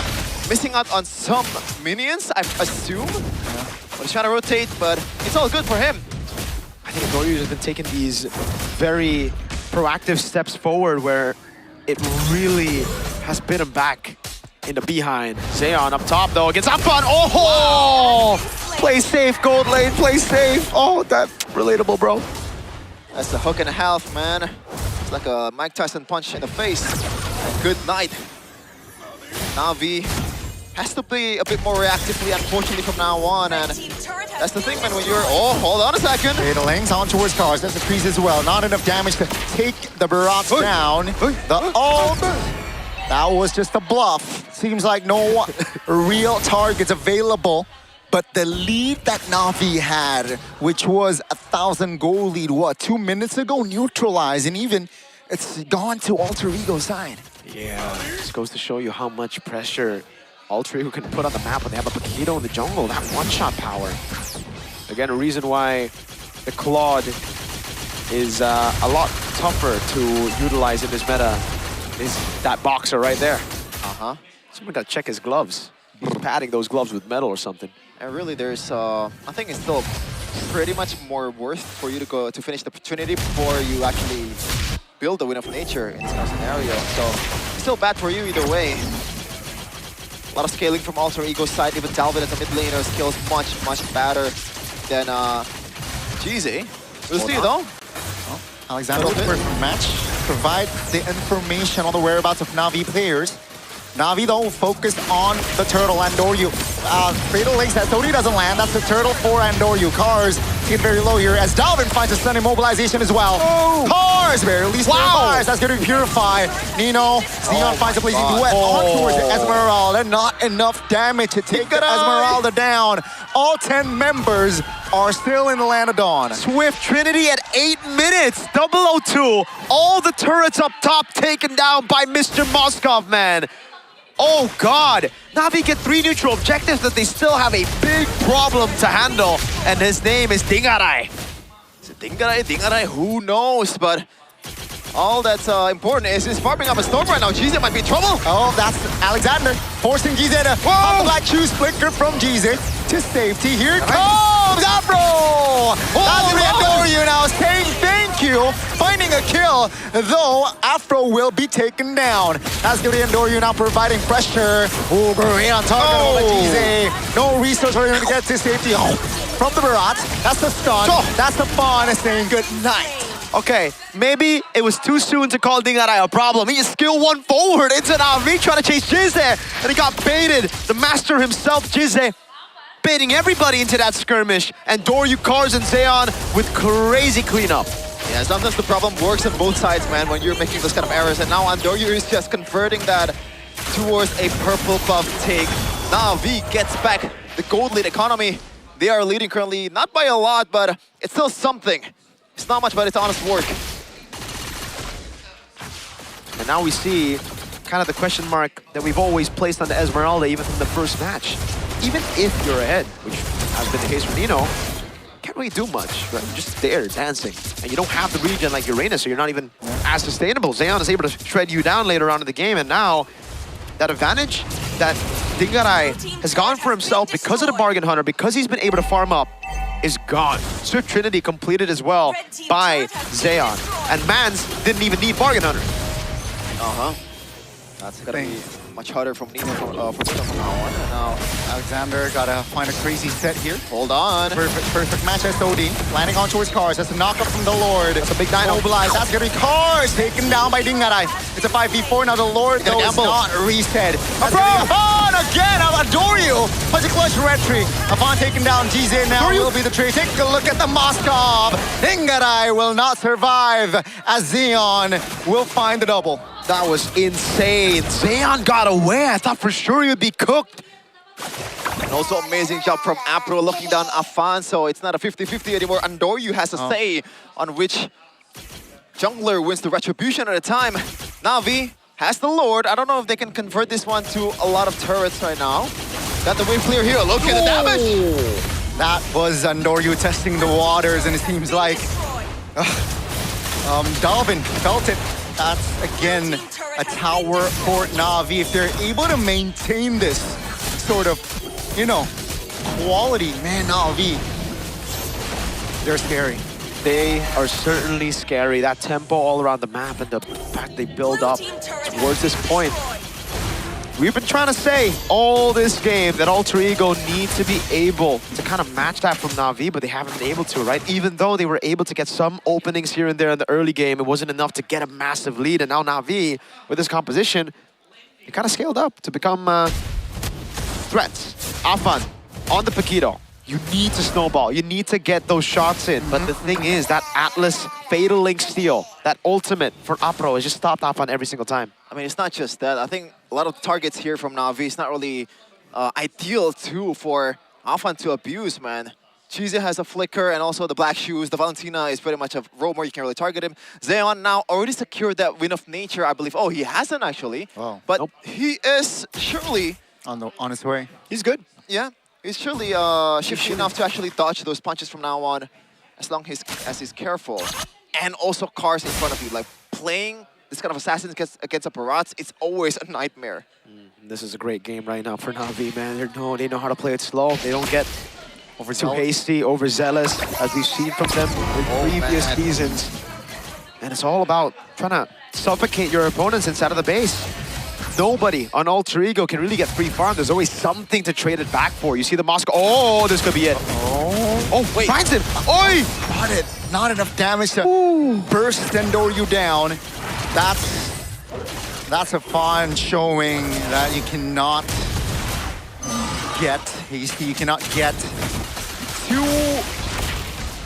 missing out on some minions, I assume. But he's trying to rotate, but it's all good for him. I think Andoryu has been taking these very proactive steps forward where it really has bit him back in the behind. Zeon up top though against Afan. Oh! Wow. Play safe, gold lane, play safe. Oh, that's relatable, bro. That's the hook and a half, man. It's like a Mike Tyson punch in the face. And good night. Na'Vi has to play a bit more reactively, unfortunately, from now on. And that's the thing, man, when you're... Oh, hold on a second. The lanes on towards Cars. That's a freeze as well. Not enough damage to take the Barats down. The ult. That was just a bluff. Seems like no real targets available. But the lead that Na'Vi had, which was 1,000 gold lead, what, 2 minutes ago, neutralized. And even it's gone to Alter Ego's side. Yeah, this goes to show you how much pressure Alter Ego can put on the map when they have a Paquito in the jungle. That one-shot power. Again, a reason why the Claude is a lot tougher to utilize in this meta is that boxer right there. Someone got to check his gloves. He's padding those gloves with metal or something. And really, there's, I think it's still pretty much more worth for you to go to finish the opportunity before you actually build the Win of Nature in this kind of scenario. So, it's still bad for you either way. A lot of scaling from Alter Ego's side. Even Dalvin as a mid laner skills much, much better than Gize. We'll see though. Well, Alexander looking for a match. Provide the information on the whereabouts of Na'Vi players. Na'Vi though focused on the turtle. Andoryu. Fatal Links that Sony doesn't land. That's the turtle for Andoryu. Cars get very low here as Dalvin finds a stun immobilization as well. Cars barely survives. That's going to be purified. Nino, Xeon finds a blazing duet on towards Esmeralda. Not enough damage to take Esmeralda down. All 10 members are still in the land of Dawn. Swift Trinity at 8 minutes. 002. All the turrets up top taken down by Mr. Moskov, man. Oh God, Na'Vi get 3 neutral objectives, but they still have a big problem to handle. And his name is Dingarai. Is it Dingarai? Dingarai? Who knows? But all that's important is he's farming up a storm right now. Gize might be in trouble. Oh, that's Alexander forcing Gize to pop the black shoes flicker from Gize to safety. Here comes Afro! That's Andoryu now saying thank you, finding a kill, though Afro will be taken down. That's going to be Andoryu now providing pressure. Oh, great on target over Gize. No resource for him to get to safety. Oh, from the Barat, that's the stun, that's the fun, saying good night. Okay, maybe it was too soon to call Dingarai a problem. He just skill 1 forward into Na'Vi trying to chase Gize, and he got baited. The master himself, Gize, baiting everybody into that skirmish. And Andoryu, Cars, and Zeon with crazy cleanup. Yeah, sometimes the problem works on both sides, man, when you're making those kind of errors. And now Andoryu is just converting that towards a purple buff take. Na'Vi gets back the gold lead economy. They are leading currently, not by a lot, but it's still something. It's not much, but it's honest work. And now we see kind of the question mark that we've always placed on the Esmeralda, even from the first match. Even if you're ahead, which has been the case for Nino, can't really do much, right? You're just there dancing. And you don't have the regen like Uranus, so you're not even as sustainable. Zeon is able to shred you down later on in the game, and now that advantage that Dingarai has gone for himself because of the Bargain Hunter, because he's been able to farm up, is gone. Swift Trinity completed as well by Zeon. And Mans didn't even need Bargain Hunter. That's gonna be much harder from Nino from now on. And now Alexander gotta find a crazy set here. Hold on. Perfect match SOD. Landing on towards Cars. That's a knock up from the Lord. That's a big dino. Mobilized. That's gonna be Cars. Taken down by Dingaray. It's a 5v4. Now the Lord though is not reset. Afan again. I adore you. Punch a clutch retry. Afan taken down. GZ now will be the trade. Take a look at the Moskov. Dingaray will not survive as Xeon will find the double. That was insane. Xeon got away. I thought for sure he would be cooked. And also amazing job from Apro looking down Afan, so it's not a 50-50 anymore. Andoryu has a say on which jungler wins the retribution at a time. Na'Vi has the Lord. I don't know if they can convert this one to a lot of turrets right now. Got the wave clear here. Look at the damage. That was Andoryu testing the waters, and it seems like Dalvin felt it. That's, again, a tower for Na'Vi. If they're able to maintain this sort of, you know, quality, man, Na'Vi, they're scary. They are certainly scary. That tempo all around the map and the fact they build up towards this point. We've been trying to say all this game that Alter Ego need to be able to kind of match that from Na'Vi, but they haven't been able to, right? Even though they were able to get some openings here and there in the early game, it wasn't enough to get a massive lead. And now Na'Vi, with this composition, they kind of scaled up to become threats. Afan on the Paquito. You need to snowball. You need to get those shots in. But the thing is, that Atlas Fatal Link steal, that ultimate for Apro has just stopped Afan every single time. I mean, it's not just that. I think a lot of targets here from Na'Vi is not really ideal too for Afan to abuse, man. Cheesy has a flicker and also the black shoes. The Valentina is pretty much a roamer. You can't really target him. Xeon now already secured that Win of Nature, I believe. Oh, he hasn't actually. Wow. But he is surely on his way. He's good. Yeah. He's surely shifty enough to actually dodge those punches from now on, as long as he's careful. And also Cars in front of you. Like, playing this kind of assassin against a Barats, it's always a nightmare. This is a great game right now for Na'Vi, man. They know how to play it slow. They don't get too hasty, overzealous, as we've seen from them in previous seasons. And it's all about trying to suffocate your opponents inside of the base. Nobody on Alter Ego can really get free farm. There's always something to trade it back for. You see the Moscow. Oh, this could be it. Oh, wait. Finds him. Oi! Got it. Not enough damage to burst Andoryu down. That's a fun showing that you cannot get. You cannot get to,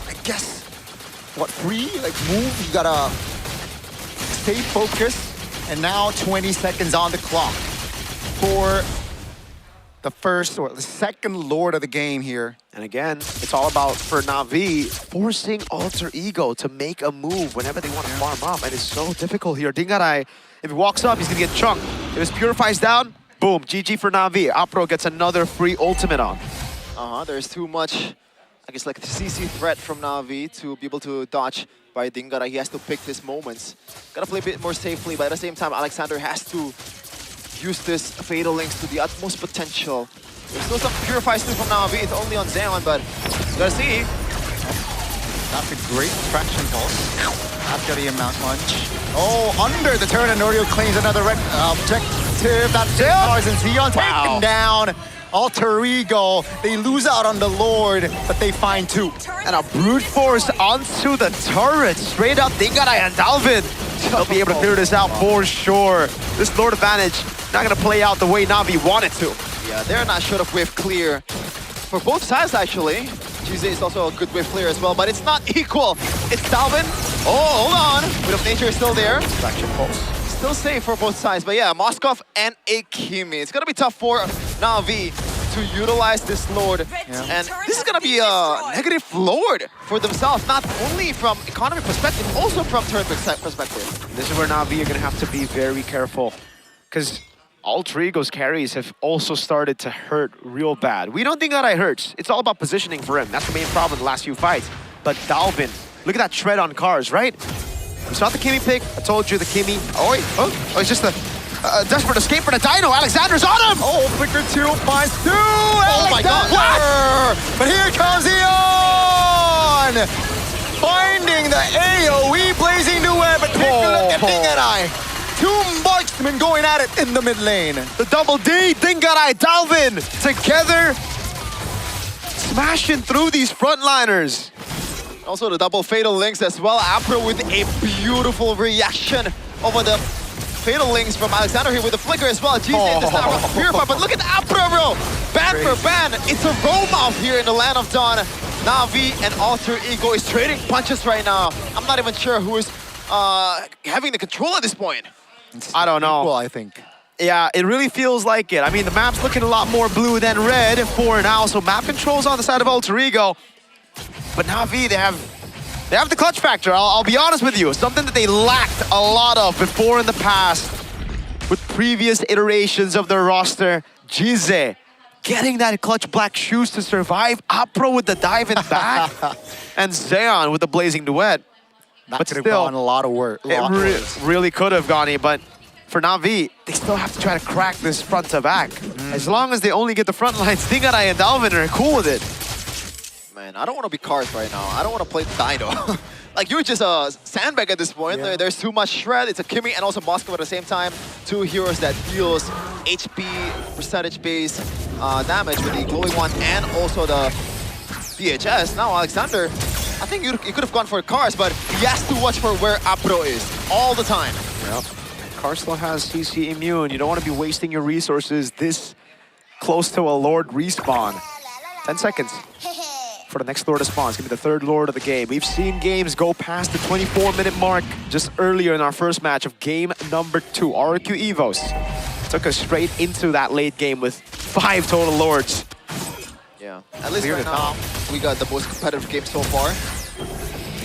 I guess, what, free? Like, move? You gotta stay focused. And now 20 seconds on the clock for the first or the second Lord of the game here. And again, it's all about, for Na'Vi, forcing Alter Ego to make a move whenever they want to farm up. And it's so difficult here. Dingaray, if he walks up, he's going to get chunked. If his Purify's down, boom, GG for Na'Vi. Apro gets another free ultimate on. There's too much, I guess, like the CC threat from Na'Vi to be able to dodge by Dingaray. He has to pick his moments. Gotta play a bit more safely, but at the same time, Alexander has to use this Fatal Links to the utmost potential. There's still some Purifies too from Na'Vi. It's only on Xeon, but you gotta see. That's a great traction pulse. That's gonna be a Mount Munch. Oh, under the turn, and Norio claims another red objective. That's Xeon. And Xeon taken down. Alter Ego, they lose out on the Lord, but they find two. And a brute force onto the turret. Straight up, Dingaray and Dalvin. They'll be able to figure this out for sure. This Lord advantage not going to play out the way Na'Vi wanted to. Yeah, they're not short of wave clear. For both sides, actually. GZ is also a good wave clear as well, but it's not equal. It's Dalvin. Oh, hold on. Win of Nature is still there. Traction pulse. Still safe for both sides, but yeah, Moskov and Akimi. It's gonna be tough for Na'Vi to utilize this Lord. And this is gonna be a negative Lord for themselves, not only from economy perspective, also from turn perspective. This is where Na'Vi are gonna have to be very careful, because Alter Ego's carries have also started to hurt real bad. We don't think that hurts. It's all about positioning for him. That's the main problem in the last few fights. But Dalvin, look at that tread on Cars, right? It's not the Kimi pick. I told you the Kimi. Oh, it's just a desperate escape for the Dino. Alexander's on him! Oh, flicker 2 finds 2! Oh my god! What? But here comes Eon! Finding the AoE, blazing the web, but take a look at Dingaray. Two marksmen going at it in the mid lane. The double D, Dingarai, Dalvin, together, smashing through these frontliners. Also the double fatal links as well. Apro with a beautiful reaction over the fatal links from Alexander here with the flicker as well. GZ does not run Purify, but look at Apro, bro! Ban for ban, it's a roam-off here in the Land of Dawn. Na'Vi and Alter Ego is trading punches right now. I'm not even sure who is having the control at this point. I don't know. Well, I think. Yeah, it really feels like it. I mean, the map's looking a lot more blue than red for now, so map control's on the side of Alter Ego. But Na'Vi, they have the clutch factor, I'll be honest with you. Something that they lacked a lot of before in the past with previous iterations of their roster. Jize getting that clutch black shoes to survive. Apro with the dive in back. And Zeon with the blazing duet. That but could have still, gone a lot of work. It really could have gone, but for Na'Vi, they still have to try to crack this front to back. As long as they only get the front lines, Dingarai and Dalvin are cool with it. Man, I don't want to be Cars right now. I don't want to play Dino. Like, you're just a sandbag at this point. Yeah. There's too much shred. It's a Kimmy and also Moskov at the same time. Two heroes that deals HP percentage-based damage with the glowing one and also the DHS. Now, Alexander, I think you could have gone for Cars, but he has to watch for where Apro is all the time. Yep. Cars still has CC immune. You don't want to be wasting your resources this close to a Lord respawn. 10 seconds. For the next Lord to spawn. It's going to be the third Lord of the game. We've seen games go past the 24-minute mark just earlier in our first match of game number 2. RRQ EVOS took us straight into that late game with 5 total Lords. Yeah, at least right now, we got the most competitive game so far.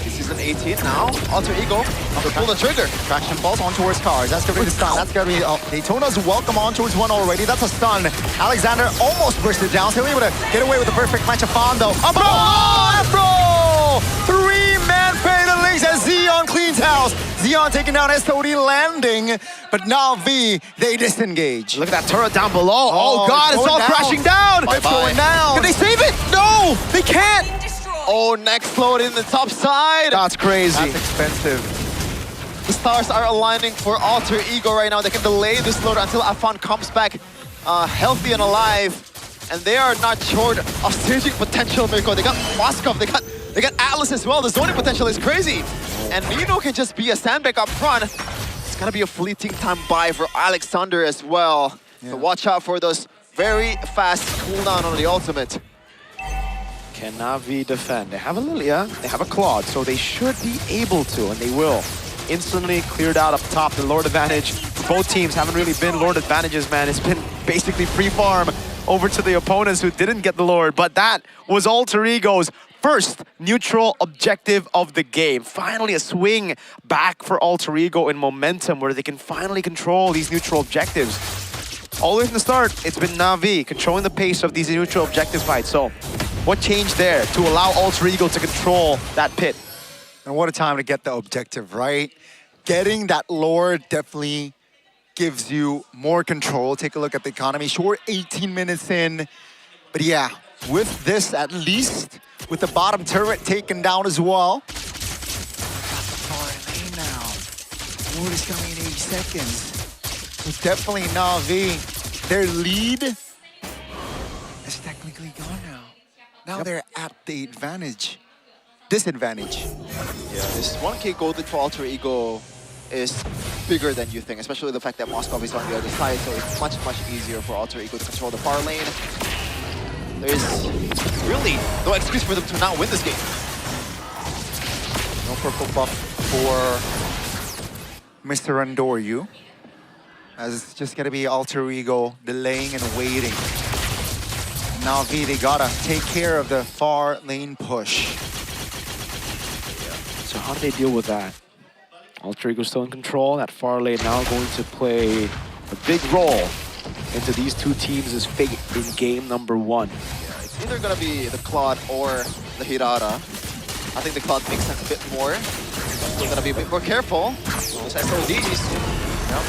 It's season 18 now. Alter Ego, to pull the trigger. Traction falls on towards Cars. That's gonna be the stun. That's gonna be Daytona's welcome on towards one already. That's a stun. Alexander almost bursted down. Still able to get away with the perfect match of Fawn though. Apro! 3-man fatal links as Zeon cleans house. Zeon taking down S18 landing, but Na'Vi, they disengage. Look at that turret down below. Oh God, it's all crashing down. It's going down. Can they save it? No, they can't. Oh, next load in the top side. That's crazy. That's expensive. The stars are aligning for Alter Ego right now. They can delay this load until Afan comes back healthy and alive. And they are not short of staging potential, Mirko. They got Moskov, they got Atlas as well. The zoning potential is crazy. And Nino can just be a sandbag up front. It's gonna be a fleeting time buy for Alexander as well. Yeah. So watch out for those very fast cooldown on the ultimate. Can Na'Vi defend? They have a Lilia, they have a Claude, so they should be able to, and they will. Instantly cleared out up top, the Lord advantage. Both teams haven't really been Lord advantages, man. It's been basically free farm over to the opponents who didn't get the Lord, but that was Alter Ego's first neutral objective of the game. Finally a swing back for Alter Ego in momentum where they can finally control these neutral objectives. All the way from the start, it's been Na'Vi controlling the pace of these neutral objective fights. So what changed there to allow Alter Ego to control that pit? And what a time to get the objective, right? Getting that Lord definitely gives you more control. Take a look at the economy. Sure, 18 minutes in. But yeah, with this at least, with the bottom turret taken down as well. Got the far lane now. Lord is coming in 80 seconds. So definitely Na'Vi. Their lead is technically gone now. Now they're at the disadvantage. Yeah, this 1K gold for Alter Ego is bigger than you think, especially the fact that Moskov is on the other side, so it's much, much easier for Alter Ego to control the far lane. There's really no excuse for them to not win this game. No purple buff for Mr. Randoryu, as it's just gonna be Alter Ego delaying and waiting. Na'Vi, they gotta take care of the far lane push. So how do they deal with that? Alter Ego still in control. That far lane now going to play a big role into these two teams' fate in game number 1. Yeah, it's either gonna be the Claude or the Hirara. I think the Claude makes sense a bit more. We're gonna be a bit more careful. Those SODs. Yep.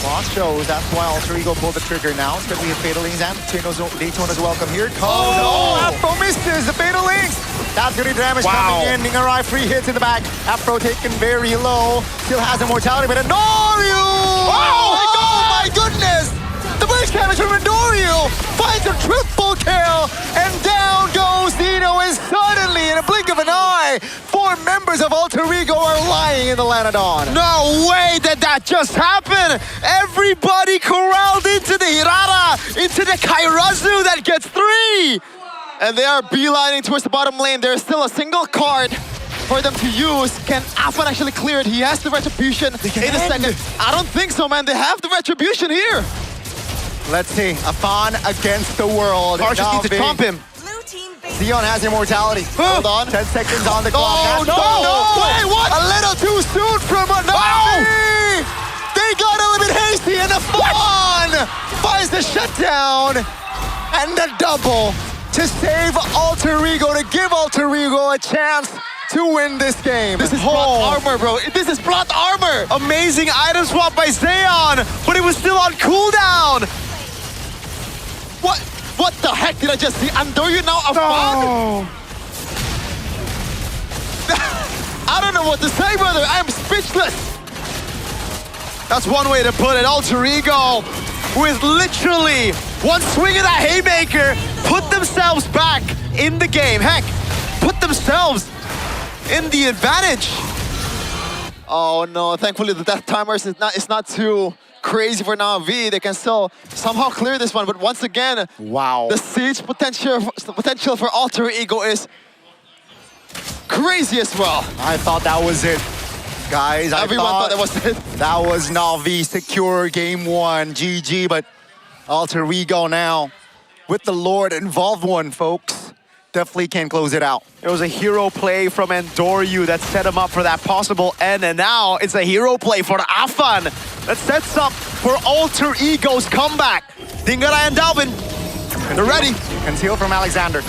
Lost shows, that's why Alter Ego pulled the trigger now. It's gonna be a Fatal Links and Daytona's welcome here. Oh no! Afro misses the Fatal Links! That's gonna be damage coming in. Dingarai, 3 hits in the back. Afro taken very low. Still has immortality, but Noryu Oh my goodness! The base damage from Midoriya finds a triple kill, and down goes Dino, and suddenly, in a blink of an eye, 4 members of Alter Ego are lying in the Lanadon. No way did that just happen! Everybody corralled into the Hirara, into the Kairazu that gets 3! And they are beelining towards the bottom lane. There's still a single card for them to use. Can Afan actually clear it? He has the Retribution in a second. I don't think so, man. They have the Retribution here. Let's see, Afan against the world. Cars just need to chomp him. Zeon has immortality. Hold on. 10 seconds on the clock. Oh, no! Wait, what? A little too soon from Navi! They got a little bit hasty, and Afan finds the shutdown and the double to save Alter Ego, to give Alter Ego a chance to win this game. This is plot armor, bro. This is plot armor. Amazing item swap by Zeon, but it was still on cooldown. What the heck did I just see? Andoyu now Afan? I don't know what to say, brother. I'm speechless. That's one way to put it. Alter Ego, with literally one swing of that haymaker, put themselves back in the game. Heck, put themselves in the advantage. Oh no, thankfully the death timers is not too crazy for Na'Vi. They can still somehow clear this one, but once again, wow, the siege potential for Alter Ego is crazy as well. I thought that was it. Guys, everyone thought that was it. That was Na'Vi secure game 1, GG, but Alter Ego now with the Lord involved one, folks. Definitely can close it out. It was a hero play from Endoryu that set him up for that possible end, and now it's a hero play for Afan that sets up for Alter Ego's comeback. Dingara and Dalvin, they're ready. Conceal from Alexander.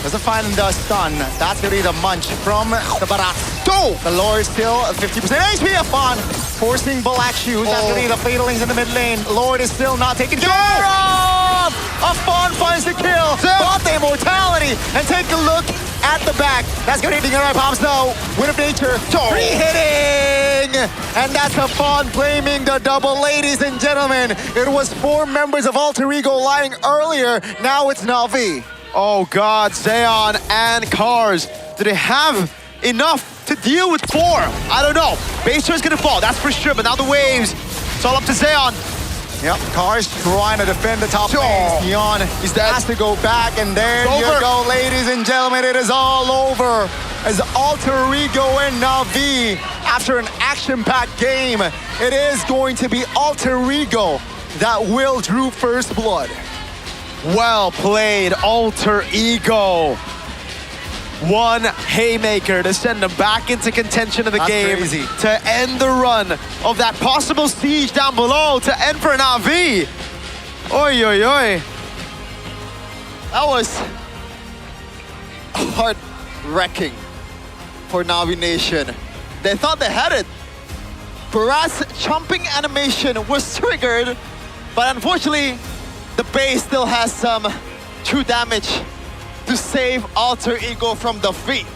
Doesn't find the stun. That's gonna be the munch from the Barat. Go! The Lord still 50% HP. Afan forcing Black Shoes. That's gonna be the Fatalings in the mid lane. Lord is still not taking care of. Afan finds the kill. Bought the immortality. And take a look at the back. That's gonna be Dingarai Pops though. Win of nature. Free hitting! And that's Afan claiming the double, ladies and gentlemen. It was 4 members of Alter Ego lying earlier. Now it's Na'Vi. Oh God, Zeon and Cars. Do they have enough to deal with 4? I don't know. Base turn's gonna fall, that's for sure, but now the waves, it's all up to Zeon. Yep, Cars trying to defend the top lane. Neon has to go back, and there you go, ladies and gentlemen. It is all over as Alter Ego and Na'Vi, after an action-packed game, it is going to be Alter Ego that will drew first blood. Well played, Alter Ego. One haymaker to send them back into contention of the game. Crazy. To end the run of that possible siege down below, to end for Na'Vi. Oi, oi, oi. That was heart-wrecking for Na'Vi Nation. They thought they had it. Barat's chomping animation was triggered, but unfortunately, the base still has some true damage to save Alter Ego from defeat.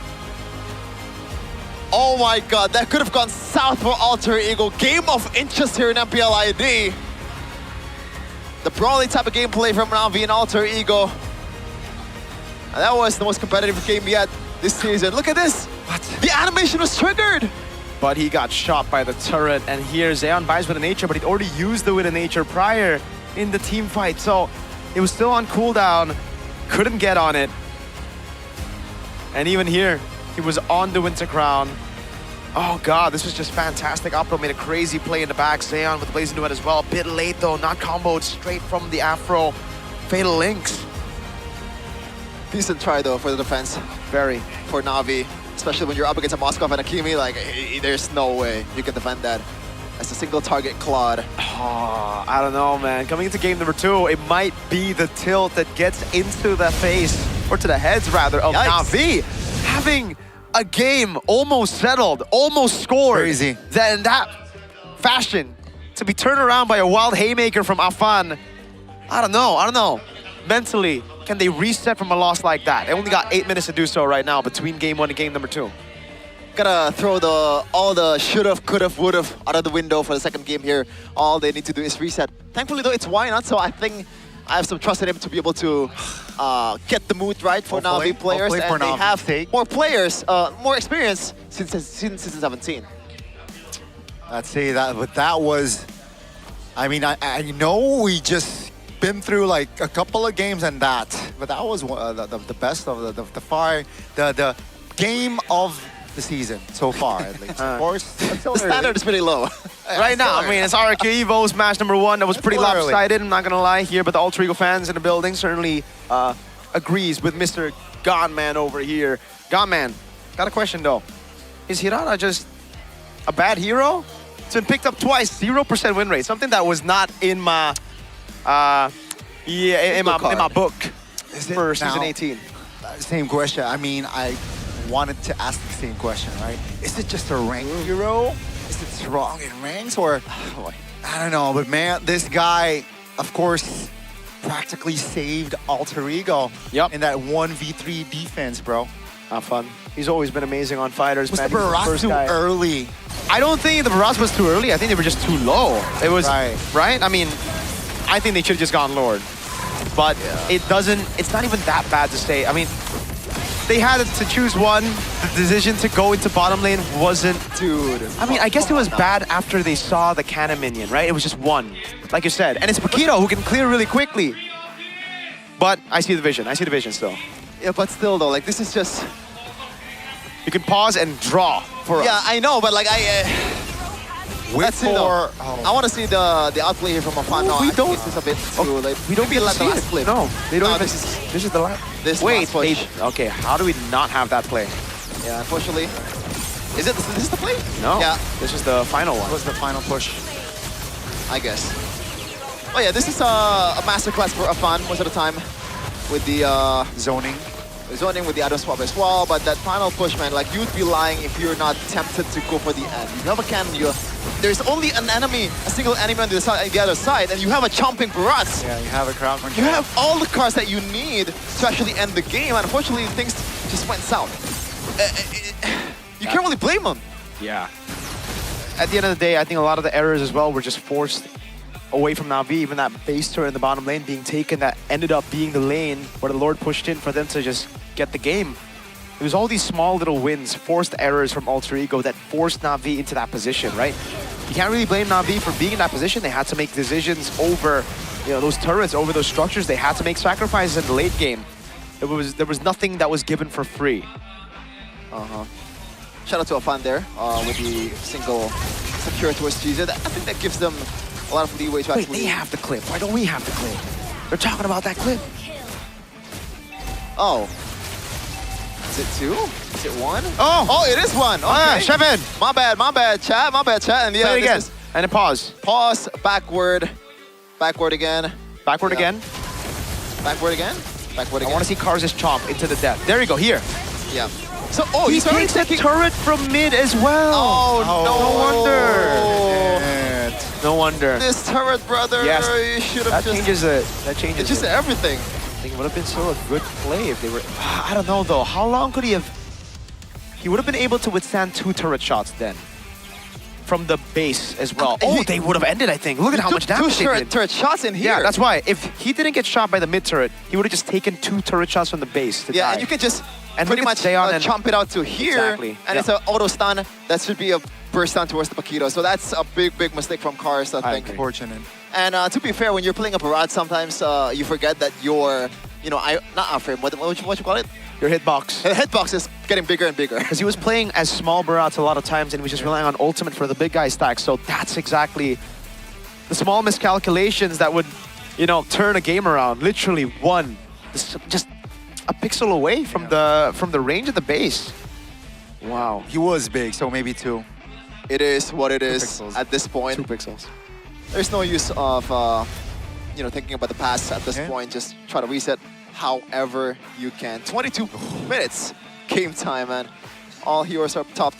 Oh my God, that could have gone south for Alter Ego. Game of inches here in MPL ID. The brawly type of gameplay from Na'Vi and Alter Ego. And that was the most competitive game yet this season. Look at this. What? The animation was triggered. But he got shot by the turret, and here Zeon buys with a nature, but he'd already used the with a nature prior in the team fight, so it was still on cooldown, couldn't get on it. And even here, he was on the Winter Crown. Oh God, this was just fantastic. Oppo made a crazy play in the back. Zeon with the Blazing Duet as well. A bit late though, not comboed straight from the Afro. Fatal Links. Decent try though for the defense. Very. For Na'Vi, especially when you're up against a Moskov and Akimi, like there's no way you can defend that. As a single target Claude. Oh, I don't know, man. Coming into game number 2, it might be the tilt that gets into the face, or to the heads rather, of Na'Vi. Having a game almost settled, almost scored. Crazy. Then in that fashion, to be turned around by a wild haymaker from Afan, I don't know. Mentally, can they reset from a loss like that? They only got 8 minutes to do so right now between game 1 and game number 2. gotta throw all the should've, could've, would've out of the window for the second game here. All they need to do is reset. Thankfully though, it's Why Not, so I think I have some trust in him to be able to get the mood right for Na'Vi players, and they have more players, more experience since season 17. I'd say that, but that was, I mean, I know we just been through like a couple of games and that, but that was the best of the game of the season so far, at least. Of course, the standard is pretty low. Right now, I mean, it's RQ Evo's match number 1. That was pretty lopsided, I'm not gonna lie here, but the Alter Ego fans in the building certainly agrees with Mr. Gonman over here. Gonman, got a question though. Is Hirata just a bad hero? It's been picked up twice, 0% win rate, something that was not in my in my book for season 18. Same question. I mean, I wanted to ask the same question, right? Is it just a rank hero? Is it strong in ranks, or I don't know? But man, this guy, of course, practically saved Alter Ego in that 1v3 defense, bro. Have fun. He's always been amazing on fighters, Was man. the barrage too early? I don't think the barrage was too early. I think they were just too low. It was right. I mean, I think they should have just gone Lord, but it doesn't. It's not even that bad to stay. I mean, they had to choose one. The decision to go into bottom lane wasn't. Dude. I mean, I guess it was bad after they saw the cannon minion, right? It was just one, like you said, and it's Paquito who can clear really quickly. But I see the vision. I see the vision still. Yeah, but still though, like this is just. You can pause and draw for us. Yeah, I know, but like that's it though. Oh. I want to see the outplay here from Afan. No, we don't. This is a bit too late. We don't feel even like the see last it. clip. No, they don't even. This is the last. Wait, push. Okay, how do we not have that play? Yeah, unfortunately. Is this the play? No. Yeah. This is the final one. Was the final push? I guess. Oh yeah, this is a masterclass for Afan most of the time with the zoning with the item swap as well, but that final push, man, like you'd be lying if you're not tempted to go for the end. You have a cannon, there's only a single enemy on the other side, and you have a chomping Barats. Yeah, you have a crowd control. You have all the cards that you need to actually end the game, and unfortunately things just went south. You can't really blame them. Yeah. At the end of the day, I think a lot of the errors as well were just forced away from Na'Vi. Even that base turret in the bottom lane being taken, that ended up being the lane where the Lord pushed in for them to just get the game. It was all these small little wins, forced errors from Alter Ego that forced Na'Vi into that position, right? You can't really blame Na'Vi for being in that position. They had to make decisions over, those turrets, over those structures. They had to make sacrifices in the late game. There was nothing that was given for free. Shout out to Afan there with the single secure towards GZ. I think that gives them a lot of leeway to actually... Wait, they have the clip. Why don't we have the clip? They're talking about that clip. Oh. Is it 2? Is it 1? Oh, it is 1. Okay. Shevin. My bad, chat. And yeah, play it again. And then pause. Pause. Backward. Backward again. Backward again. Backward again. Backward again. I want to see Karz's chomp into the death. There you go. Here. Yeah. So, he takes the turret from mid as well. Oh, no wonder. This turret, brother. Yes. You should have That changes It just everything. I think it would have been still a good play if they were... I don't know, though. How long could he have... He would have been able to withstand 2 turret shots then. From the base as well. They would have ended, I think. Look at how much damage they did. 2 turret shots in here. Yeah, that's why. If he didn't get shot by the mid turret, he would have just taken 2 turret shots from the base to die. And you can just and pretty much chomp it out to here. Exactly. And it's an auto stun. That should be a burst stun towards the Paquito. So that's a big mistake from Kars, I think. Unfortunate. And to be fair, when you're playing a Barrage, sometimes you forget that your, not outframe, what you call it? Your hitbox. The hitbox is getting bigger and bigger. Because he was playing as small Barats a lot of times and he was just relying on ultimate for the big guy stack. So that's exactly the small miscalculations that would, turn a game around. Literally one. Just a pixel away from the range of the base. Wow. He was big, so maybe 2. It is what it is pixels. at this point. 2 pixels. There's no use of, thinking about the past at this point. Just try to reset however you can. 22 minutes game time, man. All heroes are top.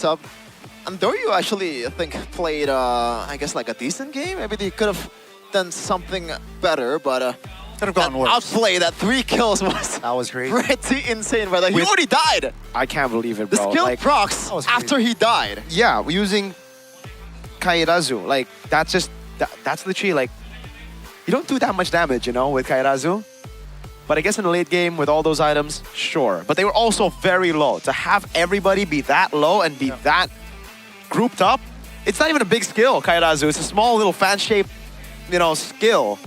And Doryu actually, I think, played, I guess, like a decent game. Maybe they could have done something better, but Could have gone worse. outplay, that 3 kills was crazy. pretty insane, brother. He already died. I can't believe it, The bro. skill Like, procs after he died. yeah, we're using Kairazu. Like, that's just, that's literally like, you don't do that much damage, you know, with Kairazu. But I guess in the late game with all those items, sure. But they were also very low. To have everybody be that low and be that grouped up, it's not even a big skill, Kairazu. It's a small little fan-shaped, you know, skill.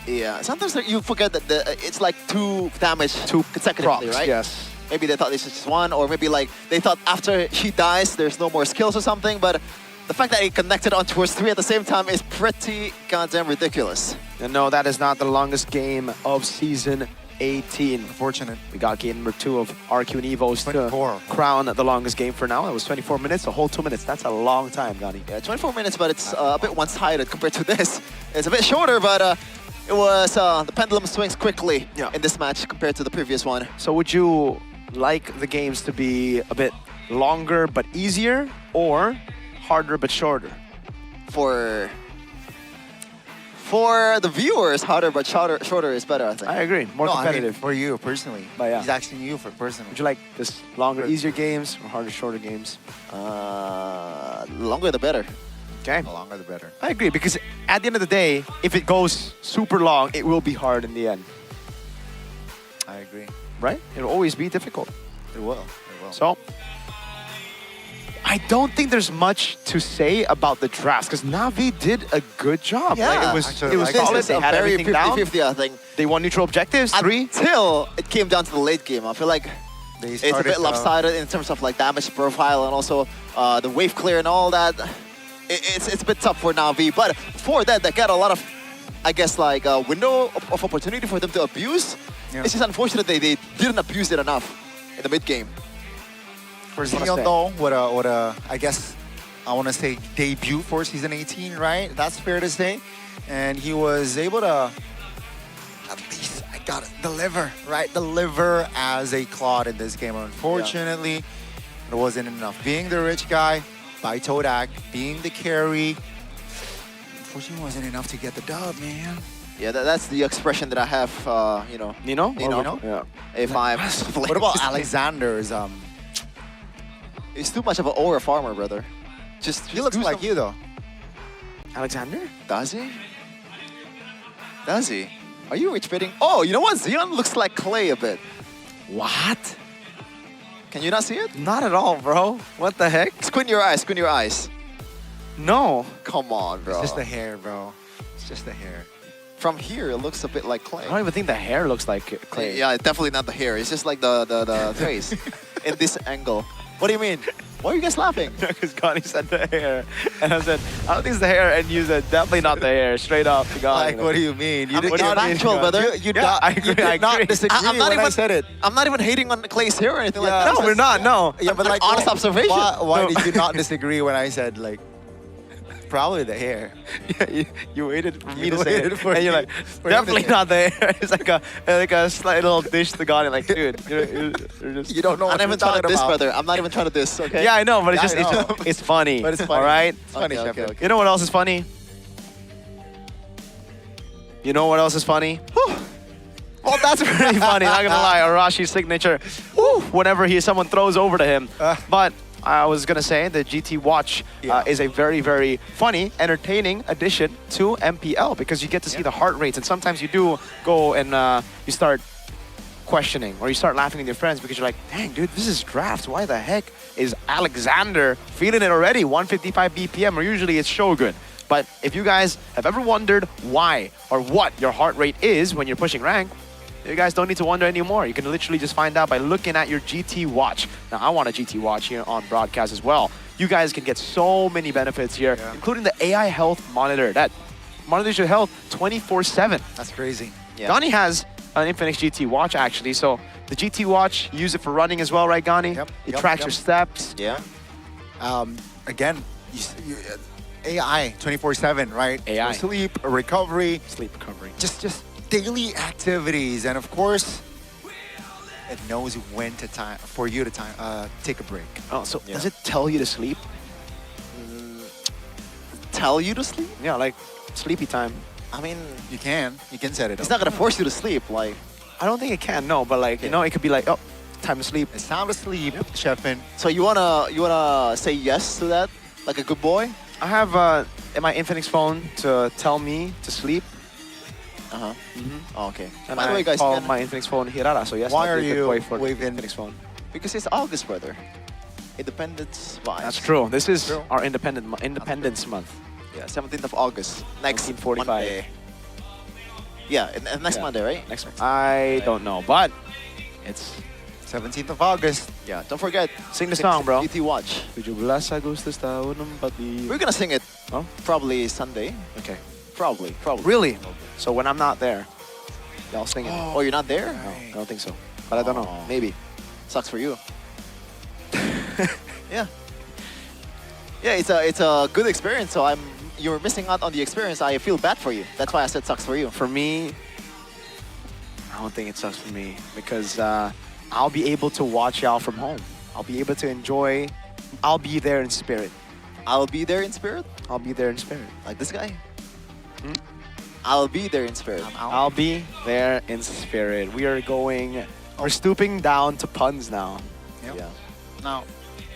Yeah, sometimes you forget that it's like 2 damage consecutively, procs, right? yes. Maybe they thought this was just 1, or maybe like they thought after he dies, there's no more skills or something, but the fact that he connected on towards 3 at the same time is pretty goddamn ridiculous. And no, that is not the longest game of Season 18. Unfortunate. We got game number 2 of RQ and Evo's to crown the longest game for now. It was 24 minutes, a whole 2 minutes. That's a long time, Gani. Yeah, 24 minutes, but it's a bit one-sided compared to this. It's a bit shorter, but it was the pendulum swings quickly in this match compared to the previous one. So would you like the games to be a bit longer but easier, or harder but shorter? For the viewers, harder but shorter is better, I think. I agree. More competitive. I mean, for you personally. But yeah. He's asking you for personally. Would you like this longer, easier games or harder, shorter games? Longer the better. Okay. The longer the better. I agree, because at the end of the day, if it goes super long, it will be hard in the end. I agree. Right? It'll always be difficult. It will. It will. So, I don't think there's much to say about the drafts, because Na'Vi did a good job. Yeah, like, it was this solid. is They a had very everything down. 50-50, I think. They won neutral objectives, 3. Until it came down to the late game. I feel like it's a bit lopsided in terms of like damage profile and also the wave clear and all that. It's a bit tough for Na'Vi, but for that, they got a lot of, I guess, like a window of opportunity for them to abuse. Yeah. It's just unfortunate they didn't abuse it enough in the mid game. For Xeon though, what a I guess I want to say debut for Season 18, right? That's fair to say. And he was able to at least deliver, right? Deliver as a Claude in this game. Unfortunately, it wasn't enough. Being the rich guy by Todak, being the carry, unfortunately wasn't enough to get the dub, man. Yeah, that's the expression that I have, you know. Nino? Yeah. If I'm... What about Alexander's? He's too much of an aura farmer, brother. He looks like you, though. Alexander? Does he? Does he? Are you rich fitting? Oh, you know what? Xeon looks like Clay a bit. What? Can you not see it? Not at all, bro. What the heck? Squint your eyes, squint your eyes. No. Come on, bro. It's just the hair, bro. It's just the hair. From here, it looks a bit like Clay. I don't even think the hair looks like Clay. Yeah, definitely not the hair. It's just like the face in this angle. What do you mean? Why are you guys laughing? Because Gani said the hair. And I said, I don't think it's the hair. And you said, definitely not the hair. Straight up. Like, what do you mean? You It's factual, brother. You did not disagree when I said it. I'm not even hating on Clay's hair or anything like that. No, we're not. No. Yeah, but like, honest observation. Why did you not disagree when I said, like, probably the hair? Yeah, you waited for me You to say waited it. for And you're you- like, for definitely him to- not the hair. It's like a slight little dish to Gani. Like, dude, you're just... You don't know I'm what not even you're trying to talking diss, about. brother. I'm not even trying to diss, okay? Yeah, I know, but it's Yeah, just, I know. it's funny. But it's funny. All right? It's funny, Okay, Sheffield. okay. You know what else is funny? You know what else is funny? Well, that's pretty funny, not gonna lie. Arashi's signature, whenever someone throws over to him. But I was gonna say the GT Watch is a very, very funny, entertaining addition to MPL because you get to see the heart rates, and sometimes you do go and you start questioning or you start laughing with your friends because you're like, dang, dude, this is drafts. Why the heck is Alexander feeling it already? 155 BPM, or usually it's Shogun. But if you guys have ever wondered why or what your heart rate is when you're pushing rank, you guys don't need to wonder anymore. You can literally just find out by looking at your GT Watch. Now, I want a GT Watch here on broadcast as well. You guys can get so many benefits here, including the AI health monitor. That monitors your health 24/7. That's crazy. Yeah. Gani has an Infinix GT Watch, actually. So the GT Watch, you use it for running as well, right, Gani? Yep. It tracks your steps. Yeah. Again, AI 24/7, right? AI. Sleep, recovery, Sleep recovery. just daily activities, and of course, it knows when to for you to take a break. Oh, so does it tell you to sleep? Tell you to sleep? Yeah, like sleepy time. I mean, you can set it it's up. not gonna force you to sleep. Like, I don't think it can, no, but like, you know, it could be like, oh, time to sleep. It's time to sleep, Chefin. so you wanna say yes to that, like a good boy? I have in my Infinix phone to tell me to sleep. Uh-huh. Oh, okay. And By the I way, guys, call you can- my Infinix phone Hirara, so yes, Why I'll are be a good you boy for waving- Infinix phone. because it's August, brother. Independence vibes. That's true. This is our Independence Month. Yeah, 17th of August. Next 1945. Monday. Yeah, next Yeah. Monday, right? Next month. I don't know, but it's 17th of August. Yeah, don't forget. Sing the song, bro. GT Watch. 17 Agustus tahun 45. We're gonna sing it Oh? probably Sunday. Okay. Probably. Really? So when I'm not there, y'all sing it. Oh, you're not there? No, I don't think so. But I don't know. Maybe. Sucks for you. Yeah. Yeah, it's a good experience. So you're missing out on the experience. I feel bad for you. That's why I said sucks for you. For me, I don't think it sucks for me because I'll be able to watch y'all from home. I'll be able to enjoy. I'll be there in spirit. I'll be there in spirit. I'll be there in spirit. Like this guy. I'll be there in spirit. I'll be there in spirit. We are going. We're stooping down to puns now. Yeah. Now,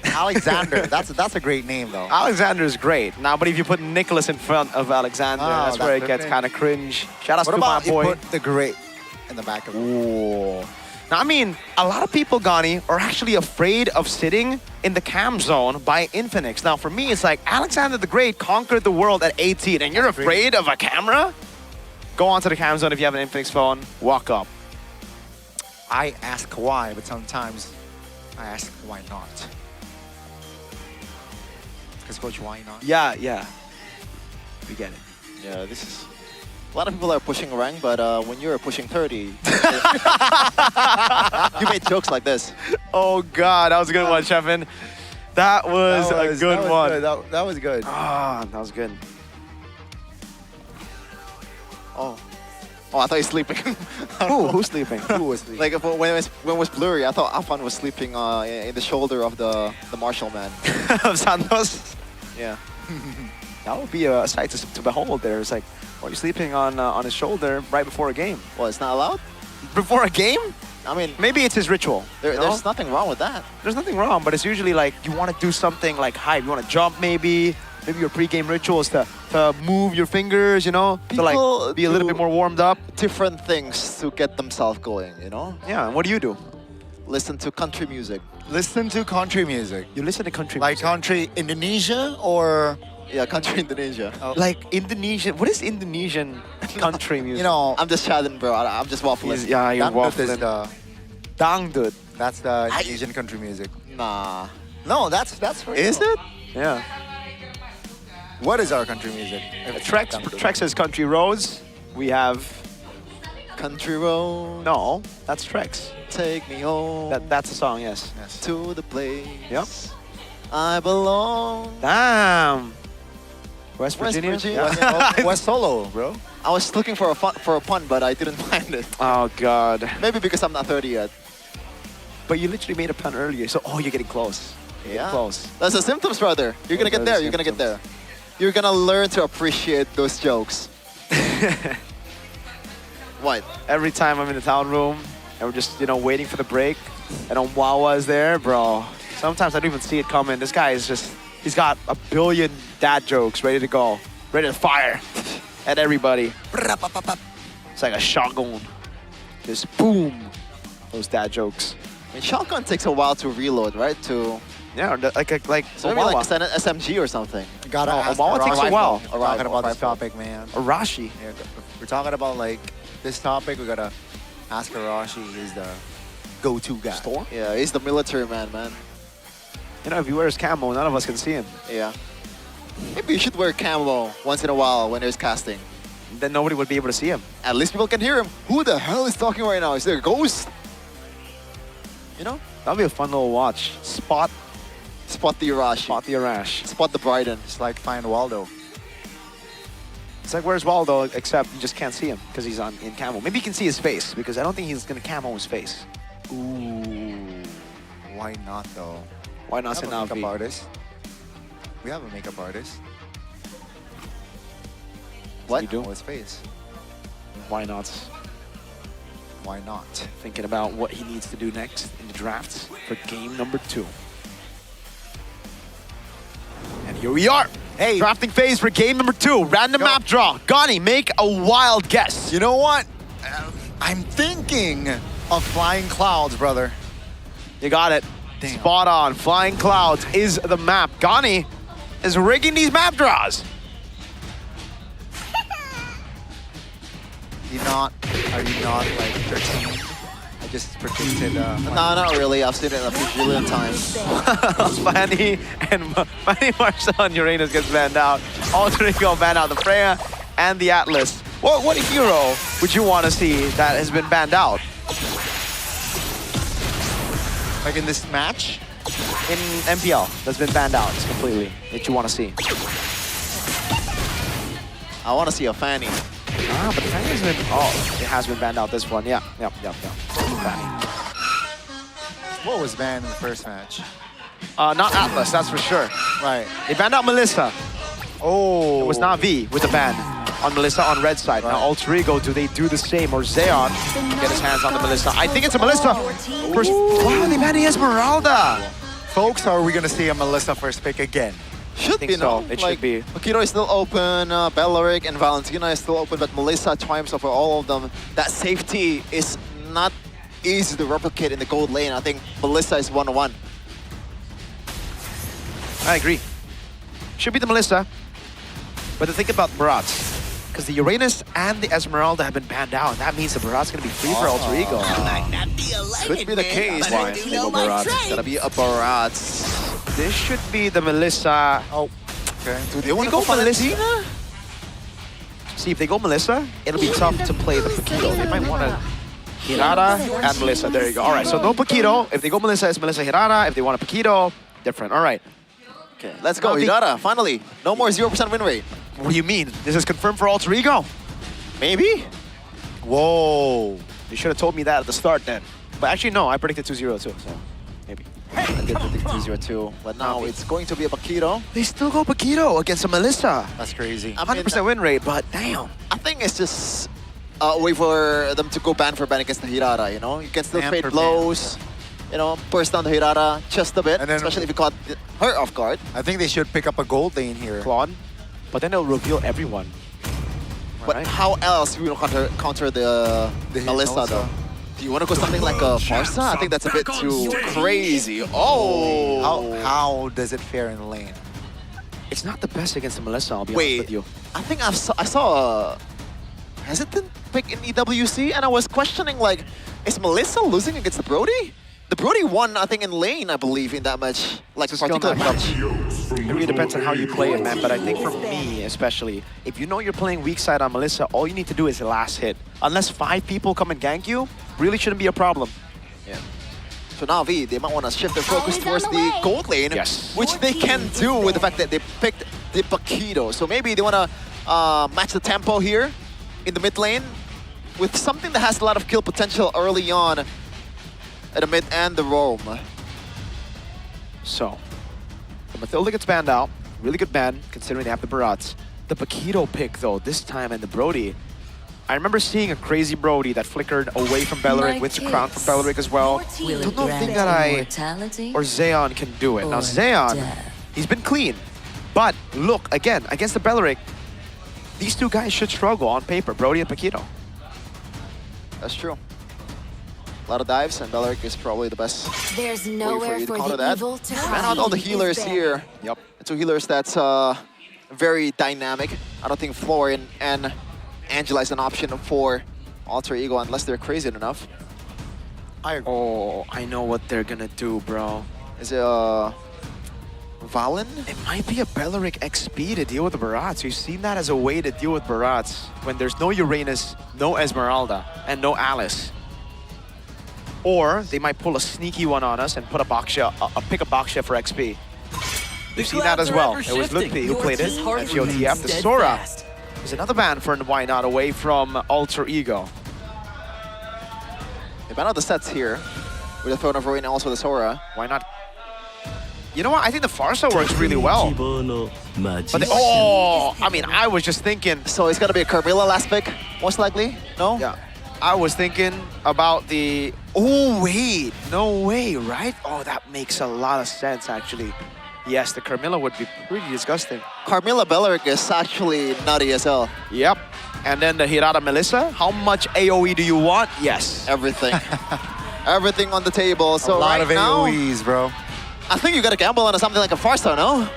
Alexander. that's a great name though. Alexander is great. Now, but if you put Nicholas in front of Alexander, Oh, that's where it that's gets okay. kind of cringe. Shout out What to about my you boy. put the great in the back of it? Ooh. Now, I mean, a lot of people, Gani, are actually afraid of sitting in the cam zone by Infinix. Now, for me, it's like Alexander the Great conquered the world at 18, and you're afraid of a camera? Go onto the cam zone if you have an Infinix phone. Walk up. I ask why, but sometimes I ask why not. Because Coach, why not? Yeah, yeah. We get it. Yeah, this is. A lot of people are pushing rank, but when you're pushing 30, you made jokes like this. Oh, God. That was a good one, Chefin. That was a good one. Good. That was good. Ah, that was good. Oh. Oh, I thought he's sleeping. Who's sleeping? Who was sleeping? Like when it was blurry, I thought Afan was sleeping in the shoulder of the Marshall man. Of Santos? Yeah. That would be a sight to behold there. It's like, why are you sleeping on his shoulder right before a game? Well, it's not allowed? Before a game? I mean, maybe it's his ritual. you know? There's nothing wrong with that. There's nothing wrong, but it's usually like you want to do something like hype. You want to jump maybe. Maybe your pre-game ritual is to move your fingers, you know? To like be a little bit more warmed up. Different things to get themselves going, you know? Yeah, and what do? Listen to country music. Listen to country music. You listen to country like music? country Indonesia or... Yeah, country Indonesia. Like Indonesian, what is Indonesian country music? You know... I'm just chatting, bro. I'm just waffling. Yeah, you're Dangdut is waffling. the... Dangdut. That's the Indonesian country music. Nah. No, that's for Is real. it? Yeah. What is our country music? Trex says country roads. We have... Country road. No, that's Trex. Take me home. That's a song, yes. To the place. Yep. I belong. Damn. West Virginia? West Solo, bro. I was looking for a pun, but I didn't find it. Oh, God. Maybe because I'm not 30 yet. But you literally made a pun earlier, so you're getting close. You're getting close. That's the symptoms, brother. You're gonna get there. You're gonna get there. You're gonna learn to appreciate those jokes. What? Every time I'm in the town room and we're just, waiting for the break and Wawa is there, bro. Sometimes I don't even see it coming. This guy is just, he's got a billion dad jokes ready to go, ready to fire at everybody. It's like a shotgun. Just boom. Those dad jokes. I mean, shotgun takes a while to reload, right? Yeah, like so maybe like an SMG or something. Gotta ask Omawa takes a while. We're talking about this topic, man. Arashi. Yeah, we're talking about like this topic. We gotta ask Arashi. He's the go-to guy. Store? Yeah, he's the military man. If he wears camo, none of us can see him. Yeah. Maybe you should wear camo once in a while when there's casting. Then nobody would be able to see him. At least people can hear him. Who the hell is talking right now? Is there a ghost? That'll be a fun little watch. Spot the Arashi. Spot the Arash. Spot the Bryden. It's like find Waldo. It's like where's Waldo, except you just can't see him because he's in camo. Maybe you can see his face because I don't think he's gonna camo his face. Ooh, why not though? Why not We have a makeup artist. We have a makeup artist. What? You do? His face. Why not? Why not? Thinking about what he needs to do next in the drafts for game number 2. And here we are. Hey. Drafting phase for game number 2. Random map draw. Gani, make a wild guess. You know what? I'm thinking of Flying Clouds, brother. You got it. Damn. Spot on. Flying Clouds is the map. Gani is rigging these map draws. Are you not like 13? I just predicted. No, not really. I've seen it a few billion times. Fanny Marcel and Uranus gets banned out. Alter Ego banned out the Freya and the Atlas. What hero would you want to see that has been banned out? Like in this match? In MPL, that's been banned out completely, that you want to see. I want to see a Fanny. Ah, but Fanny has been, it has been banned out this one. Yeah. Fanny. What was banned in the first match? Not Atlas, that's for sure. Right. They banned out Melissa. Oh. It was Navi with the ban on Melissa on red side. Right. Now Alter Ego, do they do the same? Or Zeon get his hands on the Melissa? I think it's a Melissa. Wow, they banned Esmeralda. Folks, are we going to see a Melissa first pick again? Should be, so. no? It like, should be. Akiro is still open, Bellaric and Valentina is still open, but Melissa triumphs over all of them. That safety is not easy to replicate in the gold lane. I think Melissa is 1-1. I agree. Should be the Melissa. But the thing about Barats, because the Uranus and the Esmeralda have been banned out, that means the Barat's going to be free for Alter Ego. Could be the case. Why? They go Barats. It's going to be a Barats. This should be the Melissa. Oh, okay. Do they want to go Melissa? See, if they go Melissa, it'll be tough to play the Paquito. They might want to Hirara and Melissa. There you go. All right, so no Paquito. If they go Melissa, it's Melissa Hirara. If they want a Paquito, different. All right. Okay, let's go. Hirara, finally. No more 0% win rate. What do you mean? This is confirmed for Alter Ego? Maybe? Whoa. You should have told me that at the start then. But actually, no, I predicted 2-0 too, so maybe. I did predict 2-0-2, but now it's going to be a Paquito. They still go Paquito against a Melissa. That's crazy. 100% win rate, but damn. I think it's just a way for them to go ban for ban against the Hirara, you know? You can still trade blows, you know, burst down the Hirara just a bit, and then, especially if you caught her off guard. I think they should pick up a gold lane here. Klon, but then they'll reveal everyone. But right? How else will you counter the Melissa though? Do you want to go something like a Farsa? I think that's a bit too crazy. Oh! How does it fare in the lane? It's not the best against the Melissa, I'll be honest with you. I think I saw a hesitant pick in EWC, and I was questioning, like, is Melissa losing against the Brody? The Brody won, I think, in lane, I believe, in that match. Like, particular match. It really depends on how you play it, man. But I think for me, especially, if you know you're playing weak side on Melissa, all you need to do is the last hit. Unless 5 people come and gank you, really shouldn't be a problem. Yeah. So Navi, they might want to shift their focus towards the gold lane, which they can do with the fact that they picked the Paquito. So maybe they want to match the tempo here in the mid lane with something that has a lot of kill potential early on at the mid and the roam. So, the Mathilda gets banned out. Really good ban, considering they have the Barats. The Paquito pick, though, this time, and the Brody. I remember seeing a crazy Brody that flickered away from Bellaric, with the crown from Bellaric as well. Don't know think that or Zeon can do it. Now, Zeon, he's been clean. But, look, again, against the Bellaric, these two guys should struggle on paper, Brody and Paquito. That's true. A lot of dives, and Bellaric is probably the best There's way nowhere for you to for counter the that. evil to Man out all the healers here. Yep. The 2 healers that's very dynamic. I don't think Florian and Angela is an option for Alter Ego unless they're crazy enough. Oh, I know what they're gonna do, bro. Is it Valen? It might be a Bellaric XP to deal with the Barats. We've seen that as a way to deal with Barats when there's no Uranus, no Esmeralda, and no Alice. Or they might pull a sneaky one on us and put a Baksha, pick a Baksha for XP. We've seen that as well. It was Lutpi who played it at GOTF. The Sora is another ban for Why Not away from Alter Ego. They ban out the sets here with the Throne of Ruin and also the Sora. Why Not You know what? I think the Farsa works really well. But I mean, I was just thinking. So it's gonna be a Carmilla last pick, most likely. No. Yeah. I was thinking about the. Oh wait, no way, right? Oh, that makes a lot of sense actually. Yes, the Carmilla would be pretty disgusting. Carmilla Belleric is actually nutty as hell. Yep. And then the Hirata Melissa. How much AoE do you want? Yes. Everything. Everything on the table. So a lot right of now, AoEs, bro. I think you gotta gamble on something like a Farsa, no?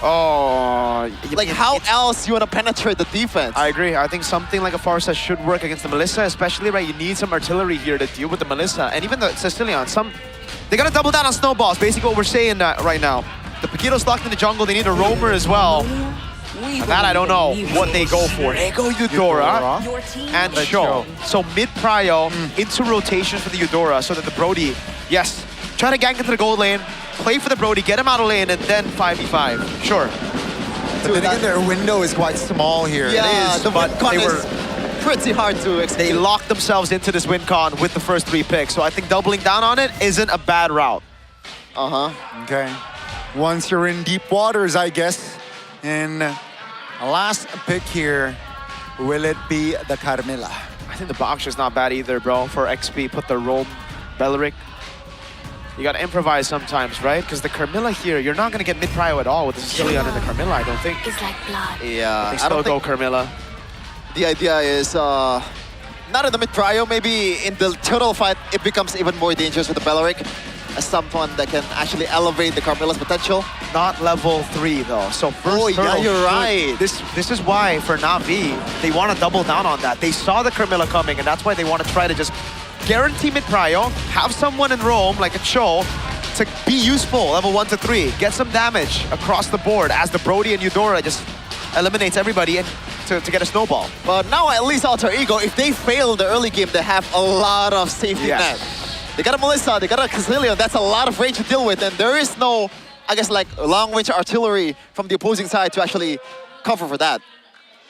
Oh. Like how else you wanna penetrate the defense? I agree. I think something like a Farsa should work against the Melissa, especially, right? You need some artillery here to deal with the Melissa. And even the Sicilian, they gotta double down on snowballs, basically what we're saying right now. The Paquitos locked in the jungle, they need a roamer as well. And that I don't know what they go for. They go Eudora and Cho. So mid-prio into rotation for the Eudora so that the Brody, yes, try to gank into the gold lane, play for the Brody, get him out of lane, and then 5v5. Sure. But then again, their window is quite small here. Yeah, it is, the but win con they is pretty hard to execute. They locked themselves into this win con with the first 3 picks. So I think doubling down on it isn't a bad route. Okay. Once you're in deep waters, I guess. And last pick here, will it be the Carmilla? I think the box is not bad either, bro. For XP, put the Rome Belleric. You gotta improvise sometimes, right? Because the Carmilla here, you're not gonna get mid-prio at all with the Sicilian and the Carmilla, I don't think. It's like blood. Yeah, They still go Carmilla. The idea is not in the mid-prio, maybe in the total fight, it becomes even more dangerous with the Belleric as someone that can actually elevate the Carmilla's potential. Not level 3 though, so first yeah, hurdle you're right. This is why for Na'Vi, they want to double down on that. They saw the Carmilla coming, and that's why they want to try to just guarantee mid-prio, have someone in Rome, like a Cho, to be useful, level 1 to 3, get some damage across the board as the Brody and Eudora just eliminates everybody and to get a snowball. But now at least Alter Ego, if they fail the early game, they have a lot of safety net. They got a Melissa, they got a Casilio, that's a lot of range to deal with, and there is no, I guess, like long-range artillery from the opposing side to actually cover for that.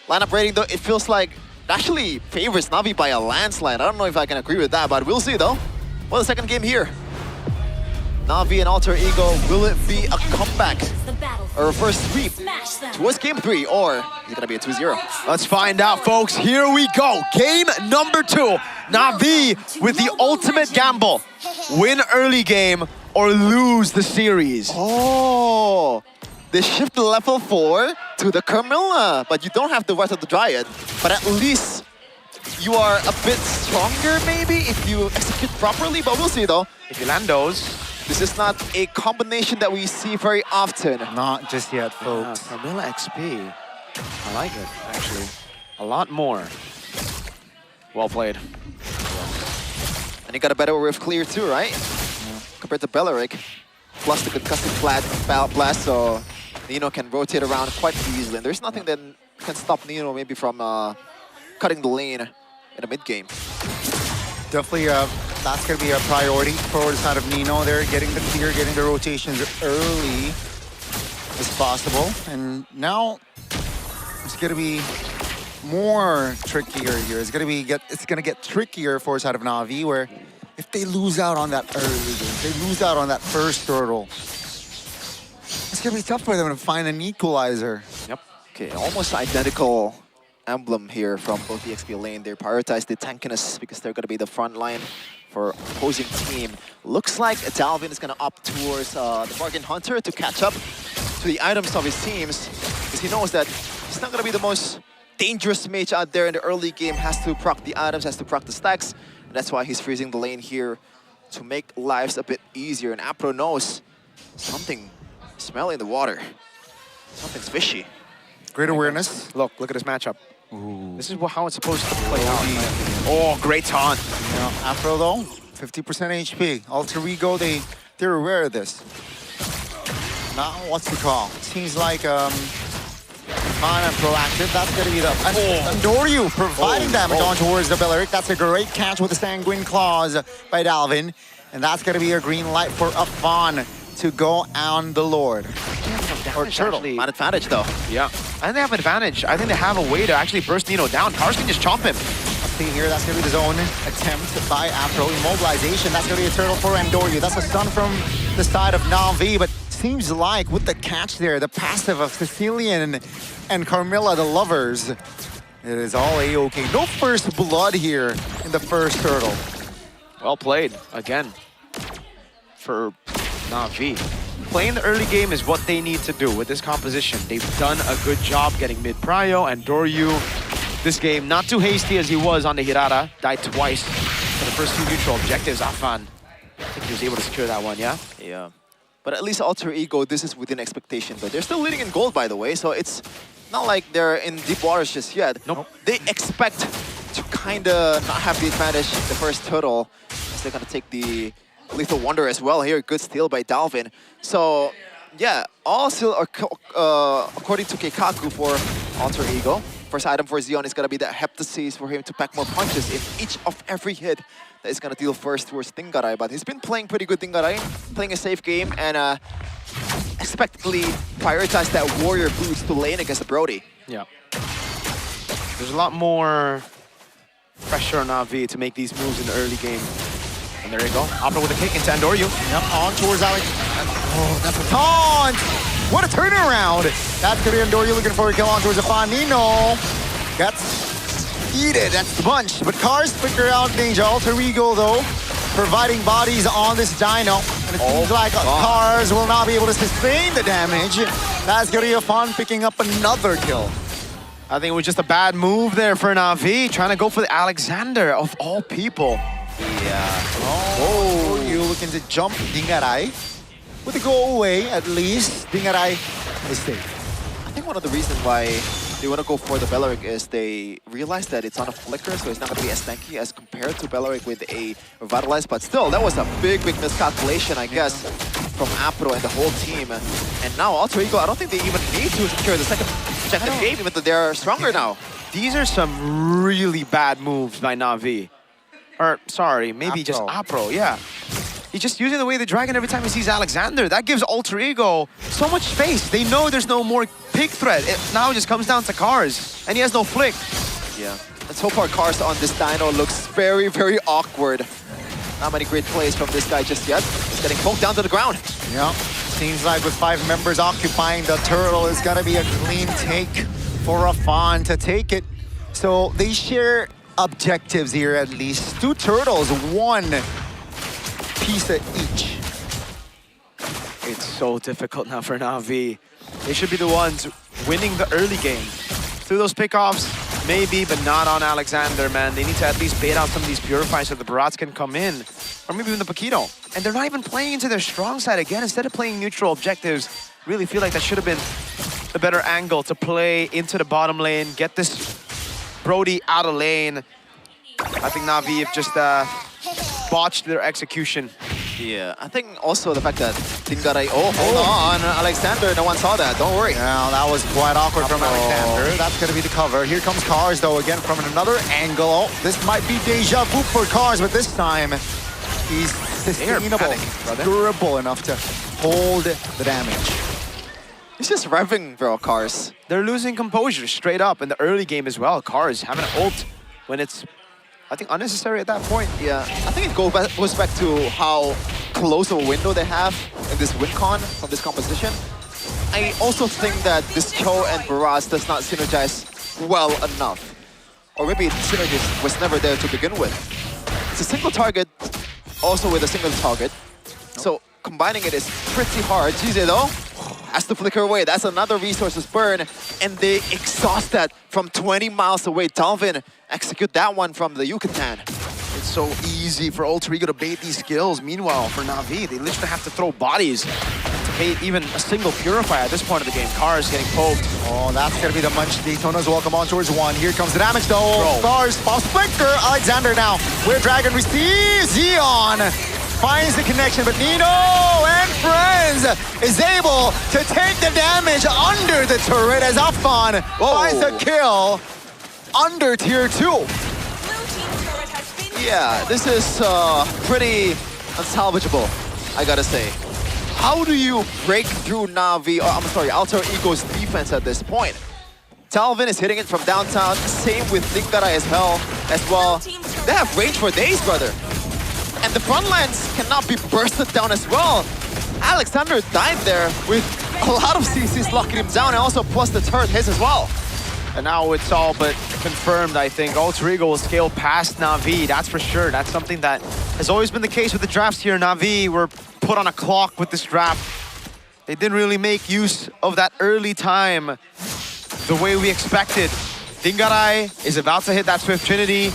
Lineup rating though, it feels like it actually favors Na'Vi by a landslide. I don't know if I can agree with that, but we'll see though. Well, the second game here. Na'Vi and Alter Ego, will it be a comeback? Or a first sweep towards game 3, or is it gonna be a 2-0? Let's find out, folks. Here we go. Game number 2. Na'Vi with the ultimate gamble. Win early game or lose the series. Oh, they shift the level 4 to the Carmilla, but you don't have the rest of the Dryad. But at least you are a bit stronger, maybe, if you execute properly, but we'll see though. If you land those. This is not a combination that we see very often. Not just yet, folks. Carmilla XP. I like it, actually. A lot more. Well played. And you got a better riff clear too, right? Yeah. Compared to Belleric. Plus the concussive blast, so Nino can rotate around quite easily. And there's nothing that can stop Nino maybe from cutting the lane in the mid-game. Definitely, that's going to be a priority for the side of Nino. They're getting the clear, getting the rotations early as possible. And now it's going to be more trickier here. It's going to get trickier for the side of Na'Vi, where if they lose out on that early game, if they lose out on that first hurdle, it's going to be tough for them to find an equalizer. Yep. Okay, almost identical emblem here from both the XP lane. They prioritize the tankiness because they're going to be the front line for opposing team. Looks like Dalvin is going to opt towards the Bargain Hunter to catch up to the items of his teams, because he knows that he's not going to be the most dangerous mage out there in the early game. Has to proc the items, has to proc the stacks, and that's why he's freezing the lane here to make lives a bit easier. And Apro knows something smelling in the water. Something's fishy. Great awareness. Look at this matchup. Ooh. This is how it's supposed to play out. Oh, great taunt. Afro though, 50% HP. Alter Ego, they're aware of this. Now, what's the call? Seems like kind of proactive. That's going to be the Andoryu providing damage on towards the Belleric. That's a great catch with the Sanguine Claws by Dalvin. And that's going to be a green light for Afan to go on the Lord. Or Turtle. Not advantage though. Yeah. I think they have advantage. I think they have a way to actually burst Nino down. Powers can just chomp him. See here, that's going to be the zone attempt by Afro. Immobilization, that's going to be a turtle for Andoryu. That's a stun from the side of Na'Vi, but seems like with the catch there, the passive of Sicilian and Carmilla, the lovers, it is all A-okay. No first blood here in the first turtle. Well played, again, for Na'Vi. Playing the early game is what they need to do with this composition. They've done a good job getting mid-prio, and Doryu, this game, not too hasty as he was on the Hirara, died twice for the first two neutral objectives. Afan, I think he was able to secure that one, yeah? Yeah. But at least Alter Ego, this is within expectation, though. They're still leading in gold, by the way, so it's not like they're in deep waters just yet. Nope. They expect to kind of not have the advantage the first turtle, as they're going to take the Lethal Wonder as well here. Good steal by Dalvin. So, yeah, all still according to Keikaku for Alter Ego. First item for Zeon is going to be that Heptasis for him to pack more punches in each of every hit that is going to deal first towards Tinggaray. But he's been playing pretty good Tinggaray, playing a safe game, and expectedly prioritize that warrior boost to lane against the Brody. Yeah. There's a lot more pressure on Na'Vi to make these moves in the early game. And there you go. Opera with a kick into Andoryu. Yep, on towards Alex. Oh, that's a taunt! What a turnaround! That's gonna be Andoryu looking for a kill on towards Afanino. That's heated, that's the bunch. But Cars figure out danger. Alter Ego, though, providing bodies on this Dino. And it seems like Cars will not be able to sustain the damage. That's gonna be Afan picking up another kill. I think it was just a bad move there for Na'Vi, trying to go for the Alexander of all people. Yeah. Oh, you looking to jump Tinggaray. With the go away, at least, Tinggaray is safe. I think one of the reasons why they want to go for the Belleric is they realize that it's on a flicker, so it's not going to be as tanky as compared to Belleric with a Revitalize. But still, that was a big miscalculation, I guess, from Apro and the whole team. And now Alter Ego, I don't think they even need to secure the second objective game, even though they're stronger now. These are some really bad moves by Na'Vi. Or, sorry, maybe just Apro, yeah. He's just using the way the dragon every time he sees Alexander. That gives Alter Ego so much space. They know there's no more pick threat. It now just comes down to Cars, and he has no flick. Yeah, and so far Cars on this Dino looks very, very awkward. Not many great plays from this guy just yet. He's getting poked down to the ground. Yeah, seems like with 5 members occupying the turtle, it's gonna be a clean take for Afan to take it. So they share objectives here at least. 2 turtles, 1 piece of each. It's so difficult now for Na'Vi. They should be the ones winning the early game. Through those pickoffs, maybe, but not on Alexander, man. They need to at least bait out some of these Purifies so the Barats can come in. Or maybe even the Paquito. And they're not even playing into their strong side again. Instead of playing neutral objectives, really feel like that should have been the better angle to play into the bottom lane, get this Brody out of lane. I think Na'Vi have just botched their execution. Yeah, I think also the fact that Tinggaray, hold on, Alexander, no one saw that, don't worry. Yeah, that was quite awkward from Alexander. That's gonna be the cover. Here comes Cars though, again from another angle. Oh, this might be deja vu for Cars, but this time he's sustainable, durable enough to hold the damage. He's just revving, bro, Cars. They're losing composure straight up in the early game as well. Cars having an ult when it's, I think, unnecessary at that point. Yeah, I think it goes back to how close of a window they have in this win con from this composition. I also think that this Cho and Barrage does not synergize well enough. Or maybe the synergy was never there to begin with. It's a single target, also with a single target. So combining it is pretty hard. GZ though has to flicker away. That's another resources burn, and they exhaust that from 20 miles away. Dalvin execute that one from the Yucatan. It's so easy for Alter Ego to bait these skills. Meanwhile, for Na'Vi, they literally have to throw bodies to bait even a single Purifier at this point of the game. Cars getting poked. Oh, that's gonna be the Munch. Daytona's welcome on towards 1. Here comes the damage though. Cars, pops flicker. Alexander now, where Dragon receives. Zeon finds the connection, but Nino and friends is able to take the damage under the turret as Afan finds a kill under tier 2. Yeah, this is pretty unsalvageable, I gotta say. How do you break through Na'Vi, or I'm sorry, Alter Ego's defense at this point? Talvin is hitting it from downtown, same with Tinggaray as well. They have range for days, brother. And the front lines cannot be bursted down as well. Alexander died there with a lot of CCs locking him down, and also plus the turret hits as well. And now it's all but confirmed, I think. Alter Ego will scale past Na'Vi, that's for sure. That's something that has always been the case with the drafts here. Na'Vi were put on a clock with this draft. They didn't really make use of that early time the way we expected. Dingarai is about to hit that Swift Trinity.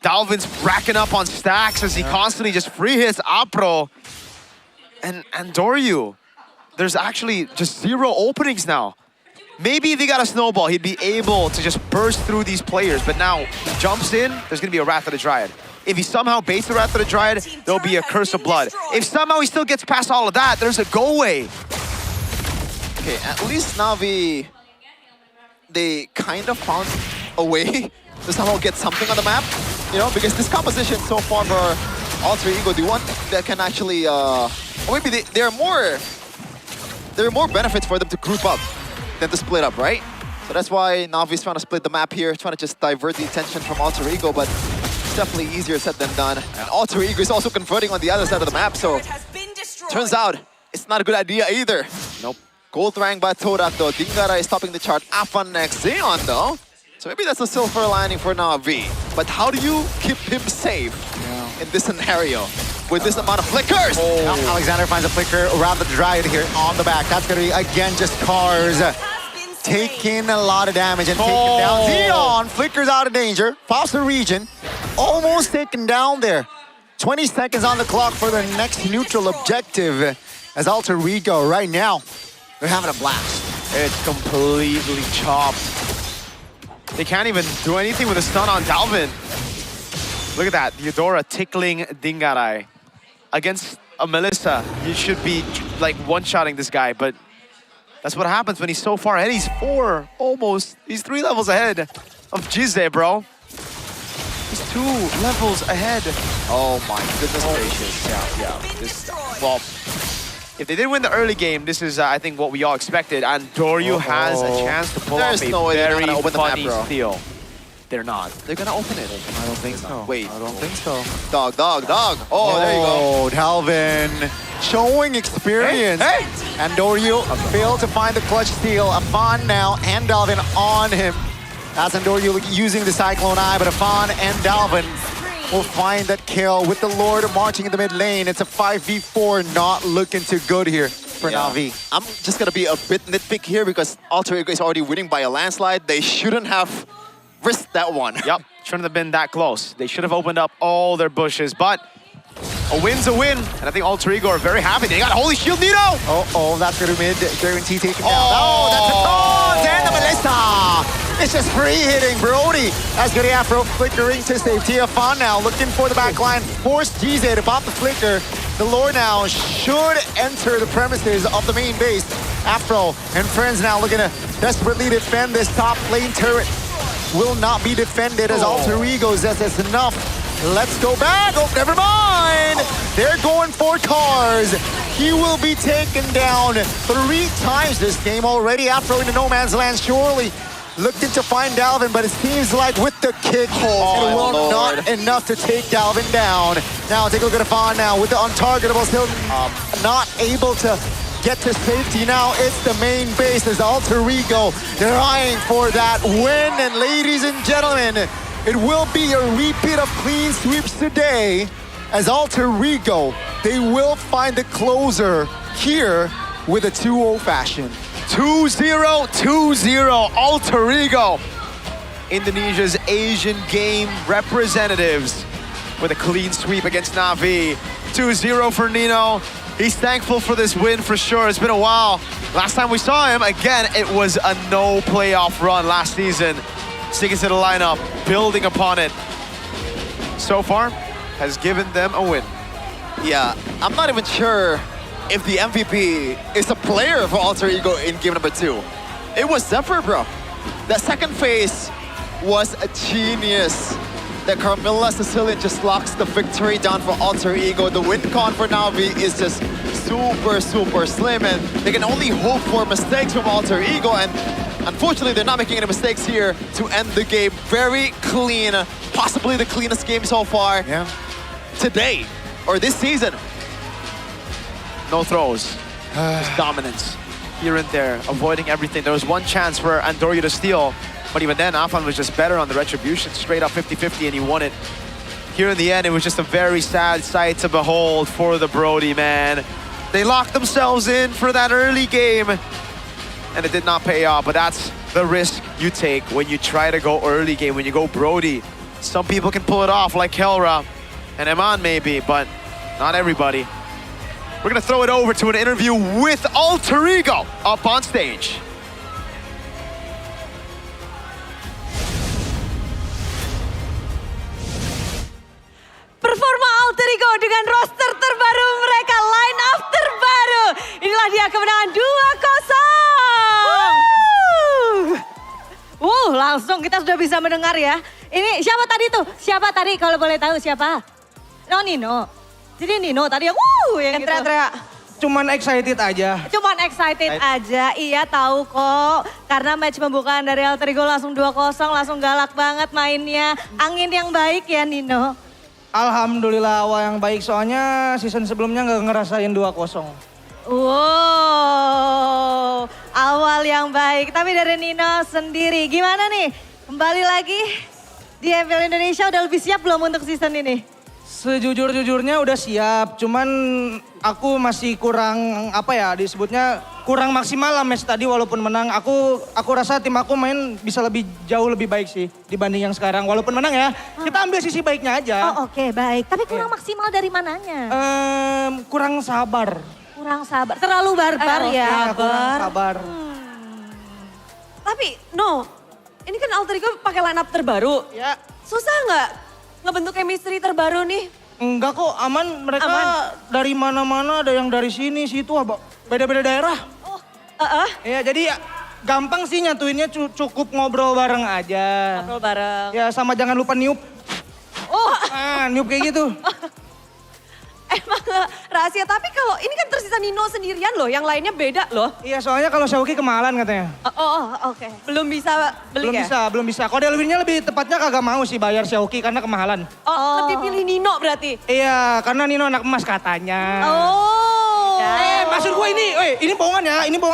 Dalvin's racking up on stacks as he constantly just free hits Apro. And Doryu, there's actually just 0 openings now. Maybe if he got a snowball, he'd be able to just burst through these players. But now, he jumps in, there's gonna be a Wrath of the Dryad. If he somehow baits the Wrath of the Dryad, there'll be a Curse of Blood. If somehow he still gets past all of that, there's a go away. Okay, at least Na'Vi, they kind of found a way to somehow get something on the map, you know, because this composition so far for Alter Ego, the one that can actually, or maybe there are more benefits for them to group up than to split up, right? So that's why Na'Vi's trying to split the map here, trying to just divert the attention from Alter Ego, but it's definitely easier said than done. And Alter Ego is also converting on the other side of the map, so turns out it's not a good idea either. Nope. Gold rank by Torak though. Dingarai is topping the chart. Afan next. Xeon though. So maybe that's a silver lining for Na'Vi. But how do you keep him safe in this scenario with this amount of flickers? Now Alexander finds a flicker around the Dryad here on the back. That's going to be, again, just Cars taking a lot of damage and taken down. Xeon flickers out of danger. Pops the region. Almost taken down there. 20 seconds on the clock for the next neutral objective as Alter Ego right now. They're having a blast. It's completely chopped. They can't even do anything with a stun on Dalvin. Look at that, Eudora tickling Dingarai. Against a Melissa, you should be like one-shotting this guy, but that's what happens when he's so far ahead. He's 3 levels ahead of Jize, bro. He's 2 levels ahead. Oh my goodness gracious. Yeah. Well, if they did win the early game, this is, I think, what we all expected. And Doryu has a chance to pull off a very funny steal. They're not. They're gonna open it. I don't think so. Wait. I don't think so. Dog. Oh, there you go. Dalvin showing experience. Hey. And Doryu failed to find the clutch steal. Afan now and Dalvin on him. As Doryu using the Cyclone Eye, but Afan and Dalvin will find that kill with the Lord marching in the mid lane. It's a 5v4, not looking too good here for Na'Vi. I'm just gonna be a bit nitpick here because Alter Ego is already winning by a landslide. They shouldn't have risked that one. Yep, shouldn't have been that close. They should have opened up all their bushes, but a win's a win. And I think Alter Ego are very happy. They got Holy Shield Nito! Oh, that's gonna be guarantee taken down. Oh, that's a taunt! And the Melissa! It's just free hitting Brody. As good Afro flickering to safety. Afan now looking for the back line. Force Jize to pop the flicker. The Lord now should enter the premises of the main base. Afro and friends now looking to desperately defend this top lane turret. Will not be defended as Alter Ego says it's enough. Let's go back. Oh, never mind. They're going for Cars. He will be taken down 3 times this game already. Afro into no man's land, surely. Looking to find Dalvin, but it seems like with the kick, it will not enough to take Dalvin down. Now take a look at Afan now with the untargetable, still not able to get to safety. Now it's the main base as Alter Ego. They're eyeing for that win, and ladies and gentlemen, it will be a repeat of clean sweeps today as Alter Ego, they will find the closer here with a 2-0 fashion. 2-0, 2-0, Alter Ego. Indonesia's Asian game representatives with a clean sweep against Na'Vi. 2-0 for Nino. He's thankful for this win for sure. It's been a while. Last time we saw him, again, it was a no playoff run last season. Sticking to the lineup, building upon it. So far, has given them a win. Yeah, I'm not even sure if the MVP is a player for Alter Ego in game number 2. It was Zephyr, bro. That second phase was a genius. That Carmilla Sicilian just locks the victory down for Alter Ego. The win con for Na'Vi is just super slim, and they can only hope for mistakes from Alter Ego, and unfortunately they're not making any mistakes here to end the game. Very clean, possibly the cleanest game so far today, or this season. No throws. Just dominance. Here and there, avoiding everything. There was one chance for Andorio to steal, but even then, Afan was just better on the retribution. Straight up 50-50, and he won it. Here in the end, it was just a very sad sight to behold for the Brody, man. They locked themselves in for that early game, and it did not pay off, but that's the risk you take when you try to go early game, when you go Brody. Some people can pull it off, like Kelra and Eman maybe, but not everybody. We're gonna throw it over to an interview with Alter Ego up on stage. Performa Alter Ego dengan roster terbaru mereka, line up terbaru. Inilah dia kemenangan 2-0. Langsung kita sudah bisa mendengar ya. Ini siapa tadi tuh? Siapa tadi kalau boleh tahu siapa? Oh, Nino. Jadi Nino tadi yang yang gitu. Teriak-teriak. Cuman excited aja. Cuman excited aja, iya tahu kok. Karena match pembukaan dari Alter Ego langsung 2-0, langsung galak banget mainnya. Angin yang baik ya Nino. Alhamdulillah awal yang baik, soalnya season sebelumnya nggak ngerasain 2-0. Wow, awal yang baik. Tapi dari Nino sendiri, gimana nih? Kembali lagi di MPL Indonesia, udah lebih siap belum untuk season ini? Sejujur-jujurnya udah siap, cuman aku masih kurang, apa ya disebutnya, kurang maksimal lah match tadi walaupun menang. Aku rasa tim aku main bisa jauh lebih baik sih dibanding yang sekarang. Walaupun menang ya, kita ambil sisi baiknya aja. Oh oke, baik. Tapi kurang maksimal dari mananya? Kurang sabar. Kurang sabar, terlalu barbar ya. Kurang sabar. Tapi no, ini kan Alter Ego pakai line up terbaru. Ya. Susah nggak ngebentuk chemistry terbaru nih? Enggak kok, aman. Mereka dari mana-mana, ada yang dari sini, situ, beda-beda daerah. Ya, jadi gampang sih nyatuinnya, cukup ngobrol bareng aja. Ngobrol bareng. Ya, sama jangan lupa niup. Niup kayak gitu. Emang rahasia, tapi kalau ini kan tersisa Nino sendirian loh, yang lainnya beda loh. Iya, soalnya kalau Xiaoqi kemahalan katanya. Oke. Belum bisa beli Belum bisa. Kode Elvinnya lebih tepatnya kagak mau sih bayar Xiaoqi karena kemahalan. Lebih pilih Nino berarti? Iya, karena Nino anak emas katanya. Maksud gue ini bohongan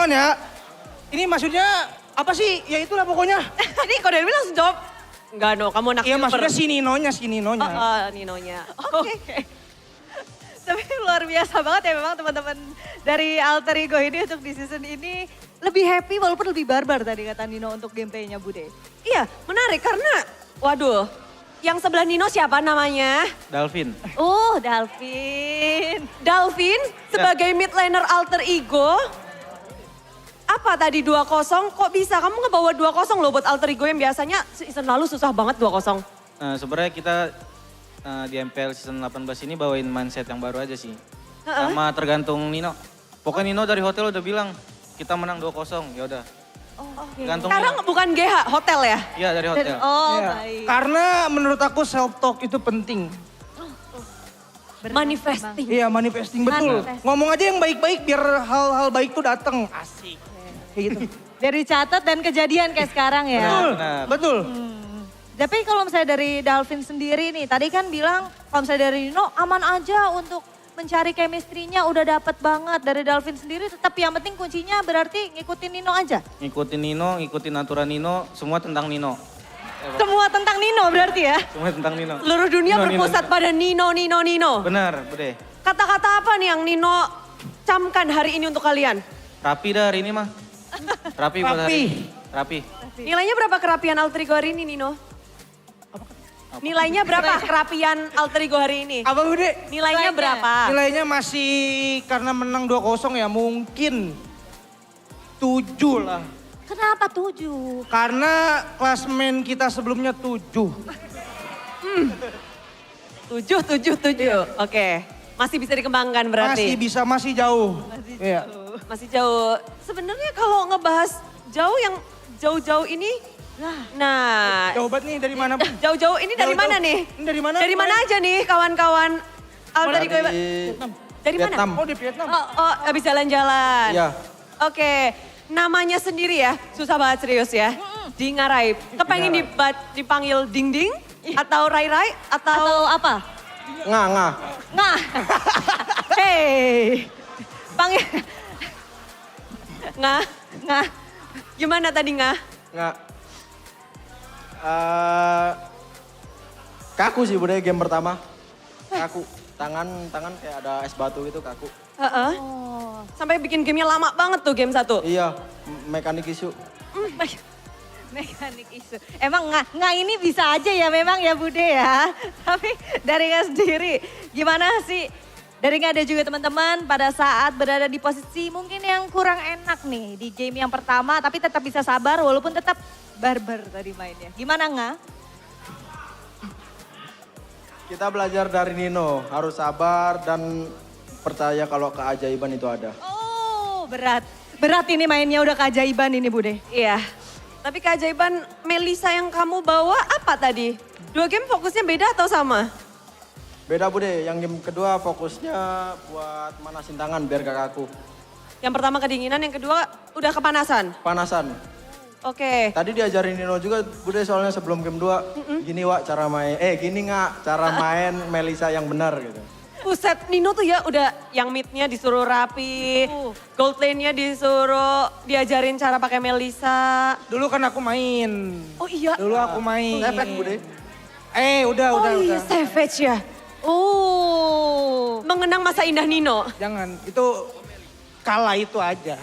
ya. Ini maksudnya apa sih? Ya itulah pokoknya. Ini Kode Elvin langsung jawab, enggak no, kamu anak Iya maksudnya si Ninonya. Ninonya. Oke. Tapi luar biasa banget ya memang teman-teman dari Alter Ego ini untuk di season ini lebih happy walaupun lebih barbar tadi kata Nino untuk gameplaynya Bude. Iya menarik karena waduh yang sebelah Nino siapa namanya? Dalvin. Dalvin. Dalvin sebagai mid laner Alter Ego. Apa tadi 2-0 kok bisa kamu ngebawa 2-0 loh buat Alter Ego yang biasanya season lalu susah banget 2-0. Sebenarnya kita di MPL season 18 ini bawain mindset yang baru aja sih. Sama tergantung Nino. Pokoknya Nino dari hotel udah bilang kita menang 2-0, ya udah. Sekarang bukan GH, hotel ya? Iya dari hotel. Baik. Karena menurut aku self talk itu penting. Manifesting. Iya manifesting, betul. Ngomong aja yang baik-baik biar hal-hal baik tuh datang. Asik. Kayak gitu. Dari catat dan kejadian kayak sekarang ya? Betul. Tapi kalau misalnya dari Dalvin sendiri nih, tadi kan bilang kalau misalnya dari Nino aman aja untuk mencari chemistry-nya udah dapet banget. Dari Dalvin sendiri tetap yang penting kuncinya berarti ngikutin Nino aja? Ngikutin Nino, ngikutin aturan Nino, semua tentang Nino. Semua tentang Nino berarti ya? Semua tentang Nino. Seluruh dunia berpusat pada Nino. Benar, Bude. Kata-kata apa nih yang Nino camkan hari ini untuk kalian? Rapi dah hari ini mah. Rapi buat hari ini. Rapi. Nilainya berapa kerapian Alter Ego hari ini Nino? Nilainya berapa kerapian Alter Ego hari ini? Apa Bude? Nilainya berapa? Nilainya masih karena menang 2-0 ya mungkin 7 lah. Kenapa 7? Karena klasmen kita sebelumnya 7. 7. Oke. Masih bisa dikembangkan berarti? Masih jauh. Masih jauh. Sebenarnya kalau ngebahas jauh yang jauh-jauh ini, nah. Jauh banget nih dari mana? Jauh-jauh ini dari mana nih? Dari mana? Dari mana aja nih kawan-kawan Alter Ego? Dari mana? Oh di Vietnam. Habis jalan-jalan. Iya. Oke. Namanya sendiri ya, susah banget serius ya. Di Ngarai. Kepengen dipanggil Ding Ding? Atau Rai Rai? Atau apa? Ngah. Hey. Panggil. Ngah. Gimana tadi Ngah? Nggak. Kaku sih Bude game pertama. Kaku. Tangan kayak ada es batu gitu kaku. Sampai bikin gamenya lama banget tuh game 1. Iya, mekanik isu. Mekanik isu. Emang nggak ini bisa aja ya memang ya Bude ya. Tapi dari Nggak sendiri gimana sih? Dari Nggak ada juga teman-teman pada saat berada di posisi mungkin yang kurang enak nih di game yang pertama. Tapi tetap bisa sabar walaupun tetap barbar tadi mainnya. Gimana Nggak? Kita belajar dari Nino, harus sabar dan percaya kalau keajaiban itu ada. Oh berat. Berat ini mainnya udah keajaiban ini Bude. Iya. Tapi keajaiban Melisa yang kamu bawa apa tadi? 2 game fokusnya beda atau sama? Beda Bude, yang game kedua fokusnya buat manasin tangan biar gak kaku. Yang pertama kedinginan, yang kedua udah kepanasan? Panasan. Oke. Tadi diajarin Nino juga Bude soalnya sebelum game 2. Gini Wak cara main, gini Nggak cara main Melisa yang benar gitu. Buset, Nino tuh ya udah yang mid-nya disuruh rapi, gold lane-nya disuruh diajarin cara pakai Melisa. Dulu kan aku main. Oh iya. Dulu aku main. Savage Bude. Udah. Iya Savage ya. Oh. Mengenang masa indah Nino. Jangan, itu kala itu aja.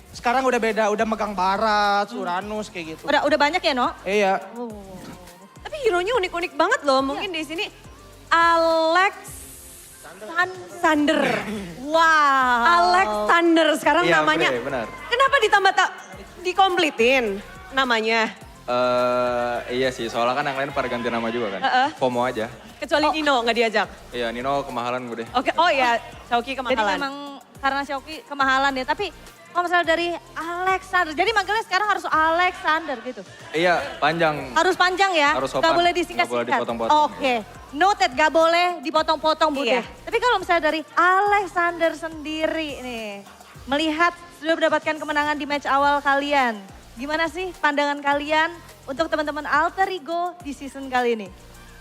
Sekarang udah beda, udah megang barat, Uranus kayak gitu. Udah banyak ya No? Iya. Tapi hero-nya unik-unik banget loh. Mungkin di sini Alex Sander. Wow. Alex Sander sekarang Iya, namanya. benar. Kenapa ditambah dikompletin namanya? Iya sih, soalnya kan yang lain pada ganti nama juga kan. FOMO aja. Kecuali Nino nggak diajak. Iya, Nino kemahalan Bude. Oke, oh ya, Shoki kemahalan. Jadi memang karena Shoki kemahalan ya, tapi kalau misalnya dari Alexander, jadi manggilnya sekarang harus Alexander gitu. Iya, panjang. Harus panjang ya, Harus sopan. gak boleh Nggak boleh disingkat-singkat. dipotong-potong. Oke, noted gak boleh dipotong-potong Bude. Iya. Tapi kalau misalnya dari Alexander sendiri nih, melihat sudah mendapatkan kemenangan di match awal kalian. Gimana sih pandangan kalian untuk teman-teman Alter Ego di season kali ini?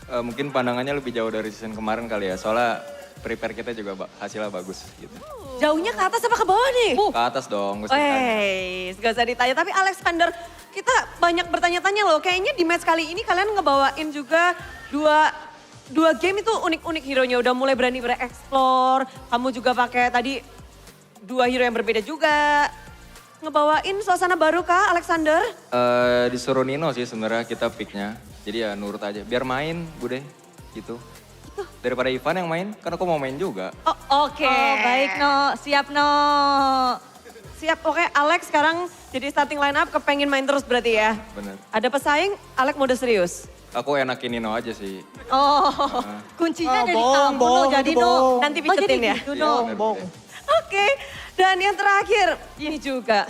Mungkin pandangannya lebih jauh dari season kemarin kali ya, soalnya prepare kita juga hasilnya bagus gitu. Jauhnya ke atas apa ke bawah nih? Ke atas dong, gak usah ditanya. Gak usah ditanya. Tapi Alexander, kita banyak bertanya-tanya loh. Kayaknya di match kali ini kalian ngebawain juga dua game itu unik-unik hero-nya. Udah mulai berani bereksplor. Kamu juga pakai tadi 2 hero yang berbeda juga. Ngebawain suasana baru kah Alexander? Disuruh Nino sih sebenarnya kita picknya. Jadi ya nurut aja, biar main Bude gitu. Daripada Ivan yang main, kan aku mau main juga. Oh, oke. Oh, baik No, siap No. Siap, oke. Alex sekarang jadi starting line up kepengen main terus berarti ya? Bener. Ada pesaing, Alex mode serius? Aku enakin Nino aja sih. Oh, kuncinya ada di tamu No, jadi No. Nanti pijetin ya? Gitu, No. Oke, dan yang terakhir, ini juga.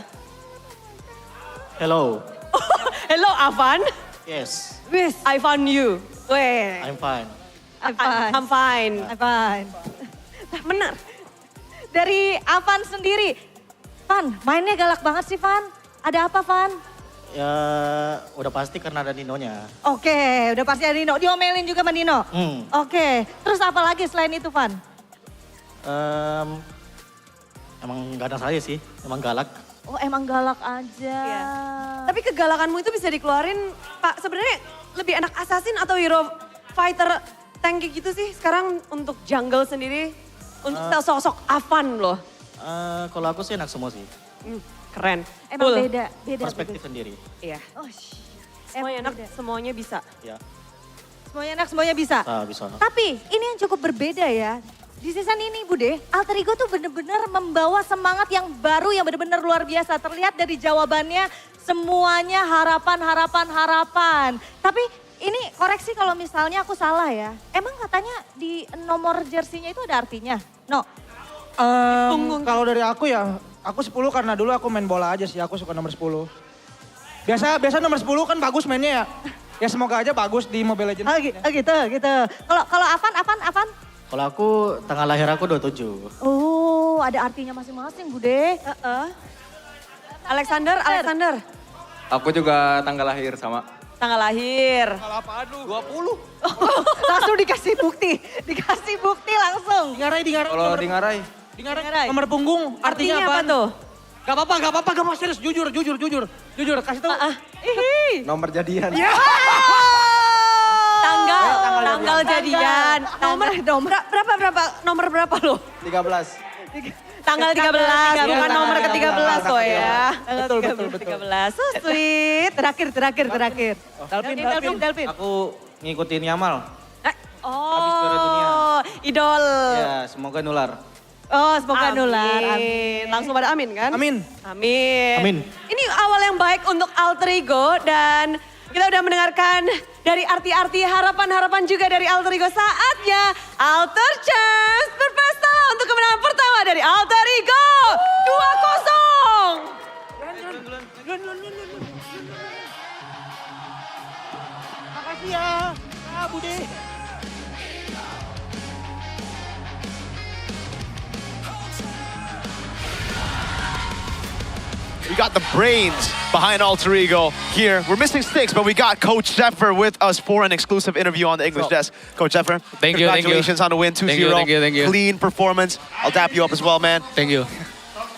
Hello. Hello, Avan. Yes, Yes, I found you. Weh. I'm fine. I'm fine. Benar. Dari Avan sendiri, Van, mainnya galak banget sih Van. Ada apa Van? Ya udah pasti karena ada Ninonya. Oke, udah pasti ada Nino. Diomelin juga sama Nino? Oke, terus apa lagi selain itu Van? Emang gak ada saya sih, emang galak. Oh emang galak aja. Iya. Tapi kegalakanmu itu bisa dikeluarin, Pak, sebenarnya lebih enak assassin atau hero fighter tank gitu sih sekarang untuk jungle sendiri? Untuk sosok Avan loh. Kalau aku sih enak semua sih. Keren. Emang Cool. beda. Perspektif sendiri. Iya. Oh, Semuanya enak, semuanya bisa. Ya, semuanya enak, semuanya bisa. bisa. Tapi ini yang cukup berbeda ya. Di season ini Bude, Alter Ego tuh bener-bener membawa semangat yang baru yang bener-bener luar biasa. Terlihat dari jawabannya semuanya harapan. Tapi ini koreksi kalau misalnya aku salah ya. Emang katanya di nomor jersinya itu ada artinya? No. Kalau dari aku ya, aku 10 karena dulu aku main bola aja sih, aku suka nomor 10. Biasa nomor 10 kan bagus mainnya ya. Ya semoga aja bagus di Mobile Legends. Oh gitu. Kalau Avan? Kalau aku tanggal lahir aku 27. Oh, ada artinya masing-masing Bude. Alexander. Aku juga tanggal lahir sama. Tanggal lahir. Tanggal apaan lu? 20. Langsung dikasih bukti langsung. Di ngarai. Kalau di ngarai, Dengarai. Nomor punggung artinya apa tuh? Gak apa-apa, serius, jujur, kasih tahu. Nomor jadian. Tanggal jadian. Nomor berapa lo? 13. Tanggal 13, bukan nomor ke-13 kok ya. Betul. 13, so sweet. Terakhir. Dalvin. Aku ngikutin Yamal. Habis juara Oh, dunia. idol. Ya, semoga nular. Oh, semoga nular. Amin. Langsung pada amin kan? Amin. Ini awal yang baik untuk Alter Ego dan kita udah mendengarkan dari arti-arti harapan-harapan juga dari Alter Ego. Saatnya Alter Chance berpesta untuk kemenangan pertama dari Alter Ego. 2-0. Makasih ya. Budi. We got the brains behind Alter Ego here. We're missing six, but we got Coach Zephyr with us for an exclusive interview on the English desk. Coach Zephyr, thank you. Congratulations on the win, 2-0. Thank you. Clean performance. I'll dap you up as well, man. Thank you.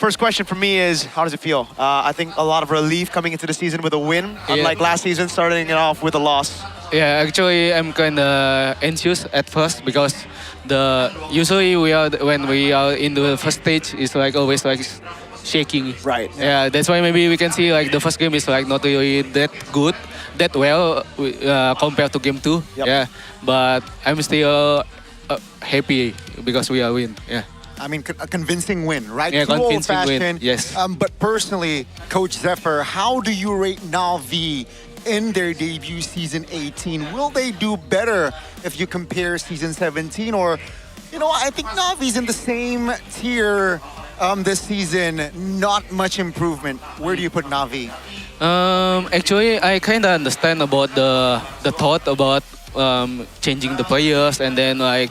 First question for me is, how does it feel? I think a lot of relief coming into the season with a win, unlike last season, starting it off with a loss. Yeah, actually, I'm kind of anxious at first because usually when we are in the first stage, it's like always like shaking. Right. Yeah, that's why maybe we can see like the first game is like not really that good, that well compared to game 2. Yep. Yeah, but I'm still happy because we are win. Yeah. I mean, a convincing win, right? Yeah, Too convincing win, old-fashioned. yes. But personally, Coach Zephyr, how do you rate Na'Vi in their debut season 18? Will they do better if you compare season 17? Or, I think Na'Vi's in the same tier this season. Not much improvement. Where do you put Na'Vi? Actually, I kind of understand about the thought about changing the players and then like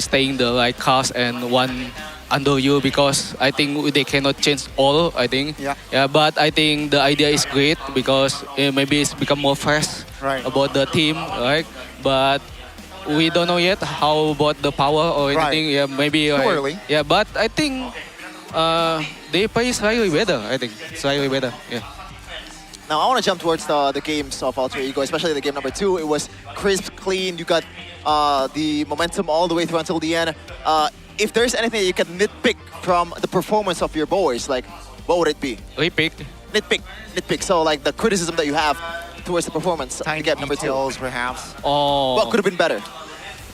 staying the like cast and one under you because I think they cannot change all. I think. Yeah. But I think the idea is great because maybe it's become more fresh about the team, right? But we don't know yet how about the power or anything. Yeah, maybe. Too early. Yeah, but I think they play slightly better. I think slightly better. Yeah. Now I want to jump towards the games of Alter Ego, especially the game number 2. It was crisp, clean. You got the momentum all the way through until the end. If there's anything you can nitpick from the performance of your boys, like what would it be? Nitpick. So like the criticism that you have towards the performance. Tiny game number 2. details, perhaps. Oh. What could have been better?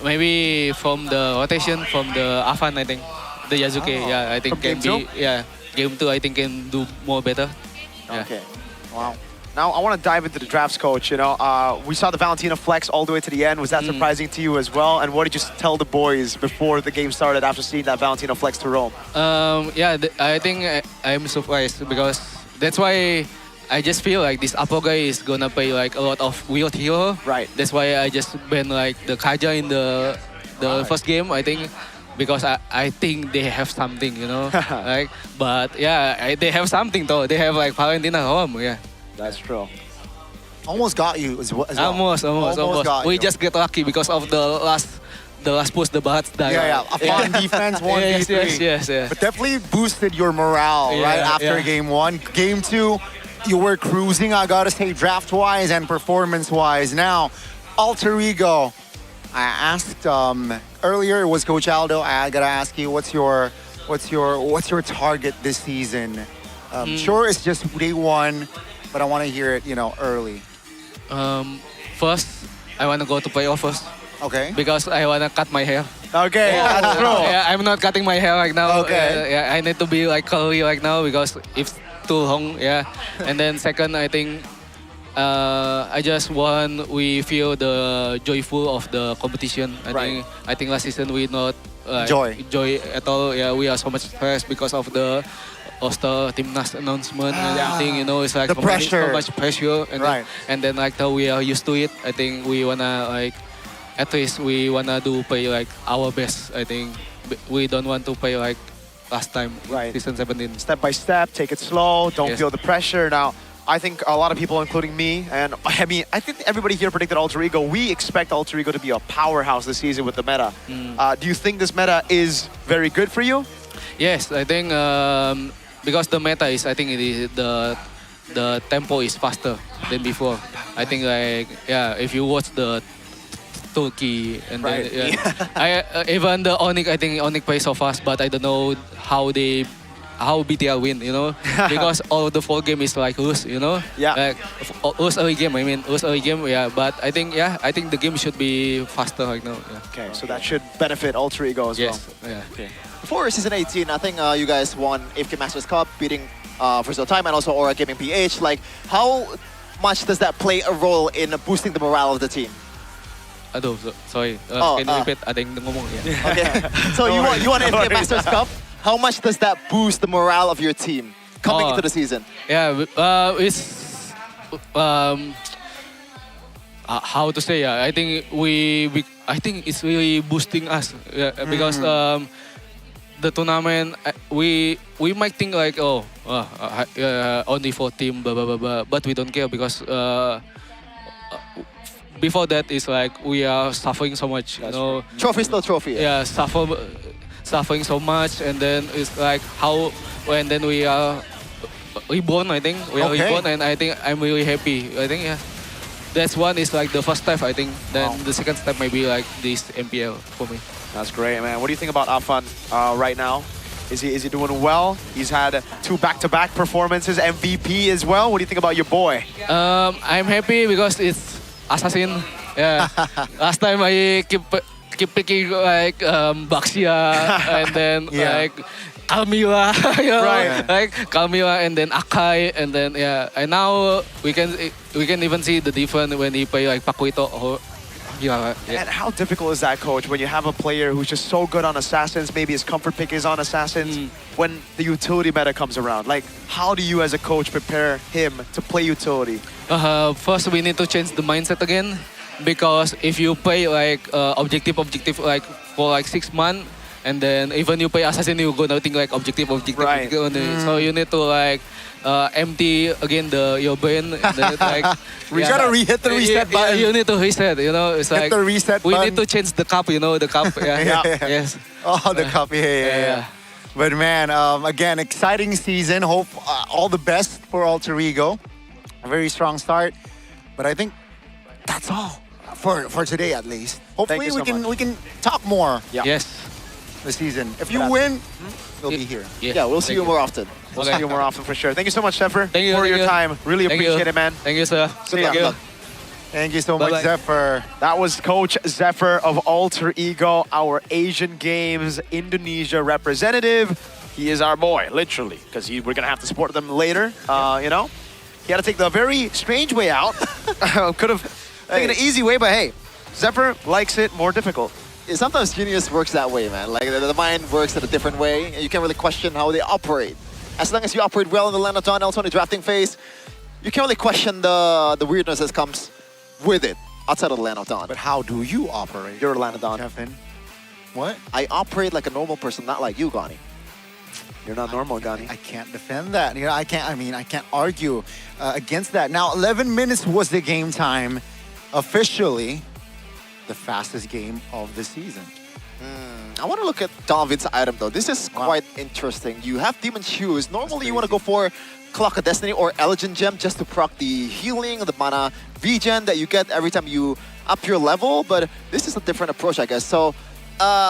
Maybe from the rotation from the Afan, I think. The Yazuke, yeah, I think From can game be, 2? yeah, game 2 I think can do more better. Yeah. Okay. Wow. Now I want to dive into the drafts, Coach. We saw the Valentina flex all the way to the end. Was that surprising to you as well? And what did you tell the boys before the game started after seeing that Valentina flex to Rome? Yeah, I think I'm surprised because that's why I just feel like this Apo guy is gonna play like a lot of weird hero. Right. That's why I just ban like the Kaja in the first game, I think. Because I think they have something, like, but yeah, they have something though. They have like Valentina home, yeah. That's true. Almost got you as well. Almost. Got We you. just get lucky because of the last push, the Bahats died. Yeah. A fun defense, 1v3. Yes. But definitely boosted your morale, right, after game 1. Game 2, you were cruising, I gotta say, draft-wise and performance-wise. Now, Alter Ego, I asked earlier, it was Coach Aldo, I gotta ask you, what's your target this season? Sure, it's just day 1, but I want to hear it, early. First, I want to go to playoff first. Okay. Because I want to cut my hair. Okay, that's true. Yeah, I'm not cutting my hair right now. Okay. Yeah, I need to be like curly right now because it's too long. Yeah. And then second, I think I just want we feel the joyful of the competition. I think last season we not joy at all. Yeah, we are so much stressed because of the Oster Timnas announcement and everything, it's like the pressure. so much pressure and then like how we are used to it. I think we wanna like at least we wanna play like our best. I think we don't want to play like last time, season 17. Step by step, take it slow, don't feel the pressure. Now, I think a lot of people, including me, and I think everybody here predicted Alter Ego. We expect Alter Ego to be a powerhouse this season with the meta. Do you think this meta is very good for you? Yes, I think because the meta is, I think it is the tempo is faster than before. I think like if you watch the Turkey and Right. then even the Onyx, I think Onyx plays so fast, but I don't know how BTL win, you know, because all the 4 game is like us, you know, like us early game. I mean, us early game, but I think the game should be faster right now. Yeah. Okay, so that should benefit Alter Ego as well. Yeah. Okay. Before season 18, I think you guys won AFK Masters Cup, beating First of Time and also Aura Gaming PH. Like, how much does that play a role in boosting the morale of the team? Aduh, sorry. Oh, Can you repeat? Ada yang ngomong ya. Okay. So you won AFK Masters Cup. How much does that boost the morale of your team coming into the season? Yeah, it's how to say? I think I think it's really boosting us because the tournament we might think like only 4 team blah blah blah blah, but we don't care because before that is like we are suffering so much. You know, trophy still trophy. Yeah, suffering so much, and then it's like when then we are reborn. I think we are reborn, and I think I'm really happy. I think that's one is like the first step. I think then the second step may be like this MPL for me. That's great, man. What do you think about Afan right now? Is he doing well? He's had 2 back-to-back performances, MVP as well. What do you think about your boy? I'm happy because it's Assassin. Yeah, last time I keep picking like Baxia and then like Kalmila, you know, like Kalmila and then Akai and then and now we can even see the difference when he play like Pakuito or And how difficult is that, coach, when you have a player who's just so good on assassins, maybe his comfort pick is on assassins, when the utility meta comes around? Like, how do you as a coach prepare him to play utility? First we need to change the mindset again, because if you play like objective like for like 6 months, and then even you play assassin, you're gonna think like objective. So you need to like empty again your brain. And then, like, You gotta hit the reset button. You need to reset. You know, it's Hit like the reset we button. need to change the cup. You know, the cup. Yes. Oh, the cup. Yeah. But man, again, exciting season. Hope all the best for Alter Ego. A very strong start. But I think that's all for today, at least. Hopefully we can talk more. Yes. This season. If you win, we'll be here. Yeah, we'll see you more often. We'll see you more often for sure. Thank you so much, Zephyr, Thank you, for thank your you. time. Really Thank appreciate you. it, man. Thank you, sir. See ya. Thank you so much, Bye-bye. Zephyr. That was Coach Zephyr of Alter Ego, our Asian Games Indonesia representative. He is our boy, literally, because we're going to have to support them later, you know? He had to take the very strange way out. Could have taken an easy way, but hey, Zephyr likes it more difficult. Sometimes Genius works that way, man. Like the mind works in a different way, and you can't really question how they operate. As long as you operate well in the Lanaton, also in the drafting phase, you can't really question the weirdness that comes with it outside of the Lanaton. But how do you operate? You're a Lanaton. Kevin. What? I operate like a normal person, not like you, Gani. You're not normal, Gani. I can't defend that. You know, I can't argue against that. Now, 11 minutes was the game time. Officially, the fastest game of the season. I want to look at David's item though. This is quite interesting. You have Demon Shoes. Normally you want to go for Clock of Destiny or Elegant Gem just to proc the healing, the mana regen that you get every time you up your level, but this is a different approach, I guess. So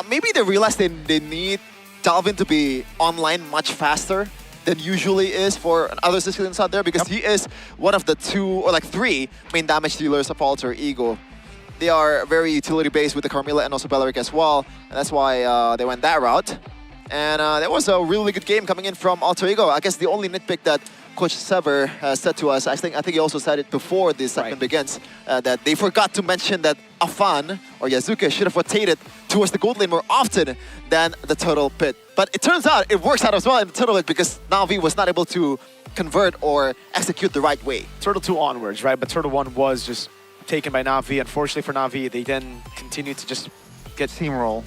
maybe they realize they need Dalvin to be online much faster than usually is for other Sicilians out there, because he is one of the 2 or like 3 main damage dealers of Alter Ego. They are very utility-based with the Carmilla and also Belleric as well. And that's why they went that route. And that was a really good game coming in from Alter Ego. I guess the only nitpick that Coach Sever said to us, I think he also said it before this segment begins, that they forgot to mention that Afan or Yazuka should have rotated towards the gold lane more often than the Turtle Pit. But it turns out it works out as well in the Turtle Pit because Na'Vi was not able to convert or execute the right way. Turtle 2 onwards, right? But Turtle 1 was just taken by Na'Vi. Unfortunately for Na'Vi, they then continued to just get steamroll.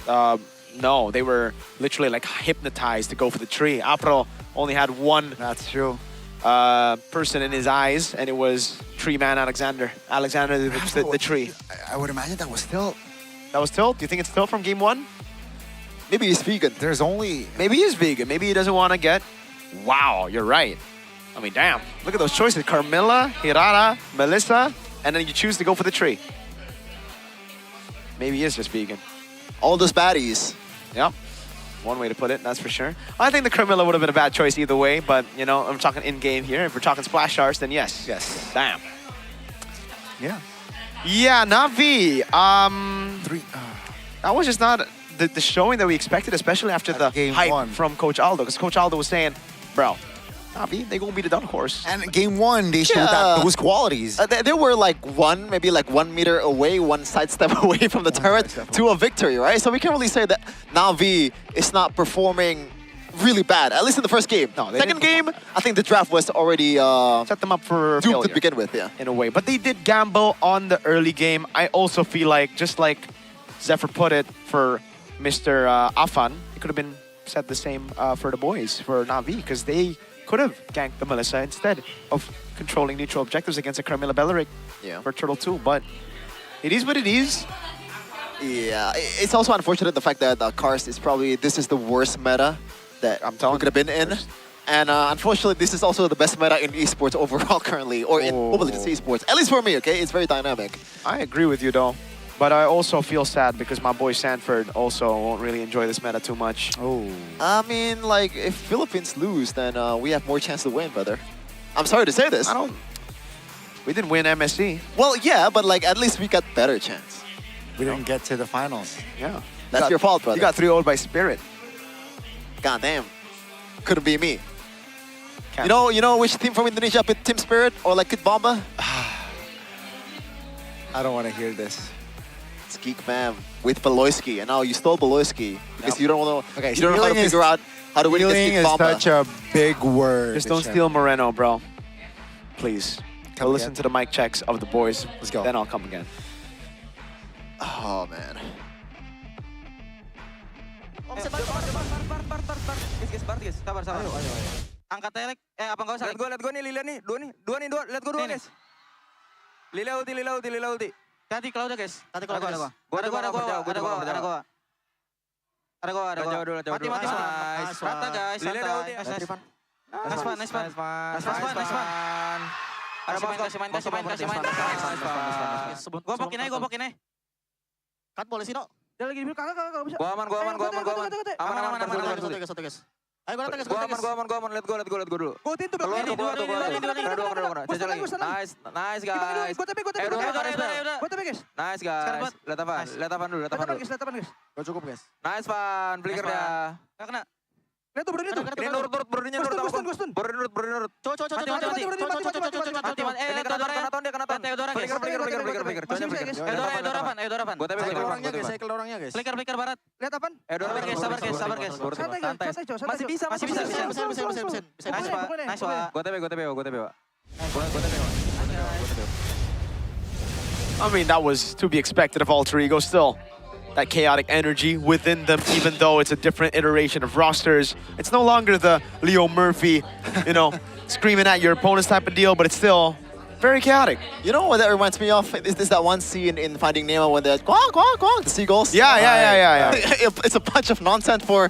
No, they were literally like hypnotized to go for the tree. April only had one. That's true. Person in his eyes, and it was Tree Man Alexander. Alexander the tree. I would imagine that was still. That was still? Do you think it's still from game 1? Maybe he's vegan. There's only... Maybe he's vegan. Maybe he doesn't want to get... Wow, you're right. I mean, damn. Look at those choices. Carmilla, Hirara, Melissa, and then you choose to go for the tree. Maybe he is just vegan. All those baddies. Yep. One way to put it, that's for sure. I think the Carmilla would have been a bad choice either way, but, you know, I'm talking in-game here. If we're talking splash arts, then yes. Yes. Damn. Yeah. Yeah, Navi. That was just not the showing that we expected, especially after the hype from Coach Aldo. Because Coach Aldo was saying, bro, Navi, they gonna be the dark horse. And game one, they showed those qualities. They were like maybe like 1 meter away, one sidestep away from the turret to a victory, right? So we can't really say that Navi is not performing really bad, at least in the first game. No, second game, I think the draft was already set them up for doomed failure to begin with, yeah. In a way. But they did gamble on the early game. I also feel like, just like Zephyr put it for Mr. Afan, it could have been said the same for the boys, for Navi, because they could have ganked the Melissa instead of controlling neutral objectives against a Carmilla Belleric for Turtle 2. But it is what it is. Yeah, it's also unfortunate the fact that Karst is probably, this is the worst meta that we could have been in. And unfortunately, this is also the best meta in esports overall currently, or in Mobile Legends esports. At least for me, okay? It's very dynamic. I agree with you, though. But I also feel sad because my boy Sanford also won't really enjoy this meta too much. I mean, like, if Philippines lose, then we have more chance to win, brother. I'm sorry to say this. We didn't win MSC. Well, yeah, but like, at least we got better chance. We didn't get to the finals. Yeah. That's your fault, brother. You got 3-0 by Spirit. God damn. Couldn't be me. You know which team from Indonesia put Team Spirit or like Kid Bomba? I don't want to hear this. It's Geek Fam with Beloyski, and now you stole Beloyski because you don't know. Okay, you don't know how to figure out how to win against stealing Geek is Bomba. such a big word. Just don't steal Moreno, bro. Please. Go listen to the mic checks of the boys. Let's go. Then I'll come again. Oh, man. Guys, sabar. Angkat telek, apa enggak usah? Lihat gua nih, Lila nih, dua nih, lihat gua dua guys. Lila ulti. Tadi kalau udah guys. Ada gua. Jauh dulu. Mati. Rata guys, santai. Nice fun. Ada kasih main. Gua pakai nih. Kan boleh sih, no? Dia lagi di kakak bisa. Gua aman. Aman. Satu guys. Ayo gua aman. Let go dulu. Gua tintu belakang. Dua. Nice guys. Gua TP guys. Nice guys. Lihat apa dulu. Gua cukup guys. Nice fun. Flicker dah. Enggak kena. Lihat tuh Brody tuh. Ini nurut. Gustun. Nurut. Mati. Lihat Dora guys. Flicker. Edorapan. Gua TP orangnya guys. Flicker barat. Lihat apaan? Dora guys, sabar guys. Santai. Masih bisa. Nice Pak. Gua TP, Pak. I mean, that was to be expected of Alter Ego still. That chaotic energy within them, even though it's a different iteration of rosters. It's no longer the Leo Murphy, screaming at your opponents type of deal, but it's still very chaotic. You know what that reminds me of? Is this that one scene in Finding Nemo when they're quack, the seagulls? Yeah. It's a bunch of nonsense for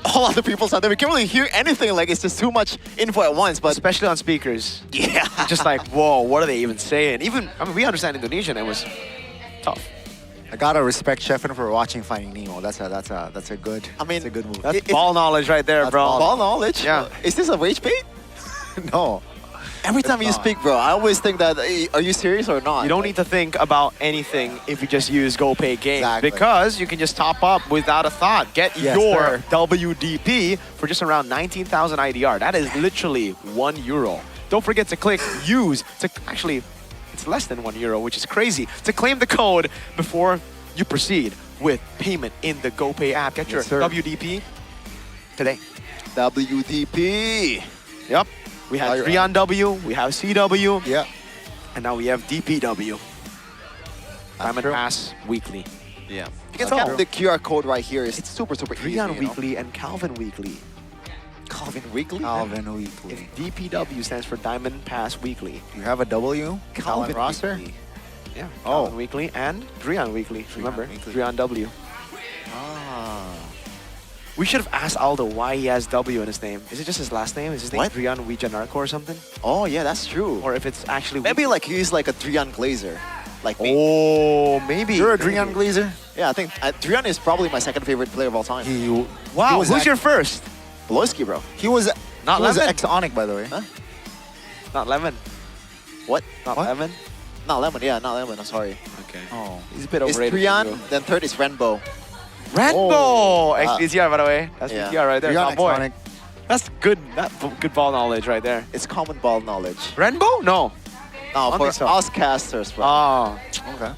all other people's out there. We can't really hear anything, like it's just too much info at once, but especially on speakers. Yeah. Just like, whoa, what are they even saying? We understand Indonesian, it was tough. I gotta respect Sheffin for watching Finding Nemo. That's a good. That's a good move. That's ball knowledge right there, bro. Ball knowledge? Yeah. Is this a rage bait? No. Every time you speak, bro, I always think that, are you serious or not? You don't need to think about anything if you just use GoPay Game. Exactly. Because you can just top up without a thought. Get your WDP for just around 19,000 IDR. That is literally €1. Don't forget to click use to actually. It's less than €1, which is crazy, to claim the code before you proceed with payment in the GoPay app. Get your WDP today. WDP. Yep. We have Rion W, we have CW. Yeah. And now we have DPW. Diamond Pass Weekly. Yeah. You can tap the QR code right here. It's super easy. Rion Weekly and Calvin Weekly. Calvin Weekly? Calvin Weekly. DPW stands for Diamond Pass Weekly. You have a W? Calvin roster? Weekly. Yeah, Calvin Weekly and Drion Weekly. Remember, Drion W. We should have asked Aldo why he has W in his name. Is it just his last name? Is his name Drian Wijanarko or something? Oh yeah, that's true. Or if it's actually maybe like he's like a Drian Glazer, like me. Oh, maybe. You're a Drian Glazer? Yeah, I think Drian is probably my second favorite player of all time. Wow, who's your first? Beloski, bro. He was Not he was Lemon. ex-Onyx, by the way. Huh? Not Lemon. What? Not Lemon. Not Lemon. Yeah, not Lemon. I'm sorry. Okay. Oh, he's a bit It's overrated. Drian. Then third is Renbo. Renbo! XBTR, by the way. That's yeah. BTR right there. Drian My boy. ex-Onyx. That's good. Good ball knowledge right there. It's common ball knowledge. Renbo? No. No, don't for think so. us casters, bro. Oh. Okay.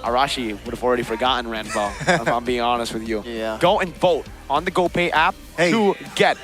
Arashi would have already forgotten Renbo, if I'm being honest with you. Yeah. Go and vote on the GoPay app to get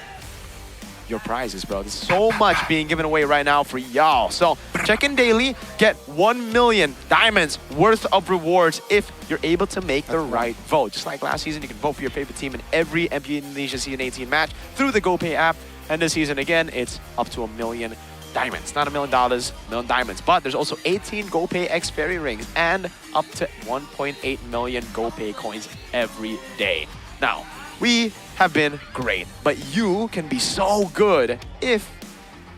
your prizes, bro. There's so much being given away right now for y'all. So check in daily, get 1 million diamonds worth of rewards if you're able to make the right vote. Just like last season, you can vote for your favorite team in every MPL Indonesia Season 18 match through the GoPay app. And this season, again, it's up to 1 million diamonds. Not $1 million, $1 million diamonds. But there's also 18 GoPay X Fairy rings and up to 1.8 million GoPay coins every day. Now, we have been great, but you can be so good if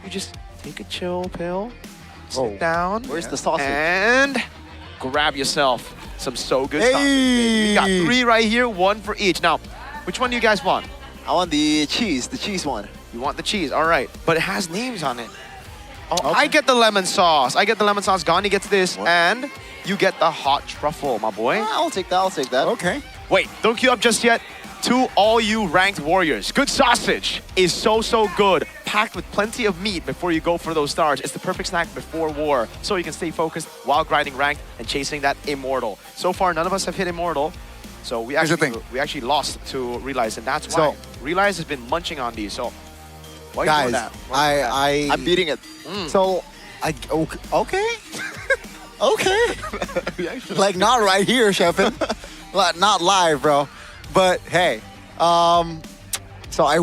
you just take a chill pill, sit down, Where's the sausage? and grab yourself some so good stuff. We got 3 right here, 1 for each. Now, which one do you guys want? I want the cheese one. You want the cheese, all right. But it has names on it. Oh, I get the lemon sauce. I get the lemon sauce. Gandhi gets this, and you get the hot truffle, my boy. I'll take that, I'll take that. Okay. Wait, don't queue up just yet. To all you ranked warriors, good sausage is so good, packed with plenty of meat before you go for those stars. It's the perfect snack before war, so you can stay focused while grinding ranked and chasing that immortal. So far, none of us have hit immortal, so we actually lost to Realize, and that's why. Realize has been munching on these, so why are you doing Guys, that? I'm beating it. So, okay. Okay. Like, not right here, Sheffin. Not live, bro. But hey, so I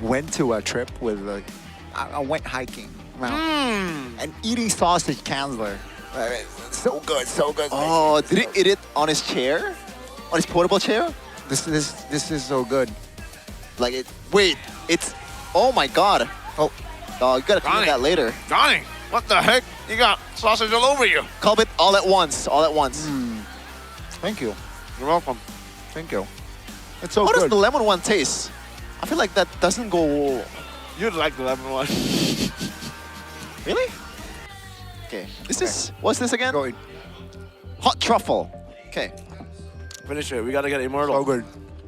went to a trip with, I went hiking and eating sausage Kanzler. So good, so good. Oh, did he eat it on his chair? On his portable chair? This is so good. Like it. Wait, it's. Oh my God. Oh, you gotta clean that later. Johnny, what the heck? You got sausage all over you. Club it all at once. All at once. Thank you. You're welcome. Thank you. It's so How good. does the lemon one taste? I feel like that doesn't go. You'd like the lemon one. Really? Okay. What's this again? Hot truffle. Okay. Finish it. We gotta get immortal. So good.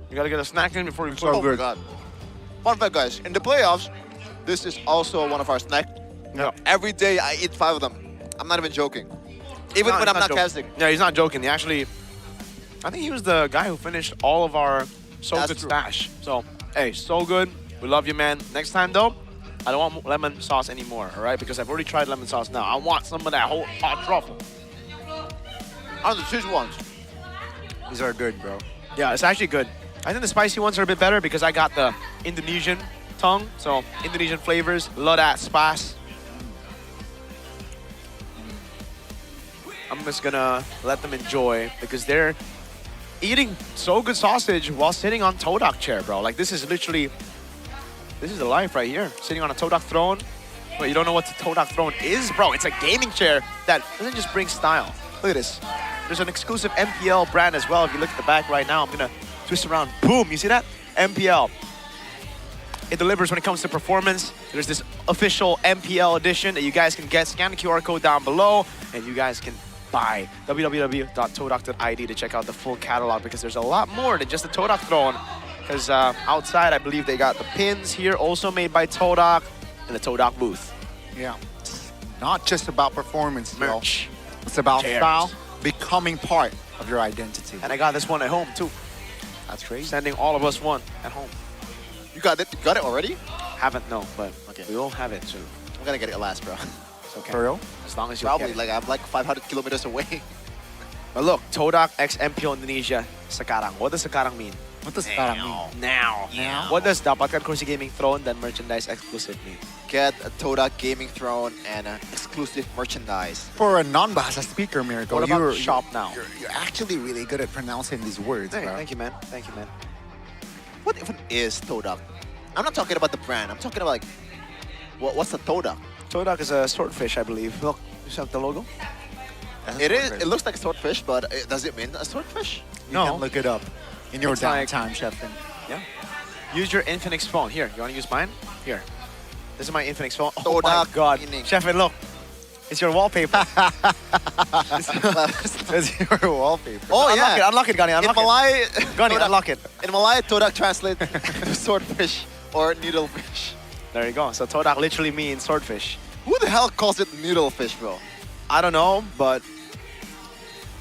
You gotta get a snack in before you play. Oh my God. Fun fact, guys. In the playoffs, this is also one of our snacks. Yeah. Every day I eat 5 of them. I'm not even joking. Even when I'm not casting. Yeah, he's not joking. He actually, I think he was the guy who finished all of our So Good stash. So, hey, so good. We love you, man. Next time, though, I don't want lemon sauce anymore, all right? Because I've already tried lemon sauce now. I want some of that whole hot truffle. I want the cheese ones. These are good, bro. Yeah, it's actually good. I think the spicy ones are a bit better because I got the Indonesian tongue. So, Indonesian flavors. Love that spice. I'm just gonna let them enjoy because they're eating so good sausage while sitting on Todak chair, bro. Like, this is literally, this is the life right here. Sitting on a Todak throne. But you don't know what the Todak throne is, bro. It's a gaming chair that doesn't just bring style. Look at this. There's an exclusive MPL brand as well. If you look at the back right now, I'm gonna twist around. Boom, you see that? MPL. It delivers when it comes to performance. There's this official MPL edition that you guys can get. Scan the QR code down below, and you guys can buy www.todak.id to check out the full catalog because there's a lot more than just the Todak throne. Because outside, I believe they got the pins here, also made by Todak, in the Todak booth. Yeah. It's not just about performance, merch. It's about Chairs. style becoming part of your identity. And I got this one at home too. That's crazy. Sending all of us one at home. You got it? You got it already? Haven't, no, but we will have it soon. I'm gonna get it last, bro. It's okay. For real? As long as you Probably, get it. like, I'm like 500 kilometers away. But look, Todak X MPL Indonesia, sekarang. What does sekarang mean? What does sekarang mean? Now. What does dapatkan kursi gaming throne then merchandise exclusive mean? Get a Todak gaming throne and exclusive merchandise. For a non-Bahasa speaker, Miracle, What about you're shop now? You're actually really good at pronouncing these words, Hey, bro. thank you, man. Thank you, man. What even is Todak? I'm not talking about the brand. I'm talking about like, what's the Todak? Todak is a swordfish, I believe. Look, you have the logo. It is. It looks like a swordfish, but does it mean a swordfish? You can look it up in your It's like- downtime, Chefin. Yeah. Use your Infinix phone. Here, you want to use mine? Here. This is my Infinix phone. Oh my Todak god. Inning. Chefin, look. It's your wallpaper. It's your wallpaper. Oh yeah. Unlock it, Gani. In Unlock it. Malay, Gani, Todak- unlock it. In Malay, Todak translates to swordfish or needlefish. There you go. So Todak literally means swordfish. Who the hell calls it needlefish, bro? I don't know, but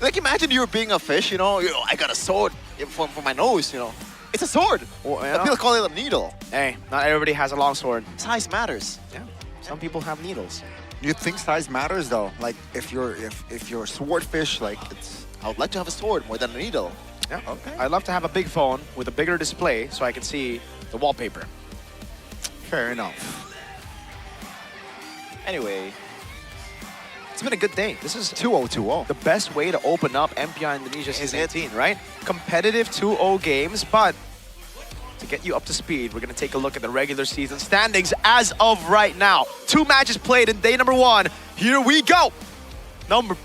Like imagine you're being a fish, you know, I got a sword for my nose, you know. It's a sword. well, But people call it a needle. hey, not everybody has a long sword. Size matters. Yeah. Some people have needles. You think size matters though? Like if you're swordfish, like it's. I would like to have a sword more than a needle. Yeah. Okay. I'd love to have a big phone with a bigger display so I can see the wallpaper. Fair enough. Anyway, it's been a good day. This is 2-0-2-0. the best way to open up MPL Indonesia Season 18, right? Competitive 2-0 games, but to get you up to speed, we're going to take a look at the regular season standings as of right now. 2 matches played in day number 1. Here we go. Number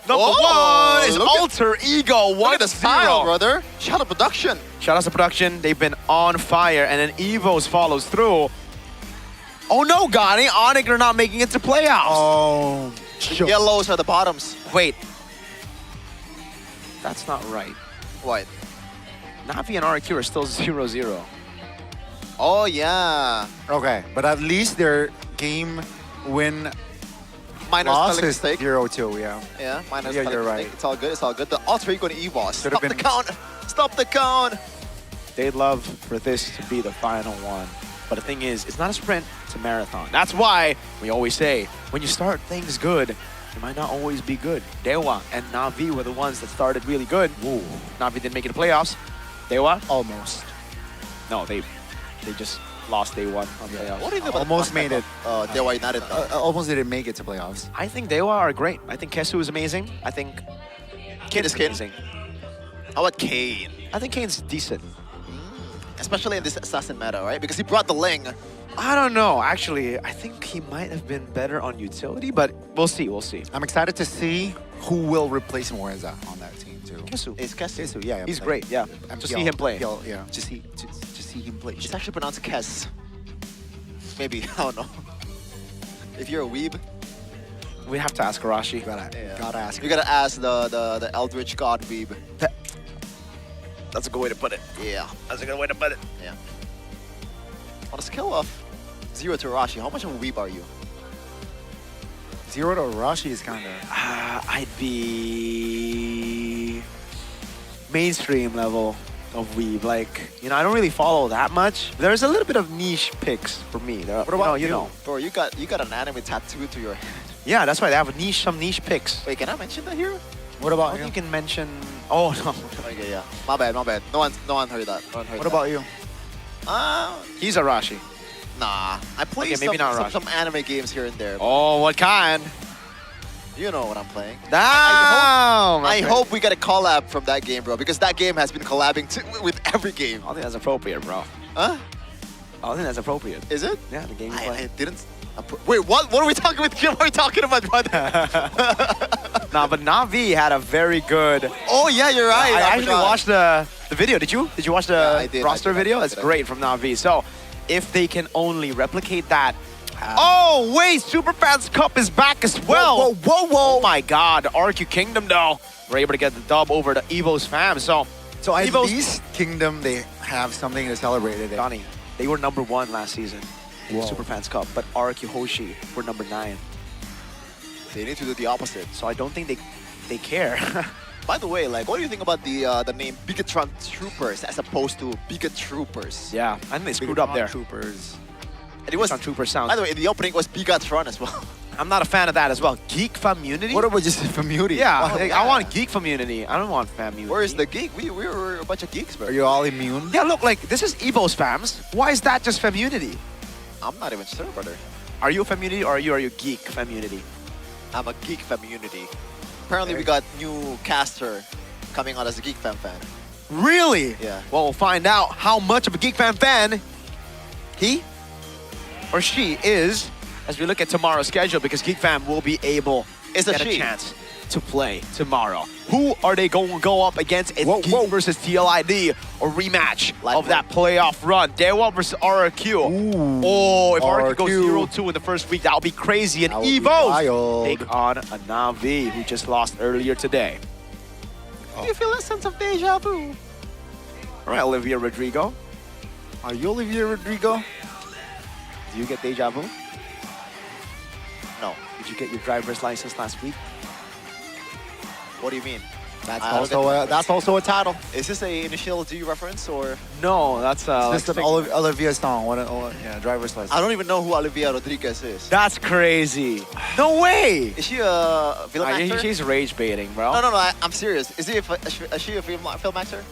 Oh, 1 is look at- Alter Ego. Look at the style, 1-0. brother. Shout out production. Shout out to production. They've been on fire. And then Evos follows through. Oh no, Gani. Onyx are not making it to playoffs. Oh. The yellows are the bottoms. Wait. That's not right. What? Navi and RQ are still 0-0. Oh, yeah. Okay, but at least their game win Minor loss spelling is mistake. 0-2, yeah. Yeah, minor Yeah, spelling you're mistake. right. It's all good. It's all good. The Alter Ego and EVOS. Should have Stop the been- count. Stop the count. They'd love for this to be the final one. But the thing is, it's not a sprint, it's a marathon. That's why we always say, when you start things good, it might not always be good. Dewa and Navi were the ones that started really good. Ooh. Navi didn't make it to playoffs. Dewa? Almost. No, they just lost day 1 on playoffs. What do you think about Almost made it. Dewa United, though? Almost didn't make it to playoffs. I think Dewa are great. I think Kesu is amazing. I think Kane is Kane. amazing. How about Kane? I think Kane's decent. Especially in this assassin meta, right? Because he brought the Ling. I don't know. Actually, I think he might have been better on utility, but we'll see. We'll see. I'm excited to see who will replace Moeza on that team too. Kesu. It's Kes. Kesu, yeah. He's great, yeah. To see him play. Yeah, to see him play. It's actually pronounced Kes. Maybe, I don't know. If you're a weeb, We have to ask Arashi. Gotta ask. you gotta ask the Eldritch God weeb. That's a good way to put it. Yeah. That's a good way to put it. Yeah. On a scale of 0 to Rashi, how much of a weeb are you? 0 to Rashi is kind of. I'd be mainstream level of weeb. Like, you know, I don't really follow that much. There's a little bit of niche picks for me. What about you know? Bro, you got an anime tattoo to your hand. Yeah, that's why they have some niche picks. Wait, can I mention that here? What about I you? think you can mention. Oh no. Okay, yeah. My bad. No one heard that. No one heard What that. about you? He's Arashi. Nah. I play Okay, maybe not Arashi. some anime games here and there. Oh, what kind? You know what I'm playing. Damn! I hope we get a collab from that game, bro, because that game has been collabing with every game. I think that's appropriate, bro. Huh? I think that's appropriate. Is it? Yeah, the game you I play. didn't. Wait, what? What are we talking about? What are we talking about, brother? Nah, but Navi had a very good. Oh yeah, you're right. I actually forgot. watched the video. Did you? Did you watch the Yeah, I did, roster I did, video? I It's did. great from Navi. So, if they can only replicate that. Oh wait, Superfans Cup is back as well. Whoa! Oh my God, RQ Kingdom though. We're able to get the dub over the Evo's fam. So at Evo's least Kingdom, they have something to celebrate today. Donnie, they were number 1 last season in the Whoa. Superfans Cup, but RQ Hoshi were number 9. They need to do the opposite. So I don't think they care. By the way, like, what do you think about the name Bigatron Troopers as opposed to Bigot Troopers? Yeah, I think they screwed up there. Troopers. And it was Trooper sounds. By the way, in the opening it was Bigatron as well. I'm not a fan of that as well. Geek Community? What about just community? Yeah, Oh, I yeah. want Geek Community. I don't want Family. Where's the geek? We were a bunch of geeks, bro. Are you all immune? Yeah, look, like, this is Evo's fams. Why is that just Community? I'm not even sure, brother. Are you a Community or are you Geek Community? I'm a geek community. Apparently, we got new caster coming out as a geek fan. Really? Yeah. Well, we'll find out how much of a Geek fan he or she is as we look at tomorrow's schedule, because Geek Fam will be able to get a chance to play tomorrow. Who are they going to go up against? It's Geek versus TLID, a rematch of that playoff run. Daewon versus RRQ. Oh, if RRQ goes 0-2 in the first week, that'll be crazy. And EVOs take on a Na'Vi, who just lost earlier today. Do you feel a sense of deja vu? All right, Olivia Rodrigo. Are you Olivia Rodrigo? Do you get deja vu? No. Did you get your driver's license last week? What do you mean? That's also a title. Is this a Initial D reference or? No, that's It's just an Olivia song. Yeah, driver's license. I don't even know who Olivia Rodriguez is. That's crazy. No way. Is she a film actor? She's rage baiting, bro. No, I'm serious. Is she a film actor?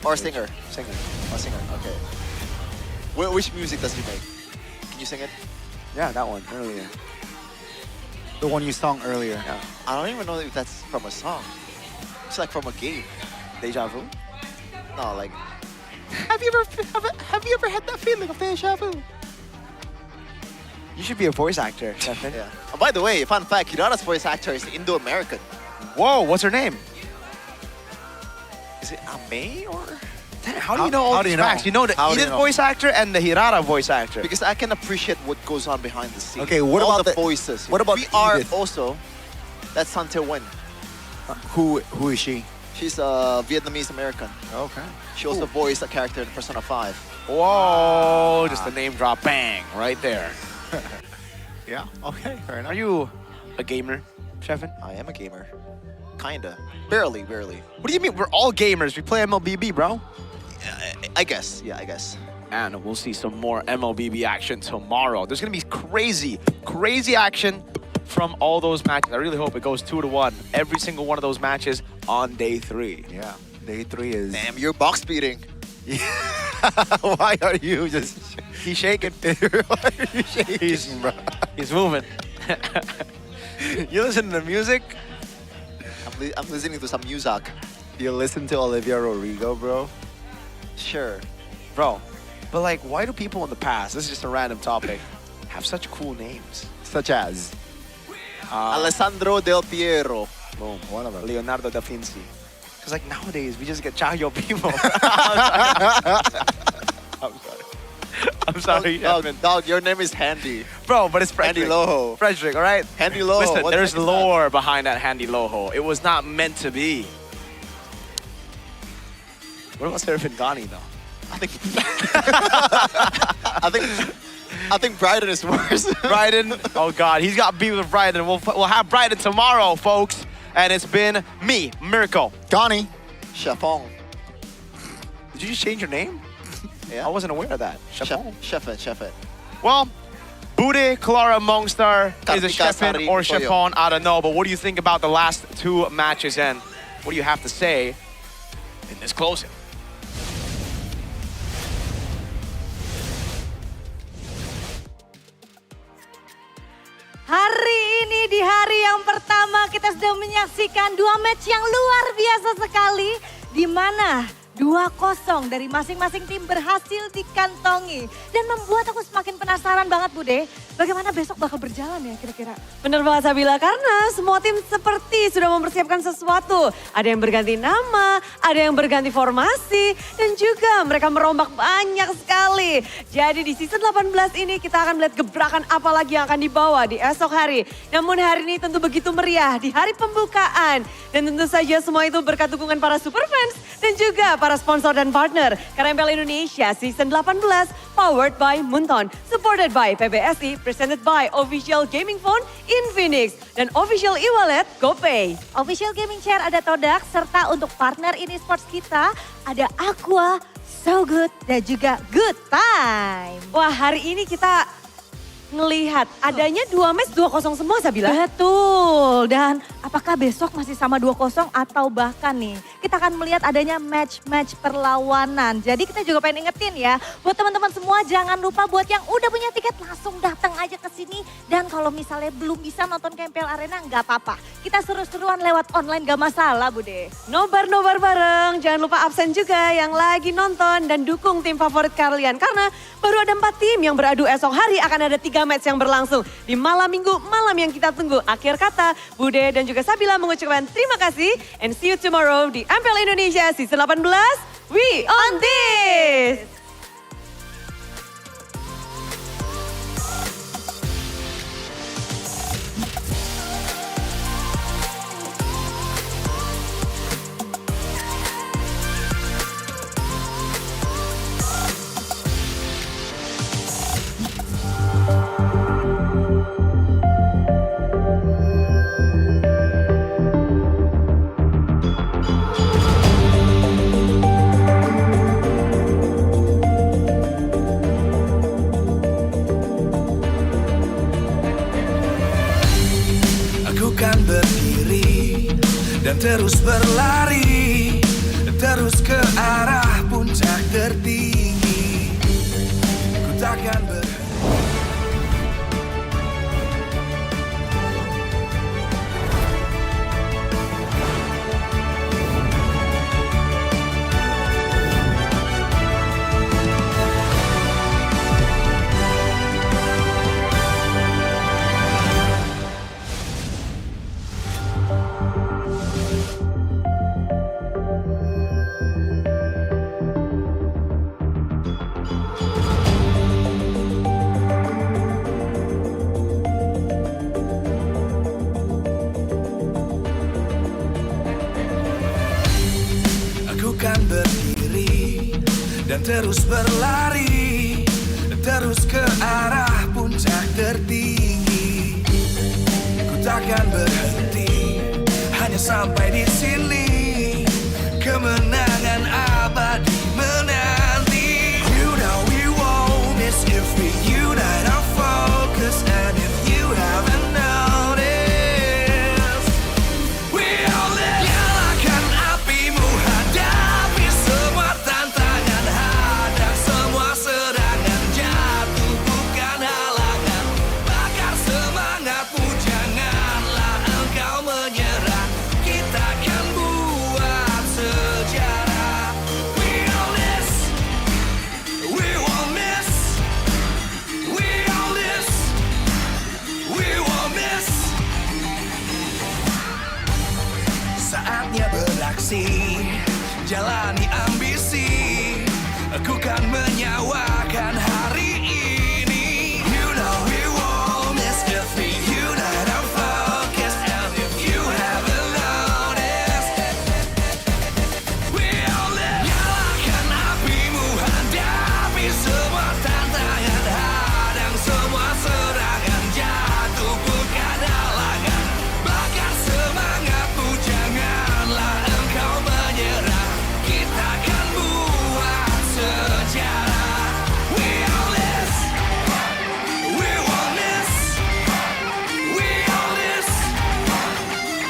Or a singer? Singer. A singer, okay. Which music does she make? Can you sing it? Yeah, that one earlier. The one you sung earlier. Yeah. I don't even know if that's from a song. It's like from a game. Deja vu? No, like. Have you ever had that feeling of deja vu? You should be a voice actor, Stefan. Yeah. Oh, by the way, fun fact: Hirata's voice actor is Indo-American. Whoa, what's her name? Is it Ame or? Damn, how do you know all these facts? You know the Edith voice actor and the Hirata voice actor. Because I can appreciate what goes on behind the scenes. Okay, what all about the voices? What about we are Edith? also? That's San Tae-wen. Who is she? She's a Vietnamese American. Okay. She also voiced a character in Persona 5. Whoa, just a name drop, bang, right there. Yeah, okay, fair enough. Are you a gamer, Stefan? I am a gamer. Kinda. Barely. What do you mean? We're all gamers. We play MLBB, bro. I guess. Yeah, I guess. And we'll see some more MLBB action tomorrow. There's going to be crazy action from all those matches. I really hope it goes 2-1. Every single one of those matches on day 3. Yeah, day 3 is... Damn, you're box beating. Why are you just... He's shaking. Why are you shaking, bro? He's moving. You listen to the music? I'm listening to some music. You listen to Olivia Rodrigo, bro? Sure. Bro, but like, why do people in the past, this is just a random topic, have such cool names? Such as? Alessandro Del Piero. Boom, one of them. Leonardo da Vinci. Because like nowadays, we just get Chayo people. I'm sorry. Dog, your name is Handy. Bro, but it's Frederick. Handy Loho. Frederick, all right? Handy Loho. Listen, what there's the heck is lore behind that Handy Loho. It was not meant to be. What about Seraphin Ghani, though? I think Bryden is worse. Bryden, oh God, he's got beef with Bryden. We'll have Bryden tomorrow, folks. And it's been me, Miracle. Ghani. Chafong. Did you just change your name? Yeah. I wasn't aware of that. Chafong. Chefet. Well, Bude, Clara, Mongstar is a Kartika, Chefin Sari, or Toyo. Chefon, I don't know. But what do you think about the last 2 matches and what do you have to say in this closing? Hari ini di hari yang pertama kita sudah menyaksikan 2 match yang luar biasa sekali. Di mana 2-0 dari masing-masing tim berhasil dikantongi. Dan membuat aku semakin penasaran banget Bude. Bagaimana besok bakal berjalan ya kira-kira? Bener banget Sabila, karena semua tim seperti sudah mempersiapkan sesuatu. Ada yang berganti nama, ada yang berganti formasi, dan juga mereka merombak banyak sekali. Jadi di season 18 ini kita akan melihat gebrakan apa lagi yang akan dibawa di esok hari. Namun hari ini tentu begitu meriah di hari pembukaan. Dan tentu saja semua itu berkat dukungan para superfans dan juga para sponsor dan partner. Karena MPL Indonesia season 18 powered by Munton, supported by PBSI, presented by Official Gaming Phone Infinix, dan Official e-wallet GoPay. Official Gaming Chair ada Todak, serta untuk partner ini sports kita ada Aqua, So Good, dan juga Good Time. Wah hari ini kita ngelihat adanya 2 match 2-0 semua Sabila. Betul, dan apakah besok masih sama 2-0 atau bahkan nih kita akan melihat adanya match-match perlawanan. Jadi kita juga pengen ingetin ya, buat teman-teman semua jangan lupa buat yang udah punya tiket langsung datang aja ke sini. Dan kalau misalnya belum bisa nonton ke MPL Arena nggak apa-apa. Kita seru-seruan lewat online gak masalah Bude. Nobar-nobar bareng, jangan lupa absen juga yang lagi nonton dan dukung tim favorit kalian. Karena baru ada 4 tim yang beradu esok hari, akan ada 3 match yang berlangsung di malam minggu, malam yang kita tunggu. Akhir kata, Bude dan juga Sabila mengucapkan terima kasih and see you tomorrow di MPL Indonesia Season 18. We on this! Dan terus berlari, terus ke arah puncak tertinggi. Ku takkan berhenti. Kan berdiri dan terus berlari, terus ke arah puncak tertinggi. Ku takkan berhenti, hanya sampai di sini. Kemenangan abadi menanti. You know we won't miss if we unite our focus. And if you haven't noticed, we all live. Nyalakan apimu, hadapi semua tantangan, hadang semua serangan, jatuh bukan halangan, bakar semangatmu, janganlah engkau menyerah, kita akan buat sejarah. We all this, we won't miss, we all this, we won't miss. Saatnya beraksi, jalani ambisi, aku kan menyawakan hari ini. You know we won't miss if we unite our focus. And if you haven't noticed, we all live. Nyalakan apimu, hadapi semua tantangan, hadang semua serangan, jatuh bukan halangan, bakar semangatmu, janganlah engkau menyerah, kita akan buat sejarah. We all this, we won't miss, we all this,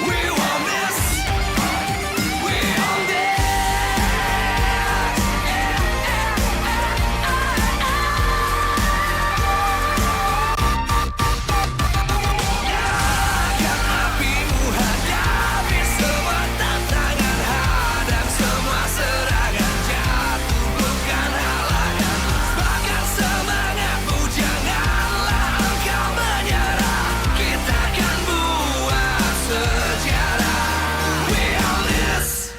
we won't miss, we all this. Nyalakan apimu, hadapi semua tantangan, hadang semua serangan, jatuh bukan halangan, bakar semangatmu, janganlah engkau menyerah, kita akan buat sejarah. We all this.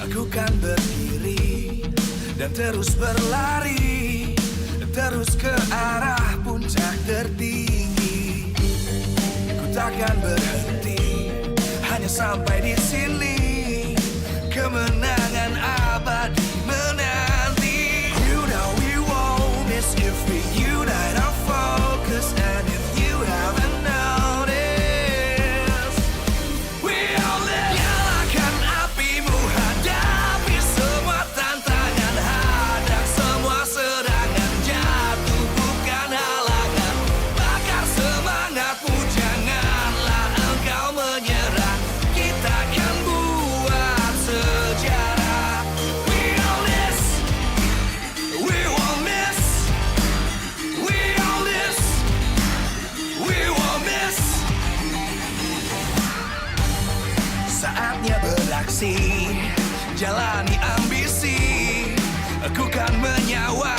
Aku kan berdiri dan terus berlari, terus ke arah puncak tertinggi. Ku takkan berhenti, hanya sampai di sini. Kemenangan abadi menanti. You know we won't miss if we unite our focus. And if you haven't noticed, we all live. Nyalakan apimu, hadapi semua tantangan, hadang semua serangan, jatuh bukan halangan. Bakar semangatmu, janganlah engkau menyerah. Kita akan buat sejarah. We all this, we won't miss. We all this, we won't miss. Saatnya beraksi, jalani ambisi, aku kan menyawa